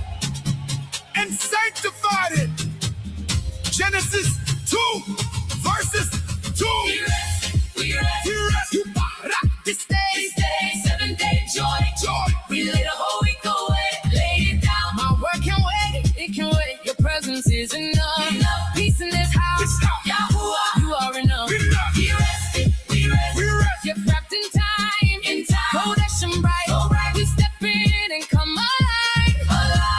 and sanctified it. Genesis 2 verses 2. We rest. You BARAK This day, 7-day joy. We lay the whole week away. Lay it down. My work can wait, it can wait. Your presence is enough. Enough peace in this house. YAHUAH, you are enough. Enough. We rest. You're wrapped in time. Kodesh and bright. So bright. We step in and come alive.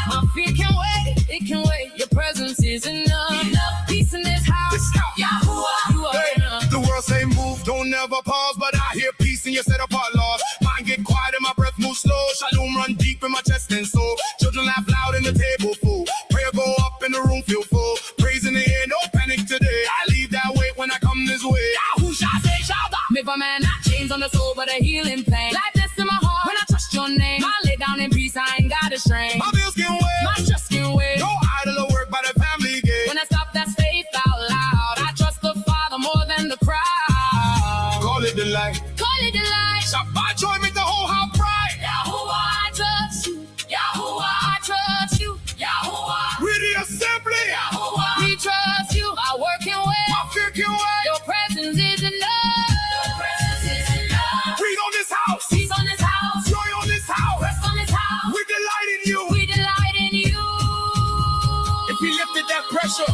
My fear can wait, it can wait. Your presence is enough. Enough peace in this house. YAHUAH, you are enough. The world say move, don't never pause, but I hear peace in your set apart, Lord. Mind get quiet and my breath move slow. Shalom run deep in my chest and soul. Children laugh loud in the table full. Prayer go up in the room feel full. Praise in the air, no panic today. I leave that weight when I come this way. YAHUSHA say shout out. Make a man not chains on the soul, but a healing pain. Life bless in my heart when I trust your name. I lay down in peace, I ain't got a strain. My bills can wait, My trust can wait. no idol of work by the family gate. When I stop, that's faith out loud. I trust the Father more than the crowd. Call it delight. Call it delight. Shabbat joy make the whole house bright. YAHUAH, I trust you. YAHUAH, I trust you. YAHUAH, We're the assembly. YAHUAH, we trust you. Our work can wait. My fear can wait. Your presence is enough. Your presence is enough. Breathe on this house. Peace on this house. Joy on this house. Rest on this house. We delight in you. We delight in you. If he lifted that pressure,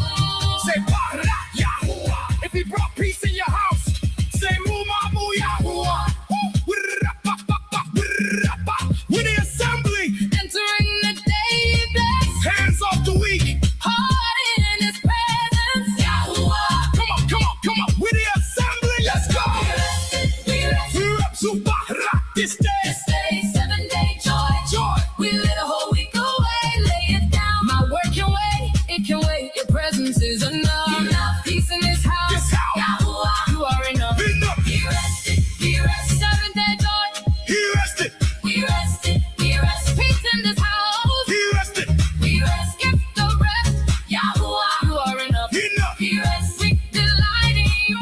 say BARAK YAHUAH. If he brought peace in your house, say Mumamu YAHUAH. We're the assembly. Entering the day blessed. Hands off the weak. Heart in his presence. YAHUAH. Come on, come on, come on. We're the assembly. Let's go. We rest. We're up to BARAK this day. This day, 7-day joy. We lit a whole week away. Lay it down. My work can wait. It can wait. Your presence is enough. Enough peace in this house. This house. YAHUAH, you are enough. Enough. We rested. 7-day joy. He rested. We rested. Peace in this house. He rested. We rest. Gift of rest. YAHUAH, you are enough. Enough. We rest. We delight in you.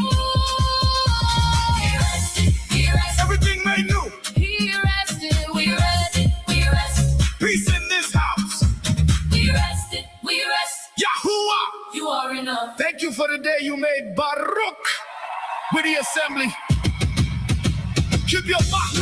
We rest. Everything made new. He rested. We rest. Peace in this house. We rested. YAHUAH. You are enough. Thank you for the day you made BARAK with the assembly. Keep your back